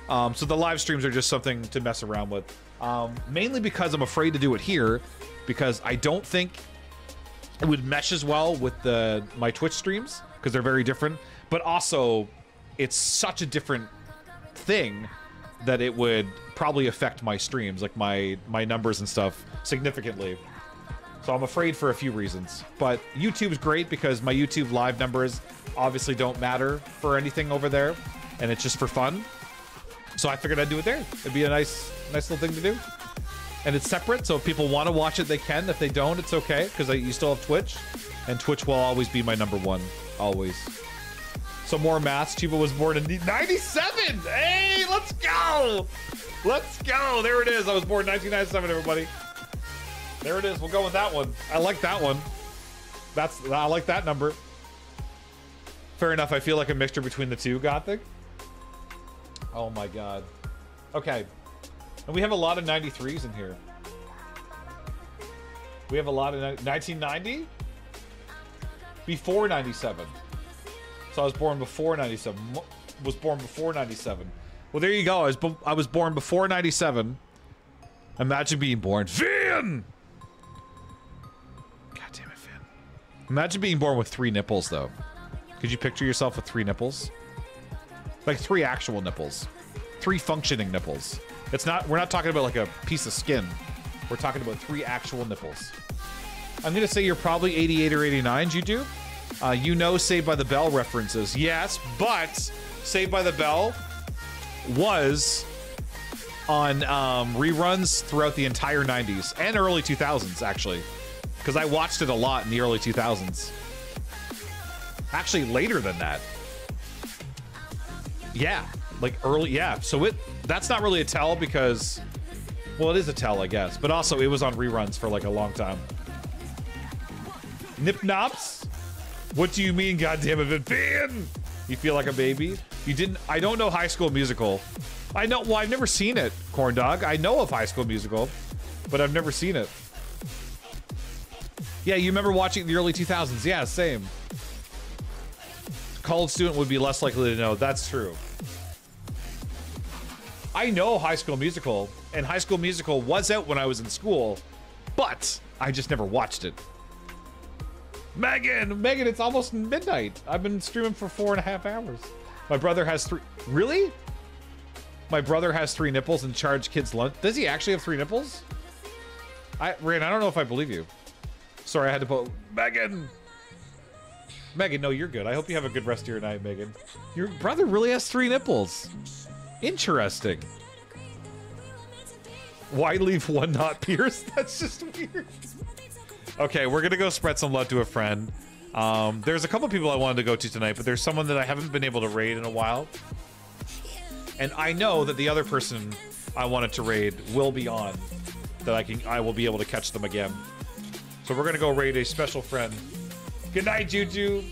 Speaker 1: So the live streams are just something to mess around with. Mainly because I'm afraid to do it here, because I don't think it would mesh as well with my Twitch streams, because they're very different. But also, it's such a different thing that it would probably affect my streams, like my numbers and stuff, significantly. So I'm afraid for a few reasons. But YouTube's great because my YouTube live numbers obviously don't matter for anything over there. And it's just for fun. So I figured I'd do it there. It'd be a nice little thing to do. And it's separate, so if people want to watch it, they can. If they don't, it's okay, because you still have Twitch. And Twitch will always be my #1. Always. So more maths. Chiba was born in 97! Hey, let's go! Let's go! There it is. I was born in 1997, everybody. There it is. We'll go with that one. I like that one. I like that number. Fair enough. I feel like a mixture between the two, Gothic. Oh my god. Okay. And we have a lot of 93s in here. We have a lot of 1990? Before 97. So I was born before 97. Was born before 97. Well, there you go. I was born before 97. Imagine being born. Finn! God damn it, Finn. Imagine being born with 3 nipples, though. Could you picture yourself with 3 nipples? Like 3 actual nipples. 3 functioning nipples. We're not talking about like a piece of skin. We're talking about 3 actual nipples. I'm gonna say you're probably 88 or 89, Juju. You know Saved by the Bell references. Yes, but Saved by the Bell was on reruns throughout the entire 90s and early 2000s, actually. Because I watched it a lot in the early 2000s. Actually, later than that. Yeah, like early, yeah. So that's not really a tell because, well, it is a tell, I guess. But also, it was on reruns for like a long time. Nip Nops? What do you mean, goddammit, Ben? You feel like a baby? You didn't, I don't know High School Musical. I know, well, I've never seen it, Corn Dog. I know of High School Musical, but I've never seen it. Yeah, you remember watching the early 2000s? Yeah, same. College student would be less likely to know. That's true. I know High School Musical, and High School Musical was out when I was in school, but I just never watched it. Megan, it's almost midnight. I've been streaming for 4.5 hours. My brother has 3. Really? My brother has 3 nipples and charged kids lunch. Does he actually have 3 nipples? Rain, I don't know if I believe you. Sorry, I had to put Megan. Megan, no, you're good. I hope you have a good rest of your night, Megan. Your brother really has 3 nipples. Interesting. Why leave one not pierced? That's just weird. Okay, we're gonna go spread some love to a friend. There's a couple people I wanted to go to tonight, but there's someone that I haven't been able to raid in a while. And I know that the other person I wanted to raid will be on. That I will be able to catch them again. So we're gonna go raid a special friend. Good night, Juju.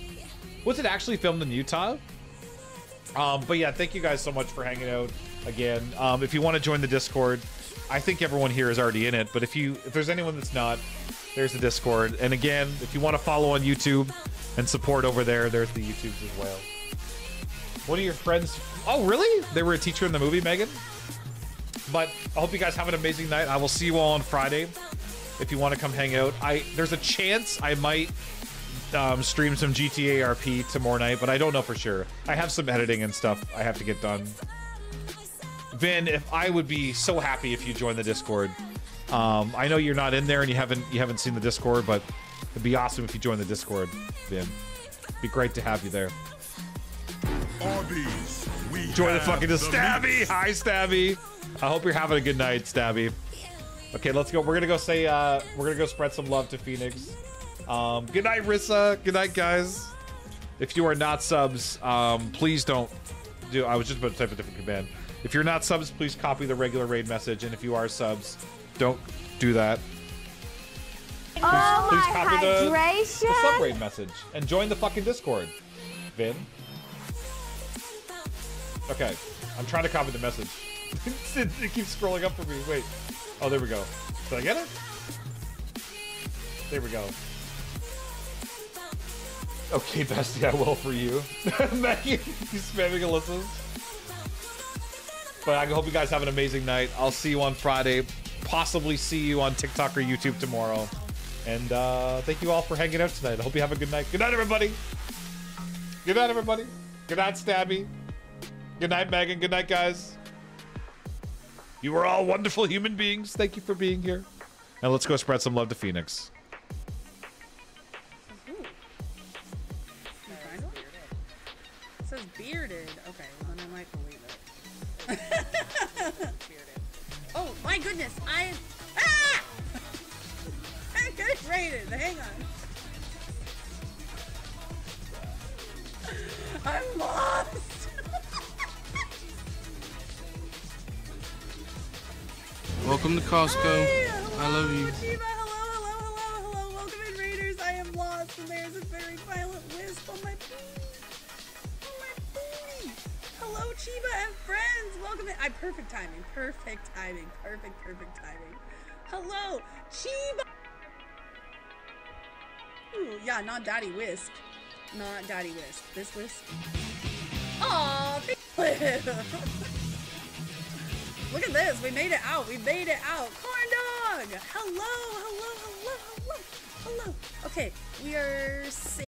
Speaker 1: Was it actually filmed in Utah? But yeah, thank you guys so much for hanging out again. If you want to join the Discord, I think everyone here is already in it. But if there's anyone that's not, there's the Discord. And again, if you want to follow on YouTube and support over there, there's the YouTubes as well. One of your friends... Oh, really? They were a teacher in the movie, Megan? But I hope you guys have an amazing night. I will see you all on Friday. If you want to come hang out. There's a chance I might stream some GTA RP tomorrow night, but I don't know for sure. I have some editing and stuff I have to get done. Vin, I would be so happy if you join the Discord. I know you're not in there and you haven't seen the Discord, but it'd be awesome if you join the Discord, Vin. It'd be great to have you there. Join the fucking Stabby! Hi, Stabby! I hope you're having a good night, Stabby. Okay, let's go. We're gonna go say, we're gonna go spread some love to Phoenix. Good night, Rissa. Good night, guys. If you are not subs, please don't do... I was just about to type a different command. If you're not subs, please copy the regular raid message. And if you are subs, don't do that. Please copy the sub raid message. And join the fucking Discord, Vin. Okay, I'm trying to copy the message. It keeps scrolling up for me. Wait. Oh, there we go. Did I get it? There we go. Okay, bestie, I will for you. Maggie, he's spamming Alyssa's. But I hope you guys have an amazing night. I'll see you on Friday. Possibly see you on TikTok or YouTube tomorrow. And thank you all for hanging out tonight. I hope you have a good night. Good night, everybody. Good night, everybody. Good night, Stabby. Good night, Megan. Good night, guys. You are all wonderful human beings. Thank you for being here. And let's go spread some love to Phoenix.
Speaker 20: says bearded. Okay, well, then I might believe it. Bearded. Oh my goodness! I got rated. Hang on. I'm lost.
Speaker 21: Welcome to Costco. I love you.
Speaker 20: Chiba, hello. Welcome in, Raiders. I am lost, and there's a very violent wisp on my booty. Hello, Chiba and friends. Welcome in. Perfect timing. Perfect timing. Hello, Chiba. Ooh, yeah, not Daddy Wisp. Not Daddy Wisp. This Wisp. Aw, look at this. We made it out. Corn dog. Hello. Okay, we are safe.